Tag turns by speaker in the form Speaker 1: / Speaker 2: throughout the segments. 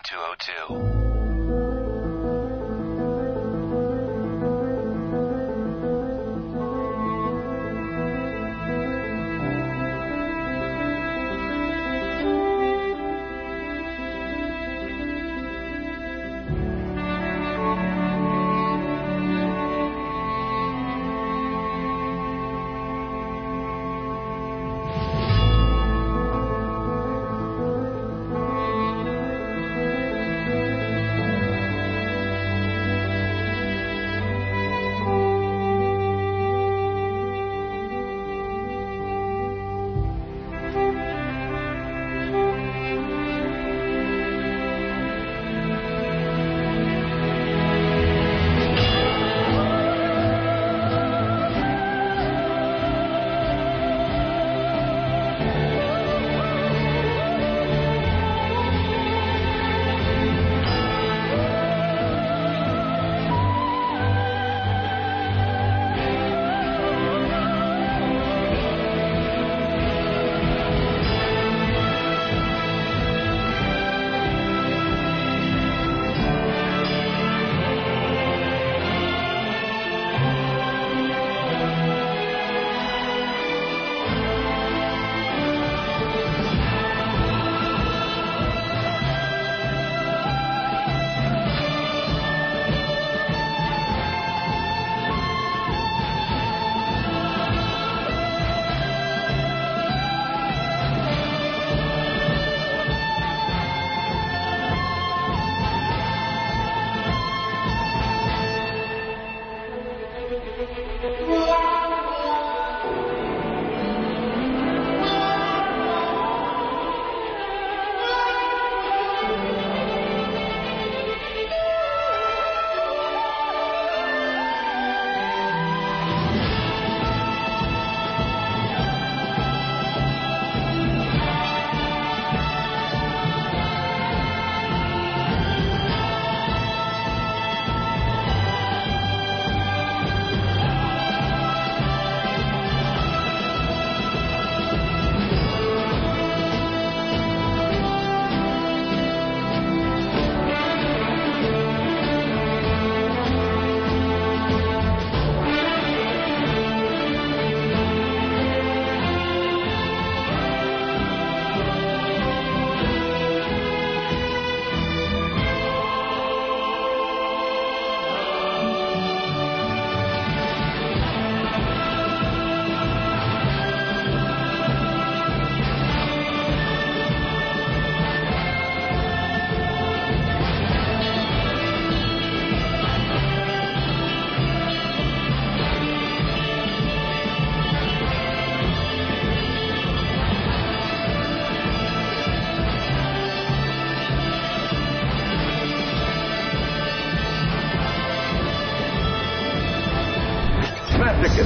Speaker 1: 90202.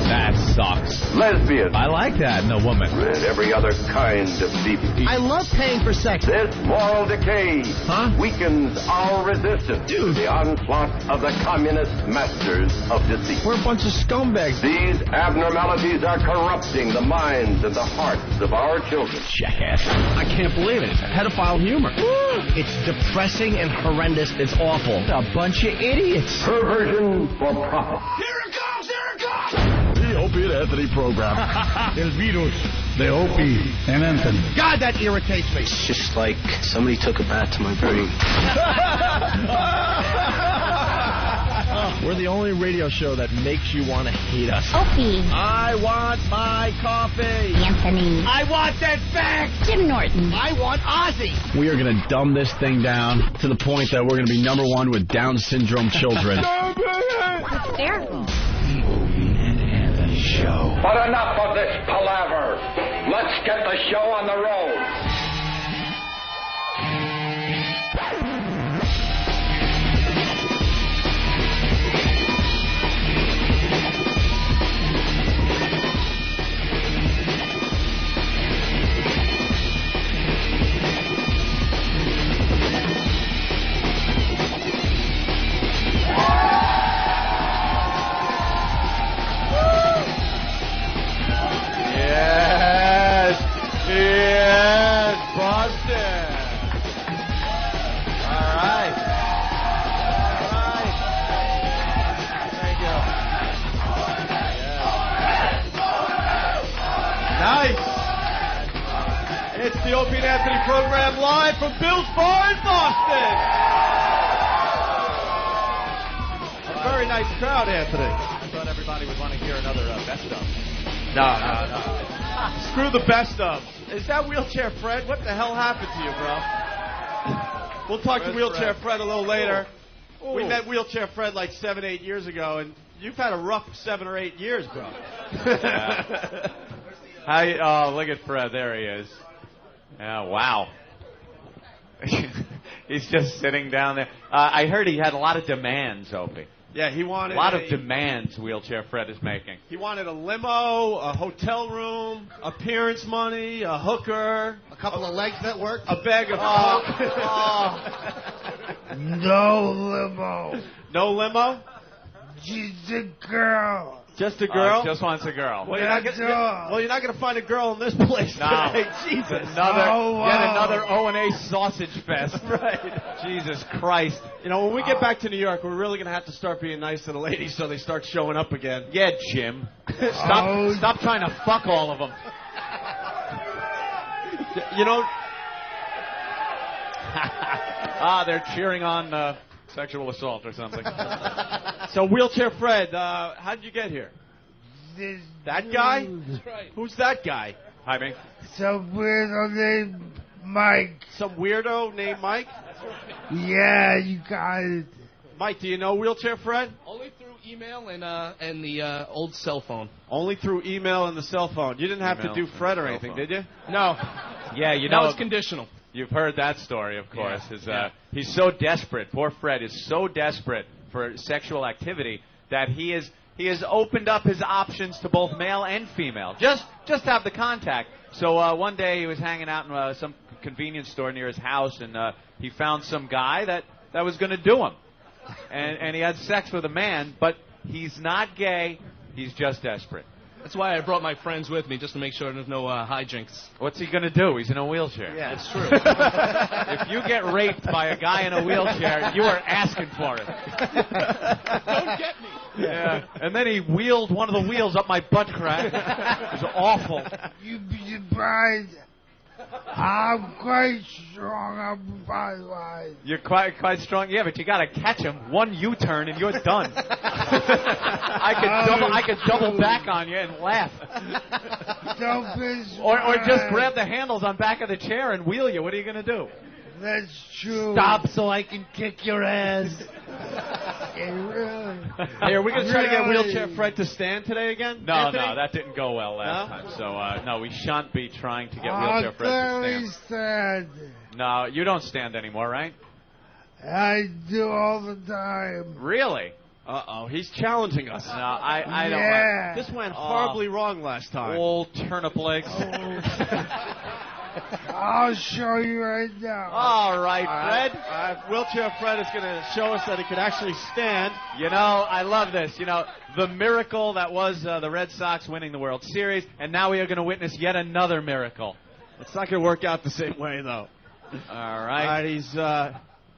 Speaker 2: That sucks.
Speaker 3: Lesbian.
Speaker 2: I like that in a woman.
Speaker 3: And every other kind of deviant.
Speaker 4: I love paying for sex.
Speaker 3: This moral decay weakens our resistance to the onslaught of the communist masters of deceit.
Speaker 4: We're a bunch of scumbags.
Speaker 3: These abnormalities are corrupting the minds and the hearts of our children.
Speaker 2: Jackass.
Speaker 4: I can't believe it. It's pedophile humor. It's depressing and horrendous. It's awful. A bunch of idiots.
Speaker 3: Perversion for profit.
Speaker 1: Here it comes! Here it comes!
Speaker 5: The Opie and Anthony program. El virus. The Opie and Anthony.
Speaker 4: God, that irritates me.
Speaker 6: It's just like somebody took a bat to my brain.
Speaker 4: We're the only radio show that makes you want to hate us.
Speaker 7: Opie.
Speaker 4: I want my coffee.
Speaker 7: Anthony.
Speaker 4: I want that back.
Speaker 7: Jim Norton.
Speaker 4: I want Ozzy.
Speaker 2: We are going to dumb this thing down to the point that we're going to be #1 with Down syndrome children.
Speaker 7: Hysterical.
Speaker 2: Show.
Speaker 3: But enough of this palaver. Let's get the show on the road.
Speaker 2: Yes.
Speaker 8: program live from Bill's Bar in Boston. A very nice crowd, Anthony.
Speaker 9: I thought everybody would want to hear another best of.
Speaker 8: No. Screw the best of. Is that Wheelchair Fred? What the hell happened to you, bro? We'll talk to Wheelchair Fred a little later. Ooh. We met Wheelchair Fred like 7, 8 years ago, and you've had a rough 7 or 8 years, bro.
Speaker 9: Hi, look at Fred. There he is. Wow. He's just sitting down there. I heard he had a lot of demands, Opie.
Speaker 8: Yeah, he wanted
Speaker 9: a lot of demands. Wheelchair Fred is making.
Speaker 8: He wanted a limo, a hotel room, appearance money, a hooker,
Speaker 4: a couple of legs that work,
Speaker 8: a bag of
Speaker 5: No limo.
Speaker 8: No limo?
Speaker 5: Just a girl.
Speaker 8: Just a girl?
Speaker 9: Just wants a girl.
Speaker 8: Well, you're not going to find a girl in this place today. Jesus.
Speaker 9: Yet another O&A sausage fest.
Speaker 8: Right.
Speaker 9: Jesus Christ.
Speaker 8: You know, when we get back to New York, we're really going to have to start being nice to the ladies so they start showing up again.
Speaker 9: Yeah, Jim. Stop trying to fuck all of them.
Speaker 8: You know...
Speaker 9: they're cheering on sexual assault or something.
Speaker 8: So, Wheelchair Fred, how did you get here? That guy?
Speaker 5: That's right.
Speaker 8: Who's that guy?
Speaker 9: Hi, Ming.
Speaker 5: Some weirdo named Mike.
Speaker 8: Some weirdo named Mike?
Speaker 5: Yeah, you got it.
Speaker 8: Mike, do you know Wheelchair Fred?
Speaker 10: Only through email and the old cell phone.
Speaker 8: Only through email and the cell phone. You didn't have to do Fred or anything, did you?
Speaker 10: No.
Speaker 9: Yeah, you know.
Speaker 10: That was conditional.
Speaker 9: You've heard that story, of course. He's so desperate. Poor Fred is so desperate for sexual activity that he has opened up his options to both male and female. Just have the contact. So one day he was hanging out in some convenience store near his house, and he found some guy that was going to do him. And he had sex with a man, but he's not gay. He's just desperate.
Speaker 10: That's why I brought my friends with me, just to make sure there's no hijinks.
Speaker 9: What's he going to do? He's in a wheelchair.
Speaker 10: Yeah, it's true.
Speaker 9: If you get raped by a guy in a wheelchair, you are asking for it.
Speaker 10: Don't get me.
Speaker 9: Yeah. And then he wheeled one of the wheels up my butt crack. It was awful.
Speaker 5: You'd be surprised. I'm quite strong. I'm 5'5".
Speaker 9: You're quite strong. Yeah, but you got to catch him. One U-turn and you're done. I could double back on you and laugh. Or just grab the handles on back of the chair and wheel you. What are you going to do?
Speaker 5: That's true.
Speaker 4: Stop so I can kick your ass.
Speaker 5: Hey, really?
Speaker 8: Hey, are we going to try to get Wheelchair Fred to stand today again?
Speaker 9: No,
Speaker 8: Anthony?
Speaker 9: no, that didn't go well last time. So, no, we shan't be trying to get Wheelchair Fred to
Speaker 5: stand.
Speaker 9: No, you don't stand anymore, right?
Speaker 5: I do all the time.
Speaker 9: Really?
Speaker 8: Uh-oh, he's challenging us.
Speaker 9: No, I don't.
Speaker 5: Yeah.
Speaker 8: This went horribly wrong last time.
Speaker 9: Old turnip legs.
Speaker 5: I'll show you right now.
Speaker 9: All right, Fred.
Speaker 8: Wheelchair Fred is going to show us that he can actually stand.
Speaker 9: You know, I love this. You know, the miracle that was the Red Sox winning the World Series, and now we are going to witness yet another miracle.
Speaker 8: It's not going to work out the same way, though.
Speaker 9: All right.
Speaker 8: He's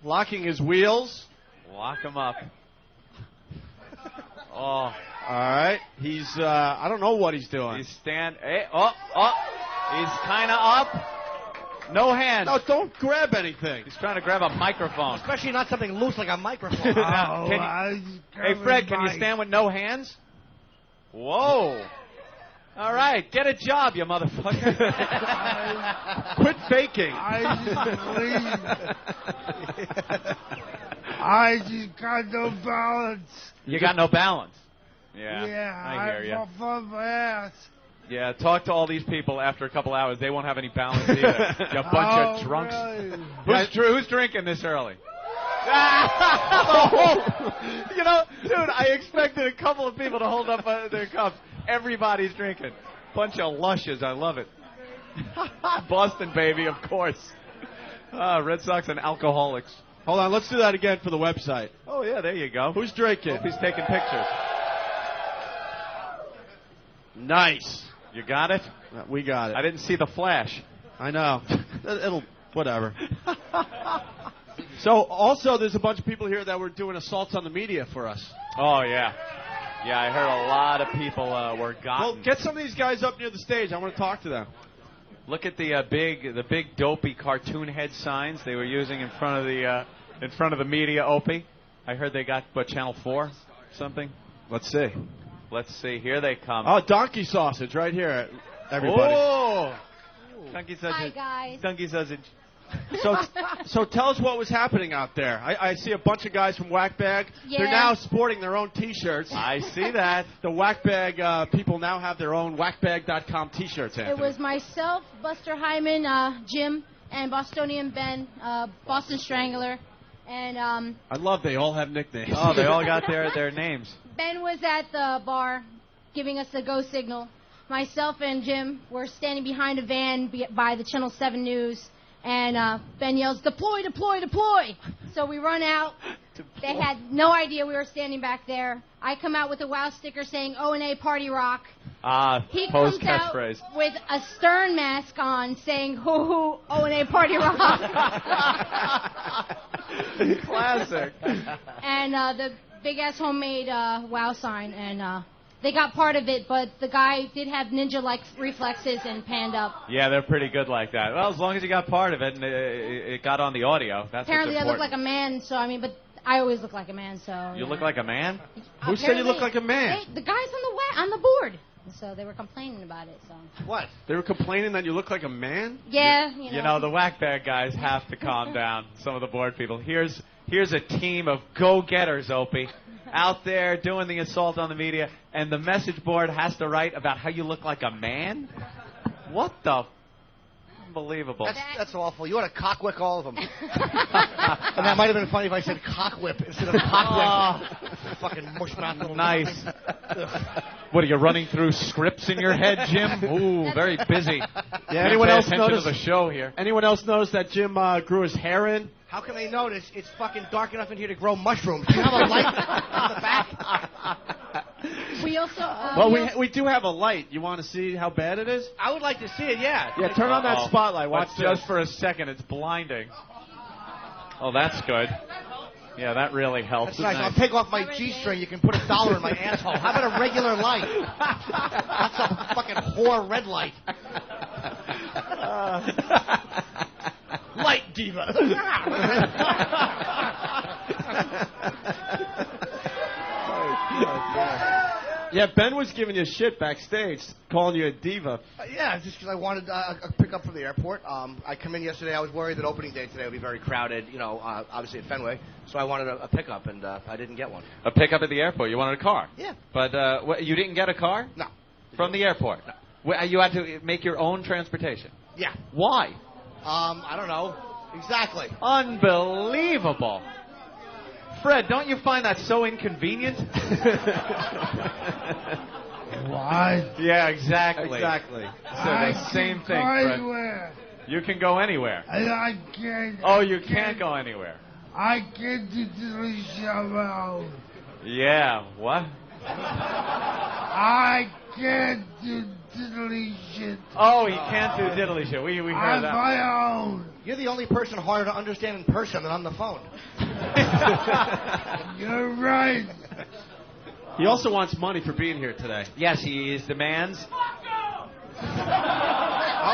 Speaker 8: locking his wheels.
Speaker 9: Lock him up. Oh.
Speaker 8: All right. He's, I don't know what he's doing.
Speaker 9: He's He's kind of up. No hands.
Speaker 8: No, don't grab anything.
Speaker 9: He's trying to grab a microphone.
Speaker 4: Especially not something loose like a microphone.
Speaker 9: Hey, Fred, can you stand with no hands? Whoa. All right, get a job, you motherfucker.
Speaker 8: Quit faking.
Speaker 5: I just got no balance.
Speaker 9: You got no balance.
Speaker 5: Yeah,
Speaker 9: I hear you.
Speaker 5: I'm off my ass.
Speaker 9: Yeah, talk to all these people after a couple hours. They won't have any balance either. You bunch of drunks.
Speaker 5: Really?
Speaker 9: Who's drinking this early? You know, dude, I expected a couple of people to hold up their cups. Everybody's drinking. Bunch of lushes. I love it. Boston, baby, of course. Red Sox and alcoholics.
Speaker 8: Hold on, let's do that again for the website.
Speaker 9: Oh, yeah, there you go.
Speaker 8: Who's drinking?
Speaker 9: Hope he's taking pictures.
Speaker 8: Nice.
Speaker 9: You got it?
Speaker 8: We got it.
Speaker 9: I didn't see the flash.
Speaker 8: I know. It'll, whatever. So, also, there's a bunch of people here that were doing assaults on the media for us.
Speaker 9: Oh, yeah. Yeah, I heard a lot of people were gotten.
Speaker 8: Well, get some of these guys up near the stage. I want to talk to them.
Speaker 9: Look at the big dopey cartoon head signs they were using in front of the media. Opie, I heard they got Channel 4 something.
Speaker 8: Let's see.
Speaker 9: Let's see. Here they come.
Speaker 8: Oh, donkey sausage right here, everybody.
Speaker 9: Oh, donkey sausage.
Speaker 7: Hi, guys.
Speaker 9: Donkey sausage.
Speaker 8: So tell us what was happening out there. I see a bunch of guys from Whackbag.
Speaker 7: Yeah.
Speaker 8: They're now sporting their own T-shirts.
Speaker 9: I see that.
Speaker 8: The Whackbag people now have their own Whackbag.com T-shirts, Anthony.
Speaker 7: It was myself, Buster Hyman, Jim, and Bostonian Ben, Boston Strangler, and
Speaker 8: I love they all have nicknames.
Speaker 9: Oh, they all got their names.
Speaker 7: Ben was at the bar giving us the go signal. Myself and Jim were standing behind a van by the Channel 7 News, and Ben yells, "Deploy, deploy, deploy!" So we run out. They had no idea we were standing back there. I come out with a WOW sticker saying O&A Party Rock. He comes out
Speaker 9: catchphrase.
Speaker 7: with a Stern mask on saying hoo hoo O&A Party Rock.
Speaker 9: Classic.
Speaker 7: And the big ass homemade WOW sign, and they got part of it, but the guy did have ninja-like reflexes and panned up.
Speaker 9: Yeah, they're pretty good like that. Well, as long as you got part of it and it got on the audio, that's
Speaker 7: Apparently
Speaker 9: what's
Speaker 7: I look
Speaker 9: important.
Speaker 7: like a man, so I mean, but I always look like a man, so.
Speaker 9: You look like a man?
Speaker 8: Who said you look like a man?
Speaker 7: The guys on the board, so they were complaining about it. So.
Speaker 8: What? They were complaining that you look like a man?
Speaker 7: Yeah,
Speaker 9: You know, the Whackbag guys have to calm down. Some of the board people. Here's a team of go-getters, Opie, out there doing the assault on the media, and the message board has to write about how you look like a man? What the? Unbelievable.
Speaker 4: That's awful. You ought to cockwick all of them. And that might have been funny if I said cockwhip instead of cockwick. Fucking mushmouth little.
Speaker 9: Nice. What, are you running through scripts in your head, Jim? Ooh, very busy.
Speaker 8: Yeah. Anyone else
Speaker 9: notice
Speaker 8: notice
Speaker 9: the show here?
Speaker 8: Anyone else notice that Jim grew his hair in?
Speaker 4: How can they notice? It's fucking dark enough in here to grow mushrooms. Do you have a light on the back?
Speaker 7: We also.
Speaker 8: Well, we do have a light. You want to see how bad it is?
Speaker 4: I would like to see it, yeah.
Speaker 8: Yeah, turn on that spotlight. Watch
Speaker 9: But just for a second. It's blinding. Oh, that's good. Yeah, that really helps.
Speaker 4: That's nice. I'll take off my G-string. You can put $1 in my asshole. How about a regular light? That's a fucking whore red light. Light diva.
Speaker 8: Yeah, Ben was giving you shit backstage, calling you a diva.
Speaker 4: Yeah, just because I wanted a pickup from the airport. I come in yesterday. I was worried that opening day today would be very crowded, obviously at Fenway. So I wanted a pickup, and I didn't get one.
Speaker 9: A pickup at the airport. You wanted a car?
Speaker 4: Yeah.
Speaker 9: But you didn't get a car?
Speaker 4: No.
Speaker 9: From the airport?
Speaker 4: No.
Speaker 9: You had to make your own transportation?
Speaker 4: Yeah.
Speaker 9: Why?
Speaker 4: I don't know. Exactly.
Speaker 9: Unbelievable. Fred, don't you find that so inconvenient?
Speaker 5: Why?
Speaker 9: Yeah, exactly.
Speaker 8: Exactly.
Speaker 9: So the same thing, Fred.
Speaker 5: Anywhere.
Speaker 9: You can go anywhere.
Speaker 5: I can't.
Speaker 9: Oh, you can't go anywhere.
Speaker 5: I can't do the show.
Speaker 9: Yeah, what?
Speaker 5: I can't do diddly shit.
Speaker 9: Oh, he can't do diddly shit. We heard
Speaker 5: On
Speaker 9: that.
Speaker 5: my own.
Speaker 4: You're the only person harder to understand in person than on the phone.
Speaker 5: You're right.
Speaker 8: He also wants money for being here today.
Speaker 9: Yes, he demands.
Speaker 8: Oh,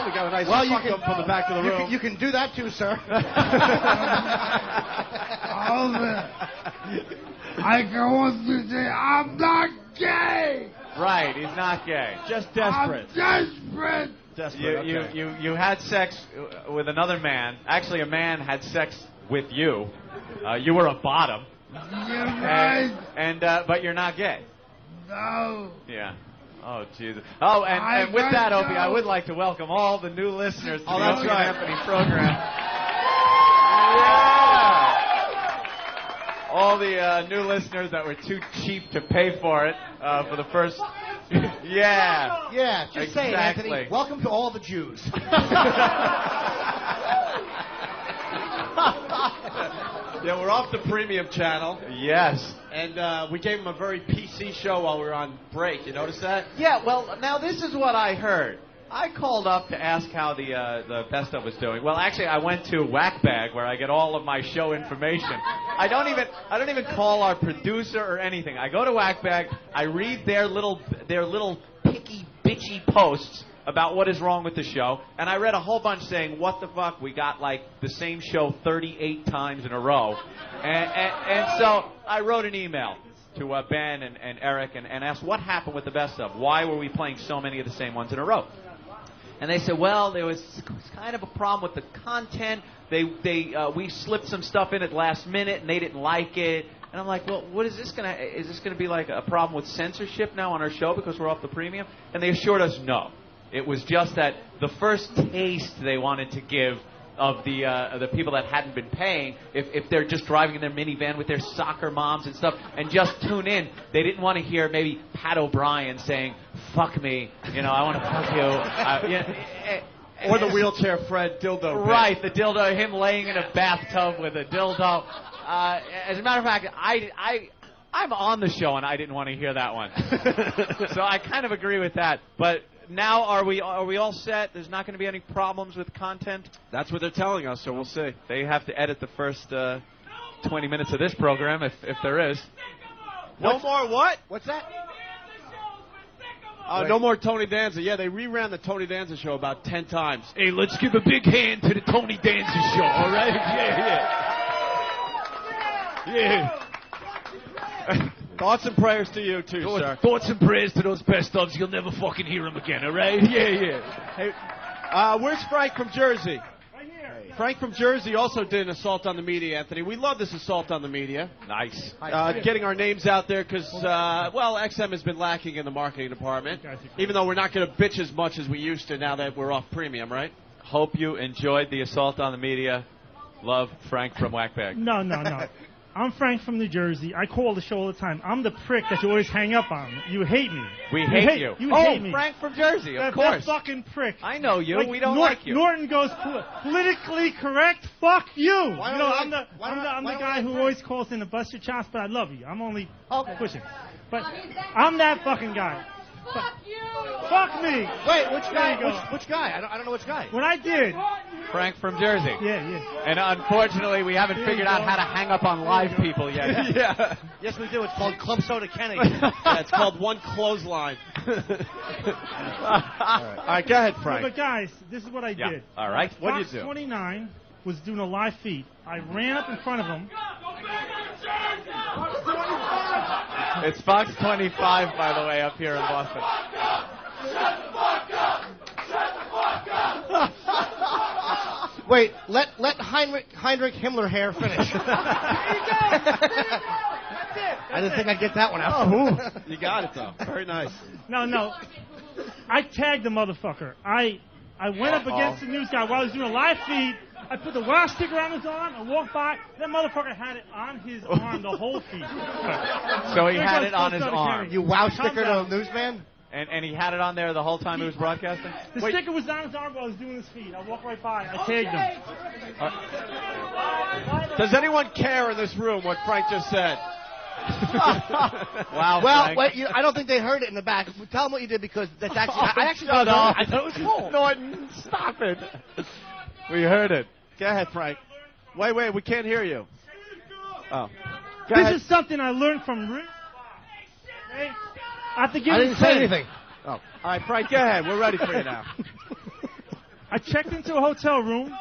Speaker 8: we got a nice fuck up from the back of the room.
Speaker 4: You can do that too, sir.
Speaker 5: I go on to say I'm not gay.
Speaker 9: Right, he's not gay.
Speaker 8: Just desperate.
Speaker 5: I'm desperate.
Speaker 8: Desperate.
Speaker 9: You had sex with another man. Actually, a man had sex with you. You were a bottom.
Speaker 5: You're right.
Speaker 9: But you're not gay.
Speaker 5: No.
Speaker 9: Yeah. Oh, Jesus. Oh, and with that, Opie, I would like to welcome all the new listeners to the
Speaker 8: that's
Speaker 9: Opie
Speaker 8: right.
Speaker 9: and Anthony program. Yeah. All the new listeners that were too cheap to pay for it for the first... Yeah.
Speaker 4: Yeah, just say it,
Speaker 9: Exactly.
Speaker 4: Anthony. Welcome to all the Jews.
Speaker 8: Yeah, we're off the premium channel.
Speaker 9: Yes.
Speaker 8: And we gave him a very PC show while we were on break. You notice that?
Speaker 9: Yeah, well, now this is what I heard. I called up to ask how the Best Of was doing. Well, actually, I went to Whackbag where I get all of my show information. I don't even call our producer or anything. I go to Whackbag. I read their little picky, bitchy posts, about what is wrong with the show, and I read a whole bunch saying, what the fuck, we got like the same show 38 times in a row. And so I wrote an email to Ben and Eric and asked what happened with the best of. Why were we playing so many of the same ones in a row? And they said, well, there was kind of a problem with the content. We slipped some stuff in at last minute, and they didn't like it. And I'm like, well, what is this is this gonna be like a problem with censorship now on our show because we're off the premium? And they assured us no. It was just that the first taste they wanted to give of the people that hadn't been paying, if they're just driving in their minivan with their soccer moms and stuff, and just tune in, they didn't want to hear maybe Pat O'Brien saying, fuck me, I want to fuck you.
Speaker 8: Or the wheelchair Fred dildo bit.
Speaker 9: Right, the dildo, him laying in a bathtub with a dildo. As a matter of fact, I'm on the show, and I didn't want to hear that one. So I kind of agree with that. But now, are we all set? There's not going to be any problems with content?
Speaker 8: That's what they're telling us, so we'll see.
Speaker 9: They have to edit the first 20 minutes of this program, if there is.
Speaker 8: No more what?
Speaker 4: What's that?
Speaker 8: No more Tony Danza. Yeah, they reran the Tony Danza show about 10 times.
Speaker 5: Hey, let's give a big hand to the Tony Danza show, all right? Yeah.
Speaker 8: Thoughts and prayers to you, too, sir.
Speaker 5: Thoughts and prayers to those best ofs. You'll never fucking hear them again, all right? Yeah.
Speaker 8: Hey, where's Frank from Jersey?
Speaker 11: Right here.
Speaker 8: Frank from Jersey also did an assault on the media, Anthony. We love this assault on the media.
Speaker 9: Nice.
Speaker 8: Getting our names out there because, XM has been lacking in the marketing department, even though we're not going to bitch as much as we used to now that we're off premium, right?
Speaker 9: Hope you enjoyed the assault on the media. Love, Frank from Whackbag.
Speaker 11: No. I'm Frank from New Jersey. I call the show all the time. I'm the prick that you always hang up on. You hate me.
Speaker 9: We hate you.
Speaker 11: You hate me.
Speaker 9: Frank from Jersey, of
Speaker 11: That
Speaker 9: course.
Speaker 11: fucking prick.
Speaker 9: I know you. We don't like you.
Speaker 11: Norton goes politically correct. Fuck you. I'm the guy who always calls in to bust your chops, but I love you. I'm only pushing. But I'm that fucking guy.
Speaker 7: Fuck you.
Speaker 11: Fuck me.
Speaker 4: Wait, which guy? Which guy? I don't know which guy.
Speaker 11: What I did.
Speaker 9: Frank from Jersey.
Speaker 11: Yeah.
Speaker 9: And unfortunately, we haven't figured out how to hang up on live people yet.
Speaker 8: Yeah.
Speaker 4: Yes, we do. It's called Club Soda Kenny.
Speaker 8: Yeah, it's called One Clothesline. All right, go ahead, Frank.
Speaker 11: But guys, this is what I did.
Speaker 9: All right. What did you do?
Speaker 11: Fox 29 was doing a live feed. I ran up in front of him.
Speaker 9: It's Fox 25, by the way, up here in Boston.
Speaker 1: Shut the fuck up! Shut the fuck up!
Speaker 4: Wait, let Heinrich Himmler hair finish. I didn't think I'd get that one out.
Speaker 8: Oh, you got it, though. Very nice.
Speaker 11: No. I tagged the motherfucker. I went up against the news guy while he was doing a live feed. I put the wow sticker on his arm and walked by. That motherfucker had it on his arm the whole feed.
Speaker 9: So he had it on his arm.
Speaker 4: You wow sticker to a newsman?
Speaker 9: And he had it on there the whole time he was broadcasting?
Speaker 11: The sticker was on his arm while I was doing his feed. I walked right by. I tagged him.
Speaker 8: Does anyone care in this room what Frank just said?
Speaker 9: Wow.
Speaker 4: Well,
Speaker 9: Frank.
Speaker 4: wait, I don't think they heard it in the back. Tell them what you did because that's actually. I actually thought I thought it was cool.
Speaker 8: Norton, stop it. We heard it. Go ahead, Frank. Wait, we can't hear you. Oh. Go ahead.
Speaker 11: This is something I learned from Rick. Okay? I
Speaker 4: didn't say anything.
Speaker 8: Oh. All right, Frank, go ahead. We're ready for you now.
Speaker 11: I checked into a hotel room.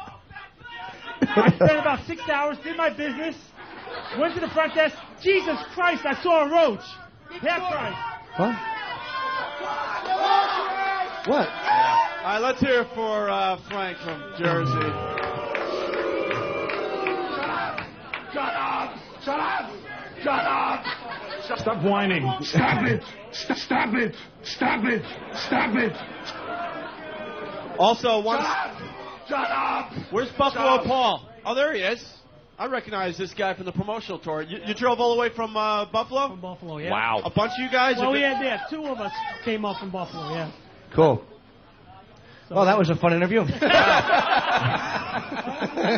Speaker 11: I spent about 6 hours, did my business, went to the front desk. Jesus Christ, I saw a roach. Half price.
Speaker 4: What? What?
Speaker 8: All right, let's hear it for Frank from Jersey.
Speaker 1: Shut up! Shut up! Shut up!
Speaker 5: Stop whining. Stop it! Stop it! Stop it! Stop it!
Speaker 8: Also, one.
Speaker 1: Shut up!
Speaker 8: Where's Buffalo Paul? Oh, there he is. I recognize this guy from the promotional tour. You drove all the way from Buffalo?
Speaker 12: From Buffalo, yeah.
Speaker 9: Wow.
Speaker 8: A bunch of you guys?
Speaker 12: Well, two of us came up from Buffalo, yeah.
Speaker 4: Cool. Well, that was a fun interview.
Speaker 12: It was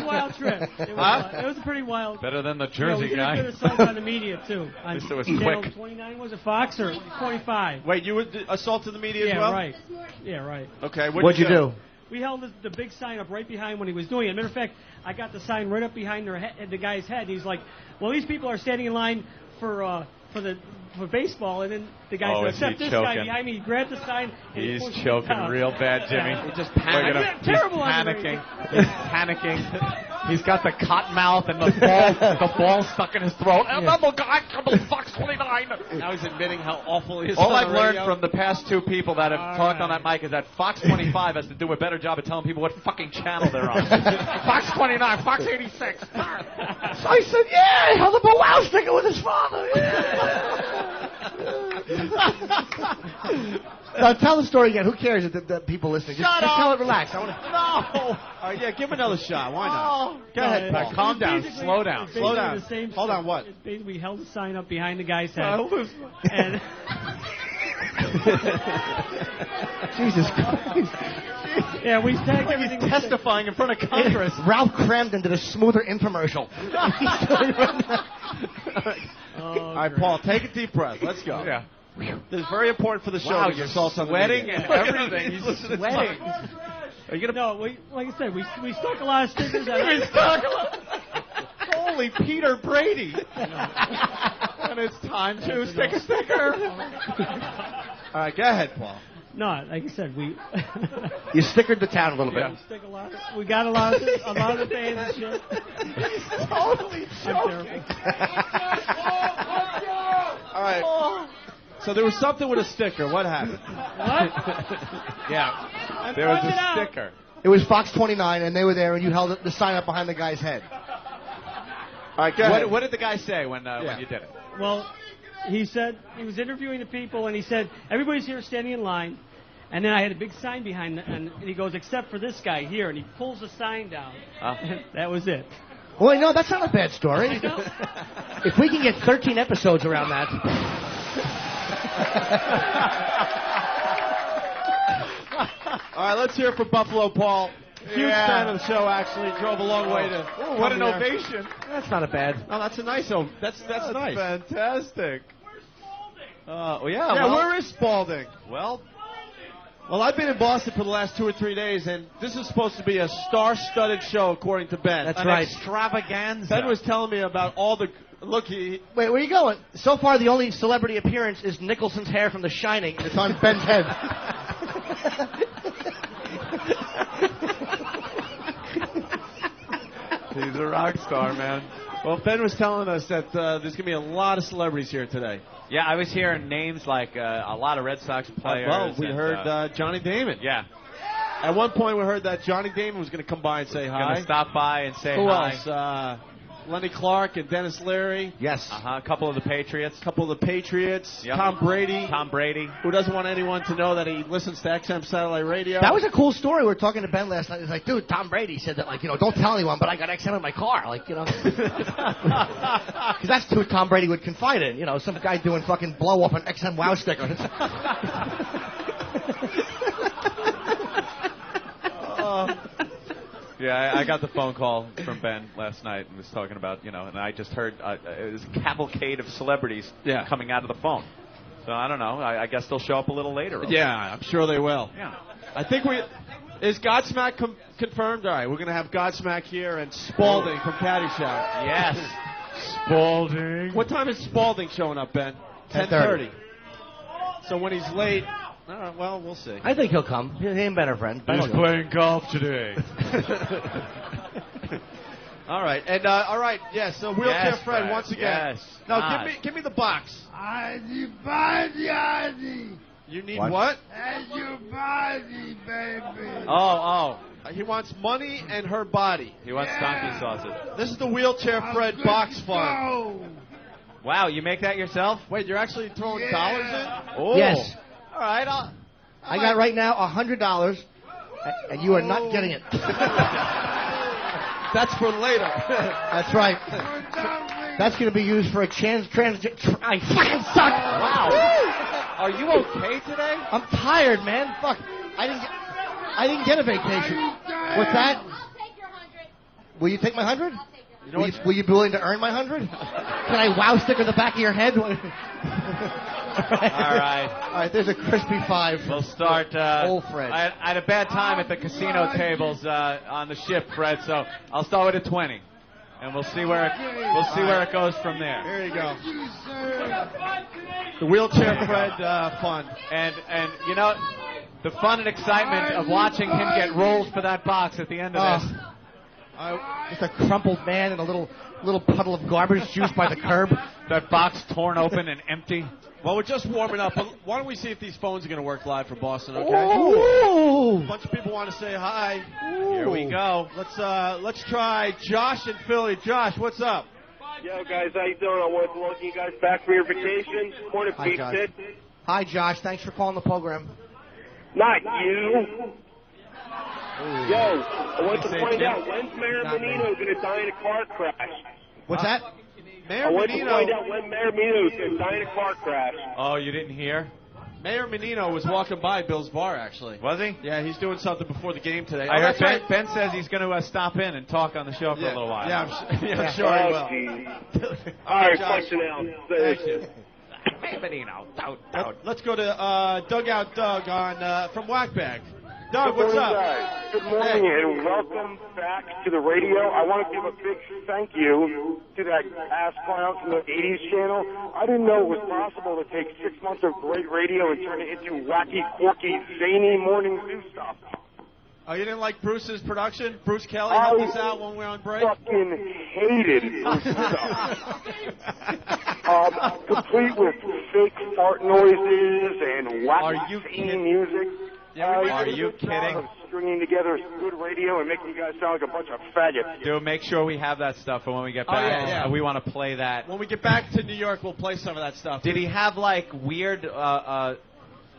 Speaker 12: a wild trip. It was a pretty wild.
Speaker 9: Better than the Jersey
Speaker 12: guy. We did a good assault on the media, too. On
Speaker 9: This was
Speaker 12: channel
Speaker 9: quick.
Speaker 12: 29, was it Fox or 25?
Speaker 8: Wait, you assaulted the media as well?
Speaker 12: Right. Yeah, right.
Speaker 8: Okay,
Speaker 4: What'd you do?
Speaker 12: We held the big sign up right behind when he was doing it. Matter of fact, I got the sign right up behind the guy's head. He's like, well, these people are standing in line for for baseball, and then the guy
Speaker 9: Oh,
Speaker 12: said,
Speaker 9: is he
Speaker 12: except this guy
Speaker 9: choking?
Speaker 12: behind me, he grabbed the sign and he
Speaker 9: He's
Speaker 12: pushed it
Speaker 9: choking
Speaker 12: down.
Speaker 9: real bad, Jimmy.
Speaker 12: Yeah.
Speaker 9: He just
Speaker 12: panicking.
Speaker 9: panicking.
Speaker 12: Terrible
Speaker 9: He's
Speaker 12: underrated.
Speaker 9: panicking. He's panicking. He's got the cotton mouth and the ball stuck in his throat. Another guy coming Fox 29.
Speaker 8: Now he's admitting how awful he is.
Speaker 9: All
Speaker 8: on
Speaker 9: I've
Speaker 8: the
Speaker 9: learned
Speaker 8: radio.
Speaker 9: from the past two people that have talked on that mic is that Fox 25 has to do a better job of telling people what fucking channel they're on. Fox 29, Fox 86.
Speaker 4: So I said, yeah, he held up a wow sticker with his father. Now tell the story again. Who cares if the people listening? Just tell it relax. I wanna...
Speaker 8: No. All right, yeah, give him another shot. Why not? Go ahead, Paul.
Speaker 9: Calm down.
Speaker 12: Basically-
Speaker 9: Slow down.
Speaker 12: it's
Speaker 8: Slow
Speaker 12: basically
Speaker 8: down.
Speaker 12: the same
Speaker 8: Hold on,
Speaker 12: stuff.
Speaker 8: what?
Speaker 12: It's basically, we held the sign up behind the guy's head. And
Speaker 4: Jesus Christ.
Speaker 12: yeah, we tagged everything.
Speaker 9: He's testifying in front of Congress.
Speaker 4: Ralph Cramden did a smoother infomercial.
Speaker 8: All right, Paul, take a deep breath. Let's go.
Speaker 9: Yeah.
Speaker 8: This is very important for the show.
Speaker 9: Wow,
Speaker 8: to
Speaker 9: you're
Speaker 8: assault on the
Speaker 9: sweating
Speaker 8: media.
Speaker 9: and everything. He's sweating.
Speaker 12: Are you gonna? No, like I said, we stuck a lot of stickers.
Speaker 8: Holy Peter Brady. And it's time to stick a sticker. All right, go ahead, Paul.
Speaker 12: No, like I said, we
Speaker 4: You stickered the town a little bit.
Speaker 12: stick a lot. We got a lot of the fans and shit.
Speaker 8: He's totally joking. All right. So there was something with a sticker. What happened?
Speaker 12: What?
Speaker 9: Yeah. There was a sticker.
Speaker 4: It was Fox 29, and they were there, and you held the sign up behind the guy's head.
Speaker 8: All right, go ahead.
Speaker 9: What did the guy say when you did it?
Speaker 12: Well, he said he was interviewing the people, and he said everybody's here standing in line, and then I had a big sign behind, and he goes, except for this guy here, and he pulls the sign down. That was it.
Speaker 4: Well, no, that's not a bad story. If we can get 13 episodes around that.
Speaker 8: All right, let's hear it for Buffalo Paul. Huge fan of the show, actually. Drove a long way to.
Speaker 9: Oh, what an ovation.
Speaker 4: That's not a bad.
Speaker 8: No, that's a nice. That's nice.
Speaker 9: Fantastic.
Speaker 8: Yeah,
Speaker 9: well-
Speaker 8: where is Spalding? Well, I've been in Boston for the last 2 or 3 days, and this is supposed to be a star-studded show, according to Ben.
Speaker 4: That's
Speaker 8: An
Speaker 4: right.
Speaker 9: Extravaganza.
Speaker 8: Ben was telling me about all the. Look,
Speaker 4: Wait, where are you going? So far, the only celebrity appearance is Nicholson's hair from The Shining, and it's on Ben's head.
Speaker 9: He's a rock star, man.
Speaker 8: Well, Ben was telling us that there's going to be a lot of celebrities here today.
Speaker 9: Yeah, I was hearing names like a lot of Red Sox players.
Speaker 8: Well, we
Speaker 9: and,
Speaker 8: heard Johnny Damon.
Speaker 9: Yeah.
Speaker 8: At one point, we heard that Johnny Damon was going to come by and say hi.
Speaker 9: Going to stop by and say
Speaker 8: Who
Speaker 9: hi.
Speaker 8: else? Lenny Clark and Dennis Leary.
Speaker 4: Yes.
Speaker 9: A couple of the Patriots.
Speaker 8: A couple of the Patriots.
Speaker 9: Yep.
Speaker 8: Tom Brady.
Speaker 9: Tom Brady.
Speaker 8: Who doesn't want anyone to know that he listens to XM Satellite Radio.
Speaker 4: That was a cool story. We were talking to Ben last night. He's like, dude, Tom Brady said that, like, don't tell anyone, but I got XM in my car. Like, Because that's who Tom Brady would confide in. Some guy doing fucking blow off an XM Wow sticker.
Speaker 9: Yeah, I got the phone call from Ben last night and was talking about, and I just heard it was a cavalcade of celebrities coming out of the phone. So I don't know. I guess they'll show up a little later.
Speaker 8: Yeah, I'm sure they will.
Speaker 9: Yeah.
Speaker 8: I think is Godsmack confirmed? All right, we're going to have Godsmack here and Spalding from Caddyshack.
Speaker 9: Yes. Spalding.
Speaker 8: What time is Spalding showing up, Ben? 10:30. So when he's late, well, we'll see.
Speaker 4: I think he'll come. He and Ben are friends. Ben will come.
Speaker 9: playing golf today.
Speaker 8: All right, and so Wheelchair
Speaker 9: Yes,
Speaker 8: Fred
Speaker 9: Fred,
Speaker 8: once again.
Speaker 9: yes.
Speaker 8: Now
Speaker 9: God.
Speaker 8: give me the box.
Speaker 1: Adi.
Speaker 8: You need what?
Speaker 1: And your body, baby.
Speaker 9: Oh.
Speaker 8: He wants money and her body.
Speaker 9: He wants donkey sausage.
Speaker 8: This is the Wheelchair Fred box fund.
Speaker 9: Wow, you make that yourself?
Speaker 8: Wait, you're actually throwing dollars in?
Speaker 9: Oh.
Speaker 4: Yes.
Speaker 8: All right,
Speaker 4: I got right now $100, and you are not getting it.
Speaker 8: That's for later.
Speaker 4: That's right. That's going to be used for a I fucking suck.
Speaker 9: Wow. Are you okay today?
Speaker 4: I'm tired, man. Fuck. I didn't get a vacation. What's that?
Speaker 7: I'll take your 100.
Speaker 4: Will you take my 100? Will you be willing to earn my 100? Can I wow sticker the back of your head?
Speaker 9: All right.
Speaker 4: There's a crispy 5.
Speaker 9: We'll start.
Speaker 4: Old Fred.
Speaker 9: I had a bad time at the casino tables on the ship, Fred, so I'll start with a 20. and we'll see where it goes from there.
Speaker 8: Here you go. The Wheelchair Fred Fund.
Speaker 9: And you know, the fun and excitement of watching him get rolled for that box at the end of this.
Speaker 4: Just a crumpled man in a little puddle of garbage juice by the curb.
Speaker 9: That box torn open and empty.
Speaker 8: Well, we're just warming up, but why don't we see if these phones are going to work live for Boston, okay?
Speaker 4: Ooh.
Speaker 8: A bunch of people want to say hi.
Speaker 9: Ooh. Here we go.
Speaker 8: Let's try Josh in Philly. Josh, what's up?
Speaker 13: Yo, guys, how you doing? I wanted to welcome you guys back from your vacation. Morning,
Speaker 4: Hi,
Speaker 13: Pete.
Speaker 4: Josh. Hi, Josh. Thanks for calling the program.
Speaker 13: Not you. Yo, I want to find out, when's Mayor Menino going to die in a car crash?
Speaker 4: What's that?
Speaker 8: Mayor
Speaker 13: I want to
Speaker 8: Menino.
Speaker 13: find out when Mayor Menino is going to die in a car crash.
Speaker 9: Oh, you didn't hear?
Speaker 8: Mayor Menino was walking by Bill's bar, actually.
Speaker 9: Was he?
Speaker 8: Yeah, he's doing something before the game today.
Speaker 9: I heard
Speaker 8: that's right.
Speaker 9: Ben says he's going to stop in and talk on the show for a little while.
Speaker 8: Yeah, I'm sure he will.
Speaker 13: All right,
Speaker 8: Josh.
Speaker 13: question out.
Speaker 8: Thank you.
Speaker 9: Menino,
Speaker 8: Let's go to Dugout Doug from Whackbag. Doug,
Speaker 13: Good
Speaker 8: what's
Speaker 13: morning,
Speaker 8: up?
Speaker 13: guys. Good morning, and welcome back to the radio. I want to give a big thank you to that ass clown from the 80s channel. I didn't know it was possible to take 6 months of great radio and turn it into wacky, quirky, zany morning zoo stuff.
Speaker 8: Oh, you didn't like Bruce's production? Bruce Kelly helped us out when we were on break?
Speaker 13: Fucking hated Bruce's stuff. Complete with fake fart noises and wacky, zany music.
Speaker 9: Are you kidding?
Speaker 13: Of stringing together good radio and making you guys sound like a bunch of faggots.
Speaker 9: Dude, make sure we have that stuff for when we get back.
Speaker 8: yeah.
Speaker 9: We want to play that.
Speaker 8: When we get back to New York, we'll play some of that stuff.
Speaker 9: Did he have like weird?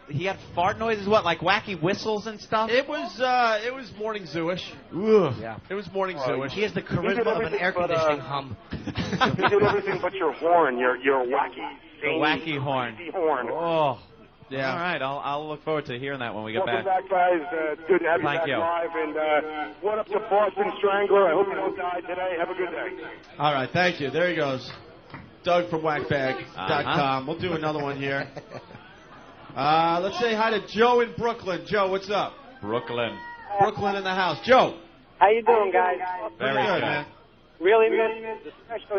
Speaker 9: He had fart noises. What, like wacky whistles and stuff?
Speaker 8: It was morning zoo-ish.
Speaker 4: Yeah.
Speaker 8: It was morning zoo-ish.
Speaker 4: He has the charisma of an air conditioning hum.
Speaker 13: You did everything but your horn. Your wacky, zany,
Speaker 9: wacky horn.
Speaker 13: horn.
Speaker 9: Oh.
Speaker 8: Yeah.
Speaker 9: All right. I'll look forward to hearing that when we get
Speaker 13: Welcome
Speaker 9: back.
Speaker 13: back, guys. Good to have you
Speaker 9: Thank
Speaker 13: back
Speaker 9: you.
Speaker 13: live. And what up to Boston Strangler? I hope you don't die today. Have a good day.
Speaker 8: All right, thank you. There he goes. Doug from Whackbag.com. We'll do another one here. Let's say hi to Joe in Brooklyn. Joe, what's up?
Speaker 9: Brooklyn
Speaker 8: in the house. Joe.
Speaker 14: How you doing, guys?
Speaker 9: Very
Speaker 8: good,
Speaker 9: good.
Speaker 8: man.
Speaker 14: Really missed the special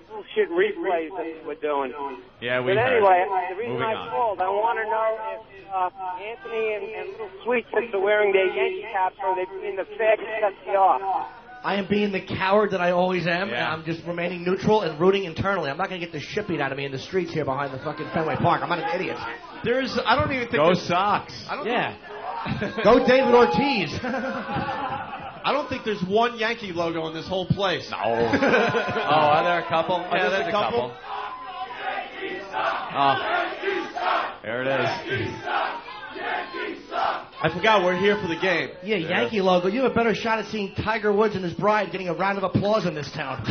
Speaker 14: bullshit replays that we're doing.
Speaker 9: Yeah, we
Speaker 14: But
Speaker 9: heard.
Speaker 14: anyway, the reason
Speaker 9: Moving
Speaker 14: I
Speaker 9: on.
Speaker 14: called, I want to know if Anthony and Little Sweet Tits are wearing their Yankee caps or they're being the faggots that they are.
Speaker 4: I am being the coward that I always am,
Speaker 9: Yeah.
Speaker 4: and I'm just remaining neutral and rooting internally. I'm not going to get the shit beat out of me in the streets here behind the fucking Fenway Park. I'm not an idiot.
Speaker 8: I don't even think
Speaker 9: Go
Speaker 8: there's-
Speaker 9: Sox.
Speaker 8: I don't
Speaker 4: Yeah. Go David Ortiz.
Speaker 8: I don't think there's one Yankee logo in this whole place.
Speaker 9: No. Are there a couple? Yeah, there's a couple. Oh. There it is.
Speaker 8: I forgot we're here for the game.
Speaker 4: Yeah, Yankee logo. You have a better shot at seeing Tiger Woods and his bride getting a round of applause in this town.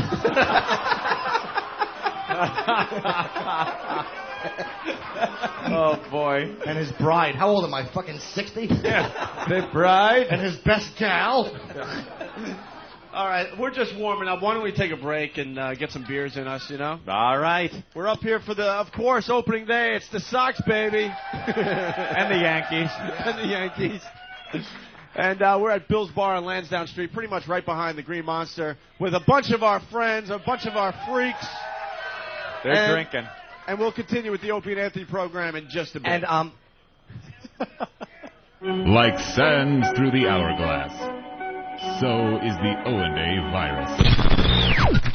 Speaker 9: Oh, boy.
Speaker 4: And his bride. How old am I? Fucking 60?
Speaker 9: Yeah. The bride.
Speaker 4: And his best gal.
Speaker 8: All right, we're just warming up. Why don't we take a break and get some beers in us, you know?
Speaker 9: All right.
Speaker 8: We're up here for of course, opening day. It's the Sox, baby.
Speaker 9: And the Yankees.
Speaker 8: And the Yankees. And we're at Bill's Bar on Lansdowne Street, pretty much right behind the Green Monster, with a bunch of our friends, a bunch of our freaks.
Speaker 9: They're drinking.
Speaker 8: And we'll continue with the Opie and Anthony program in just a bit.
Speaker 4: And,
Speaker 15: Like sands through the hourglass, so is the O&A virus.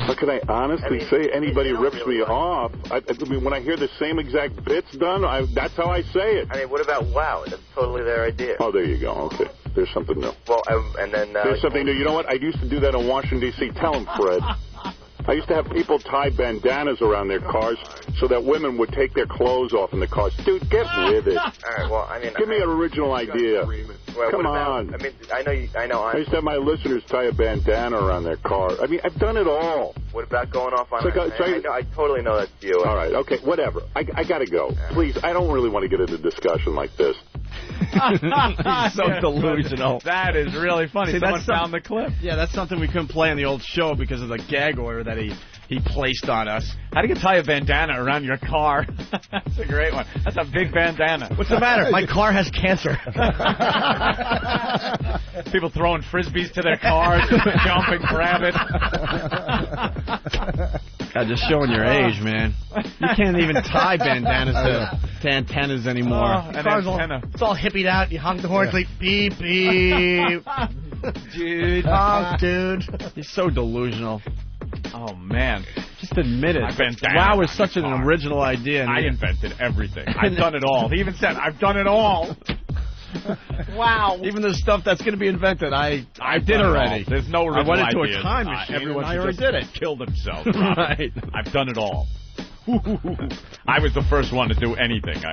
Speaker 16: But can I honestly say anybody rips me off? I mean, when I hear the same exact bits done, that's how I say it.
Speaker 17: I mean, what about WOW? That's totally their idea.
Speaker 16: Oh, there you go. Okay. There's something new.
Speaker 17: Well, and then...
Speaker 16: There's something new. You know what? I used to do that in Washington, D.C. Tell him, Fred. I used to have people tie bandanas around their cars so that women would take their clothes off in the cars. Dude, get with it.
Speaker 17: All right, well, I mean...
Speaker 16: Give me an original idea.
Speaker 17: Well,
Speaker 16: Come
Speaker 17: what about,
Speaker 16: on.
Speaker 17: I mean, I know.
Speaker 16: I used to have my listeners tie a bandana around their car. I mean, I've done it all.
Speaker 17: What about going off on...
Speaker 16: It's like
Speaker 17: I totally know that's you.
Speaker 16: All right, okay, whatever. I got to go. Please, I don't really want to get into a discussion like this.
Speaker 2: So delusional.
Speaker 9: That is really funny.
Speaker 2: See,
Speaker 9: Someone
Speaker 2: that's
Speaker 9: found the clip.
Speaker 2: Yeah, that's something we couldn't play on the old show because of the gag order that he he placed on us.
Speaker 9: How do you tie a bandana around your car? That's a great one. That's a big bandana.
Speaker 4: What's the matter? My car has cancer.
Speaker 9: People throwing frisbees to their cars, jump and grab it.
Speaker 2: God, just showing your age, man. You can't even tie bandanas to antennas anymore.
Speaker 4: The car's it's all hippied out. You honk the horn, like beep, beep.
Speaker 2: Dude.
Speaker 4: Honk, dude.
Speaker 2: He's so delusional.
Speaker 9: Oh, man.
Speaker 2: Just admit it.
Speaker 9: My bandana
Speaker 2: Wow is such an original idea.
Speaker 9: I invented everything. I've done it all. He even said, I've done it all. Wow.
Speaker 2: Even the stuff that's going to be invented, I did already.
Speaker 9: There's no original
Speaker 2: I went into
Speaker 9: ideas.
Speaker 2: a time machine
Speaker 9: Everyone
Speaker 2: and I already did it.
Speaker 9: Killed himself.
Speaker 2: Right.
Speaker 9: I've done it all. I was the first one to do anything.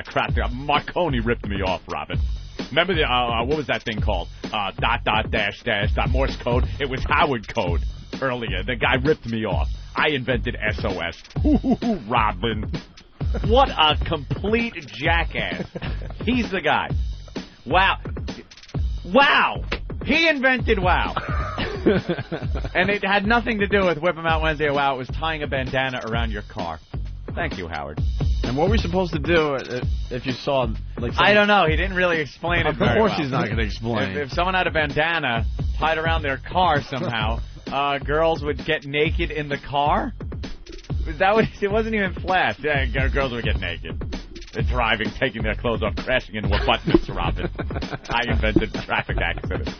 Speaker 9: Marconi ripped me off, Robin. Remember the what was that thing called? .. Morse code. It was Howard code earlier. The guy ripped me off. I invented SOS. Robin. What a complete jackass. He's the guy. Wow. Wow. He invented wow. And it had nothing to do with Whip 'em Out Wednesday or wow. It was tying a bandana around your car. Thank you, Howard.
Speaker 2: And what were we supposed to do if you saw, like...
Speaker 9: I don't know. He didn't really explain it very well.
Speaker 2: Of course he's not going to explain.
Speaker 9: If someone had a bandana tied around their car somehow, girls would get naked in the car? Was that what... It wasn't even flat. Yeah, girls would get naked. They're driving, taking their clothes off, crashing into abutments, Robin. I invented traffic accidents.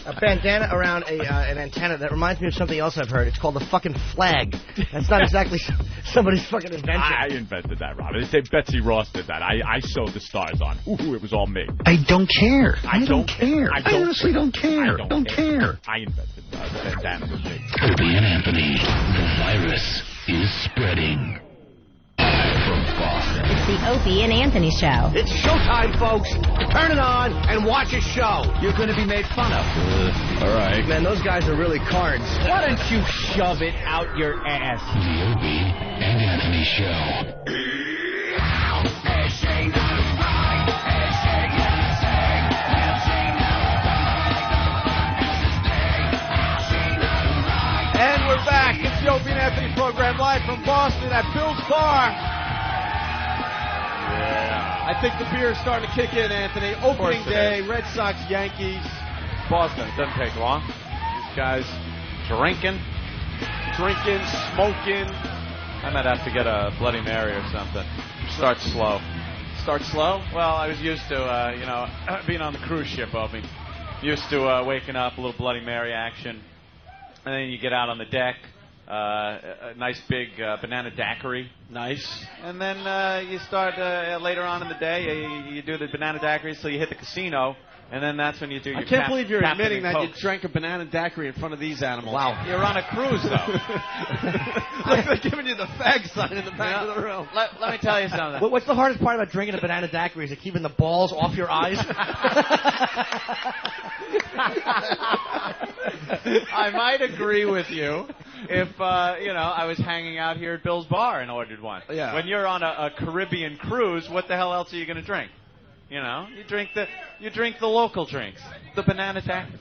Speaker 4: A bandana around an antenna. That reminds me of something else I've heard. It's called the fucking flag. That's not exactly somebody's fucking invention.
Speaker 9: I invented that, Robin. They say Betsy Ross did that. I sewed the stars on. Ooh, it was all me.
Speaker 1: I don't care.
Speaker 9: I don't care.
Speaker 1: I honestly don't care.
Speaker 9: I don't care. I invented the bandana with me.
Speaker 1: Opie and Anthony, the virus is spreading. From Boston.
Speaker 18: It's the Opie and Anthony Show.
Speaker 4: It's showtime, folks. Turn it on and watch a show.
Speaker 1: You're going to be made fun of.
Speaker 2: All right.
Speaker 4: Man, those guys are really cards.
Speaker 9: Why don't you shove it out your ass?
Speaker 1: The Opie and Anthony Show.
Speaker 8: And we're back. It's the Opie and Anthony program live from Boston at Bill's Bar. I think the beer is starting to kick in, Anthony. Opening day, Red Sox, Yankees.
Speaker 9: Boston. It doesn't take long. These guys drinking,
Speaker 8: smoking.
Speaker 9: I might have to get a Bloody Mary or something. Start slow.
Speaker 8: Start slow?
Speaker 9: Well, I was used to, being on the cruise ship, Opie. Used to waking up, a little Bloody Mary action. And then you get out on the deck. A nice big banana daiquiri.
Speaker 8: Nice.
Speaker 9: And then you start later on in the day, you do the banana daiquiri, so you hit the casino, and then that's when you do your
Speaker 8: I can't believe you're
Speaker 9: Captain
Speaker 8: admitting
Speaker 9: and
Speaker 8: that
Speaker 9: Coke.
Speaker 8: you drank a banana daiquiri in front of these animals.
Speaker 4: Wow.
Speaker 9: You're on a cruise, though.
Speaker 8: Look, they're giving you the fag sign in the back of the room.
Speaker 9: Let me tell you something.
Speaker 4: What's the hardest part about drinking a banana daiquiri? Is it keeping the balls off your eyes?
Speaker 9: I might agree with you if, I was hanging out here at Bill's Bar and ordered one.
Speaker 8: Yeah.
Speaker 9: When you're on a Caribbean cruise, what the hell else are you going to drink? You know, you drink the local drinks, the banana daiquiri.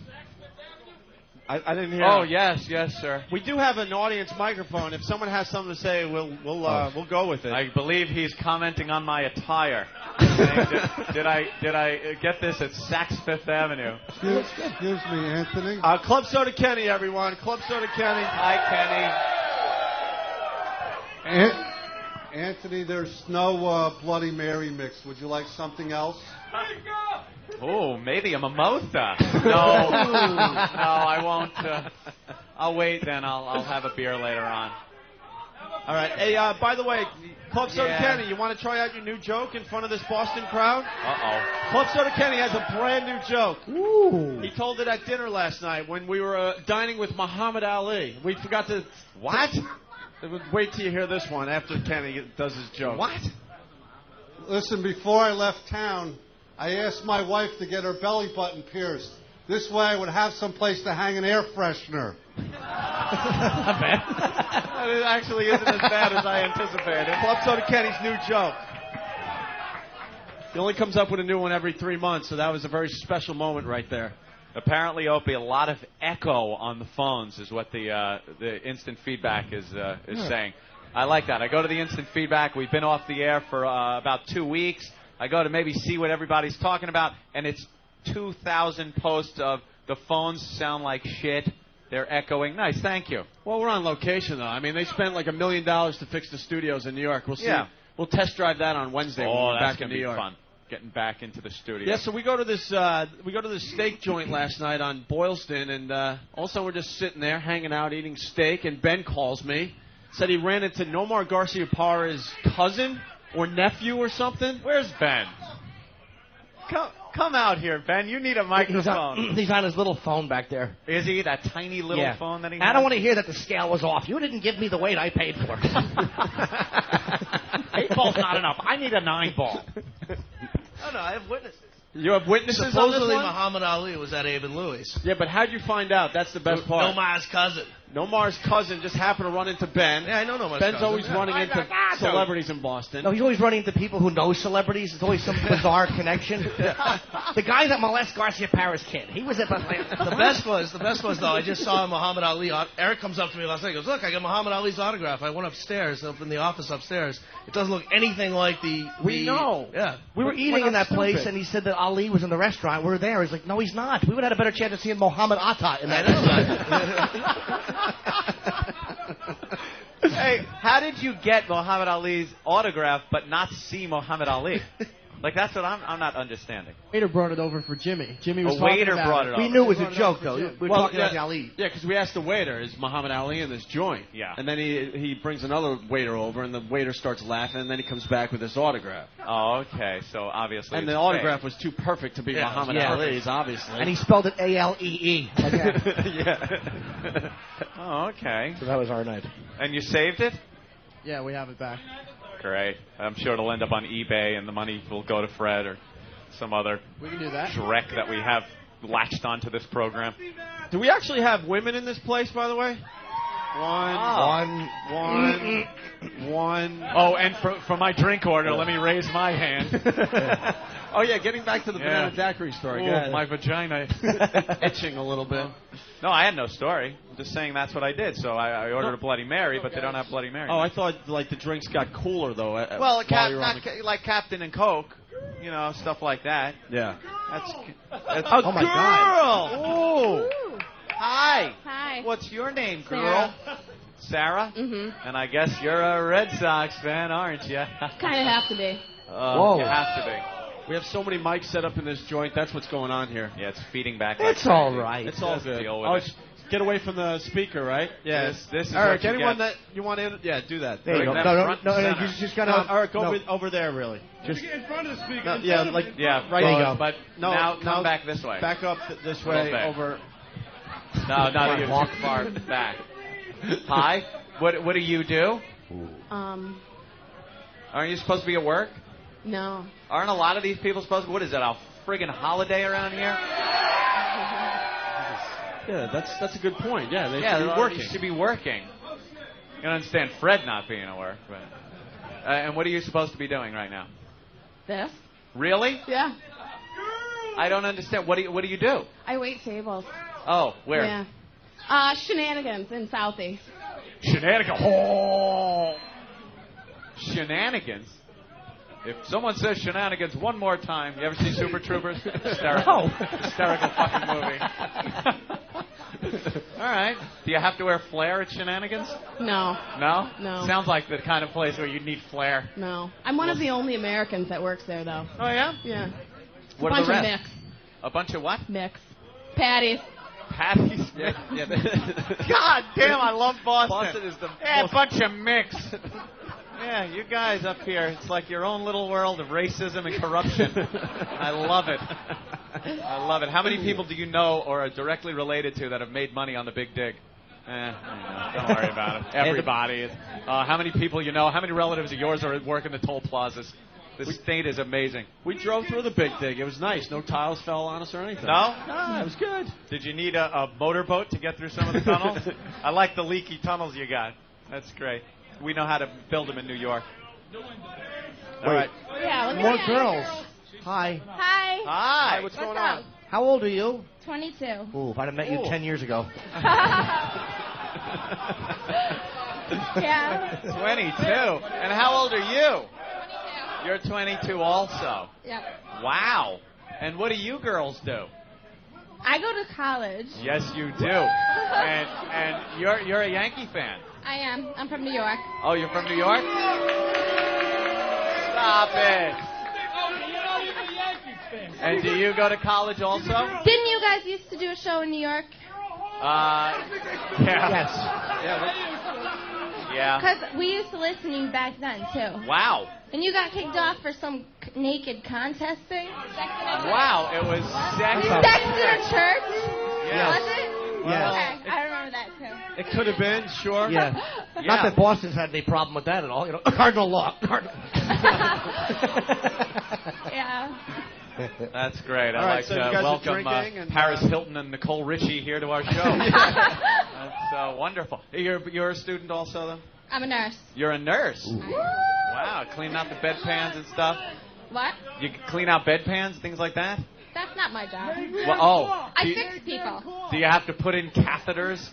Speaker 8: I didn't hear.
Speaker 9: Oh, yes, sir.
Speaker 8: We do have an audience microphone. If someone has something to say, we'll go with it.
Speaker 9: I believe he's commenting on my attire. Saying, did I get this at Saks Fifth Avenue?
Speaker 5: Excuse me, Anthony.
Speaker 8: Club Soda Kenny, everyone. Club Soda Kenny.
Speaker 9: Hi,
Speaker 8: Kenny.
Speaker 5: Anthony, there's no Bloody Mary mix. Would you like something else?
Speaker 9: Oh, maybe a mimosa. No, I won't. I'll wait then. I'll have a beer later on.
Speaker 8: All right. Hey, by the way, Club Soda Kenny, you want to try out your new joke in front of this Boston crowd?
Speaker 9: Uh-oh.
Speaker 8: Club Soda Kenny has a brand new joke.
Speaker 4: Ooh.
Speaker 8: He told it at dinner last night when we were dining with Muhammad Ali. We forgot to...
Speaker 9: What?
Speaker 8: Wait till you hear this one after Kenny does his joke.
Speaker 9: What?
Speaker 5: Listen, before I left town, I asked my wife to get her belly button pierced. This way I would have some place to hang an air freshener.
Speaker 9: Not bad. It actually isn't as bad as I anticipated.
Speaker 8: Club Soda Kenny's new joke. He only comes up with a new one every 3 months, so that was a very special moment right there.
Speaker 9: Apparently, Opie, a lot of echo on the phones is what the instant feedback is saying. I like that. I go to the instant feedback. We've been off the air for about 2 weeks. I go to maybe see what everybody's talking about, and it's 2,000 posts of the phones sound like shit. They're echoing. Nice, thank you.
Speaker 8: Well, we're on location, though. I mean, they spent like $1 million to fix the studios in New York. We'll see.
Speaker 9: Yeah.
Speaker 8: We'll test drive that on Wednesday when we're
Speaker 9: that's
Speaker 8: back in
Speaker 9: gonna
Speaker 8: New
Speaker 9: be
Speaker 8: York.
Speaker 9: fun. Getting back into the studio.
Speaker 8: Yeah, so we go to this steak joint last night on Boylston, and all of a sudden we're just sitting there hanging out eating steak, and Ben calls me, said he ran into Nomar Garciaparra's cousin or nephew or something.
Speaker 9: Where's Ben? Come out here, Ben. You need a microphone.
Speaker 4: He's on his little phone back there.
Speaker 9: Is he? That tiny little phone that he has?
Speaker 4: I don't want to hear that the scale was off. You didn't give me the weight I paid for.
Speaker 9: 8 ball's not enough. I need a 9 ball.
Speaker 19: No, I have witnesses.
Speaker 8: You have witnesses on
Speaker 19: Supposedly
Speaker 8: this one?
Speaker 19: Muhammad Ali was at Abe and Louie's.
Speaker 8: Yeah, but how'd you find out? That's the best part.
Speaker 19: Nomar's cousin.
Speaker 8: Nomar's cousin just happened to run into Ben.
Speaker 19: Yeah, I know Nomar's
Speaker 8: Ben's
Speaker 19: cousin.
Speaker 8: always running into celebrities in Boston.
Speaker 4: No, he's always running into people who know celebrities. It's always some bizarre connection. The guy that molested Garciaparra's kid. He was at
Speaker 19: The best was though. I just saw Muhammad Ali. Eric comes up to me last night. He goes, "Look, I got Muhammad Ali's autograph. I went upstairs, up in the office upstairs. It doesn't look anything like the."
Speaker 4: We know.
Speaker 19: Yeah,
Speaker 4: we were eating in that place, and he said that Ali was in the restaurant. We were there. He's like, "No, he's not. We would have had a better chance of seeing Muhammad Atta in that restaurant."
Speaker 9: Hey, how did you get Muhammad Ali's autograph but not see Muhammad Ali? Like, that's what I'm not understanding.
Speaker 20: Waiter brought it over for Jimmy. Jimmy was
Speaker 9: A
Speaker 20: talking
Speaker 9: waiter
Speaker 20: about
Speaker 9: brought it over.
Speaker 4: We knew it was a joke, though. We were talking about the Ali.
Speaker 8: Yeah, because we asked the waiter, is Muhammad Ali in this joint?
Speaker 9: Yeah.
Speaker 8: And then he brings another waiter over, and the waiter starts laughing, and then he comes back with this autograph.
Speaker 9: Oh, okay. So obviously,
Speaker 8: And
Speaker 9: it's
Speaker 8: the autograph
Speaker 9: fake.
Speaker 8: was too perfect to be
Speaker 4: Yeah,
Speaker 8: Muhammad
Speaker 4: yeah.
Speaker 8: Ali's, obviously.
Speaker 4: And he spelled it A-L-E-E.
Speaker 9: Yeah. Oh, okay.
Speaker 4: So that was our night.
Speaker 9: And you saved it?
Speaker 20: Yeah, we have it back.
Speaker 9: Great. I'm sure it'll end up on eBay, and the money will go to Fred or some other
Speaker 20: We can do that.
Speaker 9: dreck that we have latched onto this program.
Speaker 8: Do we actually have women in this place, by the way? One.
Speaker 9: Oh, and for my drink order, let me raise my hand.
Speaker 8: Oh, yeah, getting back to the banana daiquiri story.
Speaker 9: Ooh,
Speaker 8: Go ahead.
Speaker 9: my vagina
Speaker 8: itching a little bit.
Speaker 9: No, I had no story. I'm just saying that's what I did. So I ordered a Bloody Mary, but they don't have Bloody Mary.
Speaker 8: Oh, I thought, like, the drinks got cooler, though.
Speaker 9: Well,
Speaker 8: while you were on
Speaker 9: like Captain and Coke, you know, stuff like that.
Speaker 8: Yeah.
Speaker 9: That's
Speaker 4: Oh, my God.
Speaker 9: Oh. Hi.
Speaker 7: Hi.
Speaker 9: What's your name, girl? Sarah?
Speaker 7: Mm-hmm.
Speaker 9: And I guess you're a Red Sox fan, aren't you?
Speaker 7: Kind of have to be.
Speaker 8: Whoa.
Speaker 9: You have to be.
Speaker 8: We have so many mics set up in this joint. That's what's going on here.
Speaker 9: Yeah, it's feeding back.
Speaker 4: It's
Speaker 9: like
Speaker 4: all
Speaker 9: crazy.
Speaker 4: right.
Speaker 8: It's all
Speaker 9: Just
Speaker 8: good.
Speaker 9: deal with
Speaker 8: Oh,
Speaker 9: it.
Speaker 8: get away from the speaker, right?
Speaker 9: Yeah. This is
Speaker 8: Eric,
Speaker 9: what you
Speaker 8: anyone
Speaker 9: get.
Speaker 8: that you want in? Yeah, do that.
Speaker 4: There you go.
Speaker 9: Bring
Speaker 4: No,
Speaker 9: that
Speaker 4: no,
Speaker 9: front
Speaker 4: no,
Speaker 9: and
Speaker 4: no,
Speaker 9: center.
Speaker 4: you just gotta.
Speaker 8: Eric,
Speaker 4: no.
Speaker 8: over there, really.
Speaker 11: Just get in front of the speaker.
Speaker 8: No, yeah, like
Speaker 9: Yeah,
Speaker 8: right
Speaker 4: There you
Speaker 8: here.
Speaker 4: go.
Speaker 9: But
Speaker 8: No,
Speaker 9: now
Speaker 8: no.
Speaker 9: come back this way.
Speaker 8: Back up this
Speaker 9: A little
Speaker 8: way
Speaker 9: bit.
Speaker 8: over.
Speaker 9: No, you're
Speaker 4: walk.
Speaker 9: too far back. Hi. What do you do? Aren't you supposed to be at work?
Speaker 7: No.
Speaker 9: Aren't a lot of these people supposed to? What is it, a friggin' holiday around here?
Speaker 8: Yeah, that's a good point. Yeah, they
Speaker 9: Yeah,
Speaker 8: should be working.
Speaker 9: You should be working. You don't understand Fred not being at work, but. And what are you supposed to be doing right now?
Speaker 21: This?
Speaker 9: Really?
Speaker 21: Yeah.
Speaker 9: I don't understand. What do you do?
Speaker 21: I wait tables.
Speaker 9: Oh, where?
Speaker 21: Yeah. Shenanigans in Southeast.
Speaker 9: Shenanigans. Oh. Shenanigans? If someone says shenanigans one more time, you ever see Super Troopers? Hysterical. Hysterical fucking movie. All right. Do you have to wear flair at shenanigans?
Speaker 21: No.
Speaker 9: No?
Speaker 21: No.
Speaker 9: Sounds like the kind of place where you need flair.
Speaker 21: No. I'm one of the only Americans that works there, though.
Speaker 9: Oh, yeah?
Speaker 21: Yeah.
Speaker 9: What
Speaker 21: a
Speaker 9: are
Speaker 21: bunch
Speaker 9: the
Speaker 21: of
Speaker 9: rest?
Speaker 21: mix.
Speaker 9: A bunch of what?
Speaker 21: Mix. Patties.
Speaker 9: Patties? Yeah. God damn, I love Boston.
Speaker 8: Boston is the
Speaker 9: a
Speaker 8: most-
Speaker 9: bunch of mix. Yeah, you guys up here, it's like your own little world of racism and corruption. I love it. I love it. How many people do you know or are directly related to that have made money on the Big Dig? Don't worry about it. Everybody. How many people you know? How many relatives of yours are at work in the toll plazas? This state is amazing.
Speaker 8: We drove through the Big Dig. It was nice. No tiles fell on us or anything.
Speaker 9: No?
Speaker 8: No, it was good.
Speaker 9: Did you need a motorboat to get through some of the tunnels? I like the leaky tunnels you got. That's great. We know how to build them in New York. All right.
Speaker 21: Yeah, let's
Speaker 4: More
Speaker 21: see.
Speaker 4: girls. Hi.
Speaker 21: Hi.
Speaker 9: Hi.
Speaker 8: What's going
Speaker 21: up?
Speaker 8: on?
Speaker 4: How old are you?
Speaker 7: 22.
Speaker 4: Ooh, if I'd have met you 10 years ago.
Speaker 7: Yeah.
Speaker 9: 22. And how old are you? 22. You're 22 also.
Speaker 7: Yep.
Speaker 9: Wow. And what do you girls do?
Speaker 7: I go to college.
Speaker 9: Yes, you do. And you're a Yankee fan.
Speaker 7: I am. I'm from New York.
Speaker 9: Oh, you're from New York? Stop it. And do you go to college also?
Speaker 7: Didn't you guys used to do a show in New York?
Speaker 9: Yeah.
Speaker 4: Yes.
Speaker 9: Yeah.
Speaker 7: Because we used to listen to you back then, too.
Speaker 9: Wow.
Speaker 7: And you got kicked off for some naked contest thing?
Speaker 9: Wow, it was sex.
Speaker 7: Sex in a church?
Speaker 9: Yes.
Speaker 7: Was it?
Speaker 4: Yes.
Speaker 7: Okay, I remember that, too.
Speaker 8: It could have been, sure.
Speaker 4: Yeah. Not that Boston's had any problem with that at all. You know, Cardinal law.
Speaker 7: Yeah.
Speaker 9: That's great.
Speaker 8: All
Speaker 9: I'd
Speaker 8: right,
Speaker 9: like
Speaker 8: so you
Speaker 9: to
Speaker 8: guys are
Speaker 9: welcome
Speaker 8: drinking and,
Speaker 9: Paris Hilton and Nicole Richie here to our show. That's wonderful. You're a student also, then?
Speaker 7: I'm a nurse.
Speaker 9: You're a nurse? Wow, cleaning out the bedpans and stuff?
Speaker 7: What?
Speaker 9: You clean out bedpans, things like that?
Speaker 7: That's not my job.
Speaker 9: Well,
Speaker 7: I fix people.
Speaker 9: Do you have to put in catheters?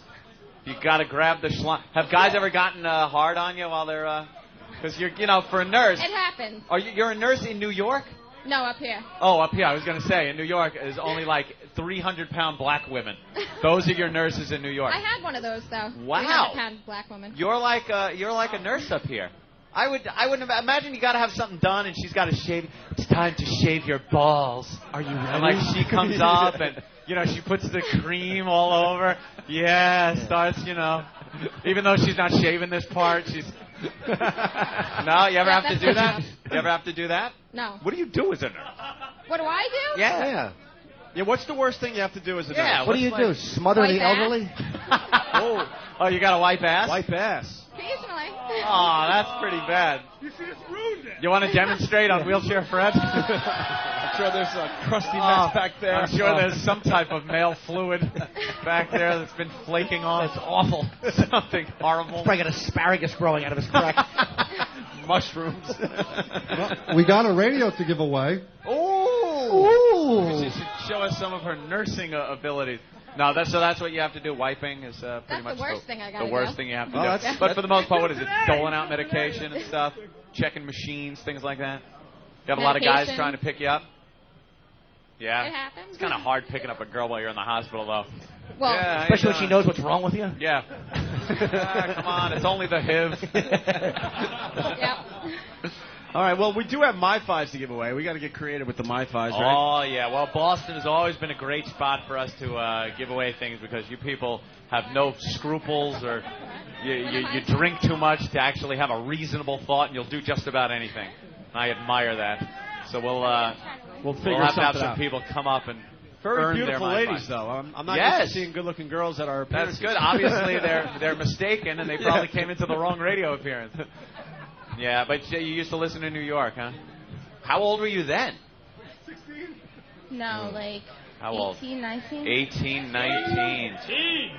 Speaker 9: You got to grab the schlong. Have guys ever gotten hard on you while they're... Because you're, for a nurse...
Speaker 7: It happens.
Speaker 9: You're a nurse in New York?
Speaker 7: No, up here.
Speaker 9: Oh, up here. I was going to say, in New York, is only like 300-pound black women. Those are your nurses in New York.
Speaker 7: I had one of those, though.
Speaker 9: Wow.
Speaker 7: 300-pound black woman.
Speaker 9: You're like a nurse up here. I wouldn't imagine you got to have something done, and she's got to shave. It's time to shave your balls.
Speaker 4: Are you ready?
Speaker 9: And like she comes up, and she puts the cream all over. Yeah, starts. Even though she's not shaving this part, she's. No, you ever have to do that? You ever have to do that?
Speaker 7: No.
Speaker 9: What do you do as a nurse?
Speaker 7: What do I do?
Speaker 9: Yeah.
Speaker 8: Yeah, what's the worst thing you have to do as a nurse?
Speaker 4: What do you do? Smother the elderly?
Speaker 9: Oh, you got to wipe ass?
Speaker 8: Wipe ass.
Speaker 7: Occasionally.
Speaker 9: Oh, that's pretty bad. You want to demonstrate on Wheelchair Fred?
Speaker 8: I'm sure there's a crusty mess back there.
Speaker 9: I'm sure there's some type of male fluid back there that's been flaking off.
Speaker 4: It's awful.
Speaker 9: Something horrible.
Speaker 4: Probably got asparagus growing out of his crack.
Speaker 9: Mushrooms.
Speaker 5: Well, we got a radio to give away.
Speaker 9: Ooh. She should show us some of her nursing abilities. No, that's what you have to do. Wiping is pretty much
Speaker 7: the worst thing I gotta
Speaker 9: the worst
Speaker 7: do.
Speaker 9: thing you have to
Speaker 8: Oh,
Speaker 9: do.
Speaker 8: that's-
Speaker 9: But for the most part, what is it? Doling out medication and stuff, checking machines, things like that. You have a lot of guys
Speaker 7: Medication.
Speaker 9: trying to pick you up. Yeah,
Speaker 7: It happens.
Speaker 9: it's kind of hard picking up a girl while you're in the hospital, though.
Speaker 7: Well,
Speaker 9: Yeah,
Speaker 4: Especially when she knows what's wrong with you.
Speaker 9: Yeah. Come on, it's only the HIV.
Speaker 7: Yep.
Speaker 8: All right, well, we do have My Fives to give away. We got to get creative with the My Fives, right?
Speaker 9: Oh, yeah. Well, Boston has always been a great spot for us to give away things because you people have no scruples or you drink too much to actually have a reasonable thought, and you'll do just about anything. I admire that. So we'll
Speaker 8: figure
Speaker 9: have to have
Speaker 8: something
Speaker 9: some
Speaker 8: out.
Speaker 9: people come up and
Speaker 8: Very
Speaker 9: earn
Speaker 8: beautiful
Speaker 9: their My
Speaker 8: ladies,
Speaker 9: Fives.
Speaker 8: though. I'm not
Speaker 9: Yes.
Speaker 8: used to seeing good-looking girls at our
Speaker 9: That's
Speaker 8: appearances.
Speaker 9: good. Obviously, they're mistaken, and they probably came into the wrong radio appearance. Yeah, but you used to listen to New York, huh? How old were you then?
Speaker 7: No, like
Speaker 9: How old?
Speaker 7: 18, 19.
Speaker 9: 18, 19.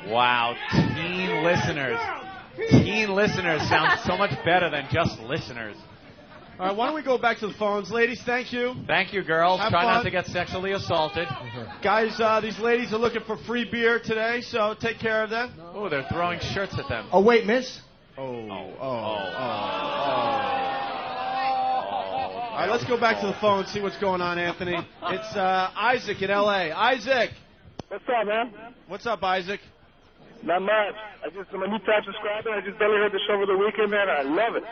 Speaker 9: Wow, teen listeners. Teen listeners sound so much better than just listeners.
Speaker 8: All right, why don't we go back to the phones. Ladies, thank you.
Speaker 9: Thank you, girls.
Speaker 8: Have
Speaker 9: Try
Speaker 8: fun.
Speaker 9: not to get sexually assaulted.
Speaker 8: Guys, these ladies are looking for free beer today, so take care of them.
Speaker 9: Oh, they're throwing shirts at them.
Speaker 4: Oh, wait, miss.
Speaker 8: All right, let's go back to the phone, see what's going on, Anthony. It's Isaac in L.A. Isaac.
Speaker 13: What's up, man?
Speaker 8: What's up, Isaac?
Speaker 13: Not much. I'm a new time subscriber. I just barely heard the show over the weekend, man. I love it.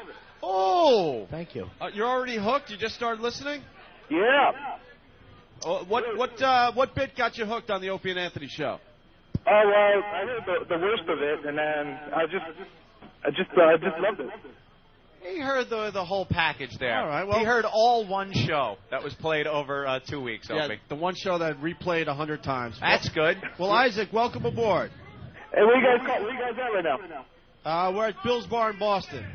Speaker 8: Oh!
Speaker 4: Thank you.
Speaker 8: You're already hooked? You just started listening?
Speaker 13: Yeah.
Speaker 8: Oh, what bit got you hooked on the Opie and Anthony show?
Speaker 13: Oh, well, I heard the worst of it, and then I just loved it.
Speaker 9: He heard the whole package there.
Speaker 8: All right, well-
Speaker 9: he heard all one show that was played over 2 weeks,
Speaker 8: Yeah,
Speaker 9: Opie.
Speaker 8: the one show that replayed 100 times.
Speaker 9: That's good.
Speaker 8: Well, Isaac, welcome aboard.
Speaker 13: Hey, where you guys at right now?
Speaker 8: We're at Bill's Bar in Boston.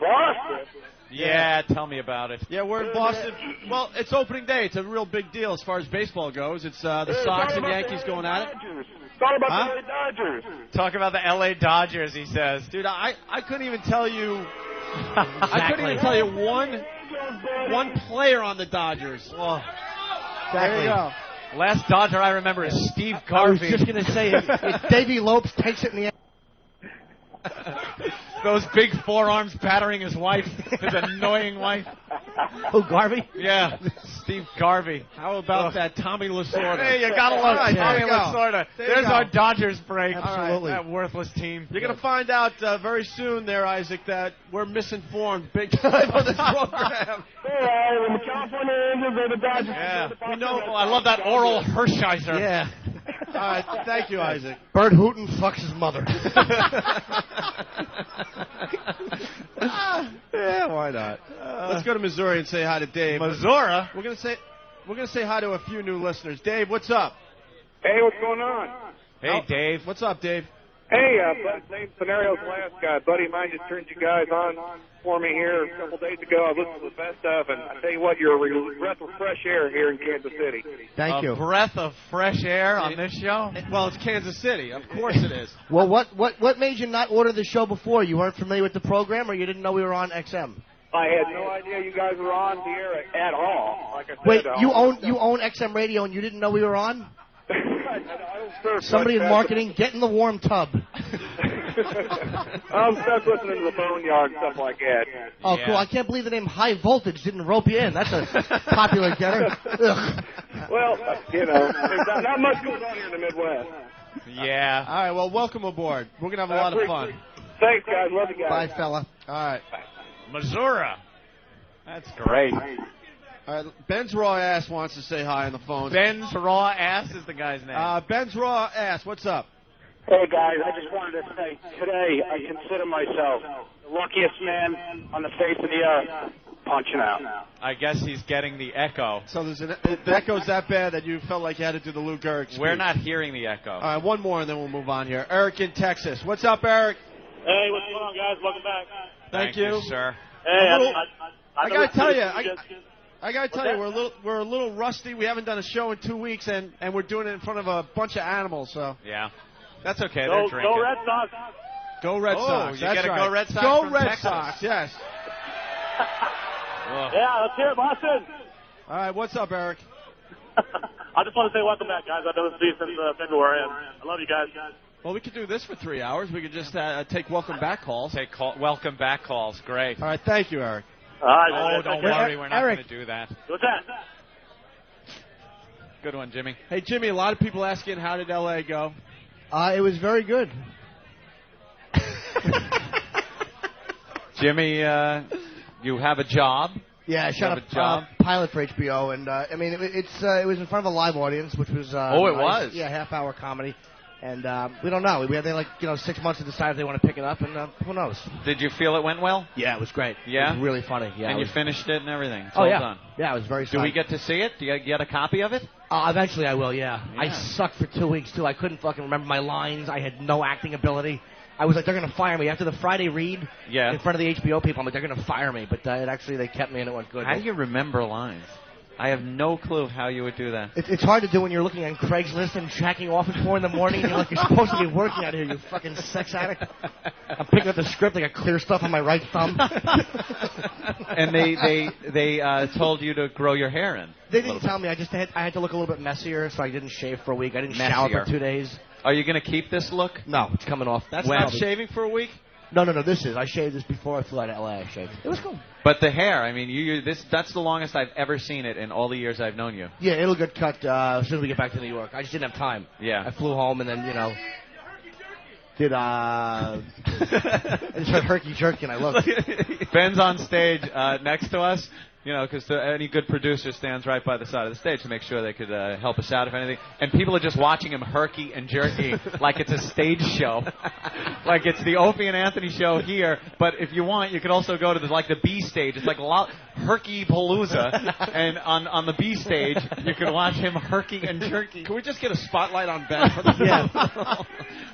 Speaker 13: Boston?
Speaker 9: Yeah, tell me about it.
Speaker 8: Yeah, we're in Boston. Well, it's opening day. It's a real big deal as far as baseball goes. It's the Sox and Yankees going at it.
Speaker 13: It's all about
Speaker 8: Huh?
Speaker 13: the LA Dodgers.
Speaker 9: Talk about the L.A. Dodgers, he says.
Speaker 8: Dude, I couldn't even tell you. I couldn't even tell you one player on the Dodgers. Well, there you go.
Speaker 9: Last Dodger I remember is Steve
Speaker 4: I was
Speaker 9: Garvey.
Speaker 4: just going to say, if Davey Lopes takes it in the end.
Speaker 9: Those big forearms battering his wife, his annoying wife.
Speaker 4: Oh, Garvey?
Speaker 9: Yeah, Steve Garvey.
Speaker 8: How about that Tommy Lasorda?
Speaker 9: Hey, you gotta love Tommy Lasorda. There's our Dodgers break.
Speaker 8: Absolutely.
Speaker 9: That worthless team.
Speaker 8: You're going to find out very soon there, Isaac, that we're misinformed big time on this program.
Speaker 13: Hey, when the California Angels are the Dodgers.
Speaker 9: Yeah. We know. Oh, I love that Oral Hershiser.
Speaker 8: Yeah. All right. Thank you, Isaac.
Speaker 4: Bert Hooton fucks his mother.
Speaker 8: Yeah, why not? Let's go to Missouri and say hi to Dave.
Speaker 9: Missouri?
Speaker 8: We're gonna say hi to a few new listeners. Dave, what's up?
Speaker 13: Hey, what's going on?
Speaker 9: Hey, Dave.
Speaker 8: What's up, Dave?
Speaker 13: Hey, St. Scenario's last guy. Buddy of mine just turned you guys on for me here a couple days ago. I listened to the best of, and I tell you what, you're a breath of fresh air here in Kansas City.
Speaker 4: Thank you.
Speaker 9: A breath of fresh air on this show?
Speaker 8: Well, it's Kansas City. Of course it is.
Speaker 4: Well, what made you not order the show before? You weren't familiar with the program, or you didn't know we were on XM?
Speaker 13: I had no idea you guys were on the air at all. Like I said,
Speaker 4: Wait, you own XM Radio, and you didn't know we were on? Somebody in marketing, get in the warm tub.
Speaker 13: I'm stuck listening to the Boneyard and stuff like that.
Speaker 4: Oh, cool. I can't believe the name High Voltage didn't rope you in. That's a popular getter. Ugh.
Speaker 13: Well, you know, there's not much goes on here in the Midwest.
Speaker 9: Yeah.
Speaker 8: All right, well, welcome aboard. We're going to have a lot of fun.
Speaker 13: Thanks, guys. Love you guys.
Speaker 4: Bye, fella.
Speaker 8: All right.
Speaker 9: Missouri. That's great.
Speaker 8: All right, Ben's Raw Ass wants to say hi on the phone.
Speaker 9: Ben's Raw Ass is the guy's name.
Speaker 8: Ben's Raw Ass, what's up?
Speaker 13: Hey, guys, I just wanted to say, today I consider myself the luckiest man on the face of the earth punching out.
Speaker 9: I guess he's getting the echo.
Speaker 8: So the echo's that bad that you felt like you had to do the Lou Gehrig speech.
Speaker 9: We're not hearing the echo.
Speaker 8: All right, one more and then we'll move on here. Eric in Texas. What's up, Eric?
Speaker 6: Hey, what's going on, guys? Welcome back.
Speaker 8: Thank you,
Speaker 9: sir.
Speaker 6: Hey,
Speaker 8: I gotta tell you, I gotta tell you, we're a little rusty. We haven't done a show in 2 weeks, and we're doing it in front of a bunch of animals. So
Speaker 9: yeah, that's okay.
Speaker 6: Go,
Speaker 9: They're drinking.
Speaker 6: go Red Sox.
Speaker 8: Go Red Sox.
Speaker 9: You
Speaker 8: That's
Speaker 9: gotta
Speaker 8: right.
Speaker 9: go Red Sox.
Speaker 8: Go
Speaker 9: from
Speaker 8: Red
Speaker 9: Texas.
Speaker 8: Sox. Yes.
Speaker 6: Yeah, let's hear it, Boston.
Speaker 8: All right, what's up, Eric?
Speaker 6: I just want to say welcome back, guys. I've been listening to you since February, and I love you guys.
Speaker 8: Well, we could do this for 3 hours. We could just take welcome back calls.
Speaker 9: Take welcome back calls. Great.
Speaker 8: All right, thank you, Eric.
Speaker 6: All right.
Speaker 9: Oh, don't worry. We're not going to do that.
Speaker 6: What's that?
Speaker 9: Good one, Jimmy.
Speaker 8: Hey, Jimmy, a lot of people asking, how did L.A. go?
Speaker 4: It was very good.
Speaker 9: Jimmy, you have a job.
Speaker 4: Yeah, I shot
Speaker 9: a job.
Speaker 4: pilot for HBO, and I mean, it was in front of a live audience, which was
Speaker 9: it
Speaker 4: nice.
Speaker 9: was.
Speaker 4: Yeah, half-hour comedy, and we don't know. We had 6 months to decide if they want to pick it up, and who knows?
Speaker 9: Did you feel it went well?
Speaker 4: Yeah, it was great.
Speaker 9: Yeah,
Speaker 4: it was really funny. Yeah,
Speaker 9: and you finished it and everything. It's
Speaker 4: oh
Speaker 9: all
Speaker 4: yeah,
Speaker 9: done.
Speaker 4: yeah, it was very.
Speaker 9: Do we get to see it? Do you get a copy of it?
Speaker 4: Eventually I will. Yeah. I sucked for 2 weeks too. I couldn't fucking remember my lines. I had no acting ability. I was like, they're going to fire me. After the Friday read in front of the HBO people, I'm like, they're going to fire me. But they kept me and it went good.
Speaker 9: How do you remember lines? I have no clue how you would do that.
Speaker 4: It's hard to do when you're looking on Craigslist and jacking off at 4 in the morning. And you're like, you're supposed to be working out here, you fucking sex addict. I'm picking up the script. I got clear stuff on my right thumb.
Speaker 9: And they told you to grow your hair in.
Speaker 4: They didn't tell me. I had to look a little bit messier, so I didn't shave for a week. I didn't shower for 2 days.
Speaker 9: Are you going to keep this look?
Speaker 4: No, it's coming off.
Speaker 8: That's not shaving for a week?
Speaker 4: No, this is. I shaved this before I flew out of L.A. I shaved. It was cool.
Speaker 9: But the hair, I mean, that's the longest I've ever seen it in all the years I've known you.
Speaker 4: Yeah, it'll get cut as soon as we get back to New York. I just didn't have time.
Speaker 9: Yeah.
Speaker 4: I flew home and then, I just heard herky jerky and I looked.
Speaker 9: Ben's on stage next to us. Because any good producer stands right by the side of the stage to make sure they could help us out if anything. And people are just watching him herky and jerky like it's a stage show. Like it's the Opie and Anthony show here. But if you want, you could also go to the B stage. It's like Herky Palooza. And on the B stage, you can watch him herky and jerky.
Speaker 8: Can we just get a spotlight on Ben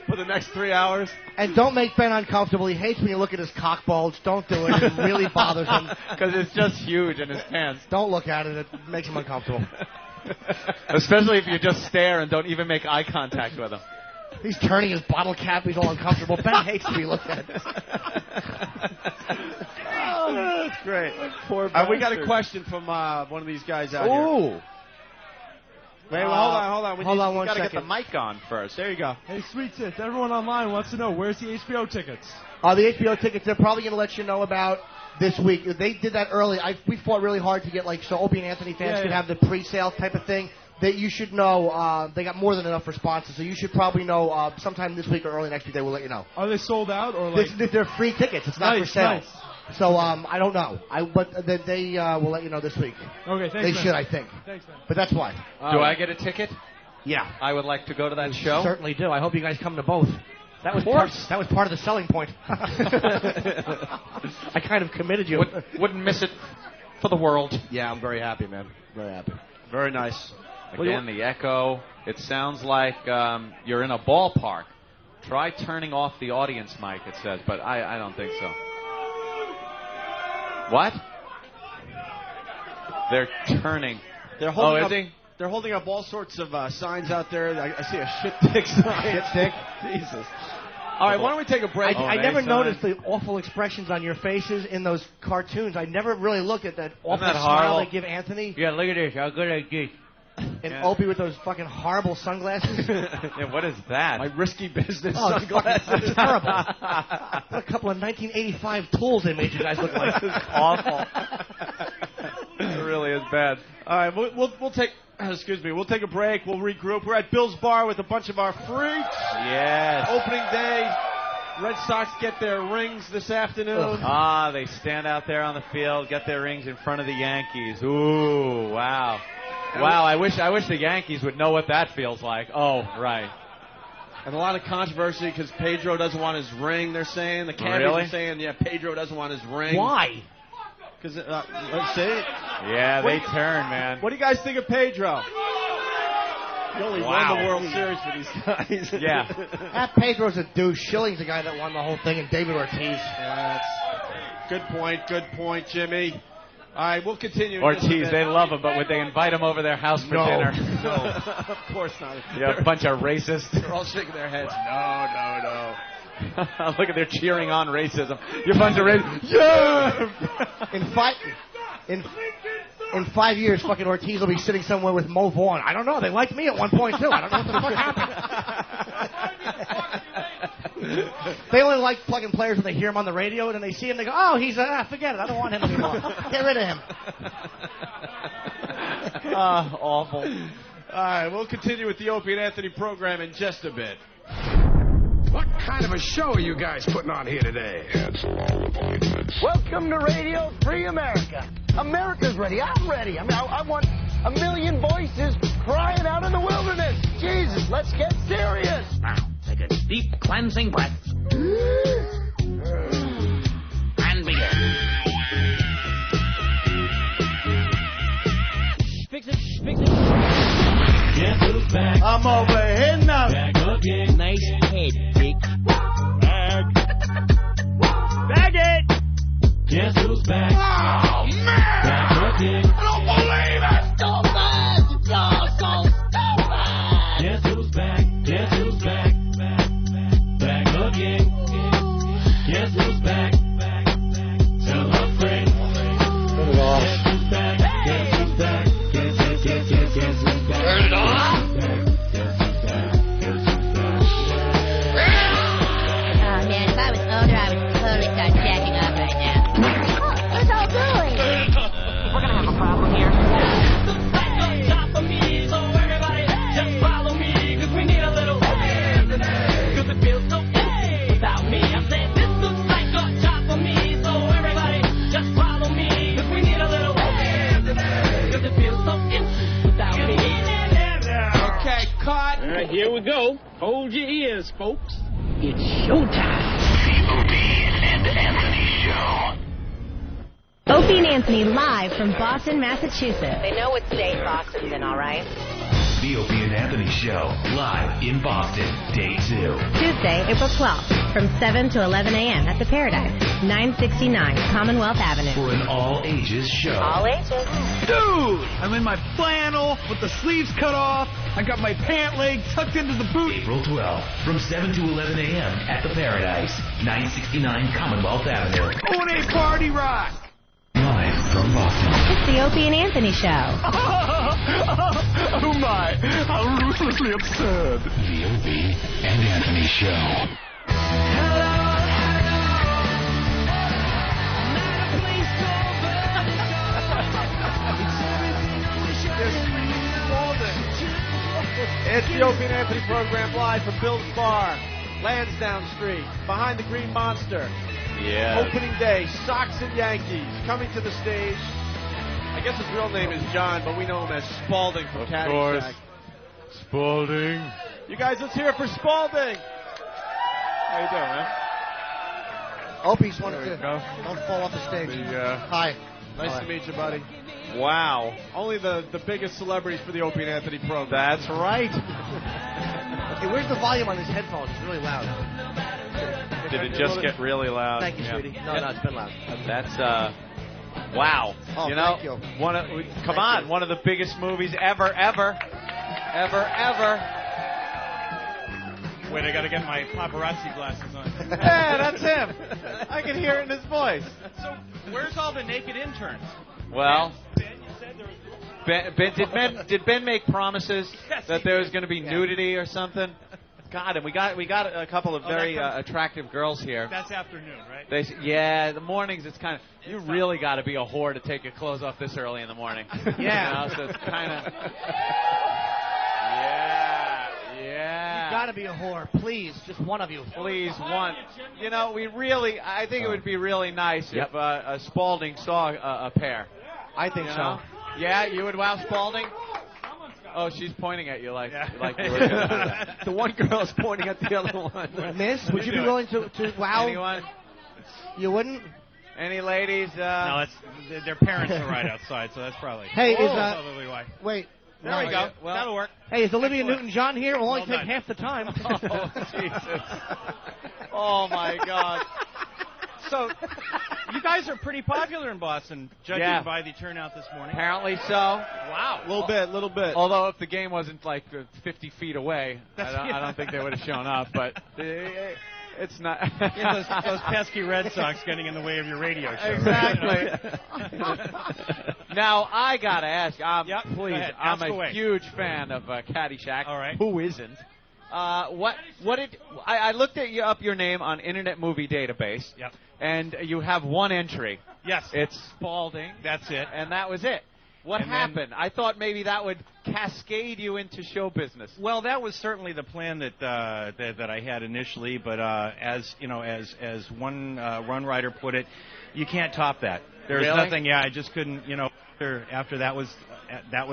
Speaker 8: for the next 3 hours?
Speaker 4: And don't make Ben uncomfortable. He hates when you look at his cock bulge. Don't do it. It really bothers him.
Speaker 9: Because it's just huge in his pants.
Speaker 4: Don't look at it. It makes him uncomfortable.
Speaker 9: Especially if you just stare and don't even make eye contact with him.
Speaker 4: He's turning his bottle cap. He's all uncomfortable. Ben hates to be looked at.
Speaker 8: Oh, that's great.
Speaker 9: Poor
Speaker 8: we got a question from one of these guys out
Speaker 4: here.
Speaker 8: Wait, well, hold on. We
Speaker 4: Hold on
Speaker 9: We
Speaker 4: one
Speaker 9: gotta
Speaker 4: second.
Speaker 9: get the mic on first. There you go.
Speaker 3: Hey, Sweet Tits, everyone online wants to know, where's the HBO tickets?
Speaker 4: The HBO tickets, they're probably going to let you know about this week. They did that early. We fought really hard to get, so Opie and Anthony fans could have the pre-sale type of thing. That you should know, they got more than enough responses, so you should probably know sometime this week or early next week they will let you know.
Speaker 3: Are they sold out or
Speaker 4: They're free tickets. It's not for sale.
Speaker 3: Nice.
Speaker 4: So I don't know. But they will let you know this week.
Speaker 3: Okay, thanks,
Speaker 4: They
Speaker 3: man.
Speaker 4: should, I think.
Speaker 3: Thanks, man.
Speaker 4: But that's why.
Speaker 9: Do I get a ticket?
Speaker 4: Yeah.
Speaker 9: I would like to go to that show.
Speaker 4: Certainly do. I hope you guys come to both. That was part of the selling point. I kind of committed you.
Speaker 9: Wouldn't miss it for the world.
Speaker 4: Yeah, I'm very happy, man. Very happy.
Speaker 8: Very nice.
Speaker 9: Again, the echo. It sounds like you're in a ballpark. Try turning off the audience mic, it says, but I don't think so. What? They're turning.
Speaker 8: They're holding up all sorts of signs out there. I see a shit dick sign.
Speaker 4: Shit dick?
Speaker 8: Jesus. All right, why don't we take a break?
Speaker 4: I never noticed the awful expressions on your faces in those cartoons. I never really looked at that awful
Speaker 9: that
Speaker 4: smile
Speaker 9: horrible?
Speaker 4: they give Anthony.
Speaker 9: Yeah, look at this. How good I get.
Speaker 4: And Opie with those fucking horrible sunglasses.
Speaker 9: Yeah, what is that?
Speaker 8: My risky business
Speaker 4: Oh, it's
Speaker 8: sunglasses.
Speaker 4: fucking terrible. What a couple of 1985 tools they made you guys look like.
Speaker 9: This is awful. It really is bad.
Speaker 8: All right, we'll take. Excuse me. We'll take a break. We'll regroup. We're at Bill's Bar with a bunch of our freaks.
Speaker 9: Yes.
Speaker 8: Opening day. Red Sox get their rings this afternoon.
Speaker 9: They stand out there on the field, get their rings in front of the Yankees. Ooh, wow. Wow, I wish the Yankees would know what that feels like. Oh, right.
Speaker 8: And a lot of controversy because Pedro doesn't want his ring, they're saying. The Cabbies are saying, Pedro doesn't want his ring.
Speaker 4: Why?
Speaker 8: Because, let's see.
Speaker 9: Yeah, they turn, man.
Speaker 8: What do you guys think of Pedro? He only
Speaker 9: Wow.
Speaker 8: won the World Series for these guys.
Speaker 9: Yeah.
Speaker 4: That Pedro's a douche. Schilling's the guy that won the whole thing, and David Ortiz.
Speaker 8: Yes. Good point, Jimmy. All right, we'll continue.
Speaker 9: Ortiz, they love him, but would they invite him over their house for dinner?
Speaker 8: No. Of course not.
Speaker 9: Yeah, a bunch of racists.
Speaker 8: They're all shaking their heads. No.
Speaker 9: Look at they're cheering on racism. You're a bunch of racists. Yeah!
Speaker 4: In 5 years, fucking Ortiz will be sitting somewhere with Mo Vaughn. I don't know. They liked me at one point, too. I don't know what the fuck happened. They only like plugging players when they hear him on the radio, and then they see him, they go, oh, he's forget it. I don't want him anymore. Get rid of him.
Speaker 9: Awful.
Speaker 8: All right, we'll continue with the Opie and Anthony program in just a bit.
Speaker 22: What kind of a show are you guys putting on here today?
Speaker 23: Welcome to Radio Free America. America's ready. I'm ready. I want a million voices crying out in the wilderness. Jesus, let's get serious.
Speaker 24: Now, take a deep cleansing breath. And begin.
Speaker 12: Fix it.
Speaker 23: Guess who's back?
Speaker 8: I'm over here now.
Speaker 23: Back again.
Speaker 12: Nice head, Dick. Bag it.
Speaker 23: Guess who's back?
Speaker 24: Oh, man!
Speaker 23: Back again.
Speaker 24: I don't believe it! Stupid! You're so stupid!
Speaker 23: Guess who's back? Guess who's back? Back again. Guess who's back? Tell a friend.
Speaker 4: Turn it off.
Speaker 23: Guess who's back? Guess who's back? Guess who's back?
Speaker 24: Turn it off!
Speaker 18: Oh man, if I was older, I would totally start jacking off right now. What's all doing?
Speaker 24: We're gonna have a problem here. Top of me, so everybody just follow me, 'cause we need a little hands in there. 'Cause it feels so empty without me. I said this looks like a top of me, so everybody just follow me, 'cause we need a little hands in there. 'Cause it feels so empty without me.
Speaker 8: Okay, cut.
Speaker 12: All right, here we go. Hold your ears, folks. It's showtime.
Speaker 1: Opie and Anthony Show.
Speaker 18: Opie and Anthony live from Boston, Massachusetts. They know what state Boston's in, all right?
Speaker 1: The Opie and Anthony Show, live in Boston, day 2.
Speaker 18: Tuesday, April 12th, from 7 to 11 a.m. at the Paradise, 969 Commonwealth Avenue.
Speaker 1: For an all-ages show.
Speaker 18: All ages.
Speaker 3: Dude, I'm in my flannel with the sleeves cut off. I got my pant leg tucked into the boot.
Speaker 1: April 12th, from 7 to 11 a.m. at the Paradise, 969 Commonwealth Avenue.
Speaker 3: One party rock.
Speaker 1: Live from Boston.
Speaker 18: It's the Opie and Anthony Show.
Speaker 1: Oh my, how ruthlessly absurd. The Opie and Anthony Show.
Speaker 8: It's the Opie and Anthony program live from Bill's Bar, Lansdowne Street, behind the Green Monster.
Speaker 9: Yeah.
Speaker 8: Opening day, Sox and Yankees coming to the stage. I guess his real name is John, but we know him as Spalding from Caddyshack.
Speaker 9: course. Spalding.
Speaker 8: You guys, let's hear it for Spalding.
Speaker 9: How you doing, man?
Speaker 4: Opie's wanted
Speaker 9: There
Speaker 4: to
Speaker 9: we go.
Speaker 4: don't fall off the stage.
Speaker 8: Hi. Nice to meet you, buddy.
Speaker 9: Wow.
Speaker 8: Only the biggest celebrities for the Opie and Anthony program.
Speaker 9: That's right.
Speaker 4: Hey, where's the volume on these headphones? It's really loud.
Speaker 9: Did it just get really loud?
Speaker 4: Thank you, sweetie. No, it's been loud.
Speaker 9: That's wow.
Speaker 4: Oh,
Speaker 9: you know,
Speaker 4: thank you.
Speaker 9: Come on, one of the biggest movies ever.
Speaker 3: Wait, I gotta get my paparazzi glasses on.
Speaker 9: Yeah, that's him. I can hear it in his voice.
Speaker 3: So, where's all the naked interns?
Speaker 9: Well,
Speaker 3: Ben, you said there was...
Speaker 9: did Ben make promises that there was going to be nudity or something? God, and we got a couple of very attractive girls here.
Speaker 3: That's afternoon, right?
Speaker 9: The mornings it's kind of you really got to be a whore to take your clothes off this early in the morning.
Speaker 4: Yeah.
Speaker 9: You know, so it's kind of. Yeah.
Speaker 4: You gotta be a whore, please. Just one of you.
Speaker 9: Please, one. You know, I think it would be really nice if Spalding saw a pair.
Speaker 4: I think so.
Speaker 9: Yeah, you would wow Spalding? Oh, she's pointing at you like you were going to do that.
Speaker 8: The one girl is pointing at the other one.
Speaker 4: Miss, would you be willing to wow?
Speaker 9: Anyone?
Speaker 4: You wouldn't?
Speaker 9: Any ladies?
Speaker 3: No, their parents are right outside, so that's probably...
Speaker 4: Hey,
Speaker 3: probably why.
Speaker 4: Wait.
Speaker 3: There we go.
Speaker 9: Well,
Speaker 3: that'll work.
Speaker 4: Hey, is Olivia
Speaker 3: Excellent.
Speaker 4: Newton-John here? It'll only
Speaker 3: Well
Speaker 4: take
Speaker 3: done.
Speaker 4: half the time.
Speaker 9: Oh, Jesus. Oh, my God.
Speaker 3: So, you guys are pretty popular in Boston, judging by the turnout this morning.
Speaker 9: Apparently so.
Speaker 3: Wow.
Speaker 8: Little bit.
Speaker 9: Although if the game wasn't like 50 feet away, I don't think they would have shown up. But it's not.
Speaker 3: Those pesky Red Sox getting in the way of your radio show.
Speaker 9: Exactly. Now I gotta ask. Please,
Speaker 3: ahead.
Speaker 9: I'm
Speaker 3: Ask
Speaker 9: a
Speaker 3: away.
Speaker 9: huge fan of Caddyshack.
Speaker 3: All right.
Speaker 9: Who isn't? I looked at up your name on Internet Movie Database.
Speaker 3: Yep.
Speaker 9: And you have one entry.
Speaker 3: Yes.
Speaker 9: It's Spalding.
Speaker 3: That's it.
Speaker 9: And that was it. What
Speaker 3: And then-
Speaker 9: happened? I thought maybe that would cascade you into show business.
Speaker 3: Well, that was certainly the plan that I had initially, but as you know, as one run writer put it, you can't top that. There's
Speaker 9: Really?
Speaker 3: nothing. Yeah, I just couldn't. You know, after that was it. That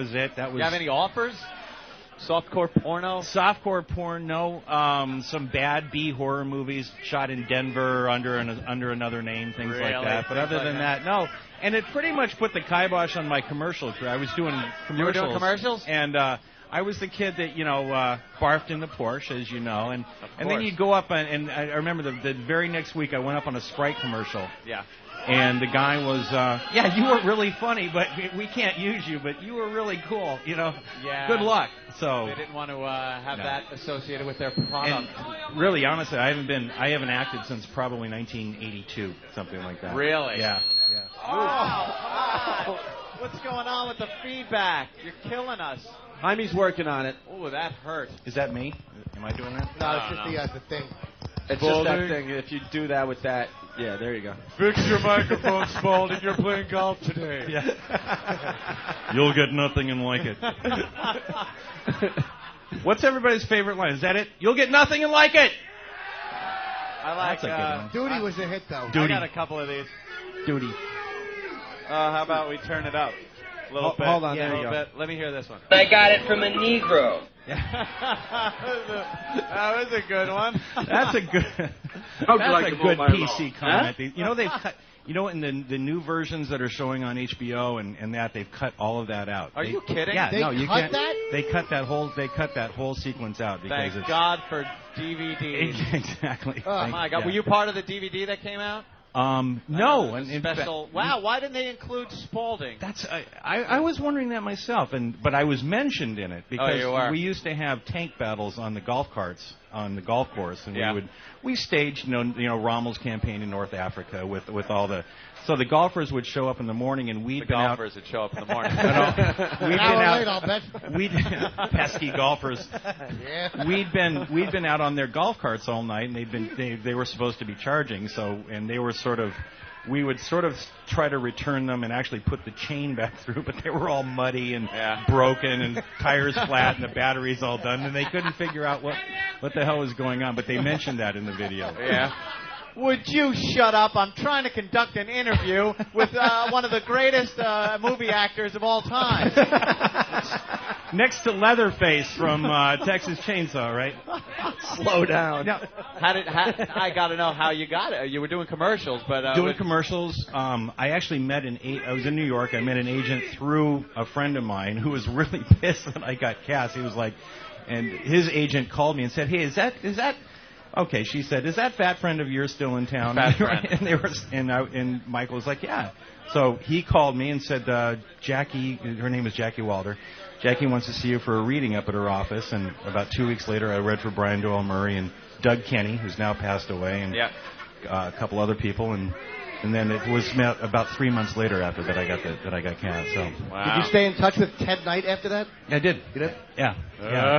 Speaker 3: was.
Speaker 9: You have any offers? Softcore porno?
Speaker 3: Softcore porn, no. Some bad B horror movies shot in Denver under another name, things like
Speaker 9: Really?
Speaker 3: that. But other than that, no. And it pretty much put the kibosh on my commercial career. I was doing commercials.
Speaker 9: You were doing commercials?
Speaker 3: And I was the kid that, barfed in the Porsche, as you know. And then
Speaker 9: course.
Speaker 3: you'd go up, and I remember the very next week I went up on a Sprite commercial.
Speaker 9: Yeah.
Speaker 3: And the guy was, you were really funny, but we can't use you, but you were really cool,
Speaker 9: Yeah.
Speaker 3: Good luck. So
Speaker 9: They didn't want to have that associated with their product.
Speaker 3: and really, honestly, I haven't acted since probably 1982, something like that.
Speaker 9: Really?
Speaker 3: Yeah.
Speaker 9: Oh, what's going on with the feedback? You're killing us.
Speaker 8: Jaime's working on it.
Speaker 9: Oh, that hurt.
Speaker 3: Is that me? Am I doing that?
Speaker 4: No, it's just the thing.
Speaker 8: It's just that thing. If you do that with that, yeah, there you go.
Speaker 9: Fix your microphone, Spalding. You're playing golf today.
Speaker 3: Yeah. You'll get nothing and like it. What's everybody's favorite line? Is that it? You'll get nothing and like it.
Speaker 9: I like.
Speaker 3: That's a good one.
Speaker 4: Duty was a hit, though.
Speaker 3: Duty.
Speaker 9: I got a couple of these.
Speaker 3: Duty.
Speaker 9: How about we turn it up a little bit?
Speaker 8: Hold on,
Speaker 9: Yeah,
Speaker 8: there
Speaker 9: a
Speaker 8: you
Speaker 9: little
Speaker 8: go.
Speaker 9: bit. Let me hear this one.
Speaker 10: I got it from a Negro.
Speaker 9: That was a good one.
Speaker 3: That's a good.
Speaker 10: How'd you
Speaker 3: That's
Speaker 10: like
Speaker 3: a
Speaker 10: to
Speaker 3: good
Speaker 10: mow my
Speaker 3: PC
Speaker 10: lawn?
Speaker 3: comment. They've cut. In the new versions that are showing on HBO and that they've cut all of that out.
Speaker 9: Are you kidding?
Speaker 3: Yeah,
Speaker 4: They
Speaker 3: no, you
Speaker 4: cut
Speaker 3: can't.
Speaker 4: that?
Speaker 3: They cut that whole sequence out because
Speaker 9: Thank
Speaker 3: it's
Speaker 9: God for DVDs.
Speaker 3: exactly.
Speaker 9: Oh my God! Were you part of the DVD that came out?
Speaker 3: No, and in
Speaker 9: Special.
Speaker 3: fact,
Speaker 9: Wow! Why didn't they include Spalding?
Speaker 3: That's I was wondering that myself, but I was mentioned in it because
Speaker 9: you were.
Speaker 3: we used to have tank battles on the golf carts on the golf course, and we staged Rommel's campaign in North Africa with all the. So the golfers would show up in the morning, and we'd been out.
Speaker 9: Golfers would show up in the morning.
Speaker 3: We'd been out.
Speaker 19: I'll bet.
Speaker 3: Pesky golfers.
Speaker 19: Yeah.
Speaker 3: We'd been out on their golf carts all night, and they were supposed to be charging. So and they were sort of. We would sort of try to return them and actually put the chain back through, but they were all muddy and broken and tires flat and the batteries all done, and they couldn't figure out what the hell was going on. But they mentioned that in the video.
Speaker 9: Yeah. Would you shut up? I'm trying to conduct an interview with one of the greatest movie actors of all time.
Speaker 3: Next to Leatherface from Texas Chainsaw, right?
Speaker 4: Slow down.
Speaker 3: Now,
Speaker 9: I got to know how you got it. You were doing commercials, but
Speaker 3: doing commercials. I actually met I was in New York. I met an agent through a friend of mine who was really pissed that I got cast. He was like, and his agent called me and said, "Hey, is that?" Okay, she said, "Is that fat friend of yours still in town?"
Speaker 9: Fat friend.
Speaker 3: And Michael was like, "Yeah." So he called me and said, "Jackie, her name is Jackie Walder. Jackie wants to see you for a reading up at her office." And about 2 weeks later, I read for Brian Doyle Murray and Doug Kenny, who's now passed away, and a couple other people, and then it was about 3 months later after that I got cast. So
Speaker 19: Did you stay in touch with Ted Knight after that?
Speaker 3: I did.
Speaker 19: You did?
Speaker 3: Yeah.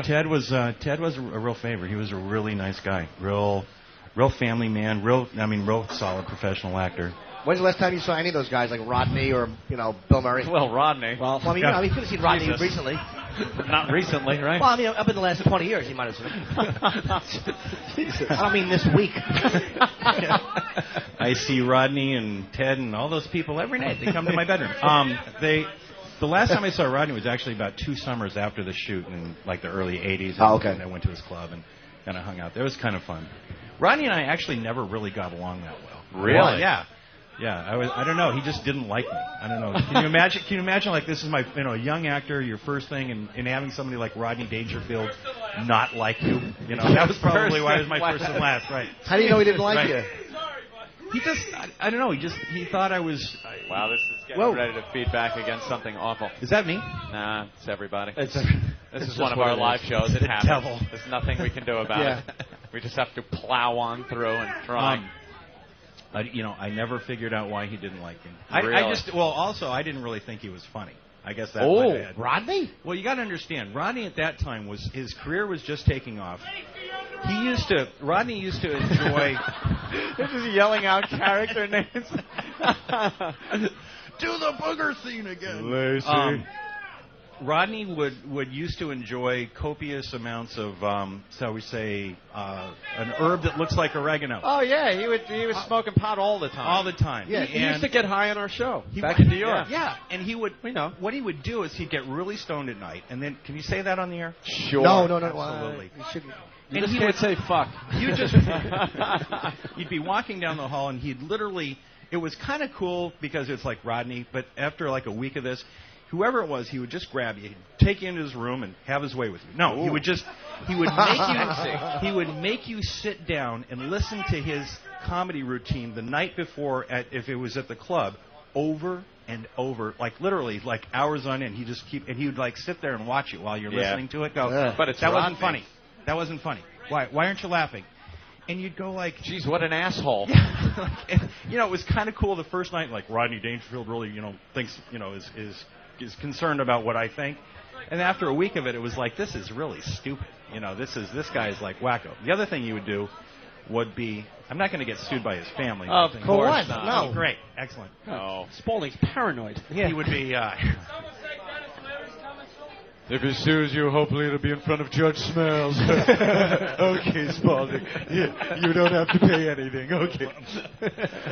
Speaker 3: Ted was a real favorite. He was a really nice guy, real family man, real solid professional actor.
Speaker 4: When's the last time you saw any of those guys, like Rodney or Bill Murray?
Speaker 9: Well, Rodney.
Speaker 4: Well, I mean, you could have seen Rodney recently.
Speaker 9: Not recently, right?
Speaker 4: Well, I mean, up in the last 20 years, you might have seen him. Jesus. I don't mean this week.
Speaker 3: I see Rodney and Ted and all those people every night. They come to my bedroom. The last time I saw Rodney was actually about 2 summers after the shoot in like the early 80s.
Speaker 4: Oh, okay.
Speaker 3: And I went to his club and kind of hung out there. It was kind of fun. Rodney and I actually never really got along that well.
Speaker 9: Really?
Speaker 3: Well, yeah. Yeah, I don't know. He just didn't like me. I don't know. Can you imagine like this is my a young actor, your first thing, and having somebody like Rodney Dangerfield not like you? That was probably why it was my first and last. Right.
Speaker 19: How do you know he didn't like you?
Speaker 3: He just, I don't know. He thought I was.
Speaker 9: Wow, this is getting ready to feed back against something awful.
Speaker 3: Is that me?
Speaker 9: Nah, it's everybody.
Speaker 3: This
Speaker 9: is one of our live shows. It happens.
Speaker 3: Devil.
Speaker 9: There's nothing we can do about it. We just have to plow on through and try.
Speaker 3: I never figured out why he didn't like me.
Speaker 9: Really?
Speaker 3: I didn't really think he was funny. I guess that. Oh,
Speaker 4: Rodney?
Speaker 3: Well, you got to understand, Rodney at that time his career was just taking off. Rodney used to enjoy.
Speaker 9: This is yelling out character names.
Speaker 3: Do the booger scene again.
Speaker 9: Lacey.
Speaker 3: Rodney would used to enjoy copious amounts of, shall we say, an herb that looks like oregano.
Speaker 9: Oh yeah, he was smoking pot all the time.
Speaker 3: All the time.
Speaker 8: Yeah, he used to get high on our show back
Speaker 3: in
Speaker 8: New York.
Speaker 3: Yeah, and he would. What he would do is he'd get really stoned at night, and then can you say that on the air?
Speaker 9: Sure.
Speaker 19: No.
Speaker 3: Absolutely.
Speaker 19: You shouldn't.
Speaker 8: You just can't say fuck.
Speaker 3: You'd be walking down the hall, and he'd literally. It was kind of cool because it's like Rodney, but after like a week of this, whoever it was, he would just grab you, take you into his room, and have his way with you. No, he would make you sit down and listen to his comedy routine the night before, if it was at the club, over and over, like literally, like hours on end. He would like sit there and watch it while you're listening to it. Go,
Speaker 9: but it's
Speaker 3: that wasn't funny. That wasn't funny. Why aren't you laughing? And you'd go like,
Speaker 9: "Geez, what an asshole!"
Speaker 3: It was kind of cool the first night. Like Rodney Dangerfield really, thinks, is concerned about what I think. And after a week of it, it was like, this is really stupid. This guy is like wacko. The other thing you would do would be, I'm not going to get sued by his family.
Speaker 9: Of course not.
Speaker 3: No. Great, excellent.
Speaker 9: Oh,
Speaker 8: Spaulding's paranoid.
Speaker 3: Yeah. He would be.
Speaker 9: If he sues you, hopefully it'll be in front of Judge Smells. Okay, Spaulding. You don't have to pay anything. Okay.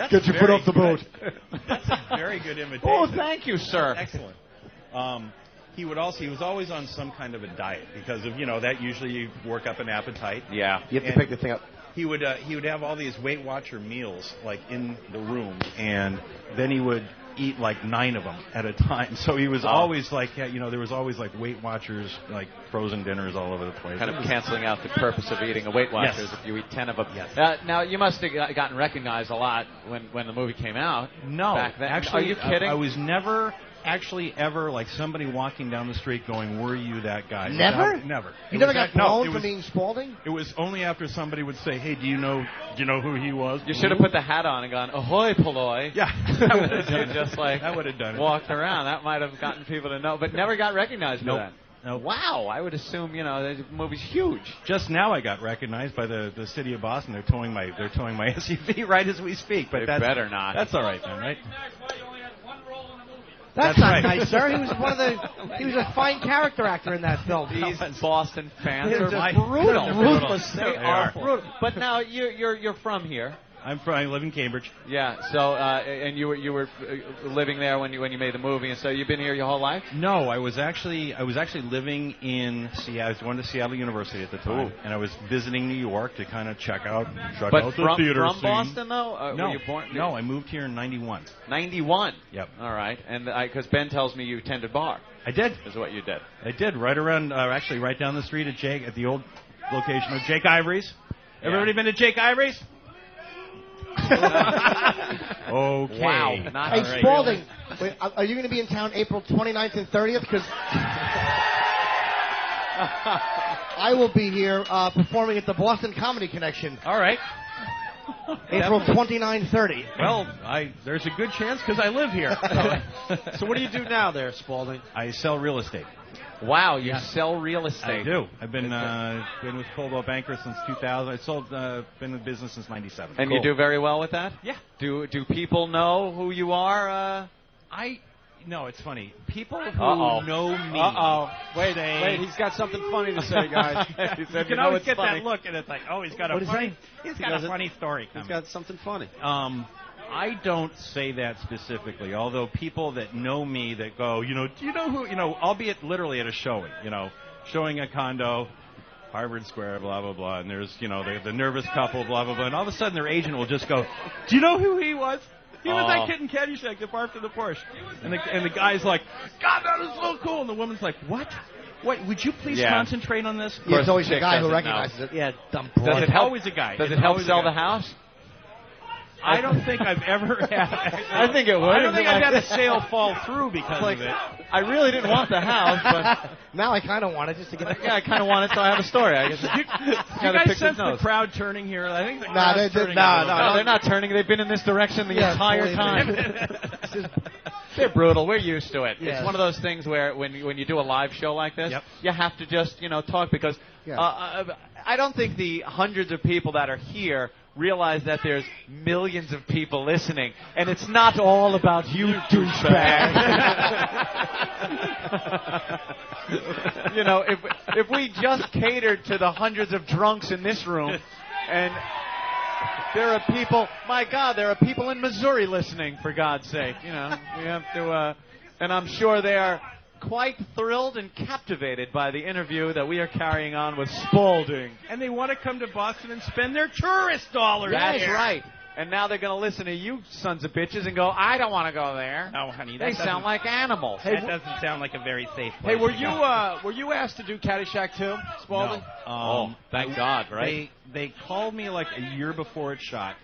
Speaker 9: Get your foot off the boat.
Speaker 3: That's a very good imitation.
Speaker 9: Oh, thank you, sir.
Speaker 3: Excellent. He was always on some kind of a diet because of, that usually you work up an appetite.
Speaker 9: Yeah.
Speaker 19: You have to pick the thing up.
Speaker 3: He would have all these Weight Watcher meals like in the room, and then he would eat like 9 of them at a time. So he was always like, there was always like Weight Watchers, like frozen dinners all over the place.
Speaker 9: Kind of canceling out the purpose of eating a Weight Watchers if you eat 10 of them.
Speaker 3: Yes.
Speaker 9: Now, you must have gotten recognized a lot when the movie came out.
Speaker 3: No.
Speaker 9: Back then.
Speaker 3: Actually,
Speaker 9: are you kidding?
Speaker 3: I was never actually ever like somebody walking down the street going, "Were you that guy?"
Speaker 4: Never?
Speaker 3: Never.
Speaker 4: You
Speaker 3: It
Speaker 4: never
Speaker 3: was
Speaker 4: got
Speaker 3: that- no,
Speaker 4: blown
Speaker 3: it
Speaker 4: for
Speaker 3: was-
Speaker 4: being Spalding?
Speaker 3: It was only after somebody would say, "Hey, do you know who he was?"
Speaker 9: You should have put the hat on and gone, "Ahoy, Polloy."
Speaker 3: Yeah,
Speaker 9: that would have done just like
Speaker 3: that would have done it.
Speaker 9: walked around. That might have gotten people to know, but never got recognized for
Speaker 3: Nope.
Speaker 9: that.
Speaker 3: Nope.
Speaker 9: Wow, I would assume the movie's huge.
Speaker 3: Just now, I got recognized by the city of Boston. They're towing my SUV right as we speak. But
Speaker 9: They
Speaker 3: that's,
Speaker 9: better not.
Speaker 3: That's all right then, right?
Speaker 4: That's
Speaker 3: That's
Speaker 4: not
Speaker 3: right.
Speaker 4: nice, sir. He was a fine character actor in that film.
Speaker 9: These Boston fans
Speaker 4: They're
Speaker 9: are
Speaker 4: just
Speaker 9: brutal.
Speaker 4: ruthless.
Speaker 9: They
Speaker 3: They
Speaker 9: are
Speaker 3: are.
Speaker 9: brutal. But now you're from here.
Speaker 3: I live in Cambridge.
Speaker 9: Yeah. So and you were living there when you made the movie, and so you've been here your whole life.
Speaker 3: No, I was actually living in Seattle. I was going to Seattle University at the time, and I was visiting New York to kind of check out
Speaker 9: But
Speaker 3: the
Speaker 9: from
Speaker 3: theater scene.
Speaker 9: Boston though?
Speaker 3: No,
Speaker 9: Were you born?
Speaker 3: no, I moved here in '91.
Speaker 9: 91.
Speaker 3: Yep.
Speaker 9: All right. And because Ben tells me you attended bar.
Speaker 3: I did.
Speaker 9: Is what you did.
Speaker 3: I did right around, actually right down the street at the old location of Jake Ivory's. Everybody been to Jake Ivory's? Okay.
Speaker 9: Wow. Not
Speaker 4: Hey,
Speaker 9: all right.
Speaker 4: Spalding, wait, are you going to be in town April 29th and 30th? Because I will be here performing at the Boston Comedy Connection.
Speaker 3: All right.
Speaker 4: April 29, 30.
Speaker 3: Well, there's a good chance because I live here.
Speaker 19: So what do you do now there, Spalding?
Speaker 3: I sell real estate.
Speaker 9: Wow, you sell real estate.
Speaker 3: I do. I've been with Coldwell Banker since 2000. Been in business since '97.
Speaker 9: And you do very well with that?
Speaker 3: Yeah.
Speaker 9: Do people know who you are?
Speaker 3: No, it's funny. People who
Speaker 9: Uh-oh.
Speaker 3: know me.
Speaker 19: Wait, he's got something funny to say, guys.
Speaker 9: He
Speaker 3: You
Speaker 9: said,
Speaker 3: can
Speaker 9: know
Speaker 3: always
Speaker 9: it's
Speaker 3: get
Speaker 9: funny.
Speaker 3: that look, and it's like, oh, he's got a
Speaker 4: What is
Speaker 3: funny.
Speaker 4: that?
Speaker 3: He's got a funny story
Speaker 19: He's
Speaker 3: coming.
Speaker 19: got something funny.
Speaker 3: I don't say that specifically, although people that know me that go, do you know who, I'll be literally at a showing, showing a condo, Harvard Square, blah, blah, blah, and there's, the nervous couple, blah, blah, blah, and all of a sudden their agent will just go, do you know who he was? He was that kid in Caddyshack that barfed in the Porsche. And the guy's like, God, that is so cool. And the woman's like, what? What? Would you please concentrate on this?
Speaker 4: Yeah, it's always the
Speaker 9: chick
Speaker 4: guy who
Speaker 9: doesn't
Speaker 4: recognizes it. Yeah, dumb
Speaker 9: Does
Speaker 4: broad.
Speaker 9: it help?
Speaker 3: Always a guy.
Speaker 9: Does
Speaker 3: It's
Speaker 9: it help
Speaker 3: always a
Speaker 9: sell
Speaker 3: guy.
Speaker 9: the house?
Speaker 3: I don't think I've ever had.
Speaker 9: I think it would.
Speaker 3: I don't think I've had a sale fall through because
Speaker 9: Like,
Speaker 3: of it.
Speaker 9: I really didn't want the house, but
Speaker 4: Now I kind of want it just to get.
Speaker 9: yeah, I kind of want it, so I have a story. I guess.
Speaker 3: You guys sense the crowd turning here? I think the crowd's turning.
Speaker 9: No, they're not turning. They've been in this direction the entire time. They're brutal. We're used to it.
Speaker 4: Yes.
Speaker 9: It's one of those things where when you do a live show like this, you have to just talk because I don't think the hundreds of people that are here realize that there's millions of people listening, and it's not all about you, douchebag. If we just catered to the hundreds of drunks in this room, and there are people, my God, there are people in Missouri listening, for God's sake. We have to, and I'm sure they are quite thrilled and captivated by the interview that we are carrying on with Spalding.
Speaker 3: And they want to come to Boston and spend their tourist dollars.
Speaker 9: That's
Speaker 3: there.
Speaker 9: right. And now they're going to listen to you sons of bitches and go, I don't want to go there.
Speaker 3: No, honey,
Speaker 9: They sound like animals.
Speaker 3: That doesn't sound like a very safe place.
Speaker 19: Hey, were you asked to do Caddyshack too, Spalding?
Speaker 3: No.
Speaker 9: Thank God, right?
Speaker 3: They called me like a year before it shot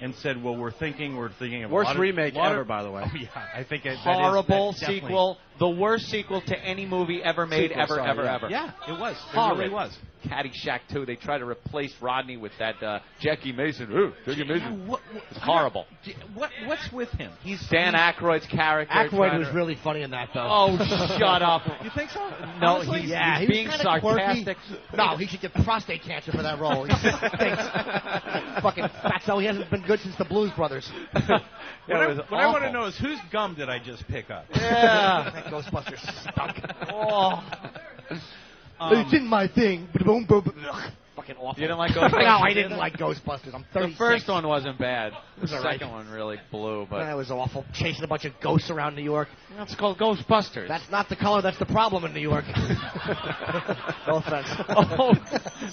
Speaker 3: and said, well, we're thinking of
Speaker 19: Worst
Speaker 3: a lot of,
Speaker 19: remake
Speaker 3: lot
Speaker 19: ever,
Speaker 3: of,
Speaker 19: by the way.
Speaker 3: Oh, yeah, I think that's
Speaker 9: Horrible
Speaker 3: definitely-
Speaker 9: sequel. The worst sequel to any movie ever made,
Speaker 19: Sequel,
Speaker 9: ever,
Speaker 19: sorry,
Speaker 9: ever,
Speaker 19: yeah.
Speaker 9: ever.
Speaker 3: Yeah, it was.
Speaker 9: Horrid.
Speaker 3: It really was.
Speaker 9: Caddyshack 2, they try to replace Rodney with that Jackie Mason. Ooh, Jackie Mason. It's horrible.
Speaker 3: What's with him?
Speaker 9: Dan Aykroyd's character.
Speaker 4: Aykroyd was really funny in that, though.
Speaker 9: Oh, shut up.
Speaker 3: You think so?
Speaker 9: No,
Speaker 3: Honestly?
Speaker 9: he's
Speaker 4: he was
Speaker 9: being
Speaker 4: kinda
Speaker 9: sarcastic.
Speaker 4: quirky. No, he should get prostate cancer for that role. He stinks. Fucking fatso. He hasn't been good since the Blues Brothers.
Speaker 3: What I want to
Speaker 9: awful.
Speaker 3: know is whose gum did I just pick up?
Speaker 9: Yeah.
Speaker 4: That Ghostbusters stunk.
Speaker 9: Oh.
Speaker 4: It's in my thing. Boom, boom, boom. Ugh, fucking awful.
Speaker 9: You didn't like Ghostbusters?
Speaker 4: No, I didn't like Ghostbusters. I'm 36.
Speaker 9: The first one wasn't bad. The
Speaker 4: was all right.
Speaker 9: second one really blew, but
Speaker 4: That was awful. Chasing a bunch of ghosts around New York.
Speaker 9: it's called Ghostbusters.
Speaker 4: That's not the color. That's the problem in New York. No offense.
Speaker 9: Oh,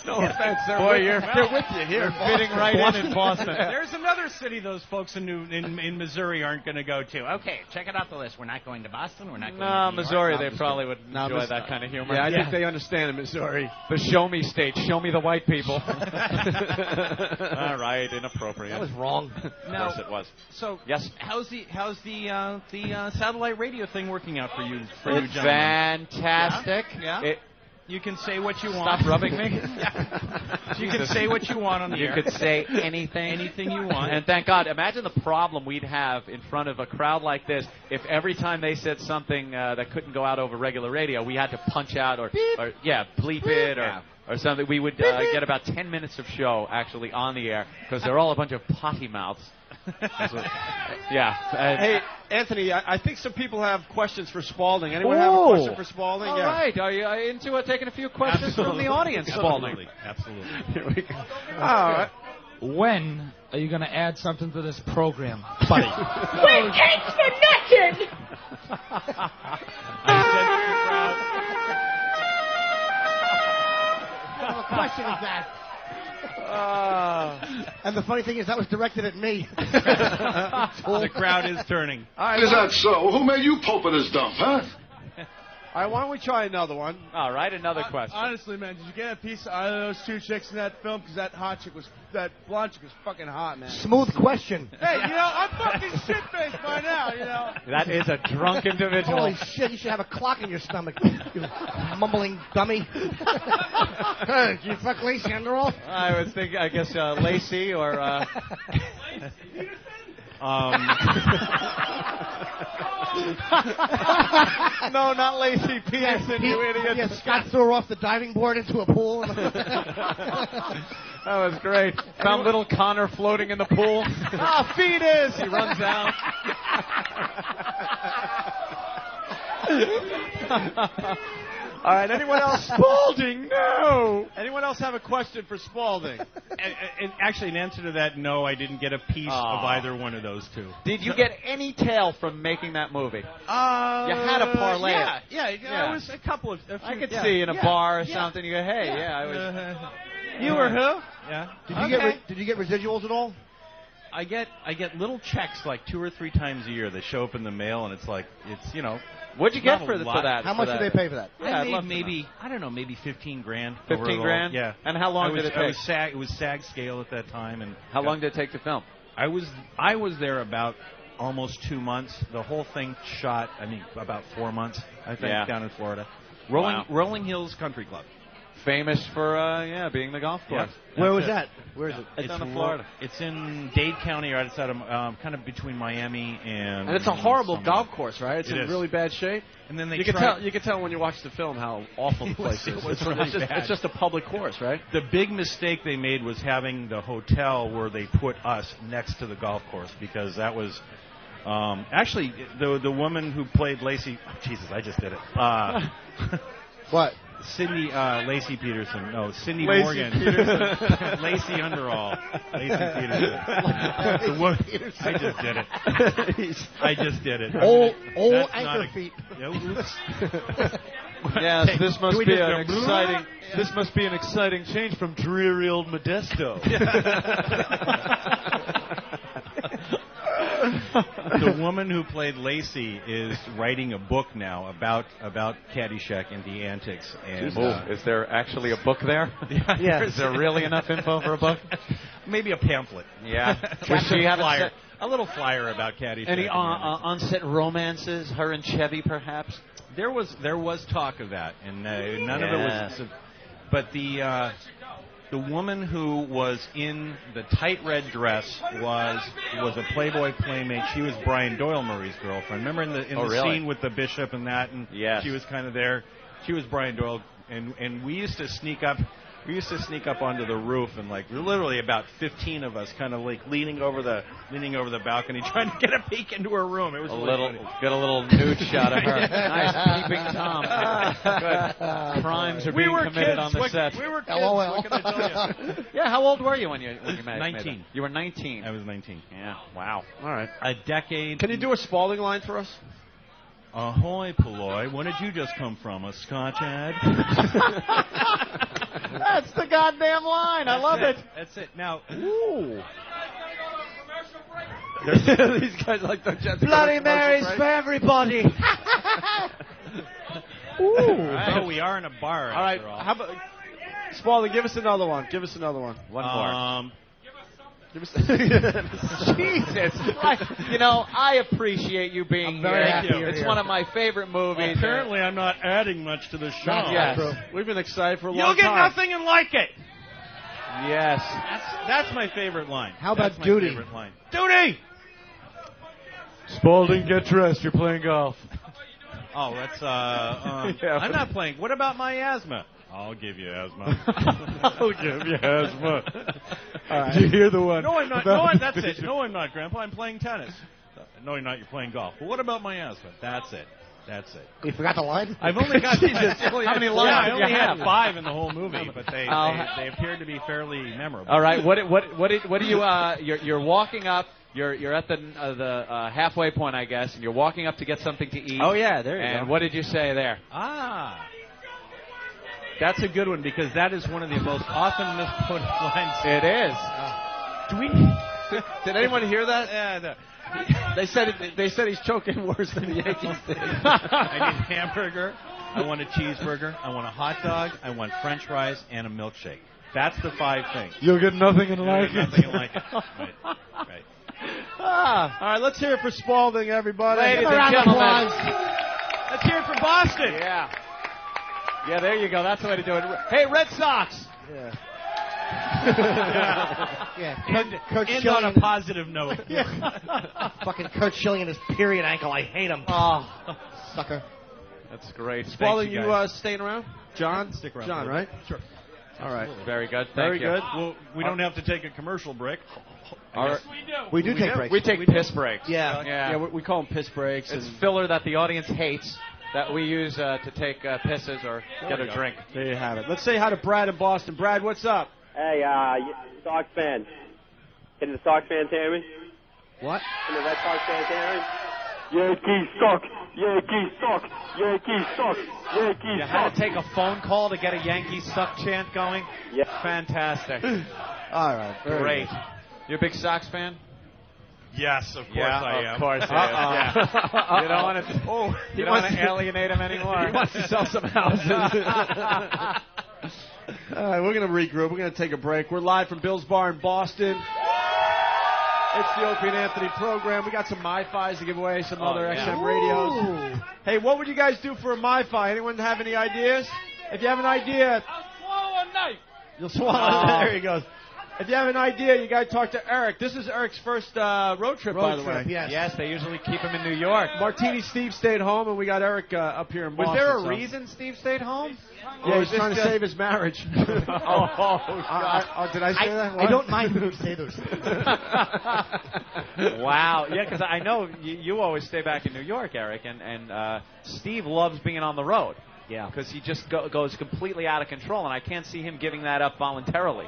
Speaker 9: no offense.
Speaker 19: Boy, they're with you here.
Speaker 9: You're fitting right in Boston.
Speaker 3: There's another city those folks in Missouri aren't going to go to. Okay, check it off the list. We're not going to Boston. We're not going
Speaker 9: No,
Speaker 3: to New
Speaker 9: Missouri,
Speaker 3: York.
Speaker 9: they probably would enjoy that kind of humor.
Speaker 19: Yeah, I think they understand in Missouri.
Speaker 9: The show me state. Show me the white white people. All right, inappropriate.
Speaker 4: That was wrong.
Speaker 9: Of course it was.
Speaker 3: So
Speaker 9: yes,
Speaker 3: how's the satellite radio thing working out for you?
Speaker 9: It's fantastic.
Speaker 3: Yeah. You can say what you want.
Speaker 9: Stop rubbing me.
Speaker 3: You can say what you want on the air.
Speaker 9: You could say anything.
Speaker 3: Anything you want.
Speaker 9: And thank God. Imagine the problem we'd have in front of a crowd like this if every time they said something that couldn't go out over regular radio, we had to punch out or bleep it or something. We would get about 10 minutes of show actually on the air because they're all a bunch of potty mouths.
Speaker 8: Hey, Anthony, I think some people have questions for Spalding. Anyone have a question for Spalding?
Speaker 9: All right. Are you into taking a few questions from the audience, Spalding?
Speaker 3: Absolutely.
Speaker 8: Here we go. All right.
Speaker 14: When are you going to add something to this program, buddy?
Speaker 21: When cakes for nothing!
Speaker 4: What question is that? And the funny thing is, that was directed at me.
Speaker 3: The crowd is turning.
Speaker 22: All right, is that so? Who made you pulpit this dump, huh?
Speaker 8: All right, why don't we try another one?
Speaker 9: All right, another question.
Speaker 8: Honestly, man, did you get a piece out of those two chicks in that film? Because that blonde chick was fucking hot, man.
Speaker 4: Smooth question.
Speaker 8: Hey, I'm fucking shit-faced by now,
Speaker 9: That is a drunk individual.
Speaker 4: Holy shit, you should have a clock in your stomach, you mumbling dummy. Did you fuck Lacey Underall?
Speaker 9: I was thinking, I guess, Lacey or... No, not Lacey Peterson, you idiot.
Speaker 4: Yeah, Scott threw her off the diving board into a pool.
Speaker 9: That was great. Found little Connor floating in the pool. Fetus! He runs out. All right, anyone else? Spalding, no!
Speaker 8: Anyone else have a question for Spalding?
Speaker 3: And actually, in answer to that, no, I didn't get a piece of either one of those two.
Speaker 9: Did you get any tail from making that movie? You had a parlay.
Speaker 3: Yeah. I was a couple of...
Speaker 9: I could see in a bar or something. You go, hey, I was...
Speaker 3: You were who?
Speaker 4: Yeah. Did you get residuals at all?
Speaker 3: I get little checks like 2 or 3 times a year that show up in the mail, and it's
Speaker 9: What'd you get for that?
Speaker 4: How much did they pay for that?
Speaker 3: I made maybe maybe $15,000.
Speaker 9: 15 grand?
Speaker 3: Yeah.
Speaker 9: And how long did it take?
Speaker 3: It was SAG scale at that time, and
Speaker 9: how long did it take to film?
Speaker 3: I was there about almost 2 months. The whole thing shot about 4 months, I think, down in Florida. Rolling Hills Country Club.
Speaker 9: Famous for being the golf course.
Speaker 3: Yeah.
Speaker 4: Where was that? Where is it?
Speaker 3: It's
Speaker 9: down in Florida.
Speaker 3: It's in Dade County, right outside of kind of between Miami and.
Speaker 14: And it's a horrible golf course, right? It's in really bad shape.
Speaker 3: And then
Speaker 14: you can tell when you watch the film how awful the place is. It's just a public course, right?
Speaker 3: The big mistake they made was having the hotel where they put us next to the golf course, because that was. Actually, the woman who played Lacey. Jesus, I just did it.
Speaker 4: What?
Speaker 3: Cindy Lacey Peterson. No, Cindy
Speaker 8: Lacey
Speaker 3: Morgan. Lacey Underall. Lacey Peterson. I just did it.
Speaker 4: Old anchor feet.
Speaker 3: Oops.
Speaker 9: Yes, this must be an exciting. This must be an exciting change from dreary old Modesto.
Speaker 3: The woman who played Lacey is writing a book now about Caddyshack and the antics. And
Speaker 9: is there actually a book there?
Speaker 3: Yeah.
Speaker 9: Is there really enough info for a book?
Speaker 3: Maybe a pamphlet.
Speaker 9: Yeah.
Speaker 3: Does she have a little flyer about Caddyshack?
Speaker 9: Any on-set romances? Her and Chevy, perhaps?
Speaker 3: There was talk of that, and none of it was. But the woman who was in the tight red dress was a Playboy playmate. She was Brian Doyle Murray's girlfriend. Remember in the scene with the bishop and that, and she was kind of there. She was Brian Doyle, and we used to sneak up. We used to sneak up onto the roof, and literally about 15 of us, kind of leaning over the balcony, trying to get a peek into her room. It was
Speaker 9: get a little nude shot of her. Nice peeping Tom. Good. Crimes are being committed on the set.
Speaker 3: We were kids.
Speaker 4: LOL.
Speaker 3: What can I tell you?
Speaker 9: Yeah, how old were you when you met?
Speaker 3: 19.
Speaker 9: You were 19.
Speaker 3: I was 19.
Speaker 9: Yeah. Wow.
Speaker 8: All right.
Speaker 3: A decade.
Speaker 8: Can you do a Spalding line for us?
Speaker 3: Ahoy, Polloy. When did you just come from? A Scotch ad?
Speaker 9: That's the goddamn line. I love it.
Speaker 3: That's it. Now,
Speaker 9: ooh.
Speaker 8: These guys like the
Speaker 4: Bloody Marys for everybody.
Speaker 3: Ooh. Right. So we are in a bar.
Speaker 8: All right. How about Spalding, give us another one. Give us another one.
Speaker 9: One more.
Speaker 8: Give us
Speaker 9: Jesus. You know, I appreciate you being
Speaker 8: very
Speaker 9: here.
Speaker 8: happy you're
Speaker 9: It's
Speaker 8: here.
Speaker 9: one of my favorite movies.
Speaker 2: Apparently, I'm not adding much to the show.
Speaker 9: Yes.
Speaker 8: We've been excited for a long
Speaker 2: You'll get
Speaker 8: time.
Speaker 2: nothing and like it.
Speaker 9: Yes.
Speaker 2: That's my favorite line.
Speaker 20: How about
Speaker 2: That's my
Speaker 20: Duty?
Speaker 2: favorite line.
Speaker 8: Duty!
Speaker 9: Spalding, get dressed. You're playing golf.
Speaker 2: Oh, that's I'm not playing. What about my asthma? I'll give you asthma.
Speaker 9: I'll give you asthma.
Speaker 8: All right.
Speaker 9: Did you hear the one?
Speaker 2: No, I'm not. No, that's it. No, I'm not, Grandpa. I'm playing tennis. No, you're not. You're playing golf. But what about my asthma? That's it. That's it.
Speaker 4: You forgot the line?
Speaker 2: I've only got
Speaker 9: How many lines
Speaker 2: I
Speaker 9: did
Speaker 2: only
Speaker 9: you
Speaker 2: had
Speaker 9: have?
Speaker 2: 5 in the whole movie, but they appeared to be fairly memorable.
Speaker 9: All right. What do you? You're walking up. You're at the halfway point, I guess, and you're walking up to get something to eat.
Speaker 8: Oh, yeah, there you go.
Speaker 9: And what did you say there?
Speaker 2: That's a good one because that is one of the most often misquoted lines.
Speaker 9: It is.
Speaker 8: Do we? Did anyone hear that?
Speaker 2: Yeah, no.
Speaker 8: They said he's choking worse than the Yankees did.
Speaker 2: I need hamburger. I want a cheeseburger. I want a hot dog. I want French fries and a milkshake. That's the 5 things.
Speaker 9: You'll get nothing and
Speaker 2: You'll get nothing like it. Right.
Speaker 8: All right, let's hear it for Spalding, everybody.
Speaker 9: Ladies and gentlemen.
Speaker 2: Let's hear it for Boston.
Speaker 9: Yeah. Yeah, there you go. That's the way to do it. Hey, Red Sox.
Speaker 8: Yeah.
Speaker 4: Kurt
Speaker 2: End
Speaker 4: Schilling.
Speaker 2: on a positive note.
Speaker 4: Fucking Kurt Schilling and his period ankle. I hate him.
Speaker 8: Oh,
Speaker 4: sucker.
Speaker 9: That's great.
Speaker 8: Spalding,
Speaker 2: you
Speaker 8: you
Speaker 2: guys.
Speaker 8: Staying around? John?
Speaker 2: Stick around.
Speaker 8: John, right?
Speaker 2: Sure.
Speaker 8: All right.
Speaker 9: Very good.
Speaker 8: Very
Speaker 9: Thank you.
Speaker 8: good.
Speaker 2: Well, we don't have to take a commercial break.
Speaker 9: All right.
Speaker 4: We do take breaks.
Speaker 9: We take piss breaks.
Speaker 4: Yeah.
Speaker 9: Yeah.
Speaker 8: We call them piss breaks.
Speaker 9: It's
Speaker 8: and
Speaker 9: filler that the audience hates that we use to take pisses or get a drink.
Speaker 8: there you have it. Let's say hi to Brad in Boston. Brad, what's up?
Speaker 6: Hey, Sox fan. Can the Sox fans hear me?
Speaker 20: What?
Speaker 6: Can the Red Sox fans hear me? Yankees suck. Yankees suck. Yankees suck. Yankees
Speaker 9: You had
Speaker 6: suck.
Speaker 9: to take a phone call to get a Yankees suck chant going?
Speaker 6: Yeah.
Speaker 9: Fantastic.
Speaker 8: All right. Very
Speaker 9: Great.
Speaker 8: good.
Speaker 9: You a big Sox fan?
Speaker 2: Yes, of course
Speaker 9: Yeah,
Speaker 2: I am.
Speaker 9: of course I am. Yeah. You don't want to. You don't want to alienate him anymore.
Speaker 8: He wants to sell some houses. All right, we're going to regroup. We're going to take a break. We're live from Bill's Bar in Boston. It's the Opie and Anthony program. We got some MiFis to give away, some other XM radios. Hey, what would you guys do for a MiFi? Anyone have any ideas? If you have an idea,
Speaker 2: I'll swallow a knife.
Speaker 8: you'll swallow. There he goes. If you have an idea, you got to talk to Eric. This is Eric's first road trip, by the way.
Speaker 9: Yes, they usually keep him in New York.
Speaker 8: Martini Steve stayed home, and we got Eric up here in
Speaker 9: Was
Speaker 8: Boston.
Speaker 9: there a
Speaker 8: so-
Speaker 9: reason Steve stayed home?
Speaker 8: Yeah, he's
Speaker 9: Or
Speaker 8: trying
Speaker 9: is
Speaker 8: to
Speaker 9: this
Speaker 8: save his marriage.
Speaker 9: God.
Speaker 8: Did I say that?
Speaker 4: I don't mind when you say those things.
Speaker 9: Wow. Yeah, because I know you always stay back in New York, Eric, and Steve loves being on the road.
Speaker 4: Yeah.
Speaker 9: Because he just goes completely out of control, and I can't see him giving that up voluntarily.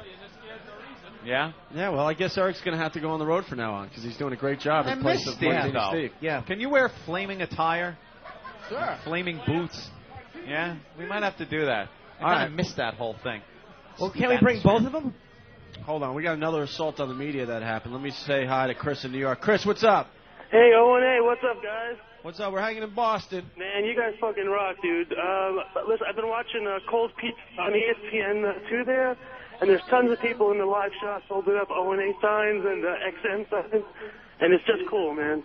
Speaker 9: Yeah?
Speaker 8: Yeah, well, I guess Eric's going to have to go on the road from now on because he's doing a great job in place of Martini
Speaker 9: though.
Speaker 8: Steve.
Speaker 4: Yeah.
Speaker 9: Can you wear flaming attire?
Speaker 8: Sure.
Speaker 9: Flaming boots? Yeah? We might have to do that. I
Speaker 8: All
Speaker 9: kind
Speaker 8: right.
Speaker 9: of missed that whole thing.
Speaker 4: Well, can't we bring both of them?
Speaker 8: Hold on, we got another assault on the media that happened. Let me say hi to Chris in New York. Chris, what's up?
Speaker 6: Hey, O&A, what's up, guys?
Speaker 8: What's up? We're hanging in Boston.
Speaker 6: Man, you guys fucking rock, dude. Listen, I've been watching Cold Pizza on ESPN2 there, and there's tons of people in the live shots holding up O&A signs and XM signs, and it's just cool, man.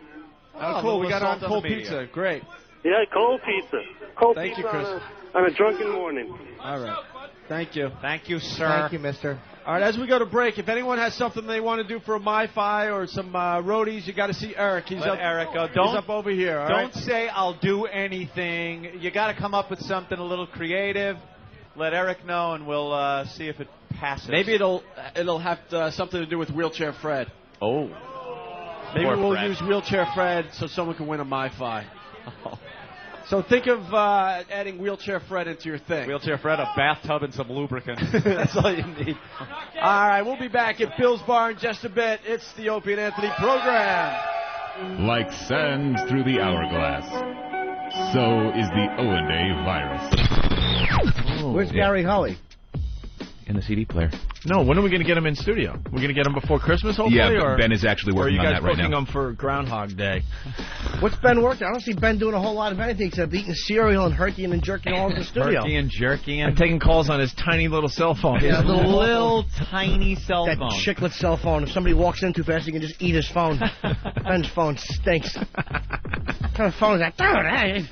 Speaker 8: Oh, cool. We got on Cold Pizza. Great.
Speaker 6: Yeah, cold pizza. Cold
Speaker 8: Thank
Speaker 6: pizza
Speaker 8: you, Chris.
Speaker 6: on a drunken morning.
Speaker 8: All right. Thank you.
Speaker 9: Thank you, sir.
Speaker 4: Thank you, mister.
Speaker 8: All right, as we go to break, if anyone has something they want to do for a MiFi or some roadies, you got to see Eric. He's
Speaker 9: Let
Speaker 8: up.
Speaker 9: Eric go.
Speaker 8: He's
Speaker 9: Don't-
Speaker 8: up over here. All
Speaker 9: Don't
Speaker 8: right?
Speaker 9: say I'll do anything. You got to come up with something a little creative. Let Eric know, and we'll see if it passes.
Speaker 8: Maybe it'll have something to do with Wheelchair Fred.
Speaker 9: Oh.
Speaker 8: Maybe
Speaker 9: Poor
Speaker 8: we'll
Speaker 9: Fred.
Speaker 8: use Wheelchair Fred so someone can win a MiFi. So think of adding Wheelchair Fred into your thing.
Speaker 9: Wheelchair Fred, a bathtub, and some lubricant.
Speaker 8: That's all you need. All right, we'll be back at Bill's Bar in just a bit. It's the Opie and Anthony program.
Speaker 1: Like sands through the hourglass, so is the O&A virus.
Speaker 4: Where's Gary Holly?
Speaker 11: in the CD player.
Speaker 14: No, when are we going to get him in studio? We're going to get him before Christmas, hopefully?
Speaker 11: Yeah,
Speaker 14: or,
Speaker 11: Ben is actually working on that right now.
Speaker 14: Or are you guys booking him for Groundhog Day?
Speaker 19: What's Ben working? I don't see Ben doing a whole lot of anything except eating cereal and herking and jerking all over the studio.
Speaker 9: Herky and jerky
Speaker 14: and taking calls on his tiny little cell phone.
Speaker 19: Yeah,
Speaker 9: little tiny cell
Speaker 19: that
Speaker 9: phone.
Speaker 19: Chiclet cell phone. If somebody walks in too fast, you can just eat his phone. Ben's phone stinks. What kind of phone is that? Dude, hey.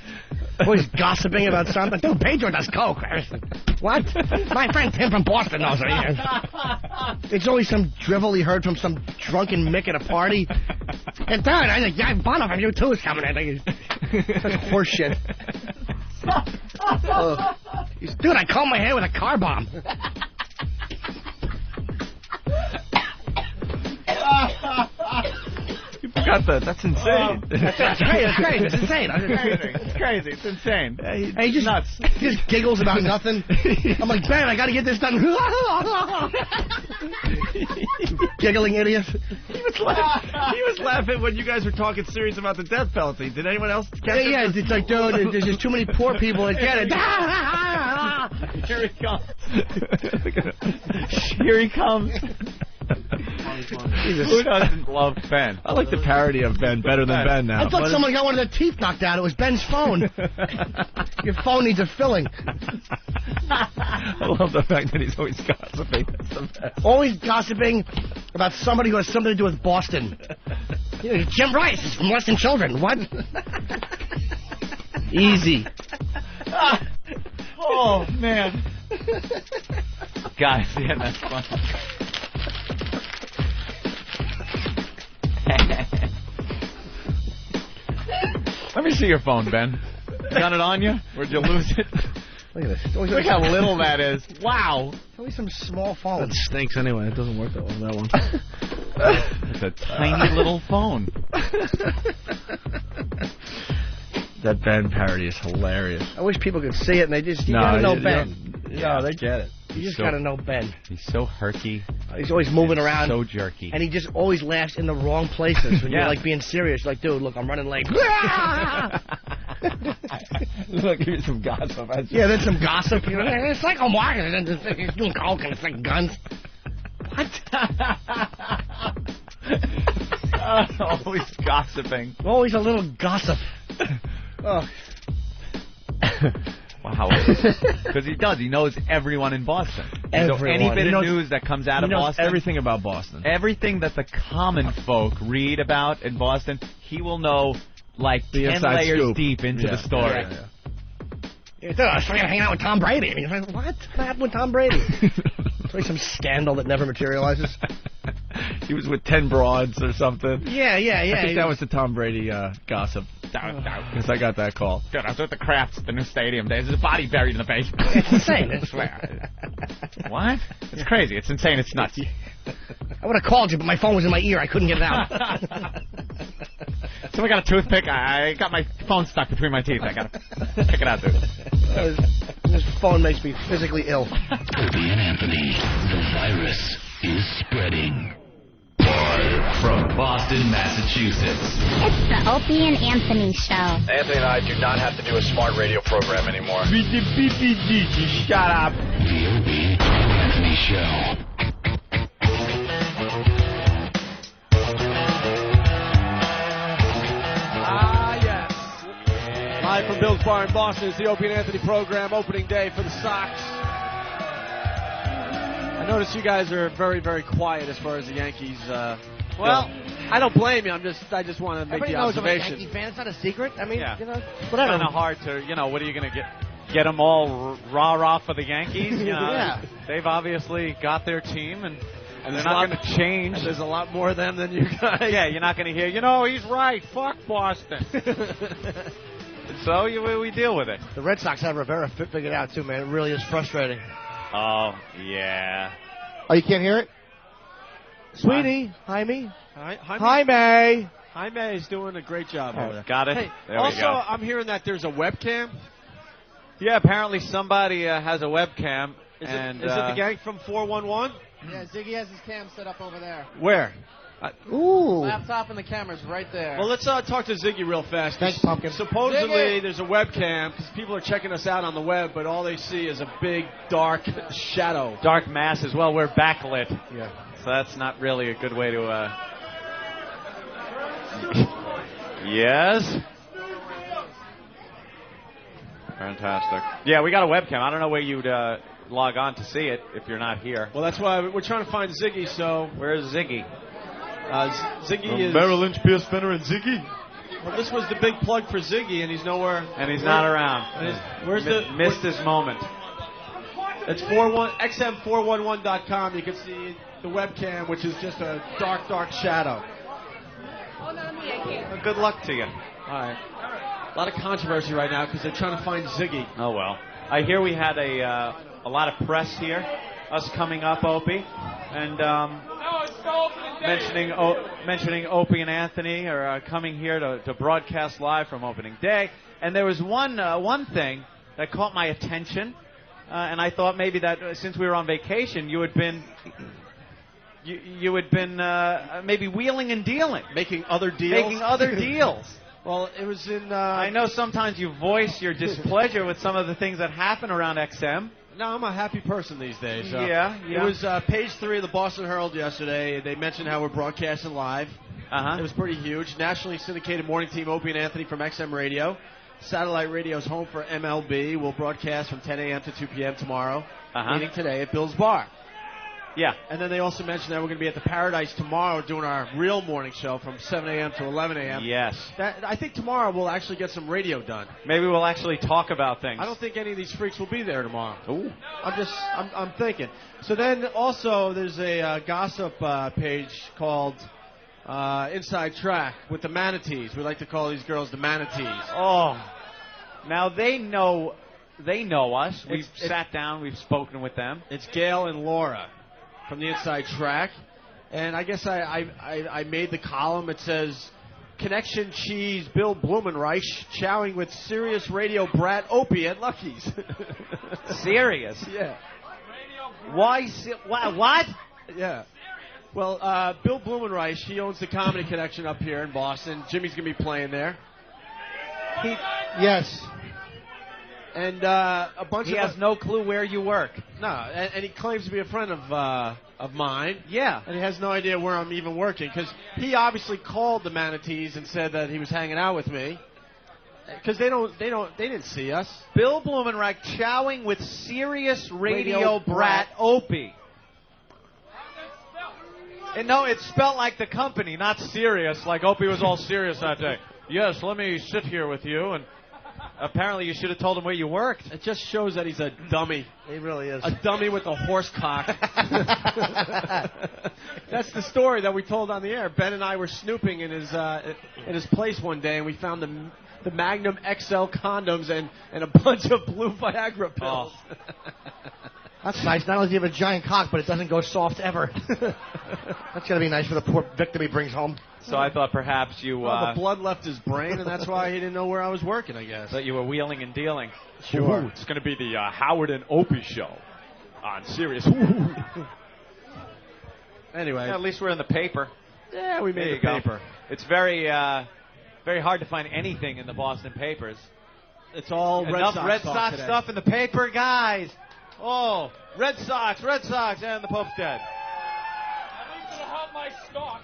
Speaker 19: Always gossiping about something. Dude, Pedro does coke. What? My friend Tim from Boston knows it. It's always some drivel he heard from some drunken Mick at a party. And dude, I think Bono from U2 is coming in. Such horse shit. Dude, I combed my hair with a car bomb.
Speaker 14: You forgot that. That's insane.
Speaker 19: That's crazy. It's insane.
Speaker 9: It's crazy. It's insane.
Speaker 19: He just nuts. He just giggles about nothing. I'm like, Ben, I got to get this done. Giggling idiot.
Speaker 14: He was laughing when you guys were talking serious about the death penalty. Did anyone else catch it?
Speaker 19: Yeah, it's like, dude, there's just too many poor people that get it.
Speaker 9: Here he comes. Here he comes. Who doesn't love Ben?
Speaker 14: I like the parody of Ben better than Ben now.
Speaker 19: I thought someone got one of their teeth knocked out. It was Ben's phone. Your phone needs a filling.
Speaker 14: I love the fact that he's always gossiping. That's the best.
Speaker 19: Always gossiping about somebody who has something to do with Boston. You know, Jim Rice is from Western Children. What? Easy.
Speaker 9: Oh, man. Guys, yeah, that's fun. Let me see your phone, Ben. Got it on you? Or did you lose it?
Speaker 19: Look at this.
Speaker 9: Look how little that is. Wow.
Speaker 19: It's always some small phone.
Speaker 14: That stinks anyway. It doesn't work that well, that one.
Speaker 9: It's a tiny little phone.
Speaker 14: That Ben parody is hilarious.
Speaker 19: I wish people could see it, and they just, you gotta know Ben.
Speaker 14: Yeah, they get it.
Speaker 19: You just gotta know Ben.
Speaker 9: He's so herky.
Speaker 19: He's always moving around.
Speaker 9: So jerky.
Speaker 19: And he just always laughs in the wrong places when you're like being serious. Like, dude, look, I'm running late.
Speaker 9: Look, give me some gossip.
Speaker 19: Yeah, then some gossip. You know, it's like I'm walking and he's doing coke and it's like guns. What?
Speaker 9: Always gossiping.
Speaker 19: Always a little gossip. Oh.
Speaker 9: Wow. Because he does. He knows everyone in Boston. So any bit of news that comes out of Boston.
Speaker 14: Everything about Boston.
Speaker 9: Everything that the common folk read about in Boston, he will know like
Speaker 14: the
Speaker 9: 10 layers
Speaker 14: scoop.
Speaker 9: Deep into the story.
Speaker 19: I was hanging out with Tom Brady. And he's like, what? What happened with Tom Brady? It's like some scandal that never materializes.
Speaker 14: He was with 10 broads or something.
Speaker 19: Yeah.
Speaker 14: I think that was the Tom Brady gossip. Because I got that call.
Speaker 9: Dude, I was with the Crafts at the new stadium. There's a body buried in the basement.
Speaker 19: It's insane, I swear.
Speaker 9: What? It's crazy. It's insane. It's nuts.
Speaker 19: I would have called you, but my phone was in my ear. I couldn't get it out.
Speaker 9: Someone got a toothpick. I got my phone stuck between my teeth. I got to pick it out, dude.
Speaker 19: This phone makes me physically ill.
Speaker 1: Opie and Anthony, the virus is spreading. Live from Boston, Massachusetts.
Speaker 18: It's the Opie and Anthony Show.
Speaker 15: Anthony and I do not have to do a smart radio program anymore.
Speaker 9: Shut up.
Speaker 1: The Opie and Anthony Show.
Speaker 8: Yes. Live from Bill's Bar in Boston is the Opie and Anthony program, opening day for the Sox. I notice you guys are very, very quiet as far as the Yankees. Well, I don't blame you. I just want to make the observation.
Speaker 19: I'm a Yankee fan. It's not a secret. I mean, you know,
Speaker 9: It's
Speaker 19: whatever.
Speaker 9: kind of hard to, what are you going to get them all rah-rah for the Yankees?
Speaker 19: Yeah.
Speaker 9: They've obviously got their team, and they're not going to change.
Speaker 8: There's a lot more of them than you guys.
Speaker 9: Yeah, you're not going to hear, he's right. Fuck Boston. So we deal with it.
Speaker 19: The Red Sox have Rivera figured out, too, man. It really is frustrating.
Speaker 9: Oh, yeah.
Speaker 19: Oh, you can't hear it? Sweetie, Jaime.
Speaker 8: Jaime is doing a great job over there.
Speaker 9: Got it.
Speaker 8: Hey,
Speaker 9: there we
Speaker 8: also,
Speaker 9: go.
Speaker 8: I'm hearing that there's a webcam.
Speaker 9: Yeah, apparently somebody has a webcam.
Speaker 8: Is it the gang from 411?
Speaker 20: Yeah, Ziggy has his cam set up over there.
Speaker 8: Where?
Speaker 19: Ooh.
Speaker 20: Laptop and the camera's right there.
Speaker 8: Well, let's talk to Ziggy real fast.
Speaker 19: Thanks, Pumpkin.
Speaker 8: Supposedly,
Speaker 20: Ziggy!
Speaker 8: there's a webcam because people are checking us out on the web, but all they see is a big, dark shadow.
Speaker 9: Dark mass as well. We're backlit.
Speaker 8: Yeah.
Speaker 9: So that's not really a good way to... Yes? Fantastic. Yeah, we got a webcam. I don't know where you'd log on to see it if you're not here.
Speaker 8: Well, that's why we're trying to find Ziggy, so...
Speaker 9: Where's Ziggy?
Speaker 8: Ziggy is...
Speaker 3: Merrill Lynch, Pierce Fenner, and Ziggy.
Speaker 8: Well, this was the big plug for Ziggy, and he's nowhere...
Speaker 9: And he's not around. Missed his moment.
Speaker 8: It's xm411.com. You can see the webcam, which is just a dark, dark shadow.
Speaker 9: Well, good luck to you.
Speaker 8: All right. A lot of controversy right now because they're trying to find Ziggy.
Speaker 9: Oh, well. I hear we had a lot of press here, us coming up, Opie, and mentioning Opie and Anthony are coming here to broadcast live from opening day. And there was one thing that caught my attention, and I thought maybe that since we were on vacation, you had been maybe wheeling and dealing,
Speaker 8: making other deals. Well, it was in...
Speaker 9: I know sometimes you voice your displeasure with some of the things that happen around XM.
Speaker 8: No, I'm a happy person these days.
Speaker 9: Yeah.
Speaker 8: It was page 3 of the Boston Herald yesterday. They mentioned how we're broadcasting live.
Speaker 9: Uh-huh.
Speaker 8: It was pretty huge. Nationally syndicated morning team, Opie and Anthony from XM Radio. Satellite radio's home for MLB. We'll broadcast from 10 a.m. to 2 p.m. tomorrow. Meeting today at Bill's Bar.
Speaker 9: Yeah.
Speaker 8: And then they also mentioned that we're going to be at the Paradise tomorrow doing our real morning show from 7 a.m. to 11 a.m.
Speaker 9: Yes.
Speaker 8: I think tomorrow we'll actually get some radio done.
Speaker 9: Maybe we'll actually talk about things.
Speaker 8: I don't think any of these freaks will be there tomorrow.
Speaker 9: Ooh.
Speaker 8: I'm thinking. So then also there's a gossip page called Inside Track with the Manatees. We like to call these girls the Manatees.
Speaker 9: Oh. Now they know us. We've sat down. We've spoken with them.
Speaker 8: It's Gail and Laura from the Inside Track. And I guess I made the column. It says, Connection Cheese, Bill Blumenreich, chowing with Sirius Radio brat Opie at Lucky's.
Speaker 9: Serious?
Speaker 8: Yeah.
Speaker 9: Why? What?
Speaker 8: Yeah. Well, Bill Blumenreich, he owns the Comedy Connection up here in Boston. Jimmy's going to be playing there.
Speaker 19: Yes.
Speaker 8: And a bunch
Speaker 9: he
Speaker 8: of...
Speaker 9: has no clue where you work.
Speaker 8: No, and he claims to be a friend of mine.
Speaker 9: Yeah.
Speaker 8: And he has no idea where I'm even working, because he obviously called the Manatees and said that he was hanging out with me. Because they didn't see us.
Speaker 9: Bill Blumenreich chowing with Sirius Radio brat Opie. And no, it's spelled like the company, not serious, like Opie was all serious that day. Yes, let me sit here with you, and apparently you should have told him where you worked.
Speaker 8: It just shows that he's a dummy.
Speaker 19: He really is.
Speaker 8: A dummy with a horse cock. That's the story that we told on the air. Ben and I were snooping in his place one day, and we found the Magnum XL condoms and a bunch of blue Viagra pills.
Speaker 9: Oh.
Speaker 19: That's nice. Not only do you have a giant cock, but it doesn't go soft ever. That's got to be nice for the poor victim he brings home.
Speaker 9: So I thought perhaps you...
Speaker 8: Well, the blood left his brain, and that's why he didn't know where I was working, I guess.
Speaker 9: That you were wheeling and dealing.
Speaker 8: Sure.
Speaker 9: Ooh, it's going to be the Howard and Opie show on Sirius.
Speaker 8: Anyway.
Speaker 9: Yeah, at least we're in the paper.
Speaker 8: Yeah, we made the paper.
Speaker 9: It's very hard to find anything in the Boston papers.
Speaker 8: It's all
Speaker 9: enough
Speaker 8: Red
Speaker 9: Red
Speaker 8: Sox
Speaker 9: Sox
Speaker 8: today.
Speaker 9: stuff in the paper, guys. Oh, Red Sox, and the Pope's dead.
Speaker 12: At least it'll help my stock.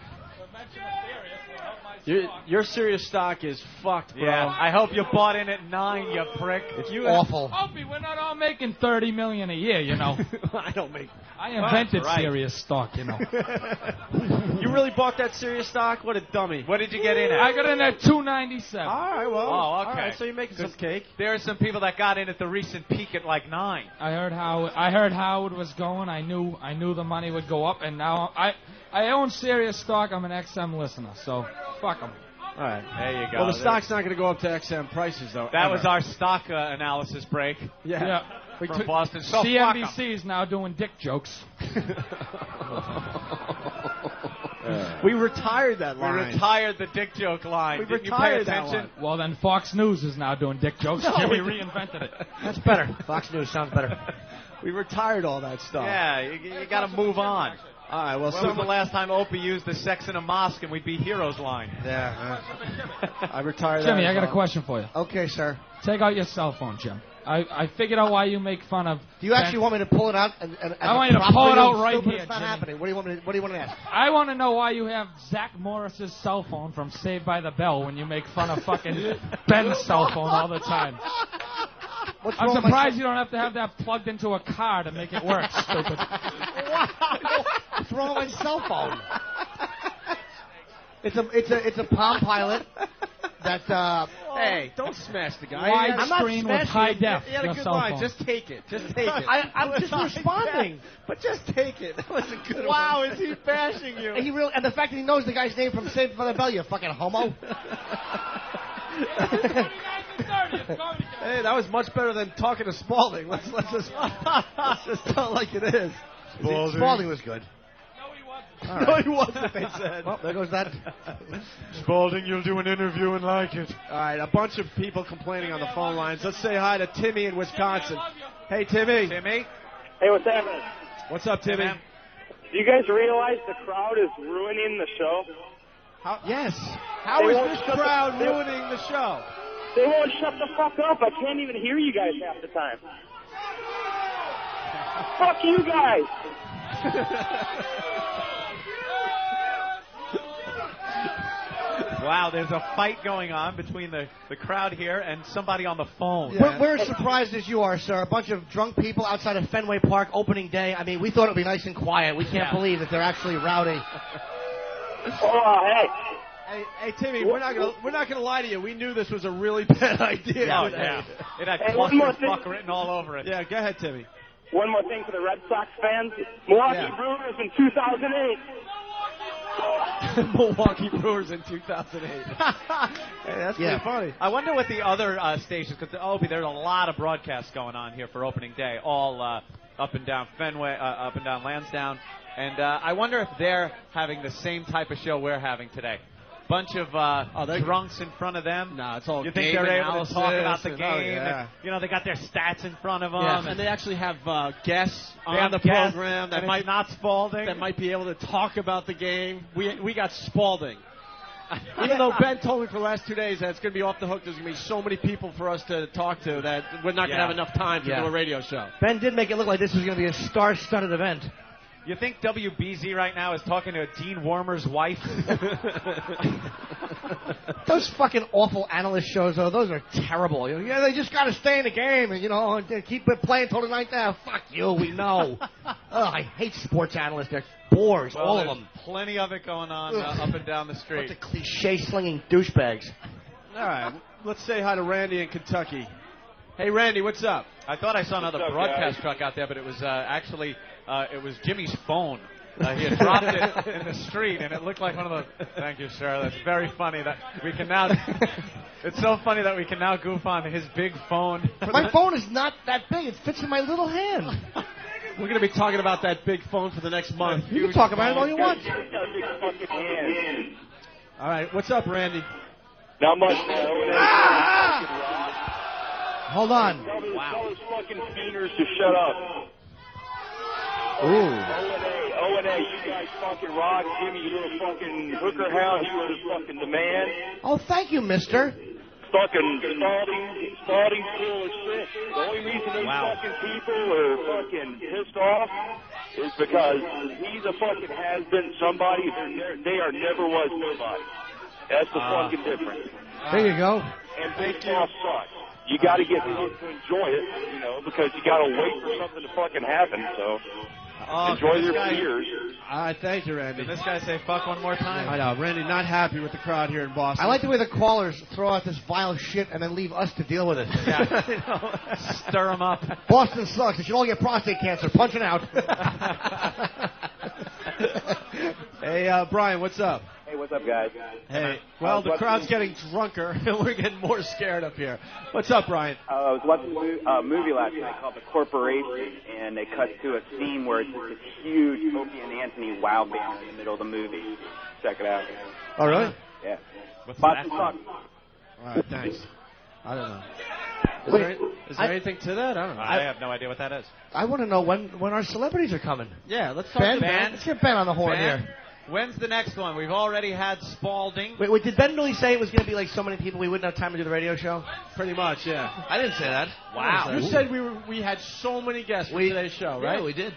Speaker 8: Your Sirius stock is fucked, bro.
Speaker 9: Yeah, I hope you bought in at 9, you prick.
Speaker 19: It's awful.
Speaker 12: Opie, we're not all making $30 million a year, you know.
Speaker 8: I don't make...
Speaker 12: I invented Sirius stock, you know.
Speaker 8: You really bought that Sirius stock? What a dummy.
Speaker 9: What did you get in at?
Speaker 12: I got in at $2.97.
Speaker 8: All right, well.
Speaker 9: Oh, okay.
Speaker 8: All right, so you're making some cake.
Speaker 9: There are some people that got in at the recent peak at like 9.
Speaker 12: I heard Howard was going. I knew the money would go up, and now I own Sirius stock. I'm an XM listener, so fuck them.
Speaker 8: All right.
Speaker 9: There you go.
Speaker 8: Well, the stock's not going to go up to XM prices, though.
Speaker 9: That was our stock analysis break.
Speaker 8: Yeah.
Speaker 9: From Boston. So
Speaker 12: CNBC is now doing dick jokes.
Speaker 8: We retired that line.
Speaker 9: We retired the dick joke line. Didn't you pay attention?
Speaker 12: Well, then Fox News is now doing dick jokes.
Speaker 8: No,
Speaker 12: Jimmy reinvented it.
Speaker 19: That's better. Fox News sounds better.
Speaker 8: We retired all that stuff.
Speaker 9: Yeah, you got to move on.
Speaker 8: All right, well,
Speaker 9: When was the last time Opie used the sex in a mosque and we'd be heroes line?
Speaker 8: Yeah. I retired
Speaker 5: Jimmy,
Speaker 8: that
Speaker 5: I
Speaker 8: as
Speaker 5: got a
Speaker 8: well.
Speaker 5: question for you.
Speaker 19: Okay, sir.
Speaker 5: Take out your cell phone, Jim. I figured out why you make fun of.
Speaker 19: Do you actually want me to pull it out? And
Speaker 5: I want you to pull it out right here,
Speaker 19: It's not
Speaker 5: Jimmy.
Speaker 19: happening. What do you want me to? What do you want to ask?
Speaker 5: I want to know why you have Zach Morris's cell phone from Saved by the Bell when you make fun of fucking Ben's cell phone all the time. I'm
Speaker 19: wrong with
Speaker 5: surprised you don't have to have that plugged into a car to make it work, stupid.
Speaker 19: What's wrong with my cell phone? It's a Palm Pilot that.
Speaker 8: Hey, don't smash the guy.
Speaker 5: Wide
Speaker 19: I'm not
Speaker 5: screen with
Speaker 19: smashing
Speaker 5: high
Speaker 19: it.
Speaker 5: def.
Speaker 8: He had a
Speaker 5: your
Speaker 8: good
Speaker 5: cell
Speaker 8: line.
Speaker 5: phone.
Speaker 8: Just take it. Just take it.
Speaker 19: I'm just responding.
Speaker 8: But just take it. That was a good
Speaker 19: Wow,
Speaker 8: one.
Speaker 19: is he bashing you? And the fact that he knows the guy's name from Saved by the Bell, you fucking homo.
Speaker 8: Hey, that was much better than talking to Spalding. Let's just tell it like it is.
Speaker 19: Spalding was good.
Speaker 8: Right. No, he wasn't, they said.
Speaker 19: Well, there goes that.
Speaker 8: Spalding, you'll do an interview and like it. All right, a bunch of people complaining on the phone lines. Let's say hi to Timmy in Wisconsin. Hey, Timmy.
Speaker 9: Timmy?
Speaker 6: Hey, what's happening?
Speaker 8: What's up, Timmy?
Speaker 6: Do you guys realize the crowd is ruining the show?
Speaker 8: Yes. How
Speaker 6: They
Speaker 8: is
Speaker 6: won't
Speaker 8: this
Speaker 6: shut
Speaker 8: crowd
Speaker 6: the-
Speaker 8: ruining the show?
Speaker 6: They won't shut the fuck up. I can't even hear you guys half the time. Fuck you guys.
Speaker 9: Wow, there's a fight going on between the crowd here and somebody on the phone.
Speaker 19: We're as surprised as you are, sir. A bunch of drunk people outside of Fenway Park opening day. I mean, we thought it would be nice and quiet. We can't believe that they're actually rowdy.
Speaker 8: Hey, Timmy, we're not gonna lie to you. We knew this was a really bad idea.
Speaker 9: Oh, yeah. It had
Speaker 6: Hey, one more thing.
Speaker 9: clusterfuck written all over it.
Speaker 8: Yeah, go ahead, Timmy.
Speaker 6: One more thing for the Red Sox fans. Milwaukee Brewers in 2008.
Speaker 8: Milwaukee Brewers in 2008. Hey, that's pretty funny.
Speaker 9: I wonder what the other stations, because there's a lot of broadcasts going on here for opening day, all up and down Fenway, up and down Lansdowne, and I wonder if they're having the same type of show we're having today. Bunch of drunks in front of them.
Speaker 8: No, it's all
Speaker 9: You think
Speaker 8: game
Speaker 9: they're able to talk about the
Speaker 8: analysis
Speaker 9: game?
Speaker 8: and,
Speaker 9: And, you know, they got their stats in front of them.
Speaker 8: Yeah, and they actually have guests
Speaker 9: They
Speaker 8: on
Speaker 9: have
Speaker 8: the
Speaker 9: guests,
Speaker 8: program that
Speaker 9: and
Speaker 8: might
Speaker 9: it's not Spalding.
Speaker 8: that might be able to talk about the game. We got Spalding. Even though Ben told me for the last 2 days that it's going to be off the hook, there's going to be so many people for us to talk to that we're not going to have enough time to do a radio show.
Speaker 19: Ben did make it look like this was going to be a star-studded event.
Speaker 9: You think WBZ right now is talking to Dean Wormer's wife?
Speaker 19: Those fucking awful analyst shows, though, those are terrible. Yeah, they just got to stay in the game and, and keep it playing till the ninth hour. Fuck you, we know. I hate sports analysts. They're bores,
Speaker 9: Well,
Speaker 19: all of
Speaker 9: there's
Speaker 19: them.
Speaker 9: plenty of it going on up and down the street.
Speaker 19: Bunch of cliche-slinging douchebags.
Speaker 8: All right, let's say hi to Randy in Kentucky. Hey, Randy, what's up?
Speaker 9: I thought I saw another
Speaker 8: What's up,
Speaker 9: broadcast
Speaker 8: guys?
Speaker 9: truck out there, but it was actually it was Jimmy's phone. He had dropped it in the street, and it looked like one of the. Thank you, sir. That's very funny that we can now. It's so funny that we can now goof on his big phone.
Speaker 19: My phone is not that big. It fits in my little hand.
Speaker 8: We're going to be talking about that big phone for the next month.
Speaker 19: You can talk about it all you want.
Speaker 8: All right, what's up, Randy?
Speaker 6: Not much.
Speaker 19: Hold on.
Speaker 6: Wow. Tell those fucking fienders to shut up. O&A, you guys fucking rock. Jimmy, you little fucking hooker hound, you are fucking the man.
Speaker 19: Oh, thank you, mister.
Speaker 6: Fucking Spalding's cool as shit. The only reason these fucking people are fucking pissed off is because he's a fucking has-been somebody. They are never was nobody. That's the fucking difference.
Speaker 19: There you go.
Speaker 6: And baseball sucks. You got to get people to enjoy it, because you got to wait for something to fucking happen. So enjoy your beers.
Speaker 8: All right, thank you, Randy.
Speaker 9: Did this guy say fuck one more time?
Speaker 8: I know, Randy not happy with the crowd here in Boston.
Speaker 19: I like the way the callers throw out this vile shit and then leave us to deal with it.
Speaker 9: Stir them up.
Speaker 19: Boston sucks. They should all get prostate cancer. Punching out.
Speaker 8: Hey, Brian, what's up?
Speaker 11: Hey, what's up, guys?
Speaker 8: Hey, well, the crowd's getting drunker, and we're getting more scared up here. What's up, Brian?
Speaker 11: I was watching a movie last night called The Corporation, and they cut to a scene where it's just this huge Opie and Anthony wow band in the middle of the movie. Check it out.
Speaker 19: Oh, really?
Speaker 11: Yeah.
Speaker 9: What's
Speaker 11: Boston
Speaker 9: that?
Speaker 11: sucks.
Speaker 8: All right, thanks. I don't know. Is there anything to that? I don't know.
Speaker 2: I have no idea what that is.
Speaker 4: I want to know when our celebrities are coming.
Speaker 8: Yeah, let's talk
Speaker 4: Ben.
Speaker 8: to Ben.
Speaker 4: Let's get Ben on the horn
Speaker 9: Ben?
Speaker 4: here.
Speaker 9: When's the next one? We've already had Spalding.
Speaker 4: Wait, did Ben really say it was going to be like so many people we wouldn't have time to do the radio show?
Speaker 8: Pretty much, yeah.
Speaker 4: I didn't say that.
Speaker 9: Wow.
Speaker 8: You said we had so many guests for today's show, right?
Speaker 4: Yeah, we did.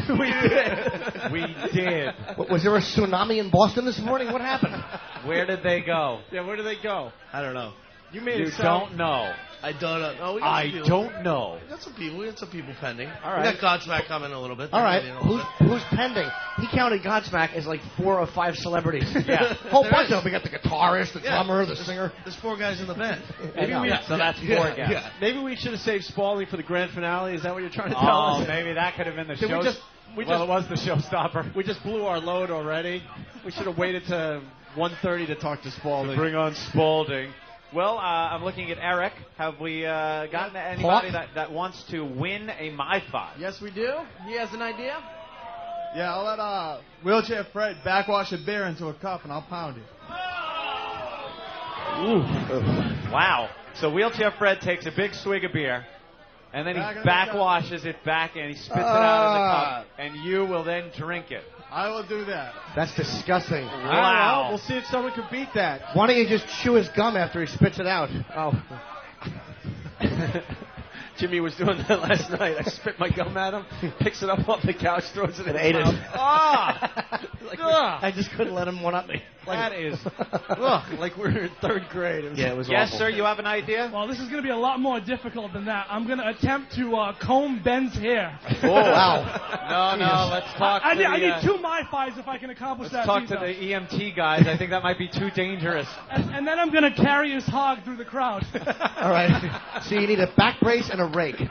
Speaker 8: We did.
Speaker 9: We did.
Speaker 4: Was there a tsunami in Boston this morning? What happened?
Speaker 9: Where did they go?
Speaker 8: Yeah, where did they go?
Speaker 14: I don't know.
Speaker 8: You made
Speaker 9: You
Speaker 8: it sound...
Speaker 9: don't know.
Speaker 14: I don't know. Oh, we got
Speaker 9: I
Speaker 14: some people.
Speaker 9: don't know.
Speaker 14: We got some people. We got some people pending.
Speaker 8: All right.
Speaker 14: We got Godsmack coming a little bit.
Speaker 4: All right,
Speaker 14: Maybe in a little bit.
Speaker 4: who's pending? He counted Godsmack as like 4 or 5 celebrities.
Speaker 9: Yeah.
Speaker 4: Whole
Speaker 14: There
Speaker 4: bunch
Speaker 14: is.
Speaker 4: of them. We got the guitarist, the drummer, the singer.
Speaker 14: There's 4 guys in the band.
Speaker 8: Maybe we,
Speaker 9: So that's 4 guests.
Speaker 14: Yeah.
Speaker 8: maybe we should have saved Spalding for the grand finale. Is that what you're trying to tell
Speaker 9: Oh,
Speaker 8: us?
Speaker 9: maybe that could have been the
Speaker 8: Did
Speaker 9: show.
Speaker 8: we
Speaker 9: Well,
Speaker 8: just
Speaker 9: it was the showstopper.
Speaker 8: we just blew our load already. We should have waited to 1:30 to talk to Spalding.
Speaker 9: Bring on Spalding. Well, I'm looking at Eric. Have we gotten anybody that wants to win a MyFi?
Speaker 20: Yes, we do. He has an idea.
Speaker 7: Yeah, I'll let Wheelchair Fred backwash a beer into a cup and I'll pound it.
Speaker 9: Wow. So Wheelchair Fred takes a big swig of beer, and then he backwashes it back and he spits it out in the cup, and you will then drink it.
Speaker 7: I will do that.
Speaker 4: That's disgusting.
Speaker 8: Wow. We'll see if someone can beat that.
Speaker 4: Why don't you just chew his gum after he spits it out? Oh.
Speaker 8: Jimmy was doing that last night. I spit my gum at him, picks it up off the couch, throws it in
Speaker 4: And
Speaker 8: his
Speaker 4: ate it.
Speaker 8: mouth. Ah!
Speaker 4: I just couldn't let him one up me.
Speaker 9: That is.
Speaker 8: Like we're in 3rd grade. It was
Speaker 9: Yes,
Speaker 8: awful.
Speaker 9: sir. You have an idea?
Speaker 5: Well, this is going to be a lot more difficult than that. I'm going to attempt to comb Ben's hair.
Speaker 9: Oh, wow. No, let's talk to
Speaker 5: I need
Speaker 9: the,
Speaker 5: 2 MyFis if I can accomplish
Speaker 9: let's
Speaker 5: that.
Speaker 9: talk to the EMT guys. I think that might be too dangerous.
Speaker 5: And then I'm going to carry his hog through the crowd.
Speaker 4: All right. So you need a back brace and a rake.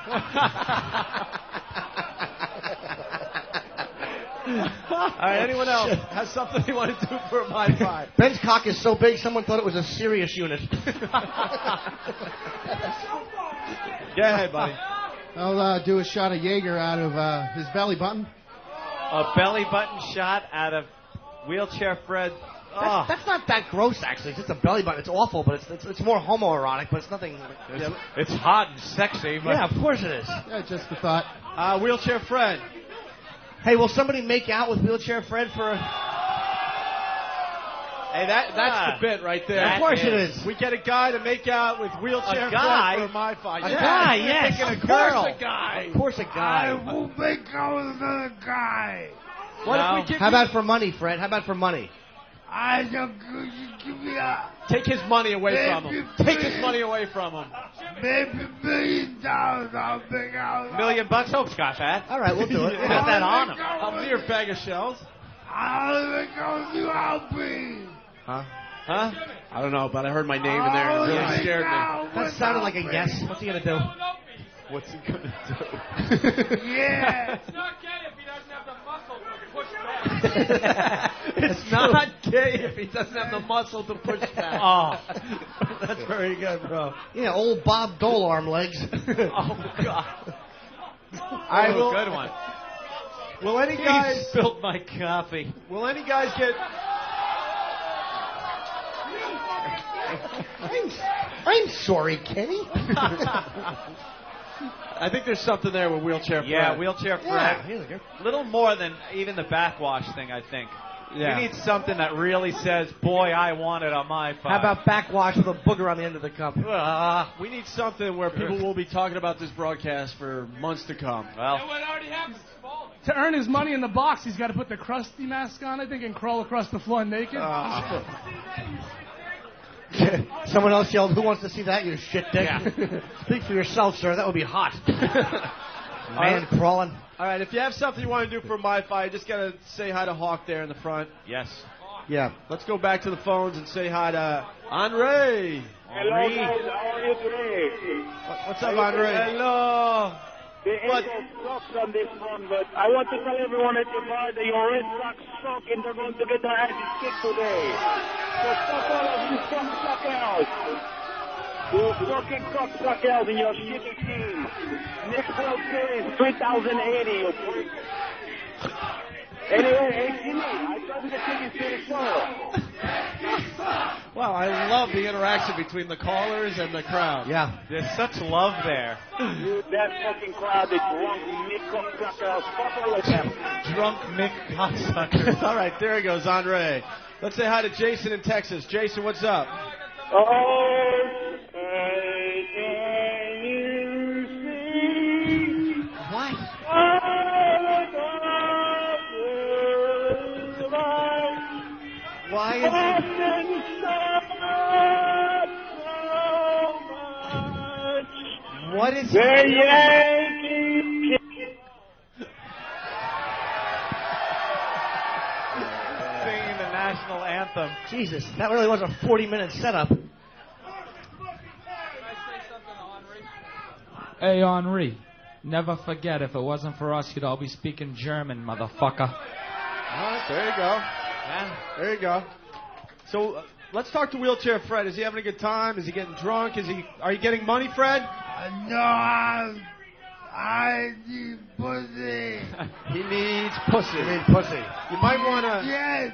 Speaker 8: All right, anyone else has something they want to do for a MyFi?
Speaker 4: Ben's cock is so big, someone thought it was a serious unit.
Speaker 8: Yeah, hey, buddy.
Speaker 7: I'll do a shot of Jaeger out of his belly button.
Speaker 9: A belly button shot out of Wheelchair Fred.
Speaker 4: That's not that gross, actually. It's just a belly button. It's awful, but it's more homoerotic, but it's nothing.
Speaker 9: It's hot and sexy. But
Speaker 4: Yeah, of course it is.
Speaker 7: Yeah, just a thought.
Speaker 8: Wheelchair Fred.
Speaker 4: Hey, will somebody make out with Wheelchair Fred for a...
Speaker 8: Hey, that's the bit right there.
Speaker 4: Of course it is.
Speaker 8: We get a guy to make out with Wheelchair
Speaker 9: A guy?
Speaker 8: Fred for a MyFi.
Speaker 4: A guy, yes.
Speaker 8: Thinking
Speaker 4: Of
Speaker 8: a girl.
Speaker 4: course a guy. Of course a guy.
Speaker 7: will make out with another guy.
Speaker 8: What if we give
Speaker 4: How about for money, Fred? How about for money?
Speaker 7: I don't give me a
Speaker 8: Take his money away from him. Take his money away from him.
Speaker 7: maybe $1 million. I'll make out.
Speaker 9: $1 million? Hope Scott that.
Speaker 4: All right, we'll do it.
Speaker 9: We'll put that on him.
Speaker 8: A mere bag of shells.
Speaker 7: I'll make out with you, Albie.
Speaker 8: Huh? I don't know, but I heard my name in there and it really scared me.
Speaker 4: That sounded like a yes. What's he going to do?
Speaker 8: What's he gonna do?
Speaker 7: Yeah.
Speaker 5: It's not gay if he doesn't have the muscle to push back.
Speaker 8: It's not gay if he doesn't have the muscle to push back.
Speaker 9: Oh.
Speaker 8: That's very good, bro.
Speaker 4: Yeah, old Bob Dole arm legs.
Speaker 8: Oh, God.
Speaker 9: I will. Good one.
Speaker 8: Will any
Speaker 9: He
Speaker 8: guys...
Speaker 9: spilled my coffee.
Speaker 8: Will any guys get...
Speaker 4: I'm sorry, Kenny.
Speaker 8: I think there's something there with Wheelchair Fred.
Speaker 9: Yeah, Wheelchair Fred.
Speaker 4: Yeah.
Speaker 9: Little more than even the backwash thing, I think.
Speaker 8: Yeah.
Speaker 9: You need something that really says, boy, I want it on my phone.
Speaker 4: How about backwash with a booger on the end of the cup?
Speaker 8: We need something where people will be talking about this broadcast for months to come.
Speaker 9: Well,
Speaker 5: What already happened? To earn his money in the box, he's got to put the Krusty mask on, I think, and crawl across the floor naked.
Speaker 4: Someone else yelled, "Who wants to see that, you shit dick?"
Speaker 9: Yeah.
Speaker 4: Speak for yourself, sir. That would be hot. Man crawling.
Speaker 8: All right, if you have something you want to do for MyFi, you just got to say hi to Hawk there in the front.
Speaker 9: yes.
Speaker 4: Yeah.
Speaker 8: Let's go back to the phones and say hi to Andre.
Speaker 6: Hello, guys. How are you today?
Speaker 8: What's up, Andre?
Speaker 6: Hello. The echo sucks on this one, but I want to tell everyone at the bar that your Red Sox suck and they're going to get their asses kicked today. So fuck all of you cocksuckers. You fucking cocksuckers and your shitty team. Next World Series, 3080, you freak. Anyway, hey Jimmy, I told you to take you to the show.
Speaker 8: Wow, I love the interaction between the callers and the crowd.
Speaker 4: Yeah.
Speaker 2: There's such love there.
Speaker 11: That fucking crowd is drunk, Mick cocksuckers. Fuck all of them.
Speaker 2: Drunk Mick cocksuckers.
Speaker 8: All right, there he goes, Andre. Let's say hi to Jason in Texas. Jason, what's up?
Speaker 4: What?
Speaker 8: Why is it?
Speaker 2: What is
Speaker 11: the Yankees?
Speaker 2: Singing the national anthem.
Speaker 4: Jesus, that really was a 40-minute setup.
Speaker 5: Hey, Henri, never forget, if it wasn't for us, you'd all be speaking German, motherfucker.
Speaker 8: All right, there you go. Yeah, there you go. So let's talk to Wheelchair Fred. Is he having a good time? Is he getting drunk? Are you getting money, Fred?
Speaker 13: No, I need pussy.
Speaker 8: He needs pussy.
Speaker 4: You need pussy.
Speaker 8: You might want to.
Speaker 13: Yes.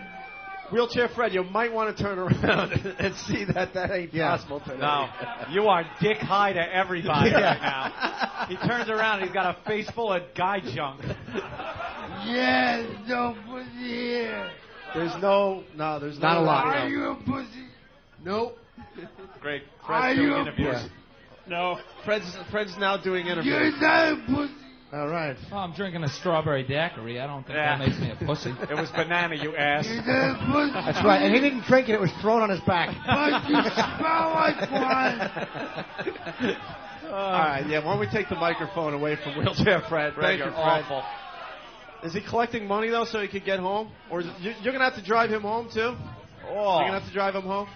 Speaker 8: Wheelchair Fred, you might want to turn around and see that ain't possible today.
Speaker 2: No, you are dick high to everybody right now. He turns around and he's got a face full of guy junk.
Speaker 13: Yes, no pussy here.
Speaker 8: There's not a lot.
Speaker 13: Are you a pussy?
Speaker 8: Nope.
Speaker 2: Great.
Speaker 13: Are
Speaker 2: Fred's
Speaker 13: you
Speaker 2: doing
Speaker 13: a
Speaker 2: interviews.
Speaker 13: pussy?
Speaker 2: No.
Speaker 8: Fred's now doing interviews.
Speaker 13: You're not a pussy.
Speaker 8: All right.
Speaker 5: Well, I'm drinking a strawberry daiquiri. I don't think that makes me a pussy.
Speaker 2: It was banana, you ass.
Speaker 13: You're not a pussy.
Speaker 4: That's right, and he didn't drink it. It was thrown on his back.
Speaker 13: But you smell like one.
Speaker 8: All right, yeah. Why don't we take the microphone away from Wheelchair Fred?
Speaker 2: Fred,
Speaker 8: Thank you,
Speaker 2: you're
Speaker 8: Fred.
Speaker 2: awful.
Speaker 8: Is he collecting money though, so he could get home, or you're gonna have to drive him home too?
Speaker 2: Oh.
Speaker 8: You're gonna have to drive him home.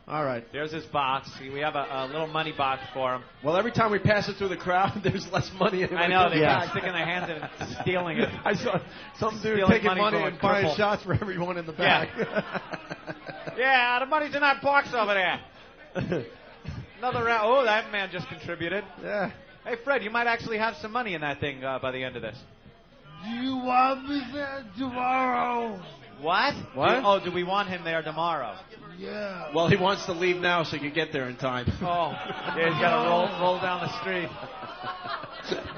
Speaker 8: All right.
Speaker 2: There's his box. We have a little money box for him.
Speaker 8: Well, every time we pass it through the crowd, there's less money.
Speaker 2: I know, they keep sticking their hands in and stealing it.
Speaker 8: I saw some dude
Speaker 2: Stealing
Speaker 8: taking
Speaker 2: money
Speaker 8: money
Speaker 2: from a
Speaker 8: and buying
Speaker 2: cripple.
Speaker 8: shots for everyone in the back.
Speaker 2: Yeah, the money's in that box over there. Another round. Oh, that man just contributed.
Speaker 8: Yeah.
Speaker 2: Hey, Fred, you might actually have some money in that thing by the end of this.
Speaker 13: Do you want me there tomorrow?
Speaker 2: What?
Speaker 8: What?
Speaker 2: Do we want him there tomorrow?
Speaker 13: Yeah.
Speaker 8: Well, he wants to leave now so he can get there in time.
Speaker 2: Oh, yeah, he's got to roll down the street.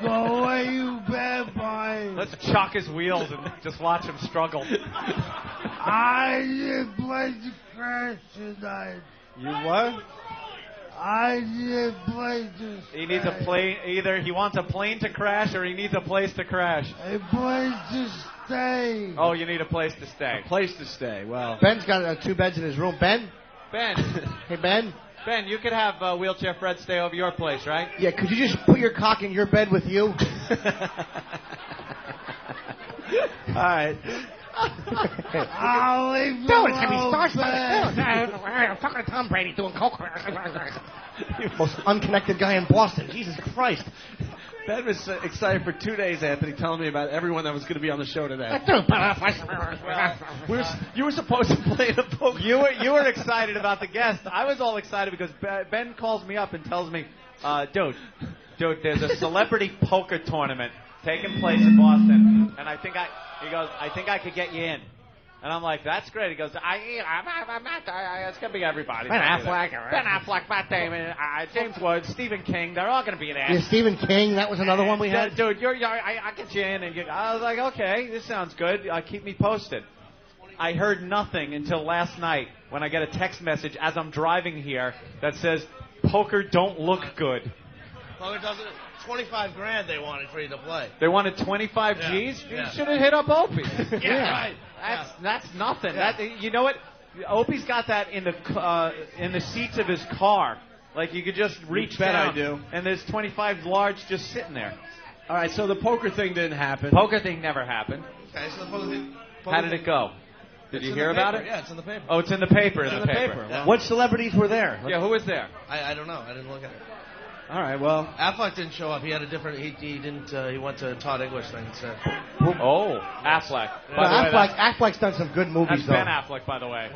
Speaker 13: Go away, you bad boy.
Speaker 2: Let's chock his wheels and just watch him struggle.
Speaker 13: I need a place to crash tonight.
Speaker 8: You what?
Speaker 13: I need a place to
Speaker 2: He needs a plane. Either he wants a plane to crash or he needs a place to crash.
Speaker 13: A place to stay.
Speaker 2: Oh, you need a place to stay.
Speaker 8: A place to stay. Well,
Speaker 4: Ben's got 2 beds in his room. Ben?
Speaker 2: Ben.
Speaker 4: Hey, Ben?
Speaker 2: Ben, you could have Wheelchair Fred stay over your place, right?
Speaker 4: Yeah, could you just put your cock in your bed with you?
Speaker 8: all right.
Speaker 13: I'll leave you
Speaker 4: Don't have me
Speaker 13: alone,
Speaker 4: start
Speaker 13: Ben.
Speaker 4: fucking Tom Brady doing coke. Most unconnected guy in Boston. Jesus Christ.
Speaker 8: Ben was excited for 2 days, Anthony, telling me about everyone that was going to be on the show today. You were supposed to play the poker.
Speaker 2: You were excited about the guest. I was all excited because Ben calls me up and tells me, dude, there's a celebrity poker tournament taking place in Boston, and he goes, I think I could get you in. And I'm like, that's great. He goes, it's going to be everybody.
Speaker 4: Ben Affleck,
Speaker 2: Matt Damon, James Woods, Stephen King. They're all going to be there.
Speaker 4: Yeah, Stephen King. That was another one we had.
Speaker 2: Dude, I get you in. And I was like, okay, this sounds good. Keep me posted. I heard nothing until last night when I get a text message as I'm driving here that says, poker don't look good.
Speaker 16: Poker doesn't... $25,000 they wanted for you to play.
Speaker 2: They wanted 25 G's? You should have hit up Opie.
Speaker 16: Yeah, right.
Speaker 2: That's nothing. Yeah. You know what? Opie's got that in the seats of his car. Like you could just reach down.
Speaker 8: I do.
Speaker 2: And there's 25 large just sitting there.
Speaker 8: All right, so the poker thing didn't happen.
Speaker 2: Poker thing never happened.
Speaker 16: Okay, so the poker thing...
Speaker 2: How did it go? Did you hear about it?
Speaker 16: Yeah, it's in the paper.
Speaker 2: Oh, it's in the paper.
Speaker 16: It's in the paper.
Speaker 4: Yeah. What celebrities were there?
Speaker 2: Yeah, who was there?
Speaker 16: I don't know. I didn't look at it.
Speaker 8: All right, well,
Speaker 16: Affleck didn't show up. He had a different. He didn't. He went to Todd English thing instead.
Speaker 2: Oh, Affleck.
Speaker 4: Well, Affleck's done some good movies.
Speaker 2: That's Ben Affleck, by the way.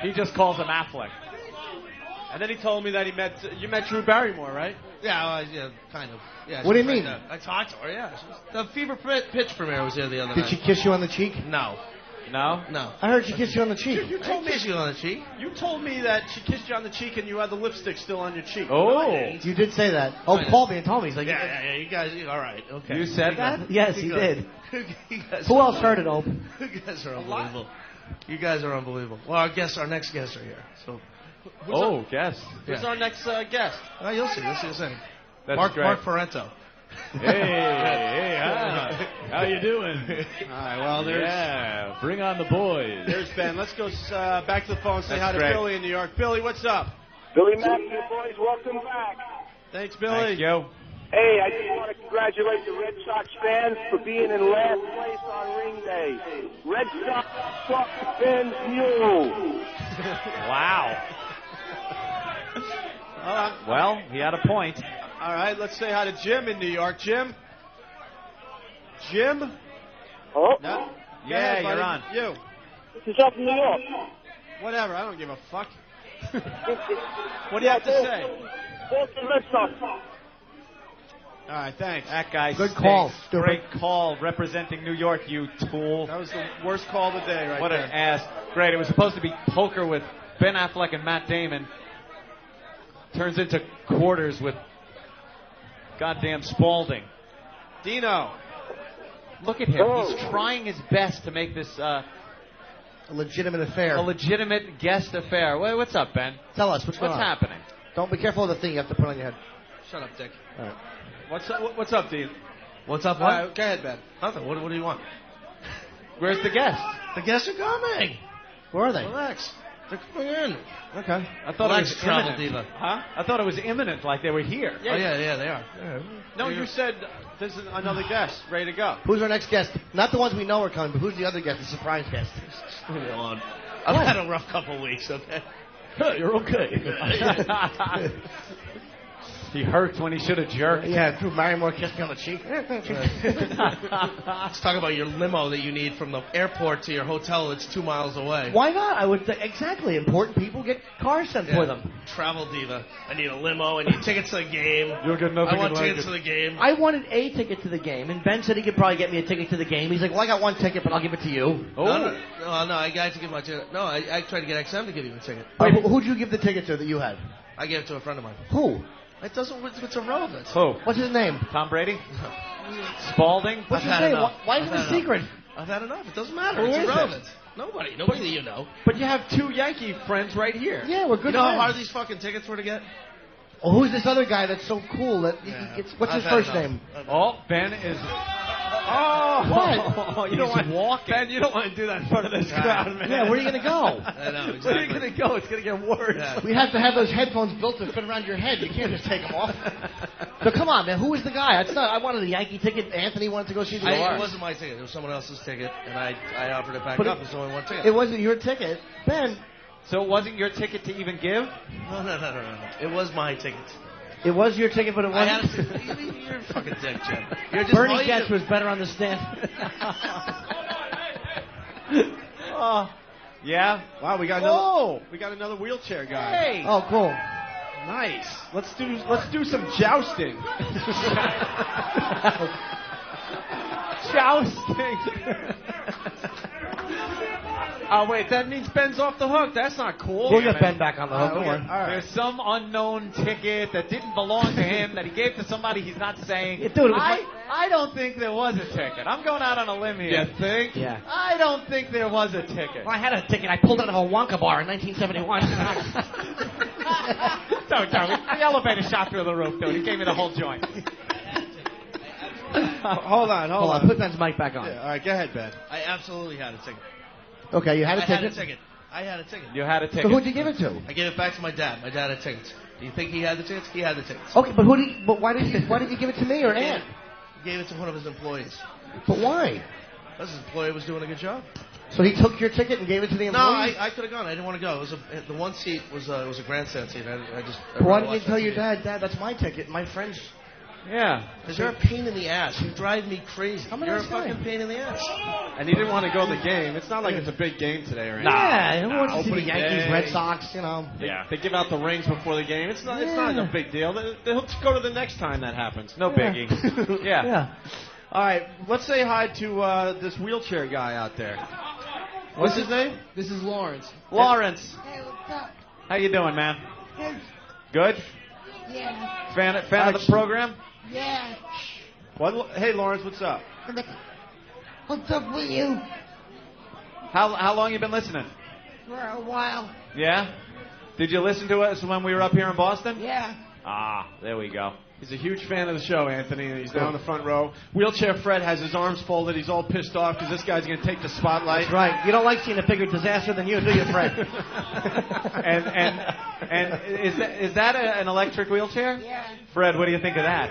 Speaker 2: He just calls him Affleck.
Speaker 8: And then he told me that you met Drew Barrymore, right?
Speaker 16: Yeah, yeah, kind of. Yeah.
Speaker 4: What do you mean?
Speaker 16: I talked to her. Yeah, the Fever Pitch premiere was here the other night.
Speaker 4: Did she kiss you on the cheek?
Speaker 16: No.
Speaker 9: No?
Speaker 16: No.
Speaker 19: I heard she kissed you on the cheek.
Speaker 16: You told me she was on the cheek.
Speaker 8: You told me that she kissed you on the cheek and you had the lipstick still on your cheek.
Speaker 9: Oh.
Speaker 19: You did say that. Oh, called me and told me. He's like,
Speaker 16: Yeah, you guys, all right, okay.
Speaker 9: You said that?
Speaker 19: Yes, he did.
Speaker 16: You guys
Speaker 19: Who else heard it, Ope?
Speaker 16: You guys are unbelievable. You guys are unbelievable. Well, our next guests are here. So.
Speaker 9: Guest.
Speaker 8: Who's our next guest?
Speaker 16: Oh, you'll see. You'll see the same.
Speaker 9: That's
Speaker 16: Mark
Speaker 9: Hey,
Speaker 16: Ferrento.
Speaker 9: how you doing?
Speaker 8: All right, well, there's...
Speaker 9: bring on the boys.
Speaker 8: There's Ben. Let's go back to the phone and say
Speaker 9: That's
Speaker 8: hi to
Speaker 9: great.
Speaker 8: Billy in New York. Billy, what's up?
Speaker 6: Billy Matthews, boys, welcome back.
Speaker 8: Thanks, Billy.
Speaker 9: Thank you.
Speaker 6: Hey, I just want to congratulate the Red Sox fans for being in last place on ring day. Red Sox fuck Ben's mule.
Speaker 9: Wow. Well, he had a point.
Speaker 8: All right, let's say hi to Jim in New York. Jim?
Speaker 6: Oh?
Speaker 8: No?
Speaker 9: Yeah,
Speaker 8: Go ahead,
Speaker 9: you're
Speaker 8: buddy.
Speaker 9: on.
Speaker 8: You.
Speaker 6: This is up in New York.
Speaker 8: Whatever, I don't give a fuck. What do you have to say?
Speaker 6: Boston Red Sox.
Speaker 8: All right, thanks.
Speaker 9: That guy
Speaker 19: Good
Speaker 9: stinks.
Speaker 19: call, stupid.
Speaker 9: Great call representing New York, you tool.
Speaker 8: That was the worst call of the day right
Speaker 9: What
Speaker 8: there.
Speaker 9: an ass. Great. It was supposed to be poker with Ben Affleck and Matt Damon. Turns into quarters with goddamn Spalding.
Speaker 8: Dino.
Speaker 9: Look at him. He's trying his best to make this
Speaker 19: A legitimate affair.
Speaker 9: a legitimate guest affair. What's up, Ben?
Speaker 19: Tell us, what's going on?
Speaker 9: happening?
Speaker 19: Don't be careful of the thing you have to put on your head.
Speaker 16: Shut up, Dick.
Speaker 19: All right.
Speaker 8: What's up, Dean?
Speaker 16: What's up,
Speaker 8: All
Speaker 16: what?
Speaker 8: right, go ahead, Ben.
Speaker 16: Nothing. What do you want?
Speaker 9: Where's the guest?
Speaker 16: The guests are coming.
Speaker 19: Where are they?
Speaker 16: Relax. They're coming in.
Speaker 19: Okay.
Speaker 9: I thought
Speaker 16: Relax,
Speaker 9: it was
Speaker 16: Travel
Speaker 9: imminent.
Speaker 16: Diva.
Speaker 9: Huh? I thought it was imminent, like they were here.
Speaker 16: Oh, yeah, they are.
Speaker 8: No, you said there's another guest ready to go.
Speaker 19: Who's our next guest? Not the ones we know are coming, but who's the other guest, the surprise guest?
Speaker 16: Leave me alone. I've had a rough couple of weeks, okay?
Speaker 9: You're okay. He hurt when he should have jerked.
Speaker 19: Yeah, Drew Barrymore kissed me on the cheek.
Speaker 16: Let's talk about your limo that you need from the airport to your hotel that's 2 miles away.
Speaker 19: Why not? I would exactly. Important people get cars sent for them.
Speaker 16: Travel Diva. I need a limo. I need tickets to the game.
Speaker 9: You'll get nothing
Speaker 16: I want
Speaker 9: like
Speaker 16: tickets
Speaker 9: it.
Speaker 16: to the game.
Speaker 19: I wanted a ticket to the game, and Ben said he could probably get me a ticket to the game. He's like, well, I got one ticket, but I'll give it to you.
Speaker 16: No, I got to give my ticket. No, I tried to get XM to give you a ticket.
Speaker 19: Wait, who'd you give the ticket to that you had?
Speaker 16: I gave it to a friend of mine.
Speaker 19: Who?
Speaker 16: It doesn't. It's irrelevant.
Speaker 9: Who?
Speaker 19: What's his name?
Speaker 9: Tom Brady? Spalding?
Speaker 19: What's
Speaker 16: I've
Speaker 19: his
Speaker 16: had
Speaker 19: name?
Speaker 16: enough.
Speaker 19: Why is it
Speaker 16: I've
Speaker 19: a
Speaker 16: had
Speaker 19: secret?
Speaker 16: I've had enough. It doesn't matter.
Speaker 19: Who
Speaker 16: It's
Speaker 19: is it?
Speaker 16: irrelevant. Nobody that you know.
Speaker 9: But you have two Yankee friends right here.
Speaker 19: Yeah, we're good
Speaker 16: You know how
Speaker 19: friends.
Speaker 16: hard these fucking tickets were to get?
Speaker 19: Oh, who's this other guy that's so cool that he gets? What's
Speaker 16: I've
Speaker 19: his
Speaker 16: had
Speaker 19: first
Speaker 16: enough.
Speaker 19: name?
Speaker 9: Oh, Ben is...
Speaker 19: Oh, what?
Speaker 9: You don't want walking.
Speaker 8: Ben, you don't want to do that in front of this crowd, man.
Speaker 19: Yeah, where are you gonna go?
Speaker 16: I know, exactly.
Speaker 9: Where are you going to go? It's going to get worse.
Speaker 16: Yeah.
Speaker 19: We have to have those headphones built to fit around your head. You can't just take them off. So come on, man. Who is the guy? It's not. I wanted a Yankee ticket. Anthony wanted to go see the
Speaker 16: It
Speaker 19: Orioles.
Speaker 16: wasn't my ticket. It was someone else's ticket, and I offered it back
Speaker 19: But
Speaker 16: up. It's only one ticket.
Speaker 19: It wasn't your ticket, Ben.
Speaker 9: So it wasn't your ticket to even give?
Speaker 16: No. It was my ticket.
Speaker 19: It was your ticket, but it
Speaker 16: I had
Speaker 19: wasn't.
Speaker 16: You're a fucking dick, Jim. You're just
Speaker 19: Bernie
Speaker 16: all you
Speaker 19: Getz
Speaker 16: do-
Speaker 19: was better on the stand.
Speaker 9: Yeah?
Speaker 8: Wow, we got another wheelchair guy.
Speaker 9: Hey!
Speaker 19: Oh, cool.
Speaker 8: Nice. Let's do some jousting.
Speaker 9: Jousting.
Speaker 8: Oh wait, that means Ben's off the hook. That's not cool.
Speaker 19: We'll get Ben back on the hook. Don't worry.
Speaker 8: All right.
Speaker 9: There's some unknown ticket that didn't belong to him that he gave to somebody he's not saying.
Speaker 19: Yeah, dude, it was
Speaker 9: I don't think there was a ticket. I'm going out on a limb here.
Speaker 8: You think?
Speaker 19: Yeah.
Speaker 9: I don't think there was a ticket.
Speaker 19: Well, I had a ticket. I pulled out of a Wonka bar in 1971.
Speaker 9: Don't. The elevator shot through the roof, dude. He gave me the whole joint.
Speaker 8: Hold on.
Speaker 19: Hold on. Put Ben's mic back on.
Speaker 8: Yeah, all right, go ahead, Ben.
Speaker 16: I absolutely had a ticket.
Speaker 19: Okay, you had a
Speaker 16: I
Speaker 19: ticket.
Speaker 16: had a ticket. I had a ticket.
Speaker 9: You had a ticket.
Speaker 19: So who'd you give it to?
Speaker 16: I gave it back to my dad. My dad had tickets. Do you think he had the tickets? He had the tickets.
Speaker 19: Okay, but why did you give it to me or Ann?
Speaker 16: He gave it to one of his employees.
Speaker 19: But why?
Speaker 16: Because his employee was doing a good job.
Speaker 19: So he took your ticket and gave it to the
Speaker 16: No,
Speaker 19: employee?
Speaker 16: I could have gone. I didn't want to go. It was the one seat was a grandstand seat. I
Speaker 19: Why
Speaker 16: really
Speaker 19: didn't you
Speaker 16: watched
Speaker 19: tell
Speaker 16: that
Speaker 19: your
Speaker 16: TV.
Speaker 19: dad, that's my ticket, my friend's...
Speaker 9: Yeah.
Speaker 16: Because you're a pain in the ass. You drive me crazy.
Speaker 19: I'm a
Speaker 16: You're
Speaker 19: nice
Speaker 16: a fucking
Speaker 19: guy.
Speaker 16: pain in the ass.
Speaker 8: And he didn't want to go to the game. It's not like it's a big game today or anything.
Speaker 19: Yeah, who wants to see the
Speaker 8: Opening
Speaker 19: Yankees,
Speaker 8: day.
Speaker 19: Red Sox, you know?
Speaker 8: Yeah, they give out the rings before the game. It's not a big deal. They'll go to the next time that happens. No biggie.
Speaker 9: Yeah.
Speaker 19: Yeah.
Speaker 8: All right, let's say hi to this wheelchair guy out there. What's his name?
Speaker 20: This is Lawrence.
Speaker 2: Lawrence.
Speaker 21: Hey, what's up?
Speaker 2: How you doing, man?
Speaker 21: Good.
Speaker 2: Good?
Speaker 21: Yeah.
Speaker 2: Fan of the program?
Speaker 21: Yeah.
Speaker 8: Hey, Lawrence, what's up?
Speaker 21: What's up with you?
Speaker 2: How long you been listening?
Speaker 21: For a while.
Speaker 2: Yeah? Did you listen to us when we were up here in Boston?
Speaker 21: Yeah.
Speaker 2: Ah, there we go.
Speaker 8: He's a huge fan of the show, Anthony, and he's down the front row. Wheelchair Fred has his arms folded. He's all pissed off because this guy's going to take the spotlight.
Speaker 4: That's right. You don't like seeing a bigger disaster than you, do you, Fred?
Speaker 2: And is that an electric wheelchair?
Speaker 21: Yeah.
Speaker 2: Fred, what do you think of that?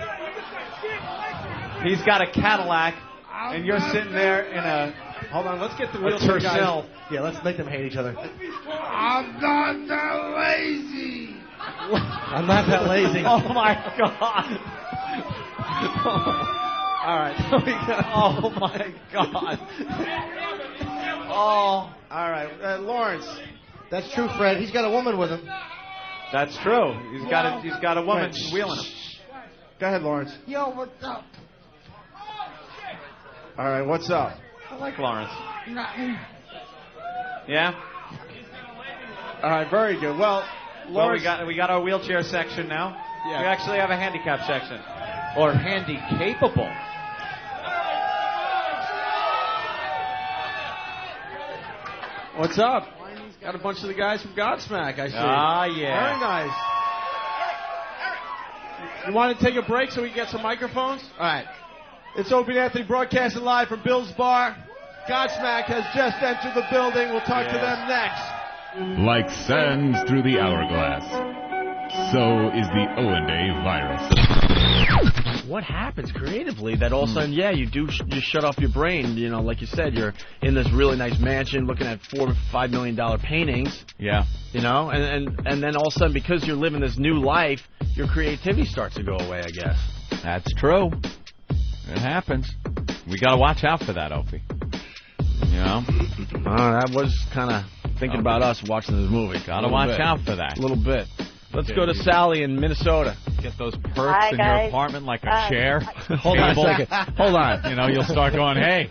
Speaker 2: He's got a Cadillac, and you're sitting there in a...
Speaker 8: Hold on, let's get the wheelchair guys.
Speaker 4: Yeah, let's make them hate each other.
Speaker 13: I'm not that lazy.
Speaker 4: I'm not that lazy.
Speaker 2: Oh, my God.
Speaker 8: All right.
Speaker 2: Oh, my God. Oh.
Speaker 8: All right. Lawrence.
Speaker 4: That's true, Fred. He's got a woman with him.
Speaker 2: That's true. He's got a woman wheeling him.
Speaker 8: Go ahead, Lawrence.
Speaker 21: Yo, what's up?
Speaker 8: All right, what's up?
Speaker 2: I like Lawrence.
Speaker 21: Nothing.
Speaker 2: Yeah?
Speaker 8: All right, very good. Well, Lawrence...
Speaker 2: we got our wheelchair section now.
Speaker 8: Yeah.
Speaker 2: We actually have a handicap section. Or handy-capable.
Speaker 8: What's up? Got a bunch of the guys from Godsmack, I see.
Speaker 2: Ah, yeah.
Speaker 8: Very nice. You want to take a break so we can get some microphones? All right. It's Opie and Anthony broadcasting live from Bill's Bar. Godsmack has just entered the building. We'll talk to them next.
Speaker 1: Like sands through the hourglass, so is the O&A virus.
Speaker 14: What happens creatively that all of a sudden, you do just shut off your brain? You know, like you said, you're in this really nice mansion looking at $4 or $5 million paintings.
Speaker 3: Yeah.
Speaker 14: You know, and then all of a sudden, because you're living this new life, your creativity starts to go away, I guess.
Speaker 3: That's true. It happens. We got to watch out for that, Opie. You know?
Speaker 14: That was kind of thinking about us watching this movie.
Speaker 3: Got to watch out for that.
Speaker 14: A little bit. Let's go to Sally in Minnesota.
Speaker 3: Get those perks in your apartment like a chair.
Speaker 14: Hold on a second. Hold on.
Speaker 3: You know, you'll start going, hey,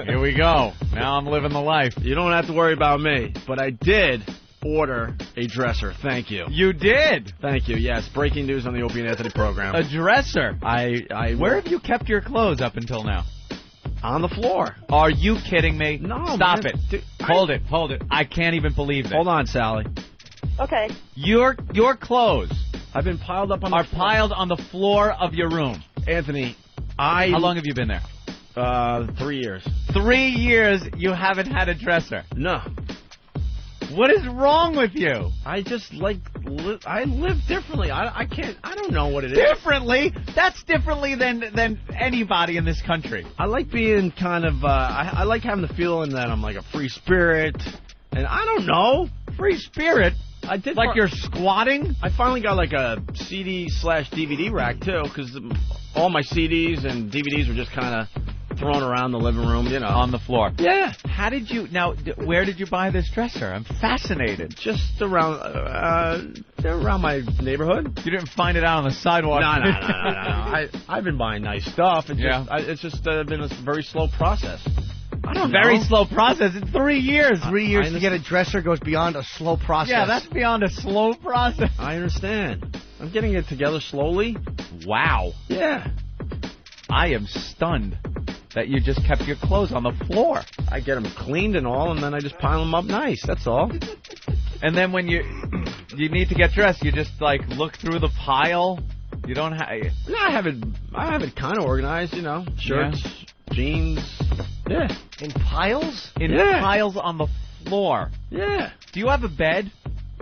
Speaker 3: here we go. Now I'm living the life.
Speaker 14: You don't have to worry about me, but I did order a dresser. Thank you.
Speaker 3: You did?
Speaker 14: Thank you. Yes, breaking news on the Opie and Anthony program.
Speaker 3: A dresser? Where have you kept your clothes up until now?
Speaker 14: On the floor.
Speaker 3: Are you kidding me?
Speaker 14: No,
Speaker 3: Stop
Speaker 14: man.
Speaker 3: it. Hold it. I can't even believe this.
Speaker 14: Hold on, Sally.
Speaker 10: Okay.
Speaker 3: Your clothes
Speaker 14: I've been piled up on
Speaker 3: are piled on the floor of your room.
Speaker 14: Anthony,
Speaker 3: How long have you been there?
Speaker 14: 3 years.
Speaker 3: 3 years you haven't had a dresser.
Speaker 14: No.
Speaker 3: What is wrong with you?
Speaker 14: I just I live differently. I can't. I don't know what it is.
Speaker 3: Differently? That's differently than anybody in this country.
Speaker 14: I like being kind of. I like having the feeling that I'm like a free spirit, and I don't know.
Speaker 3: Free spirit?
Speaker 14: I did
Speaker 3: like you're squatting?
Speaker 14: I finally got like a CD/DVD rack too, because all my CDs and DVDs were just kind of thrown around the living room, you know,
Speaker 3: on the floor.
Speaker 14: Yeah.
Speaker 3: How did you? Now, where did you buy this dresser? I'm fascinated.
Speaker 14: Just around my neighborhood.
Speaker 3: You didn't find it out on the sidewalk.
Speaker 14: No. I've been buying nice stuff. It's just been a very slow process. I don't know.
Speaker 3: Very slow process. In 3 years.
Speaker 4: 3 years to get a dresser goes beyond a slow process.
Speaker 3: Yeah, that's beyond a slow process.
Speaker 14: I understand. I'm getting it together slowly.
Speaker 3: Wow.
Speaker 14: Yeah.
Speaker 3: I am stunned that you just kept your clothes on the floor.
Speaker 14: I get them cleaned and all, and then I just pile them up nice. That's all.
Speaker 3: And then when you need to get dressed, you just like look through the pile. You don't have.
Speaker 14: No, I have it kind of organized. You know, shirts, jeans. Yeah.
Speaker 4: In piles?
Speaker 3: In piles on the floor.
Speaker 14: Yeah.
Speaker 3: Do you have a bed?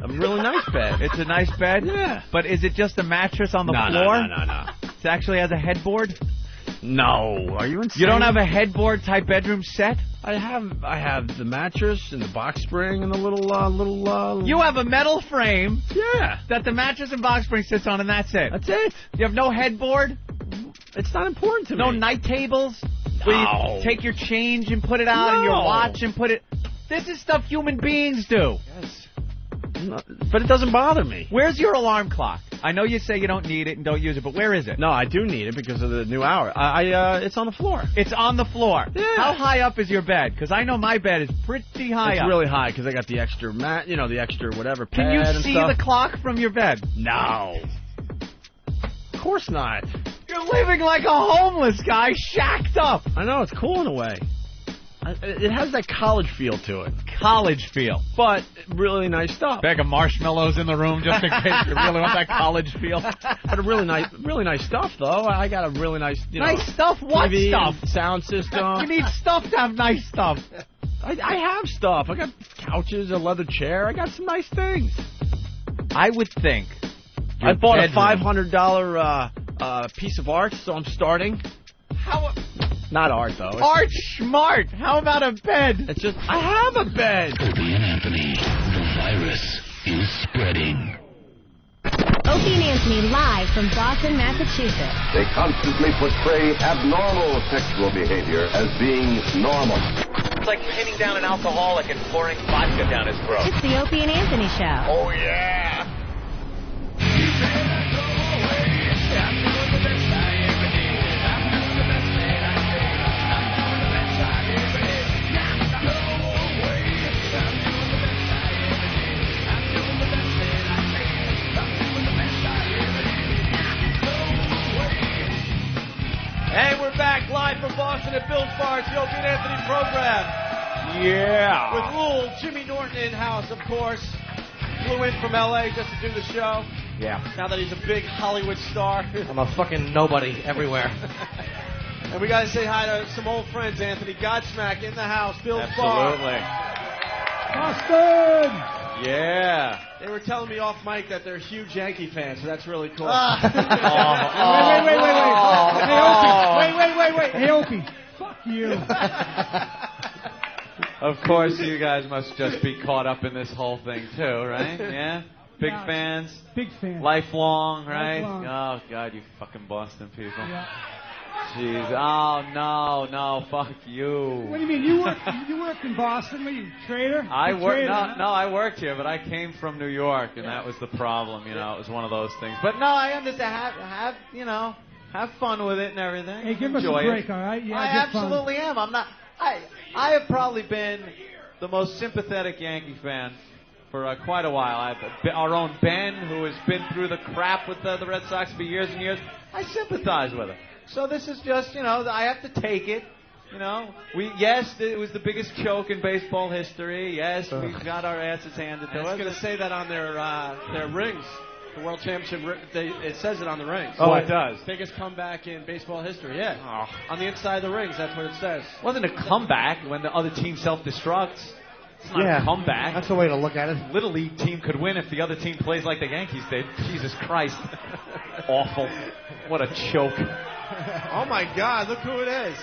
Speaker 14: A really nice bed.
Speaker 3: It's a nice bed?
Speaker 14: Yeah.
Speaker 3: But is it just a mattress on the floor?
Speaker 14: No.
Speaker 3: It actually has a headboard?
Speaker 14: No. Are you insane?
Speaker 3: You don't have a headboard type bedroom set?
Speaker 14: I have the mattress and the box spring and the little.
Speaker 3: You have a metal frame.
Speaker 14: Yeah.
Speaker 3: That the mattress and box spring sits on, and that's it.
Speaker 14: That's it.
Speaker 3: You have no headboard?
Speaker 14: It's not important to me.
Speaker 3: No night tables? Where you take your change and put it out and your watch and put it... This is stuff human beings do.
Speaker 14: Yes. But it doesn't bother me.
Speaker 3: Where's your alarm clock?
Speaker 2: I know you say you don't need it and don't use it, but where is it?
Speaker 14: No, I do need it because of the new hour. It's on the floor.
Speaker 2: It's on the floor.
Speaker 14: Yeah.
Speaker 2: How high up is your bed? Because I know my bed is pretty high up.
Speaker 14: It's really high because I got the extra mat, the extra whatever pad
Speaker 2: Can you
Speaker 14: and
Speaker 2: see
Speaker 14: stuff.
Speaker 2: the clock from your bed?
Speaker 14: No. Of course not.
Speaker 2: You're living like a homeless guy, shacked up.
Speaker 14: I know, it's cool in a way. It has that college feel to it.
Speaker 2: College feel.
Speaker 14: But really nice stuff.
Speaker 2: Bag of marshmallows in the room just in case you really want that college feel.
Speaker 14: But a really nice stuff, though. I got a really nice,
Speaker 2: Nice stuff? What
Speaker 14: TV
Speaker 2: stuff?
Speaker 14: Sound system.
Speaker 2: You need stuff to have nice stuff.
Speaker 14: I have stuff. I got couches, a leather chair. I got some nice things.
Speaker 2: I would think.
Speaker 14: I bought a $500 piece of art, so I'm starting.
Speaker 2: How?
Speaker 14: Not art, though.
Speaker 2: Art smart. How about a bed?
Speaker 14: It's just, I have a bed.
Speaker 1: Opie and Anthony, the virus is spreading.
Speaker 18: Opie and Anthony live from Boston, Massachusetts.
Speaker 10: They constantly portray abnormal sexual behavior as being normal.
Speaker 2: It's like pinning down an alcoholic and pouring vodka down his throat.
Speaker 18: It's the Opie and Anthony Show.
Speaker 2: Oh, yeah.
Speaker 8: Hey, we're back live from Boston at Bill's Bar. It's the Opie and Anthony program.
Speaker 2: Yeah.
Speaker 8: With little Jimmy Norton in house, of course. Flew in from L.A. just to do the show.
Speaker 4: Yeah.
Speaker 8: Now that he's a big Hollywood star.
Speaker 4: I'm a fucking nobody everywhere.
Speaker 8: And we got to say hi to some old friends, Anthony. Godsmack in the house. Bill's
Speaker 2: Absolutely.
Speaker 8: Bar. Boston! Yeah. They were telling me off mic that they're huge Yankee fans, so that's really cool.
Speaker 21: Wait. Hey, Opie. Fuck you.
Speaker 2: Of course, you guys must just be caught up in this whole thing, too, right? Yeah? Big fans?
Speaker 21: Big fan.
Speaker 2: Lifelong, right?
Speaker 21: Lifelong.
Speaker 2: Oh, God, you fucking Boston people.
Speaker 21: Yeah.
Speaker 2: Jeez. Oh, no, fuck you.
Speaker 21: What do you mean? You worked in Boston? Were you a trader?
Speaker 2: I
Speaker 21: Big
Speaker 2: worked.
Speaker 21: trader,
Speaker 2: No,
Speaker 21: huh?
Speaker 2: no, I worked here, but I came from New York, and that was the problem. It was one of those things. But no, I understand. Have fun with it and everything.
Speaker 21: Hey, give us a
Speaker 2: Enjoy
Speaker 21: break,
Speaker 2: it.
Speaker 21: all right? Yeah,
Speaker 2: I
Speaker 21: get fun.
Speaker 2: absolutely am. I'm not. I have probably been the most sympathetic Yankee fan for quite a while. Our own Ben, who has been through the crap with the Red Sox for years and years. I sympathize with him. So this is just, I have to take it. Yes, it was the biggest choke in baseball history. Yes, we got our asses handed to
Speaker 8: I
Speaker 2: us.
Speaker 8: was going to say that on their rings. The World Championship, it says it on the rings.
Speaker 2: Oh, it does?
Speaker 8: Biggest comeback in baseball history, yeah. Oh. On the inside of the rings, that's what it says.
Speaker 2: It wasn't a comeback when the other team self-destructs. It's not a comeback.
Speaker 19: That's the way to look at it.
Speaker 2: Little League team could win if the other team plays like the Yankees did. Jesus Christ. Awful. What a choke.
Speaker 8: Oh, my God, look who it is.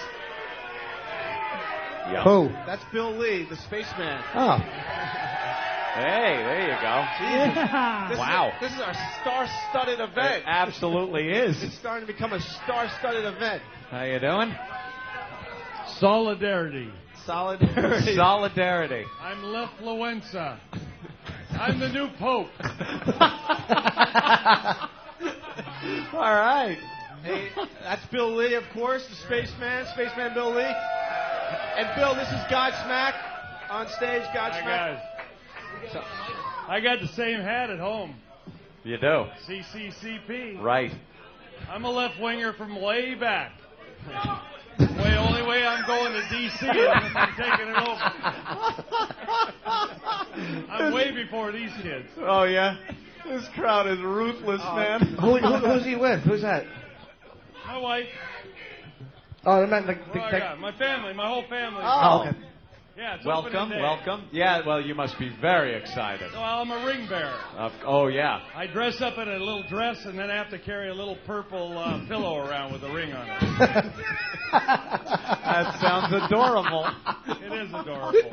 Speaker 2: Yeah.
Speaker 19: Who?
Speaker 8: That's Bill Lee, the spaceman.
Speaker 19: Oh.
Speaker 2: Hey, there you go.
Speaker 21: Yeah.
Speaker 2: Wow.
Speaker 8: This is our star-studded event.
Speaker 2: It absolutely is.
Speaker 8: It's starting to become a star-studded event.
Speaker 2: How you doing?
Speaker 17: Solidarity.
Speaker 2: Solidarity.
Speaker 17: I'm Lefluenza. I'm the new pope.
Speaker 2: All right.
Speaker 8: Hey, that's Bill Lee, of course, the Spaceman Bill Lee. And Bill, this is Godsmack on stage. Godsmack.
Speaker 17: Hi, guys. I got the same hat at home.
Speaker 2: You do.
Speaker 17: CCCP.
Speaker 2: Right.
Speaker 17: I'm a left winger from way back. Only way I'm going to D.C. is if I'm taking it over. I'm way before these kids.
Speaker 2: Oh, yeah? This crowd is ruthless, man.
Speaker 19: Who's he with? Who's that?
Speaker 17: My wife.
Speaker 19: Oh, I meant
Speaker 17: I got my family, my whole family.
Speaker 2: Oh,
Speaker 19: okay.
Speaker 17: Yeah, it's opening day.
Speaker 2: Welcome. Yeah, well, you must be very excited.
Speaker 17: Well, I'm a ring bearer.
Speaker 2: Oh, yeah.
Speaker 17: I dress up in a little dress and then I have to carry a little purple pillow around with a ring on it.
Speaker 2: That sounds adorable.
Speaker 17: It is adorable.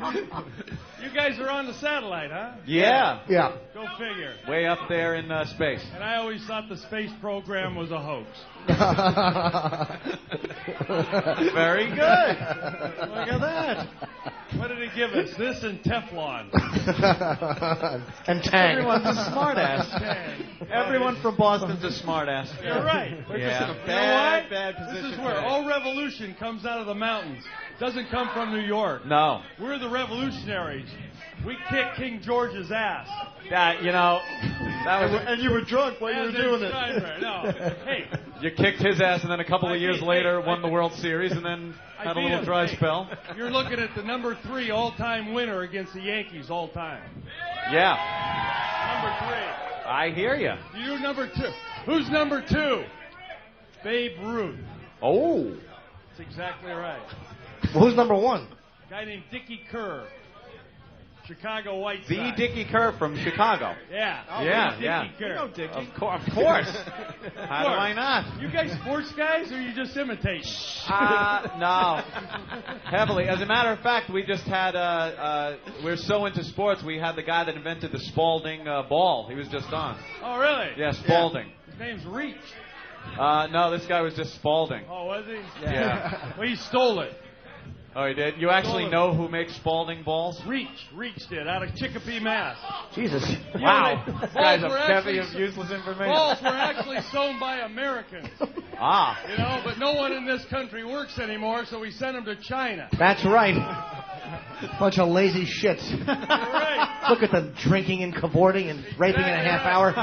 Speaker 17: You guys are on the satellite, huh?
Speaker 2: Yeah.
Speaker 19: Yeah.
Speaker 17: Go figure.
Speaker 2: Way up there in space.
Speaker 17: And I always thought the space program was a hoax.
Speaker 2: Very good. Look at that.
Speaker 17: What did he give us? This and Teflon.
Speaker 19: And Tang.
Speaker 2: Everyone's a smartass. Everyone from Boston's a smartass.
Speaker 17: You're right.
Speaker 2: We're just in a bad position.
Speaker 17: This is where
Speaker 2: today.
Speaker 17: all revolution comes out of the mountains. Doesn't come from New York.
Speaker 2: No.
Speaker 17: We're the revolutionaries. We kicked King George's ass.
Speaker 2: That was.
Speaker 8: And you were drunk while you were doing it.
Speaker 17: No. Hey.
Speaker 2: You kicked his ass, and then a couple of years later won the World Series, and then had a little dry spell.
Speaker 17: You're looking at the number 3 all-time winner against the Yankees all time.
Speaker 2: Yeah.
Speaker 17: Number 3.
Speaker 2: I hear you.
Speaker 17: You number 2. Who's number 2? Babe Ruth.
Speaker 2: Oh.
Speaker 17: That's exactly right.
Speaker 19: Well, who's number 1?
Speaker 17: A guy named Dickie Kerr. Chicago White Sox.
Speaker 2: The Dickie Kerr from Chicago.
Speaker 17: Yeah.
Speaker 2: Yeah.
Speaker 17: Kerr.
Speaker 8: You know Dickie.
Speaker 2: Of course. How do I not?
Speaker 17: You guys sports guys, or you just imitate?
Speaker 2: No. Heavily. As a matter of fact, we just had, we're so into sports, we had the guy that invented the Spalding ball. He was just on.
Speaker 17: Oh, really?
Speaker 2: Yeah, Spalding.
Speaker 17: His name's Reach.
Speaker 2: No, this guy was just Spalding.
Speaker 17: Oh, was he?
Speaker 2: Yeah.
Speaker 17: Well, he stole it.
Speaker 2: Oh, he did? You actually know who makes Spalding balls?
Speaker 17: Reach did, out of Chicopee, Mass.
Speaker 19: Jesus.
Speaker 2: Wow. This guy's a
Speaker 17: balls
Speaker 2: bevy of useless information.
Speaker 17: Balls were actually sewn by Americans.
Speaker 2: Ah.
Speaker 17: You know, but no one in this country works anymore, so we sent them to China.
Speaker 19: That's right. Bunch of lazy shits.
Speaker 17: You're right.
Speaker 19: Look at them drinking and cavorting and raping in a half hour.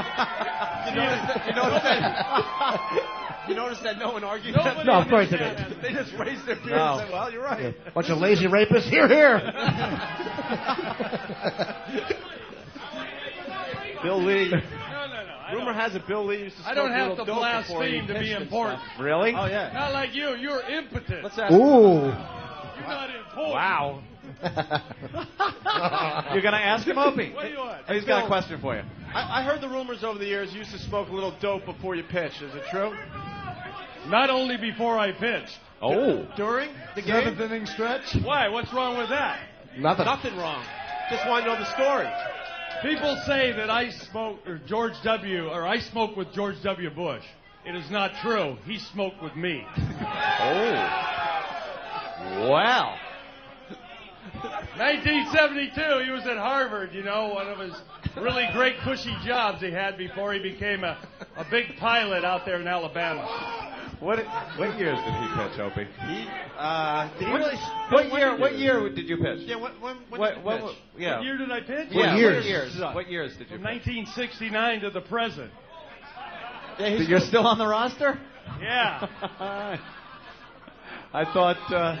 Speaker 8: You notice that no one argued?
Speaker 19: No, of course they didn't.
Speaker 8: They just raised their beer
Speaker 19: No.
Speaker 8: and said, well, you're right.
Speaker 19: Yeah. Bunch of lazy rapists. Here, here.
Speaker 8: Bill Lee.
Speaker 17: No.
Speaker 8: Rumor has it Bill Lee used to smoke
Speaker 17: I don't have
Speaker 8: a
Speaker 17: to
Speaker 8: little dope before he
Speaker 17: blaspheme to be
Speaker 8: pitched and
Speaker 17: important.
Speaker 8: stuff.
Speaker 2: Really?
Speaker 8: Oh, yeah.
Speaker 17: Not like you. You're impotent.
Speaker 8: Let's ask
Speaker 19: Ooh.
Speaker 17: You're not important.
Speaker 2: Wow. You're going to ask him, Opie?
Speaker 17: What do you want?
Speaker 2: He's got a question for you.
Speaker 8: I heard the rumors over the years you used to smoke a little dope before you pitched. Is it true?
Speaker 17: Not only before I pitched.
Speaker 2: Oh.
Speaker 8: During the game?
Speaker 7: 7th inning stretch?
Speaker 17: Why? What's wrong with that?
Speaker 19: Nothing.
Speaker 8: Nothing wrong. Just want to know the story.
Speaker 17: People say that I smoked I smoked with George W. Bush. It is not true. He smoked with me.
Speaker 2: Oh. Well.
Speaker 17: 1972, he was at Harvard, you know, one of his really great cushy jobs he had before he became a big pilot out there in Alabama.
Speaker 2: What years did he pitch, Opie? What year did you pitch?
Speaker 8: Yeah, when did you pitch?
Speaker 2: Yeah.
Speaker 17: What year did I pitch?
Speaker 2: Yeah,
Speaker 19: years?
Speaker 2: What years did you
Speaker 17: From
Speaker 2: pitch?
Speaker 17: 1969 to the present.
Speaker 8: Yeah,
Speaker 2: You're still on the roster?
Speaker 17: Yeah.
Speaker 2: I thought...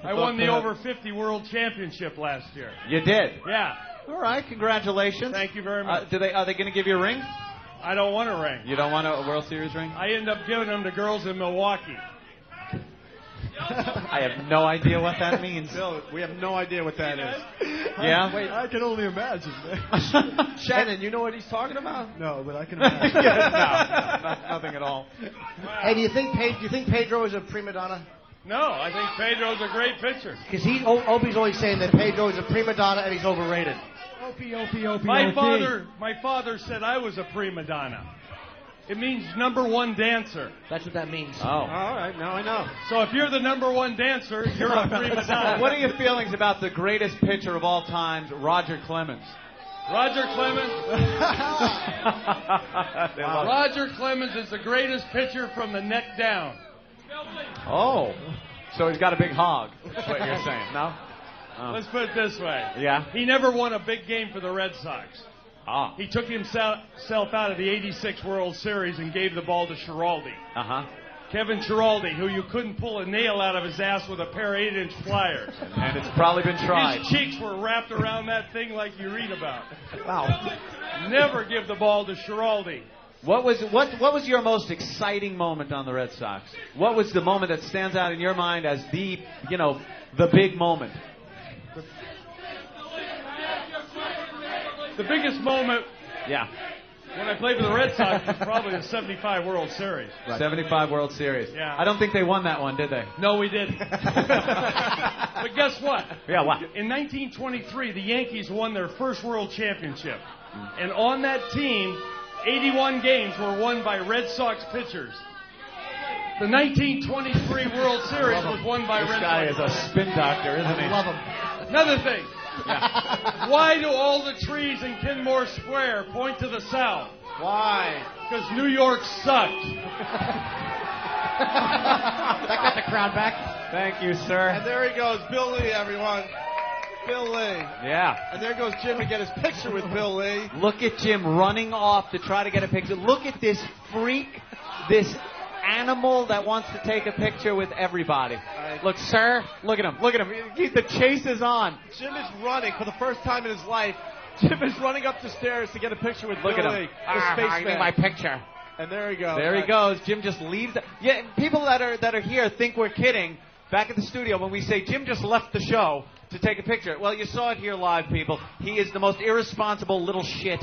Speaker 17: I won the over 50 World Championship last year.
Speaker 2: You did?
Speaker 17: Yeah.
Speaker 2: All right, congratulations.
Speaker 17: Thank you very much.
Speaker 2: Are they going to give you a ring?
Speaker 17: I don't want a ring.
Speaker 2: You don't want a World Series ring?
Speaker 17: I end up giving them to girls in Milwaukee.
Speaker 2: I have no idea what that means.
Speaker 8: Bill, we have no idea what that is.
Speaker 2: Yeah?
Speaker 7: Wait, I can only imagine.
Speaker 8: Shannon, you know what he's talking about?
Speaker 7: No, but I can imagine.
Speaker 2: No, nothing at all.
Speaker 19: Hey, do you think Pedro is a prima donna?
Speaker 17: No, I think Pedro's a great pitcher.
Speaker 19: Because Opie's always saying that Pedro is a prima donna and he's overrated.
Speaker 21: Opie.
Speaker 17: My father said I was a prima donna. It means number one dancer.
Speaker 19: That's what that means.
Speaker 2: Oh.
Speaker 8: All right, now I know.
Speaker 17: So if you're the number one dancer, you're a prima donna.
Speaker 2: What are your feelings about the greatest pitcher of all time, Roger Clemens?
Speaker 17: Roger Clemens. Roger Clemens is the greatest pitcher from the neck down.
Speaker 2: Oh. So he's got a big hog, is what you're saying, no?
Speaker 17: Let's put it this way.
Speaker 2: Yeah?
Speaker 17: He never won a big game for the Red Sox.
Speaker 2: Ah.
Speaker 17: He took himself out of the '86 World Series and gave the ball to Schiraldi.
Speaker 2: Uh-huh.
Speaker 17: Kevin Schiraldi, who you couldn't pull a nail out of his ass with a pair of 8-inch pliers.
Speaker 2: And it's probably been tried.
Speaker 17: His cheeks were wrapped around that thing like you read about.
Speaker 2: Wow.
Speaker 17: Never give the ball to Schiraldi.
Speaker 2: What was your most exciting moment on the Red Sox? What was the moment that stands out in your mind as the big moment?
Speaker 17: The biggest moment
Speaker 2: Yeah.
Speaker 17: when I played for the Red Sox was probably the '75 World Series.
Speaker 2: Right. 75 World Series.
Speaker 17: Yeah.
Speaker 2: I don't think they won that one, did they?
Speaker 17: No, we didn't. But guess what?
Speaker 2: Yeah, what?
Speaker 17: In 1923, the Yankees won their first World Championship. And on that team, 81 games were won by Red Sox pitchers. The 1923 World Series was won by Red Sox.
Speaker 2: This guy is a spin doctor, isn't he?
Speaker 19: I love him.
Speaker 17: Another thing. Why do all the trees in Kenmore Square point to the south?
Speaker 8: Why?
Speaker 17: Because New York sucked.
Speaker 4: That got the crowd back.
Speaker 2: Thank you, sir.
Speaker 8: And there he goes, Bill Lee, everyone. Bill Lee.
Speaker 2: Yeah.
Speaker 8: And there goes Jim to get his picture with Bill Lee.
Speaker 2: Look at Jim running off to try to get a picture. Look at this freak, this animal that wants to take a picture with everybody. Look, sir, look at him. Look at him. The chase is on.
Speaker 8: Jim is running for the first time in his life. Jim is running up the stairs to get a picture with
Speaker 2: Look
Speaker 8: Bill
Speaker 2: at him.
Speaker 8: Lee. The spaceman.
Speaker 2: My picture.
Speaker 8: And there he goes.
Speaker 2: There he goes. Jim just leaves. Yeah, people that are here think we're kidding. Back at the studio, when we say Jim just left the show to take a picture, well, you saw it here live, people. He is the most irresponsible little shit.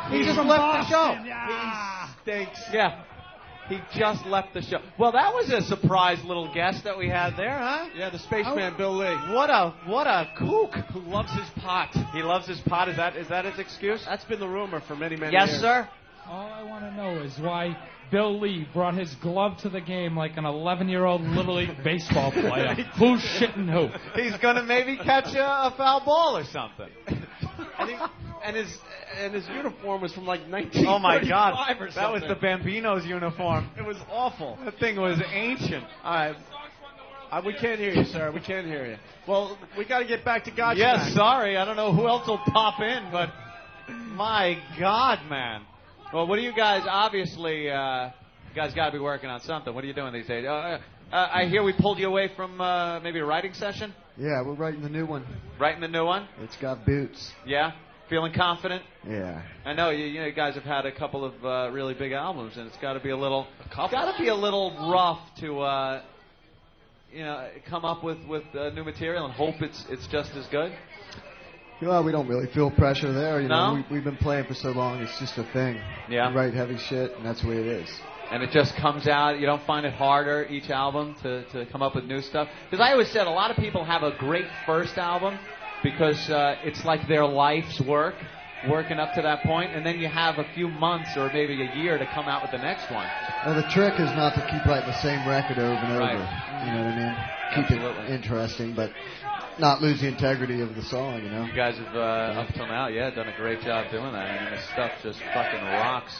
Speaker 2: He just left the show.
Speaker 8: He stinks.
Speaker 2: Yeah. He just left the show. Well, that was a surprise little guest that we had there, huh?
Speaker 8: Yeah, the spaceman, Bill Lee.
Speaker 2: What a kook.
Speaker 8: Who loves his pot.
Speaker 2: He loves his pot. Is that his excuse?
Speaker 8: That's been the rumor for many, many
Speaker 2: yes,
Speaker 8: years.
Speaker 2: Sir?
Speaker 5: All I want to know is why Bill Lee brought his glove to the game like an 11-year-old Little League baseball player. Who's shitting who?
Speaker 2: He's going to maybe catch a foul ball or something.
Speaker 8: And his uniform was from like 1935
Speaker 2: Oh, my God.
Speaker 8: or something.
Speaker 2: That was the Bambino's uniform.
Speaker 8: It was awful.
Speaker 2: That thing was ancient.
Speaker 8: All right. We can't hear you, sir. We can't hear you. Well, we got to get back to Godsmack.
Speaker 2: Yes, sorry. I don't know who else will pop in, but my God, man. Well, what do you guys, obviously, you guys got to be working on something. What are you doing these days? I hear we pulled you away from maybe a writing session?
Speaker 15: Yeah, we're writing the new one.
Speaker 2: Writing the new one?
Speaker 15: It's got boots.
Speaker 2: Yeah? Feeling confident?
Speaker 15: Yeah.
Speaker 2: I know you guys have had a couple of really big albums, and it's got to be a little rough to come up with new material and hope it's just as good.
Speaker 15: Well, we don't really feel pressure there. You
Speaker 2: No?
Speaker 15: know, we've been playing for so long. It's just a thing.
Speaker 2: Yeah.
Speaker 15: We write heavy shit, and that's the way it is.
Speaker 2: And it just comes out. You don't find it harder each album to come up with new stuff? Because I always said a lot of people have a great first album because it's like their life's work, working up to that point, and then you have a few months or maybe a year to come out with the next one.
Speaker 15: Well, the trick is not to keep writing the same record over and over.
Speaker 2: Right.
Speaker 15: You know what I mean? Keep it interesting, but not lose the integrity of the song, you know?
Speaker 2: You guys have, up till now, done a great job doing that. I mean, this stuff just fucking rocks.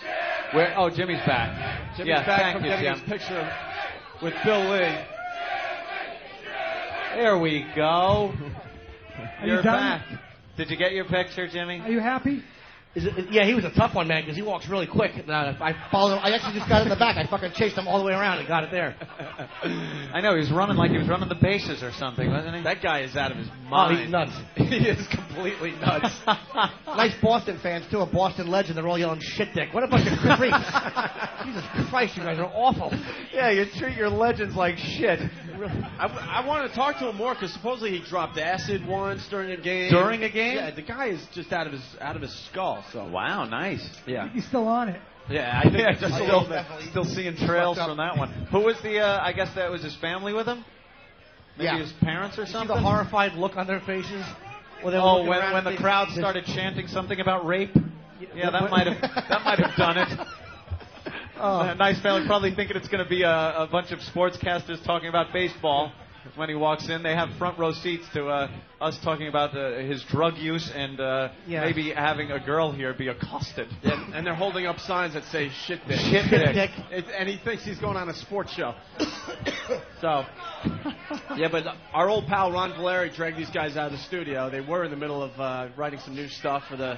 Speaker 2: Jimmy's back.
Speaker 8: Jimmy's back
Speaker 2: thank
Speaker 8: from
Speaker 2: you,
Speaker 8: getting
Speaker 2: Jim.
Speaker 8: his picture with Bill Lee.
Speaker 2: There we go.
Speaker 21: Are
Speaker 2: You're
Speaker 21: you done?
Speaker 2: back. Did you get your picture, Jimmy?
Speaker 21: Are you happy?
Speaker 4: Yeah, he was a tough one, man, because he walks really quick. And, I followed him. I actually just got it in the back. I fucking chased him all the way around and got it there.
Speaker 2: I know, he was running like he was running the bases or something, wasn't he?
Speaker 8: That guy is out of his
Speaker 4: Oh,
Speaker 8: mind.
Speaker 4: he's nuts.
Speaker 8: He is completely nuts.
Speaker 4: Nice Boston fans, too. A Boston legend. They're all yelling shit dick. What a bunch of freaks. Jesus Christ, you guys are awful.
Speaker 2: Yeah, you treat your legends like shit.
Speaker 8: I wanted to talk to him more because supposedly he dropped acid once during a game.
Speaker 2: During a game?
Speaker 8: Yeah, the guy is just out of his skull. So
Speaker 2: wow, nice.
Speaker 8: Yeah.
Speaker 21: He's still on it.
Speaker 8: Yeah, I think
Speaker 2: Yeah,
Speaker 8: just a little bit.
Speaker 2: still seeing trails from that one. Who was the? I guess that was his family with him. Maybe
Speaker 4: Yeah.
Speaker 2: his parents or
Speaker 4: You see
Speaker 2: something.
Speaker 4: the horrified look on their faces? When they were
Speaker 2: Oh,
Speaker 4: looking around
Speaker 2: when
Speaker 4: at
Speaker 2: the crowd started chanting something about rape. Yeah, that might have done it. A nice family, probably thinking it's going to be a bunch of sportscasters talking about baseball. When he walks in, they have front row seats to us talking about his drug use and maybe having a girl here be accosted.
Speaker 8: Yeah, and they're holding up signs that say "shit dick."
Speaker 2: Shit dick.
Speaker 8: And he thinks he's going on a sports show. So, yeah, but our old pal Ron Valeri dragged these guys out of the studio. They were in the middle of writing some new stuff for the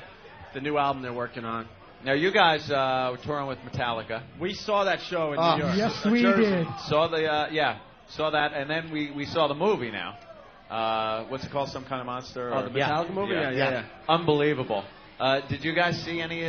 Speaker 8: new album they're working on.
Speaker 2: Now, you guys were touring with Metallica.
Speaker 8: We saw that show in New York.
Speaker 21: Yes, we
Speaker 8: Jersey.
Speaker 21: did.
Speaker 2: Saw that, and then we saw the movie now. What's it called? Some Kind of Monster?
Speaker 8: Oh, the Metallica movie? Yeah.
Speaker 2: Unbelievable. Did you guys see any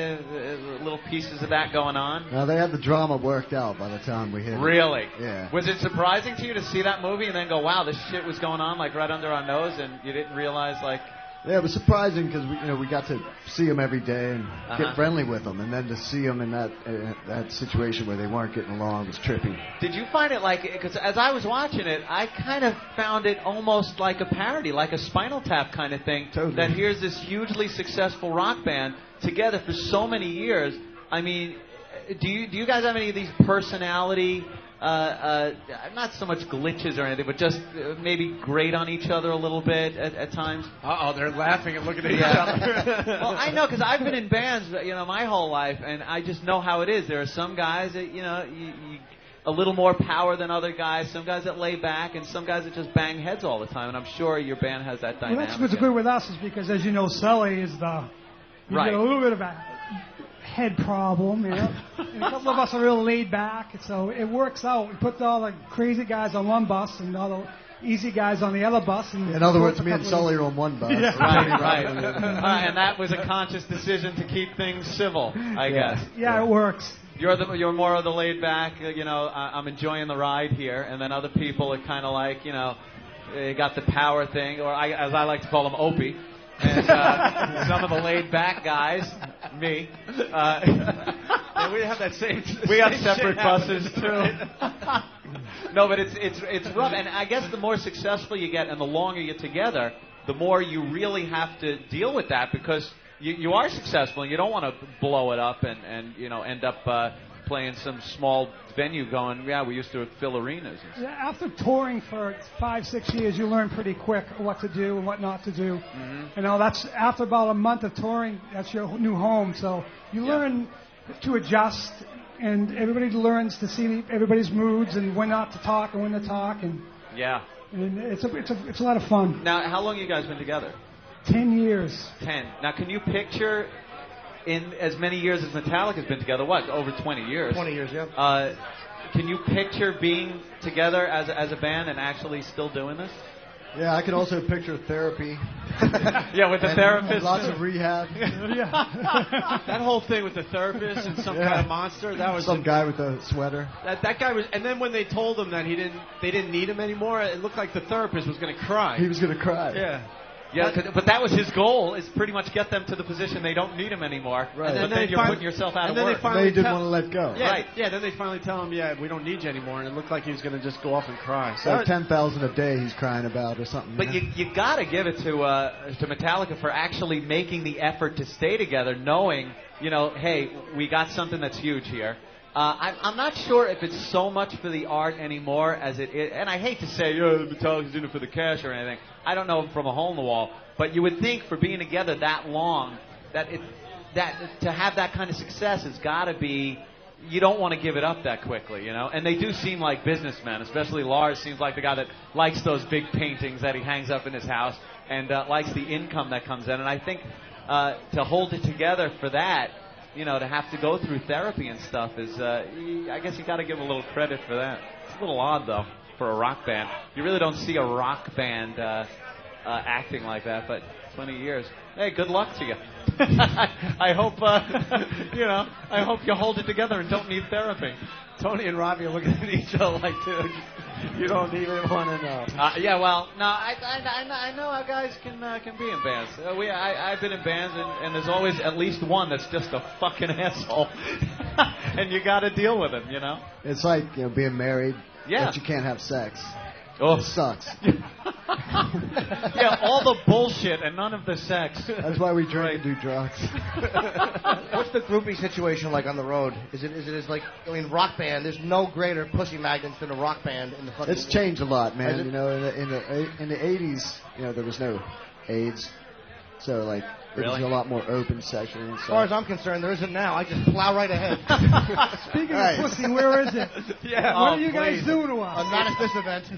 Speaker 2: little pieces of that going on?
Speaker 15: Now, they had the drama worked out by the time we hit it.
Speaker 2: Really?
Speaker 15: Yeah.
Speaker 2: Was it surprising to you to see that movie and then go, wow, this shit was going on like right under our nose, and you didn't realize like...
Speaker 15: Yeah, it was surprising because we got to see them every day and get friendly with them, and then to see them in that situation where they weren't getting along was trippy.
Speaker 2: Did you find it like, because as I was watching it, I kind of found it almost like a parody, like a Spinal Tap kind of thing.
Speaker 15: Totally.
Speaker 2: That here's this hugely successful rock band together for so many years. I mean, do you guys have any of these personality not so much glitches or anything, but just maybe grate on each other a little bit at times?
Speaker 8: They're laughing and looking at each other.
Speaker 2: Well, I know, because I've been in bands, my whole life, and I just know how it is. There are some guys that, you a little more power than other guys, some guys that lay back, and some guys that just bang heads all the time, and I'm sure your band has that dynamic.
Speaker 21: Well, that's what's good with us is because, as you know, Sully is you get a little bit of a head problem, and a couple of us are real laid back, so it works out. We put all the crazy guys on one bus and all the easy guys on the other bus. And
Speaker 15: in other words, me and Sully are on one bus.
Speaker 21: Yeah.
Speaker 2: Right. And that was a conscious decision to keep things civil, I guess.
Speaker 21: Yeah, it works.
Speaker 2: You're more of the laid back, I'm enjoying the ride here, and then other people are kind of like, they got the power thing, or as I like to call them, Opie. And some of the laid back guys, me.
Speaker 8: Yeah, we have that same.
Speaker 2: We have separate buses too. No, but it's rough, and I guess the more successful you get and the longer you're together, the more you really have to deal with that, because you are successful and you don't want to blow it up and end up playing some small venue going, we used to fill arenas.
Speaker 21: Yeah, after touring for 5-6 years, you learn pretty quick what to do and what not to do.
Speaker 2: Mm-hmm.
Speaker 21: That's after about a month of touring, that's your new home. So you learn to adjust, and everybody learns to see everybody's moods and when not to talk and when to talk. And it's a lot of fun.
Speaker 2: Now, how long have you guys been together?
Speaker 21: 10 years.
Speaker 2: 10. Now, can you picture, in as many years as Metallica's been together, over 20 years?
Speaker 19: 20 years, yeah.
Speaker 2: Can you picture being together as a band and actually still doing this?
Speaker 15: Yeah, I can also picture therapy.
Speaker 2: With the therapist.
Speaker 15: Lots of rehab.
Speaker 8: That whole thing with the therapist and some kind of monster, that was
Speaker 15: some guy with a sweater.
Speaker 8: That guy was, and then when they told him that they didn't need him anymore, it looked like the therapist was going to cry.
Speaker 15: He was going to cry.
Speaker 8: Yeah.
Speaker 2: Yeah, but that was his goal, is pretty much get them to the position they don't need him anymore.
Speaker 15: Right.
Speaker 2: And then you're putting yourself out of work.
Speaker 15: They didn't want to let go.
Speaker 8: Yeah, right. Yeah, then they finally tell him, we don't need you anymore, and it looked like he was going to just go off and cry.
Speaker 15: So 10,000 a day he's crying about or something.
Speaker 2: But you got to give it to Metallica for actually making the effort to stay together, knowing, hey, we got something that's huge here. I'm not sure if it's so much for the art anymore as it is, and I hate to say, Metallica's in it for the cash or anything. I don't know from a hole in the wall, but you would think for being together that long, that to have that kind of success has got to be, you don't want to give it up that quickly, And they do seem like businessmen, especially Lars seems like the guy that likes those big paintings that he hangs up in his house and likes the income that comes in. And I think to hold it together for that, to have to go through therapy and stuff is, I guess you got to give a little credit for that. It's a little odd, though, for a rock band. You really don't see a rock band acting like that, but 20 years. Hey, good luck to you. I hope, I hope you hold it together and don't need therapy.
Speaker 8: Tony and Robbie are looking at each other like, dude, you don't even want to know.
Speaker 2: I know how guys can be in bands. I've been in bands, and there's always at least one that's just a fucking asshole, and you got to deal with him,
Speaker 15: It's like being married, but you can't have sex. It sucks.
Speaker 2: All the bullshit and none of the sex.
Speaker 15: That's why we drink and do drugs.
Speaker 19: What's the groupie situation like on the road? Is it like, rock band, there's no greater pussy magnets than a rock band in the fucking...
Speaker 15: It's changed a lot, man. In the 80s, there was no AIDS. So, it was a lot more open section.
Speaker 19: As far as I'm concerned, there isn't now. I just plow right ahead.
Speaker 21: Speaking of pussy, where is it? What are you guys doing to us?
Speaker 19: Not at this event.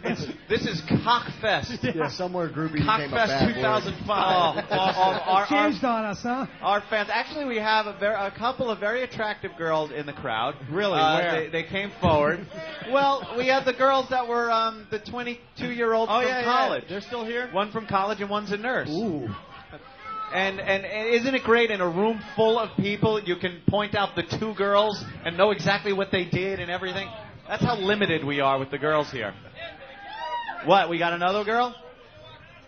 Speaker 2: This is Cockfest.
Speaker 15: Yeah, somewhere groupie became a bad
Speaker 2: Cockfest 2005.
Speaker 21: Awesome. Changed on us, huh?
Speaker 2: Our fans. Actually, we have a couple of very attractive girls in the crowd.
Speaker 8: Really? Where?
Speaker 2: They came forward. Well, we have the girls that were the 22-year-olds from college.
Speaker 8: They're still here?
Speaker 2: One from college and one's a nurse.
Speaker 15: Ooh.
Speaker 2: And isn't it great in a room full of people you can point out the two girls and know exactly what they did and everything? That's how limited we are with the girls here. What, we got another girl?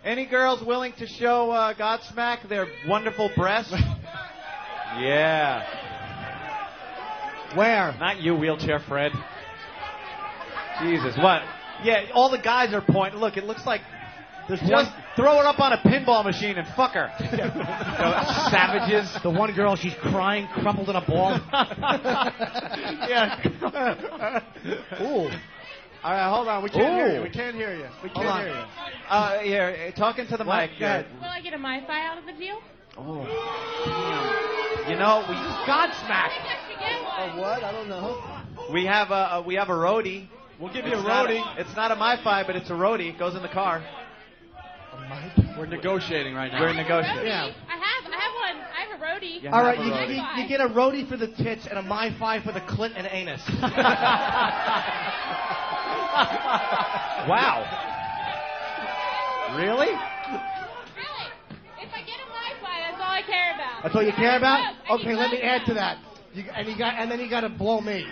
Speaker 2: Any girls willing to show Godsmack their wonderful breasts? Yeah.
Speaker 19: Where?
Speaker 2: Not you, Wheelchair Fred. Jesus, what? Yeah, all the guys are pointing. Look, it looks like there's Throw her up on a pinball machine and fuck her. Savages.
Speaker 4: The one girl, she's crying, crumpled in a ball.
Speaker 2: Yeah.
Speaker 8: Ooh. All right, hold on. We can't hear you. We can't hear you. We can't hear you.
Speaker 2: Here, talking to the mic.
Speaker 12: Will I get a MiFi out of the deal?
Speaker 2: Oh, damn. You know, we
Speaker 12: I
Speaker 4: Godsmack.
Speaker 8: What? I don't know.
Speaker 2: We have a roadie.
Speaker 8: We'll give you a roadie.
Speaker 2: It's not a MiFi, but it's a roadie. It goes in the car.
Speaker 8: We're negotiating right now.
Speaker 2: We're negotiating.
Speaker 12: I have one. I have a roadie.
Speaker 4: All right, you get a roadie for the tits and a MiFi for the clit and anus.
Speaker 2: Wow. Really?
Speaker 12: Really? If I get a MiFi, that's all I care about.
Speaker 4: That's all you care about?
Speaker 12: I
Speaker 4: Okay,
Speaker 12: need
Speaker 4: let me
Speaker 12: both.
Speaker 4: add to that. And then you got to blow me.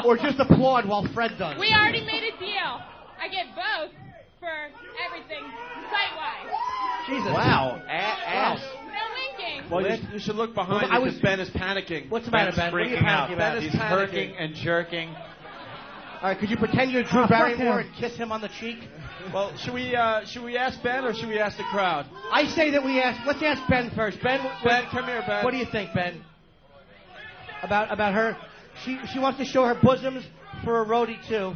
Speaker 4: Or just applaud while Fred does.
Speaker 12: We already made a deal. I get both for everything site-wise.
Speaker 4: Jesus.
Speaker 2: Wow.
Speaker 12: No winking.
Speaker 8: Well, you should look behind you because Ben is panicking.
Speaker 4: What's the matter, Ben? What are you
Speaker 2: freaking out.
Speaker 4: panicking about?
Speaker 8: Ben is
Speaker 2: He's
Speaker 8: panicking.
Speaker 2: hurting and jerking.
Speaker 4: All right, could you pretend you're Drew
Speaker 21: fuck
Speaker 4: Barrymore
Speaker 21: him.
Speaker 4: and kiss him on the cheek?
Speaker 8: Well, should we ask Ben or should we ask the crowd?
Speaker 4: I say that let's ask Ben first. Ben,
Speaker 8: Come here, Ben.
Speaker 4: what do you think, Ben? About her? She wants to show her bosoms for a roadie too.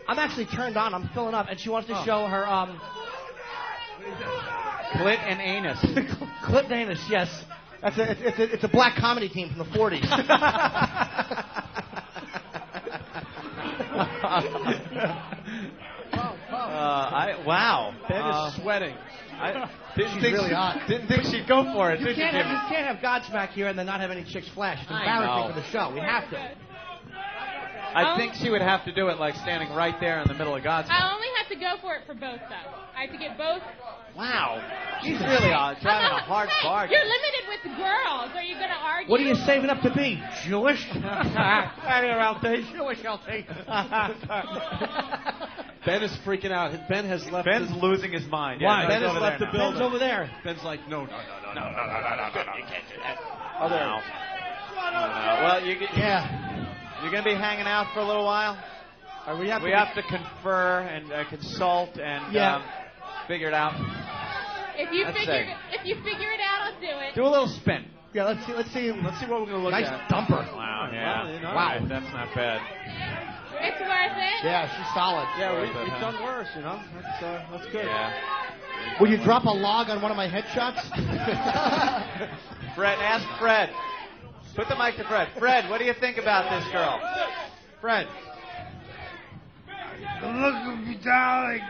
Speaker 4: I'm actually turned on. I'm filling up, and she wants to show her
Speaker 2: Clit and anus.
Speaker 4: clit and anus. Yes, it's a black comedy team from the '40s.
Speaker 2: Wow.
Speaker 8: Ben is sweating.
Speaker 2: Didn't think she'd go for it.
Speaker 4: You can't have Godsmack here and then not have any chicks flash. It's embarrassing for the show. We have to.
Speaker 2: I think she would have to do it like standing right there in the middle of God's.
Speaker 12: I only have to go for it for both, though. I have to get both.
Speaker 2: Wow. She's really driving a hard bargain.
Speaker 12: You're limited with girls. Are you going to argue?
Speaker 4: What are you saving up to be? Jewish? Jewish, LT.
Speaker 8: Ben is freaking out. Ben has left.
Speaker 2: Ben's losing his mind.
Speaker 4: Why?
Speaker 2: Yeah,
Speaker 8: Ben has left the building.
Speaker 4: Ben's over there.
Speaker 8: Ben's like, no.
Speaker 2: You can't do that. Oh, there. Well, you're going to be hanging out for a little while? We have to confer and consult and figure it out.
Speaker 12: If you figure it out, I'll do it.
Speaker 2: Do a little spin.
Speaker 4: Yeah, let's see what we're going to look at. Nice dumper.
Speaker 2: Wow, yeah.
Speaker 8: Well,
Speaker 2: Wow, that's not bad.
Speaker 12: It's worth it.
Speaker 4: Yeah, she's solid.
Speaker 8: Yeah, we've done worse, That's good.
Speaker 2: Yeah.
Speaker 4: Will you drop a log on one of my headshots?
Speaker 2: Fred, ask Fred. Put the mic to Fred. Fred, what do you think about this girl? Fred.
Speaker 13: Look at me, darling.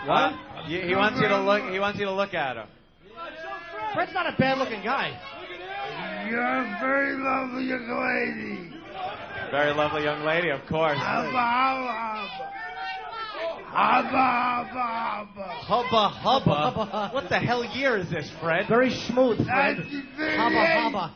Speaker 2: What? He wants you to look. He wants you to look at her.
Speaker 4: Fred's not a bad-looking guy.
Speaker 13: You're a very lovely young lady.
Speaker 2: Very lovely young lady, of course. Hubba hubba. What the hell year is this, Fred?
Speaker 4: Very smooth, Fred.
Speaker 13: 1938.
Speaker 4: Hubba hubba.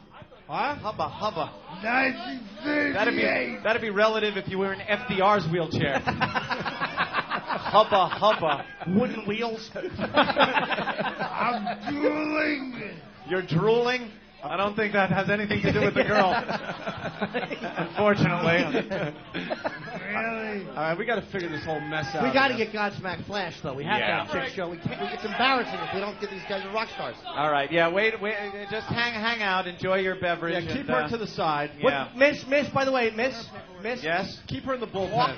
Speaker 2: Huh? Hubba hubba.
Speaker 13: 1938.
Speaker 2: That'd be relative if you were in FDR's wheelchair. Hubba hubba.
Speaker 4: Wooden wheels.
Speaker 13: I'm drooling.
Speaker 2: You're drooling? I don't think that has anything to do with the girl. Unfortunately.
Speaker 13: Really?
Speaker 8: All right, we got to figure this whole mess out.
Speaker 4: We got to get Godsmack Flash, though. We have to
Speaker 2: Yeah.
Speaker 4: have a chick show. It's embarrassing if we don't get these guys rock stars.
Speaker 2: All right, yeah, wait, just hang out, enjoy your beverage.
Speaker 8: Yeah, keep
Speaker 2: and,
Speaker 8: her to the side.
Speaker 2: Yeah.
Speaker 4: Miss, by the way, Miss.
Speaker 2: Yes?
Speaker 8: Keep her in the bullpen.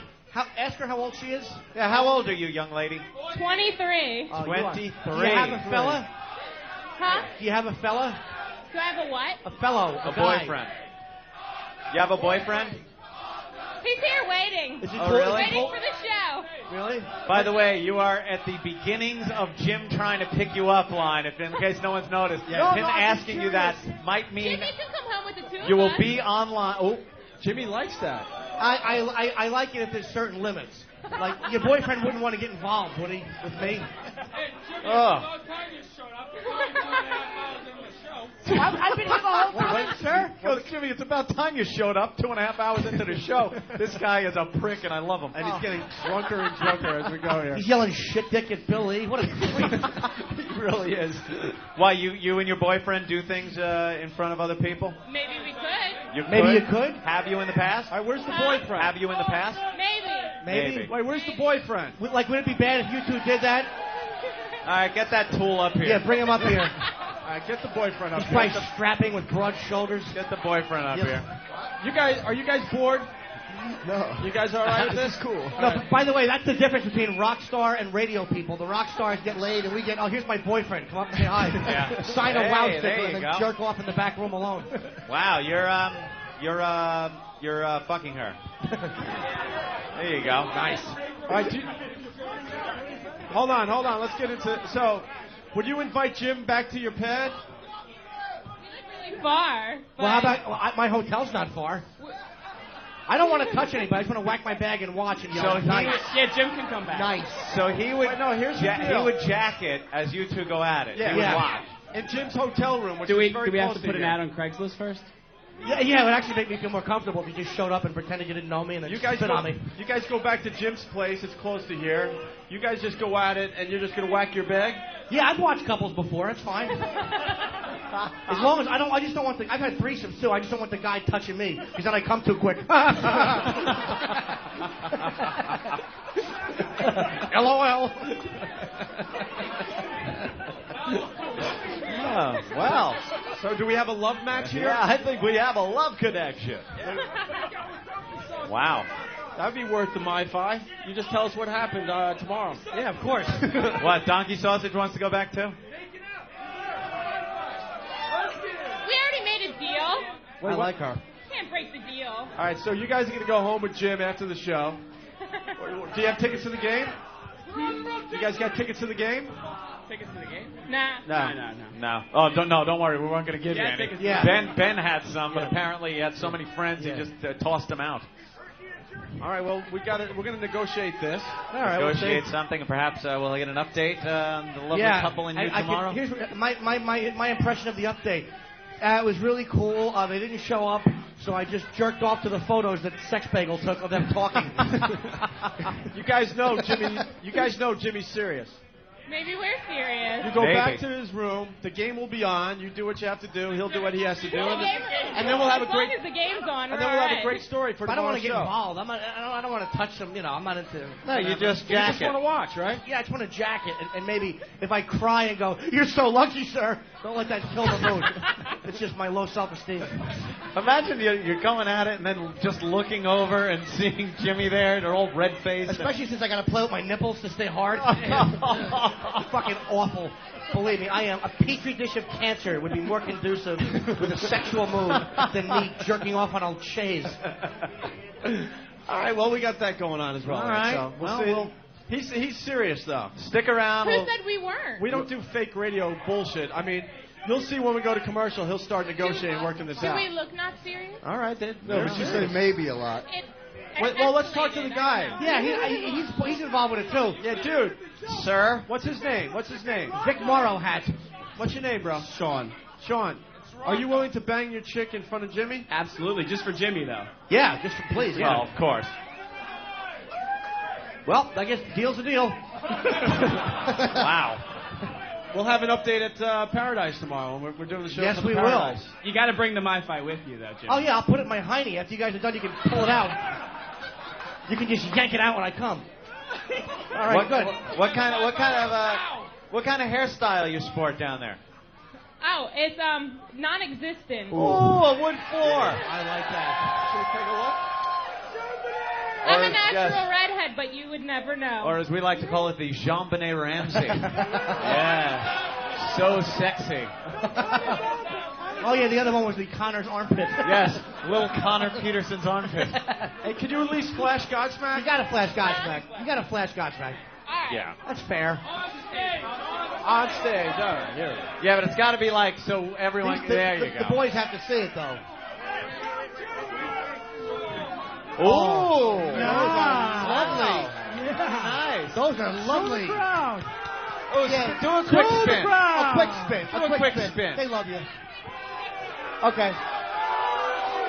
Speaker 4: Ask her how old she is.
Speaker 2: Yeah, how old are you, young lady?
Speaker 12: 23.
Speaker 2: 23.
Speaker 4: Do you have a fella?
Speaker 12: Huh?
Speaker 4: Do you have a fella?
Speaker 12: Do I have a what?
Speaker 4: A fellow.
Speaker 2: A
Speaker 4: guy.
Speaker 2: boyfriend. You have a boyfriend?
Speaker 12: He's here waiting.
Speaker 4: Is he
Speaker 2: Oh,
Speaker 4: cool?
Speaker 2: really?
Speaker 12: Waiting for the show.
Speaker 4: Really?
Speaker 2: By the way, you are at the beginnings of Jim trying to pick you up line, if in case no one's noticed.
Speaker 4: Yeah.
Speaker 2: Him asking you that might mean
Speaker 12: Jimmy can come home with the two of
Speaker 2: you will
Speaker 12: us.
Speaker 2: be online. Oh,
Speaker 8: Jimmy likes that.
Speaker 4: I like it if there's certain limits. Like, your boyfriend wouldn't want to get involved, would he, with me?
Speaker 2: oh.
Speaker 4: I've been here the whole time, sir.
Speaker 2: Well, Jimmy, it's about time you showed up 2.5 hours into the show. This guy is a prick, and I love him.
Speaker 8: And he's getting drunker and drunker as we go here.
Speaker 4: He's yelling shit dick at Billy. What a creep.
Speaker 2: He really is. Why, you and your boyfriend do things in front of other people?
Speaker 12: Maybe we could.
Speaker 2: You
Speaker 4: Maybe
Speaker 2: could?
Speaker 4: you could?
Speaker 2: Have you in the past?
Speaker 8: All right, where's the boyfriend?
Speaker 2: Have you in the past?
Speaker 12: Maybe.
Speaker 2: Maybe.
Speaker 8: Wait, where's the boyfriend?
Speaker 19: Like, would it be bad if you two did that?
Speaker 2: All right, get that tool up here.
Speaker 19: Yeah, bring him up here.
Speaker 8: All right, get the boyfriend up
Speaker 19: He's
Speaker 8: here.
Speaker 19: probably strapping with broad shoulders.
Speaker 2: Get the boyfriend up here.
Speaker 8: Are you guys bored?
Speaker 15: No.
Speaker 8: You guys all right with this?
Speaker 15: Cool.
Speaker 19: No, but by the way, that's the difference between rock star and radio people. The rock stars get laid, and we get, oh, here's my boyfriend. Come up and say hi.
Speaker 2: Yeah.
Speaker 19: Sign a wow sticker
Speaker 2: there
Speaker 19: and
Speaker 2: you
Speaker 19: then
Speaker 2: go.
Speaker 19: jerk off in the back room alone.
Speaker 2: Wow, you're fucking her. There you go. Nice.
Speaker 8: All right, hold on. Let's get into. So, would you invite Jim back to your pad?
Speaker 12: Really far.
Speaker 19: Well, how about, my hotel's not far. I don't want to touch anybody. I just want to whack my bag and watch and yell, nice.
Speaker 5: Yeah, Jim can come back.
Speaker 19: Nice.
Speaker 2: So he would.
Speaker 8: Here's the
Speaker 2: he
Speaker 8: deal.
Speaker 2: would jack it as you two go at it.
Speaker 8: Yeah.
Speaker 2: He would
Speaker 19: Yeah.
Speaker 2: watch.
Speaker 8: In Jim's hotel room, which
Speaker 5: Do
Speaker 8: is
Speaker 5: we
Speaker 8: very
Speaker 5: have
Speaker 8: close
Speaker 5: to put an
Speaker 8: here.
Speaker 5: ad on Craigslist first?
Speaker 19: Yeah, it would actually make me feel more comfortable if you just showed up and pretended you didn't know me and then
Speaker 8: You guys
Speaker 19: spit on me.
Speaker 8: You guys go back to Jim's place. It's close to here. You guys just go at it, and you're just gonna whack your bag.
Speaker 19: Yeah, I've watched couples before. It's fine. As long as I just don't want the. I've had threesomes too. I just don't want the guy touching me because then I come too quick. LOL.
Speaker 2: Oh, well.
Speaker 8: So do we have a love match here?
Speaker 2: Yeah, I think we have a love connection. Wow.
Speaker 8: That'd be worth the MiFi. You just tell us what happened tomorrow.
Speaker 19: Yeah, of course.
Speaker 2: What, Donkey Sausage wants to go back too?
Speaker 12: We already made a deal.
Speaker 8: Wait,
Speaker 19: I like her.
Speaker 12: Can't break the deal.
Speaker 8: All right, so you guys are gonna go home with Jim after the show. Do you have tickets to the game? You guys got tickets to the game?
Speaker 5: Tickets to the game?
Speaker 12: Nah.
Speaker 2: No. Oh, don't worry. We weren't going to give you any.
Speaker 5: tickets.
Speaker 19: Yeah.
Speaker 2: Ben had some, but apparently he had so many friends he just tossed them out.
Speaker 8: All right, well, we're going to negotiate this.
Speaker 19: All right,
Speaker 2: Negotiate something, and perhaps we'll get an update on the lovely couple and you tomorrow.
Speaker 19: Here's my impression of the update. It was really cool. They didn't show up, so I just jerked off to the photos that Sex Bagel took of them talking.
Speaker 8: You guys know Jimmy's serious.
Speaker 12: Maybe we're serious.
Speaker 8: You go back to his room. The game will be on. You do what you have to do. He'll do what he has to do, and then we'll have a great.
Speaker 12: As long as the game's on,
Speaker 8: and then we'll have a great story for
Speaker 19: I don't want
Speaker 8: tomorrow's
Speaker 19: to get
Speaker 8: show.
Speaker 19: involved. I don't want to touch them. I'm not into.
Speaker 2: No, you just
Speaker 8: You
Speaker 2: jack
Speaker 8: just
Speaker 2: it.
Speaker 8: want to watch, right?
Speaker 19: Yeah, I just want to jack it, and maybe if I cry and go, "You're so lucky, sir," don't let that kill the mood. It's just my low self-esteem.
Speaker 2: Imagine you're going at it and then just looking over and seeing Jimmy there, their old red face.
Speaker 19: Especially since I got to play with my nipples to stay hard. Fucking awful. Believe me, I am. A petri dish of cancer would be more conducive with a sexual mood than me jerking off on old chaise.
Speaker 8: All right, well, we got that going on as well.
Speaker 2: All right.
Speaker 8: So we'll see. He's serious, though.
Speaker 2: Stick around.
Speaker 12: Who said we weren't?
Speaker 8: We don't do fake radio bullshit. I mean, you'll see when we go to commercial, he'll start negotiating, working this
Speaker 12: Do
Speaker 8: out.
Speaker 12: we look not serious?
Speaker 8: All right, then.
Speaker 15: No, but you say maybe a lot.
Speaker 8: Well, let's talk to the guy.
Speaker 19: Yeah, he's involved with it too.
Speaker 8: Yeah, dude.
Speaker 2: Sir?
Speaker 8: What's his name?
Speaker 19: Vic Morrow hat.
Speaker 8: What's your name, bro?
Speaker 7: Sean.
Speaker 8: Sean. Are you willing to bang your chick in front of Jimmy?
Speaker 7: Absolutely, just for Jimmy, though.
Speaker 19: Yeah, just please. Yeah.
Speaker 2: Well, of course.
Speaker 19: Well, I guess deal's a deal.
Speaker 2: Wow.
Speaker 8: We'll have an update at Paradise tomorrow when we're doing the show.
Speaker 19: Yes,
Speaker 8: from
Speaker 19: we
Speaker 8: Paradise.
Speaker 19: will.
Speaker 7: You got to bring the MiFi with you, though, Jimmy.
Speaker 19: Oh yeah, I'll put it in my hiney. After you guys are done, you can pull it out. You can just yank it out when I come. All right, good.
Speaker 2: What kind of hairstyle you sport down there?
Speaker 12: Oh, it's non-existent.
Speaker 2: Ooh, a wood floor.
Speaker 19: I like that.
Speaker 8: Should we take a look?
Speaker 12: I'm a natural redhead, but you would never know.
Speaker 2: Or as we like to call it, the Jean-Benet Ramsey. Yeah. So sexy.
Speaker 19: Oh yeah, the other one was the Connor's armpit.
Speaker 2: Yes, little Connor Peterson's armpit.
Speaker 8: Hey, could you at least flash Godsmack?
Speaker 19: You got to flash Godsmack. You got to flash Godsmack.
Speaker 2: Yeah.
Speaker 19: That's fair.
Speaker 8: On stage. All right, here we go.
Speaker 2: Yeah, but it's got to be like so everyone. There you
Speaker 19: The
Speaker 2: go.
Speaker 19: boys have to see it though.
Speaker 2: Oh,
Speaker 19: Lovely.
Speaker 2: nice.
Speaker 19: Those are lovely.
Speaker 2: Oh,
Speaker 19: Yeah.
Speaker 2: do a quick
Speaker 19: To the
Speaker 2: spin.
Speaker 19: crowd. A quick spin.
Speaker 2: Do a quick spin.
Speaker 19: They love you. Okay.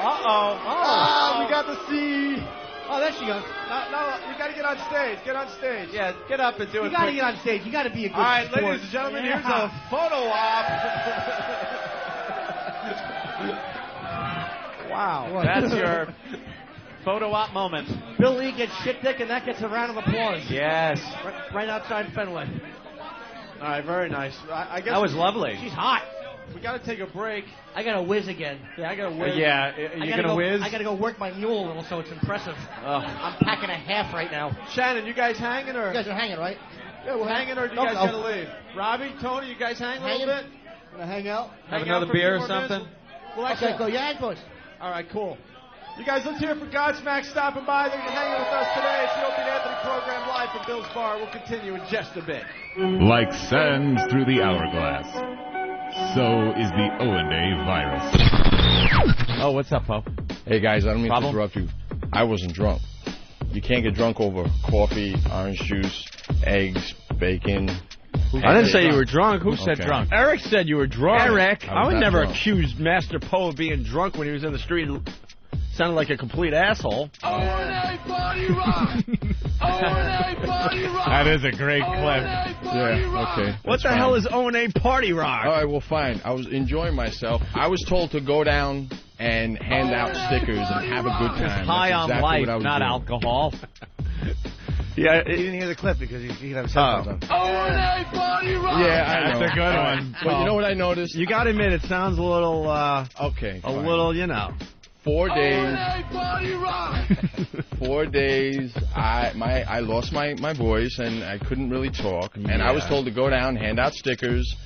Speaker 8: Oh, we got the C.
Speaker 19: Oh, there she goes.
Speaker 8: No, you got to get on stage. Get on stage.
Speaker 2: Yeah, get up and do
Speaker 19: You
Speaker 2: it.
Speaker 19: got to get on stage. You got to be a good
Speaker 8: All right,
Speaker 19: sport.
Speaker 8: ladies and gentlemen, here's a photo op.
Speaker 19: Wow.
Speaker 2: That's your photo op moment.
Speaker 4: Bill Lee gets shit dick, and that gets a round of applause.
Speaker 2: Yes.
Speaker 4: Right outside Fenway.
Speaker 8: All right, very nice. I guess
Speaker 2: That was lovely.
Speaker 4: She's hot.
Speaker 8: We got to take a break.
Speaker 4: I got to whiz again.
Speaker 8: Yeah, I got to whiz.
Speaker 2: Yeah, you going to whiz?
Speaker 4: I got to go work my mule a little, so it's impressive. I'm packing a half right now.
Speaker 8: Shannon, you guys hanging or?
Speaker 4: You guys are hanging, right?
Speaker 8: Yeah, we're hanging, or do you guys got to leave? Robbie, Tony, you guys hang a little bit?
Speaker 15: Gonna hang out?
Speaker 2: Have another beer or something?
Speaker 8: Well,
Speaker 4: Okay, go. Yeah, boys.
Speaker 8: All right, cool. You guys, let's hear it for Godsmack stopping by. They're hanging with us today. It's the Opie and Anthony program live from Bill's Bar. We'll continue in just a bit.
Speaker 1: Like sands through the hourglass, so is the O&A virus.
Speaker 2: Oh, what's up, Poe?
Speaker 11: Hey, guys, I don't mean
Speaker 2: Problem?
Speaker 11: to interrupt you. I wasn't drunk. You can't get drunk over coffee, orange juice, eggs, bacon.
Speaker 14: I didn't say you were drunk. Who
Speaker 11: said drunk?
Speaker 14: Eric said you were drunk.
Speaker 11: Eric.
Speaker 14: I would
Speaker 11: not
Speaker 14: never
Speaker 11: drunk.
Speaker 14: accuse Master Poe of being drunk when he was in the street. Sounded like a complete asshole.
Speaker 13: O&A Party Rock! O&A Party Rock!
Speaker 11: That is a great clip.
Speaker 13: Yeah,
Speaker 11: okay.
Speaker 14: What the hell is O&A Party Rock?
Speaker 11: All right, well, fine. I was enjoying myself. I was told to go down and hand out stickers and have a good time.
Speaker 2: High
Speaker 11: That's
Speaker 2: on
Speaker 11: exactly
Speaker 2: life,
Speaker 11: what I was
Speaker 2: not
Speaker 11: doing.
Speaker 2: alcohol.
Speaker 11: Yeah,
Speaker 19: He didn't hear the clip because he didn't have his headphones on.
Speaker 13: O&A Party Rock!
Speaker 11: Yeah, I know.
Speaker 14: That's a good one.
Speaker 11: But you know what I noticed?
Speaker 14: You got to admit, it sounds a little,
Speaker 11: Okay.
Speaker 14: a
Speaker 11: fine.
Speaker 14: little, you know.
Speaker 11: 4 days.
Speaker 13: O&A Party Rock!
Speaker 11: 4 days. I lost my voice and I couldn't really talk. And I was told to go down, hand out stickers.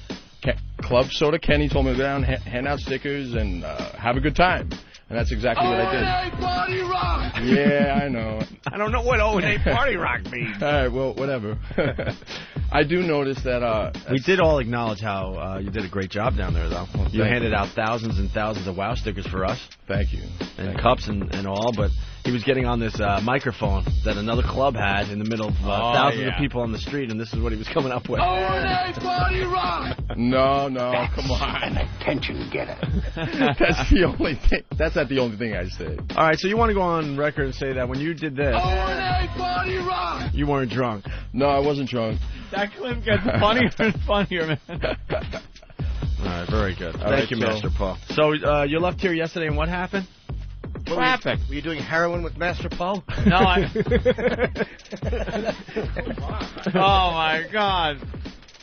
Speaker 11: Club Soda Kenny told me to go down, hand out stickers, and have a good time. And that's exactly what I did.
Speaker 13: O&A Party Rock!
Speaker 11: Yeah, I know.
Speaker 14: I don't know what O&A Party Rock means.
Speaker 11: All right, well, whatever. I do notice that...
Speaker 14: We did all acknowledge how you did a great job down there, though.
Speaker 11: Well,
Speaker 14: You
Speaker 11: thank
Speaker 14: handed
Speaker 11: you.
Speaker 14: out thousands and thousands of WOW stickers for us.
Speaker 11: Thank you.
Speaker 14: And cups and all, but he was getting on this microphone that another club had in the middle of thousands of people on the street, and this is what he was coming up with.
Speaker 13: O&A Party Rock!
Speaker 11: No, come on.
Speaker 13: An attention getter.
Speaker 11: That's the only thing. That's not the only thing I say.
Speaker 14: All right, so you want to go on record and say that when you did this,
Speaker 13: O&A Party Rock!
Speaker 14: you weren't drunk.
Speaker 11: No, I wasn't drunk.
Speaker 2: That clip gets funnier and funnier, man.
Speaker 14: All right, very good.
Speaker 11: All
Speaker 14: Thank
Speaker 11: right,
Speaker 14: you,
Speaker 11: so-
Speaker 14: Master Paul. So you left here yesterday, and what happened?
Speaker 2: Traffic.
Speaker 19: Were you doing heroin with Master Poe?
Speaker 2: No, I... Oh, my God.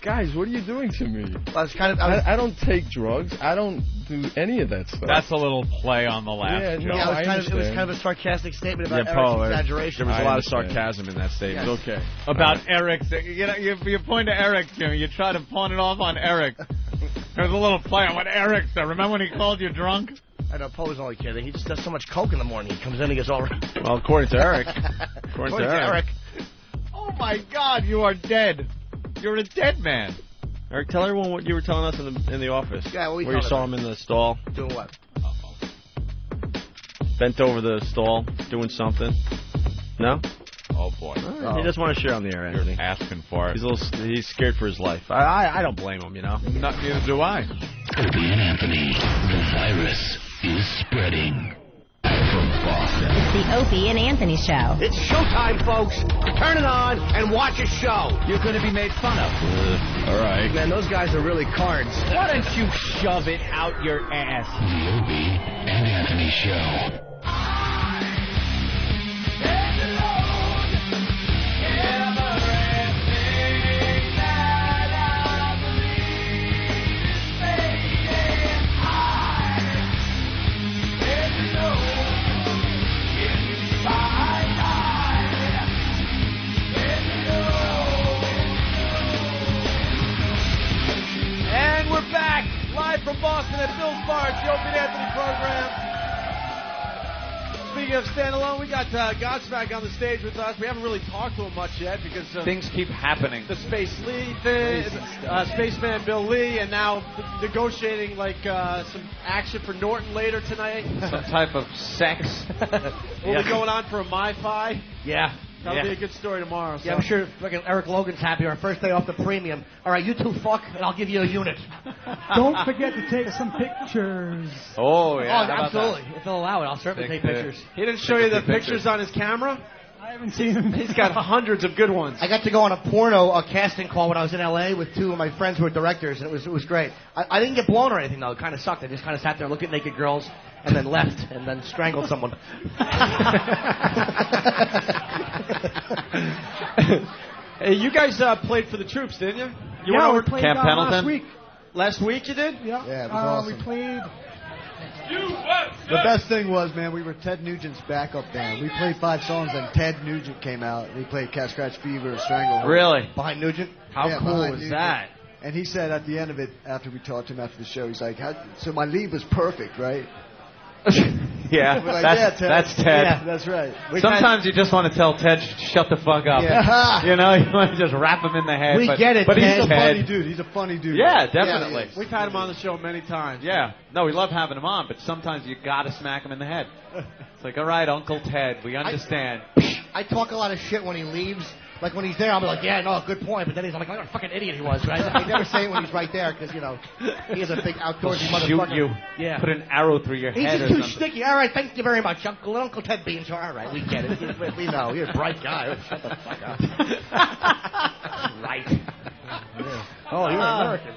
Speaker 11: Guys, what are you doing to me?
Speaker 19: I was kind of.
Speaker 11: I don't take drugs. I don't do any of that stuff.
Speaker 2: That's a little play on the last
Speaker 11: Yeah,
Speaker 2: joke.
Speaker 11: no,
Speaker 19: Yeah,
Speaker 11: I
Speaker 19: it was
Speaker 11: understand.
Speaker 19: kind of a sarcastic statement about
Speaker 14: Yeah, Paul,
Speaker 19: Eric's exaggeration.
Speaker 14: there was a lot of
Speaker 11: understand.
Speaker 14: sarcasm in that statement.
Speaker 19: Yes.
Speaker 11: Okay.
Speaker 2: About Eric's, you know, you point to Eric, Jimmy. You try to pawn it off on Eric. There's a little play on what Eric said. Remember when he called you drunk?
Speaker 19: I know Poe's only kidding. He just does so much coke in the morning. He comes in and gets all right.
Speaker 14: Well, according to Eric.
Speaker 19: According to Eric.
Speaker 2: Oh my God, you are dead. You're a dead man.
Speaker 14: Eric, tell everyone what you were telling us in the office.
Speaker 19: Yeah, what we
Speaker 14: where you saw him in the stall,
Speaker 19: Doing what?
Speaker 14: bent over the stall, doing something. No?
Speaker 2: Oh boy.
Speaker 14: He doesn't want to share on the air, Anthony.
Speaker 2: You're asking for it.
Speaker 14: He's scared for his life. I don't blame him, you know.
Speaker 2: Neither do I.
Speaker 1: Opie and Anthony, the virus is spreading. From Boston.
Speaker 18: It's the Opie and Anthony Show.
Speaker 19: It's showtime, folks. Turn it on and watch a show.
Speaker 2: You're going to be made fun of.
Speaker 11: All right.
Speaker 19: Man, those guys are really cards.
Speaker 2: Why don't you shove it out your ass?
Speaker 1: The Opie and Anthony Show.
Speaker 8: And we're back live from Boston at Bill's Bar. It's the Opie and Anthony program. Speaking of standalone, we got Godsmack on the stage with us. We haven't really talked to him much yet because
Speaker 2: Things keep happening.
Speaker 8: the Space Lee thing, Spaceman Bill Lee, and now negotiating like some action for Norton later tonight.
Speaker 2: Some type of sex.
Speaker 8: We'll be going on for a MiFi.
Speaker 4: Yeah.
Speaker 8: That'll be a good story tomorrow.
Speaker 4: Yeah, I'm sure fucking Eric Logan's happy. Our first day off the premium. All right, you two fuck, and I'll give you a unit.
Speaker 21: Don't forget to take some pictures.
Speaker 2: Oh, yeah.
Speaker 4: Oh, absolutely. If they'll allow it, I'll certainly take pictures.
Speaker 8: He didn't show you the pictures on his camera?
Speaker 21: I haven't seen him.
Speaker 2: He's got hundreds of good ones.
Speaker 19: I got to go on a casting call when I was in L.A. with two of my friends who were directors, and it was great. I didn't get blown or anything, though. It kind of sucked. I just kind of sat there and looked at naked girls and then left and then strangled someone.
Speaker 2: Hey, you guys played for the troops, didn't you? You
Speaker 21: Yeah,
Speaker 2: went over
Speaker 21: we played,
Speaker 2: Camp Pendleton
Speaker 21: last week.
Speaker 2: Last week you did?
Speaker 21: Yeah.
Speaker 15: Yeah, it was awesome.
Speaker 21: We played.
Speaker 15: The best thing was, man, we were Ted Nugent's backup band. We played 5 songs, and Ted Nugent came out. And he played Cat Scratch Fever, Stranglehold.
Speaker 2: Really?
Speaker 19: Behind Nugent?
Speaker 2: How
Speaker 15: Yeah,
Speaker 2: cool
Speaker 15: behind
Speaker 2: was
Speaker 15: Nugent.
Speaker 2: that?
Speaker 15: And he said at the end of it, after we talked to him after the show, he's like, so my lead was perfect, right?
Speaker 2: Yeah,
Speaker 15: We're like,
Speaker 2: that's
Speaker 15: Ted.
Speaker 2: that's Ted.
Speaker 15: Yeah, that's right.
Speaker 2: Sometimes you just want to tell Ted, shut the fuck up.
Speaker 15: Yeah.
Speaker 2: You know, you want to just wrap him in the head.
Speaker 15: We
Speaker 2: but,
Speaker 15: get it,
Speaker 2: but
Speaker 15: Ted.
Speaker 2: he's
Speaker 15: He's a funny
Speaker 2: Ted.
Speaker 15: dude. He's a funny dude.
Speaker 2: Yeah, definitely.
Speaker 15: Yeah,
Speaker 8: We've had him on the show many times.
Speaker 2: Yeah. No, we love having him on, but sometimes you got to smack him in the head. It's like, all right, Uncle Ted, we understand.
Speaker 19: I talk a lot of shit when he leaves. Like, when he's there, I'll be like, yeah, no, good point. But then he's like, what a fucking idiot he was, right? I never say it when he's right there because, you know, he is a big outdoorsy
Speaker 2: Shoot
Speaker 19: motherfucker.
Speaker 2: you.
Speaker 19: Yeah.
Speaker 2: Put an arrow through your
Speaker 19: He's
Speaker 2: head
Speaker 19: just
Speaker 2: or
Speaker 19: too
Speaker 2: something.
Speaker 19: sticky. All right, thank you very much, Uncle Ted Beans. All right, we get it. We know. You're a bright guy. Shut the fuck up. Right. Oh, you're American.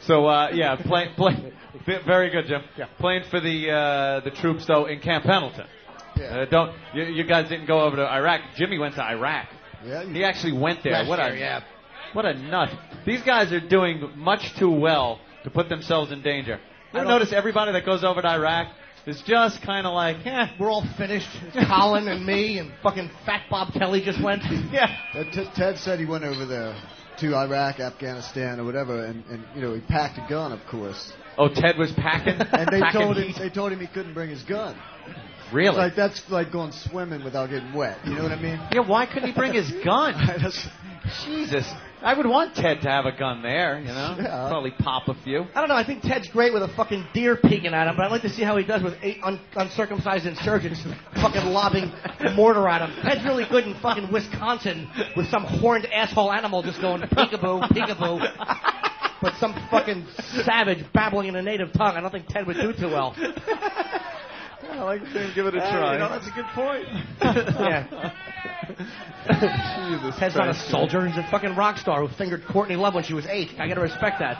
Speaker 2: So, yeah, very good, Jim. Yeah. Playing for the troops, though, in Camp Pendleton.
Speaker 15: Yeah.
Speaker 2: You guys didn't go over to Iraq. Jimmy went to Iraq.
Speaker 15: Yeah,
Speaker 2: he actually went there. What
Speaker 19: yeah.
Speaker 2: What a nut. These guys are doing much too well to put themselves in danger. You ever notice everybody that goes over to Iraq is just kind of like,
Speaker 19: we're all finished. It's Colin and me and fucking Fat Bob Kelly just went.
Speaker 2: Yeah.
Speaker 15: Ted said he went over there to Iraq, Afghanistan, or whatever, and you know, he packed a gun, of course.
Speaker 2: Oh, Ted was packing?
Speaker 15: And they
Speaker 2: Packing
Speaker 15: told him he couldn't bring his gun.
Speaker 2: Really?
Speaker 15: It's like, that's like going swimming without getting wet. You know what I mean?
Speaker 2: Yeah, why couldn't he bring his gun? Jesus. I would want Ted to have a gun there, you know?
Speaker 15: Yeah.
Speaker 2: Probably pop a few.
Speaker 19: I don't know. I think Ted's great with a fucking deer peeking at him, but I'd like to see how he does with 8 uncircumcised insurgents fucking lobbing mortar at him. Ted's really good in fucking Wisconsin with some horned asshole animal just going peekaboo, peekaboo. But some fucking savage babbling in a native tongue. I don't think Ted would do too well.
Speaker 2: I like to see him give it a try.
Speaker 8: You know, that's a good point.
Speaker 19: Yeah.
Speaker 2: Jesus
Speaker 19: Ted's not a
Speaker 2: Christ.
Speaker 19: soldier. He's a fucking rock star who fingered Courtney Love when she was 8. I gotta respect that.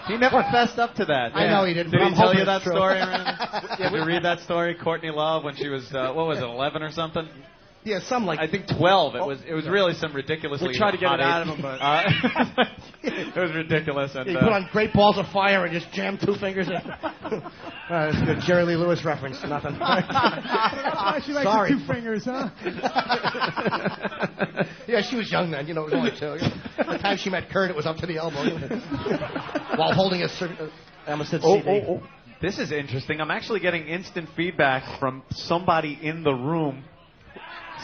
Speaker 2: He never fessed up to that.
Speaker 19: I know he didn't.
Speaker 2: Did
Speaker 19: but
Speaker 2: he
Speaker 19: I'm
Speaker 2: tell
Speaker 19: hoping
Speaker 2: you that
Speaker 19: it's true.
Speaker 2: story? Did you read that story? Courtney Love when she was, what was it, 11 or something?
Speaker 19: Yeah, some like.
Speaker 2: I think 12. It was really some ridiculously.
Speaker 8: We tried to get
Speaker 2: hot
Speaker 8: it out
Speaker 2: age.
Speaker 8: of him, but
Speaker 2: it was ridiculous. And,
Speaker 19: He put on Great Balls of Fire and just jammed 2 fingers in. That's a good Jerry Lee Lewis reference. Nothing.
Speaker 21: She likes
Speaker 19: Sorry.
Speaker 21: the 2 fingers, huh?
Speaker 19: Yeah, she was young then. You know, it was only 2. The time she met Kurt, it was up to the elbow. While holding a Amistad CD.
Speaker 2: This is interesting. I'm actually getting instant feedback from somebody in the room.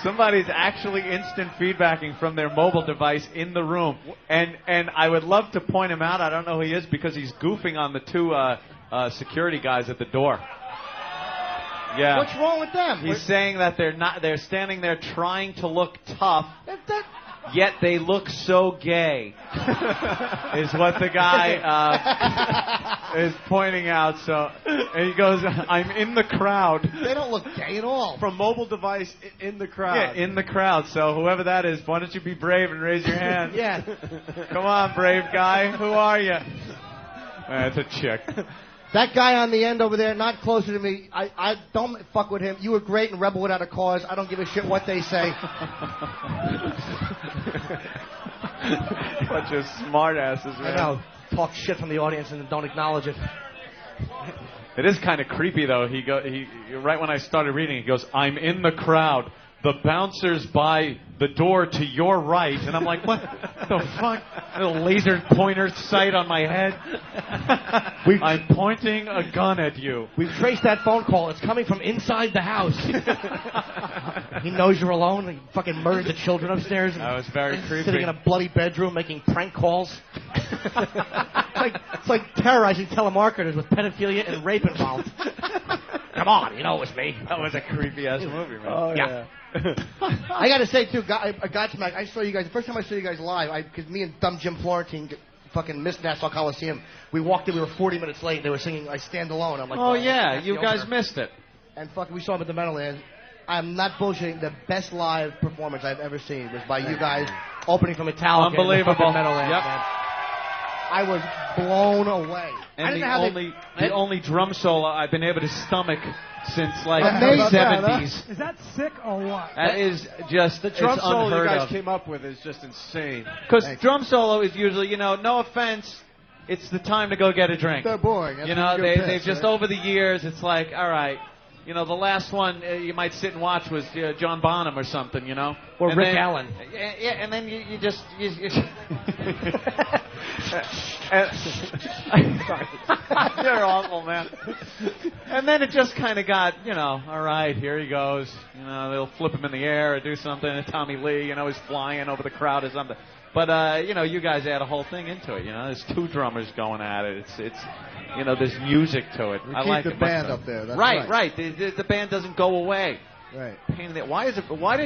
Speaker 2: Somebody's actually instant feedbacking from their mobile device in the room. And I would love to point him out. I don't know who he is because he's goofing on the 2 security guys at the door. Yeah.
Speaker 19: What's wrong with them?
Speaker 2: He's saying that they're standing there trying to look tough, yet they look so gay. Is what the guy is pointing out. So and he goes, I'm in the crowd.
Speaker 19: They don't look gay at all.
Speaker 8: from mobile device in the crowd.
Speaker 2: Yeah, in the crowd. So whoever that is, why don't you be brave and raise your hand?
Speaker 19: Yeah.
Speaker 2: Come on, brave guy. Who are you? It's a chick.
Speaker 19: That guy on the end over there, not closer to me, I don't fuck with him. You were great in Rebel Without a Cause. I don't give a shit what they say.
Speaker 2: Bunch of smart asses, man.
Speaker 19: I know. Talk shit from the audience and don't acknowledge it.
Speaker 2: It is kind of creepy, though. He right when I started reading, he goes, I'm in the crowd. The bouncer's by the door to your right. And I'm like, what the fuck? A laser pointer sight on my head. I'm pointing a gun at you.
Speaker 19: We've traced that phone call. It's coming from inside the house. He knows you're alone. He fucking murdered the children upstairs.
Speaker 2: That was very creepy.
Speaker 19: Sitting in a bloody bedroom making prank calls. It's like terrorizing telemarketers with pedophilia and rape involved. Come on, you know it was me.
Speaker 2: That was a creepy-ass movie, man.
Speaker 19: Oh, yeah. I got to say, too, Godsmack, I saw you guys, the first time I saw you guys live, because me and dumb Jim Florentine fucking missed Nassau Coliseum. We walked in, we were 40 minutes late, and they were singing I Stand Alone. I'm like,
Speaker 2: oh, yeah, you guys missed it.
Speaker 19: And fucking, we saw him at the Meadowlands. I'm not bullshitting. The best live performance I've ever seen was by you guys opening for Metallica.
Speaker 2: Unbelievable.
Speaker 19: Meadowlands,
Speaker 2: Yep.
Speaker 19: man. I was blown away. I
Speaker 2: And
Speaker 19: didn't know how
Speaker 2: the only drum solo I've been able to stomach since like
Speaker 21: Amazing.
Speaker 2: the 70s.
Speaker 21: Is that sick or what?
Speaker 2: That is just
Speaker 8: The drum
Speaker 2: it's
Speaker 8: solo you
Speaker 2: unheard
Speaker 8: guys
Speaker 2: of.
Speaker 8: came up with is just insane.
Speaker 2: Because drum solo is usually, no offense, it's the time to go get a drink.
Speaker 15: They're boring.
Speaker 2: You know, they've just over the years, it's like, all right, the last one you might sit and watch was John Bonham or something,
Speaker 19: Or
Speaker 2: And
Speaker 19: Rick
Speaker 2: then-
Speaker 19: Allen.
Speaker 2: Yeah, and then you just. You're awful, man. And then it just kind of got, all right, here he goes. They'll flip him in the air or do something. And Tommy Lee, he's flying over the crowd or something. But you guys add a whole thing into it. There's two drummers going at it. It's there's music to it.
Speaker 15: We
Speaker 2: I
Speaker 15: keep
Speaker 2: like
Speaker 15: the
Speaker 2: it
Speaker 15: band
Speaker 2: much
Speaker 15: up there. That's
Speaker 2: right. The band doesn't go away.
Speaker 15: Right.
Speaker 2: Pain in the. Why is it? Why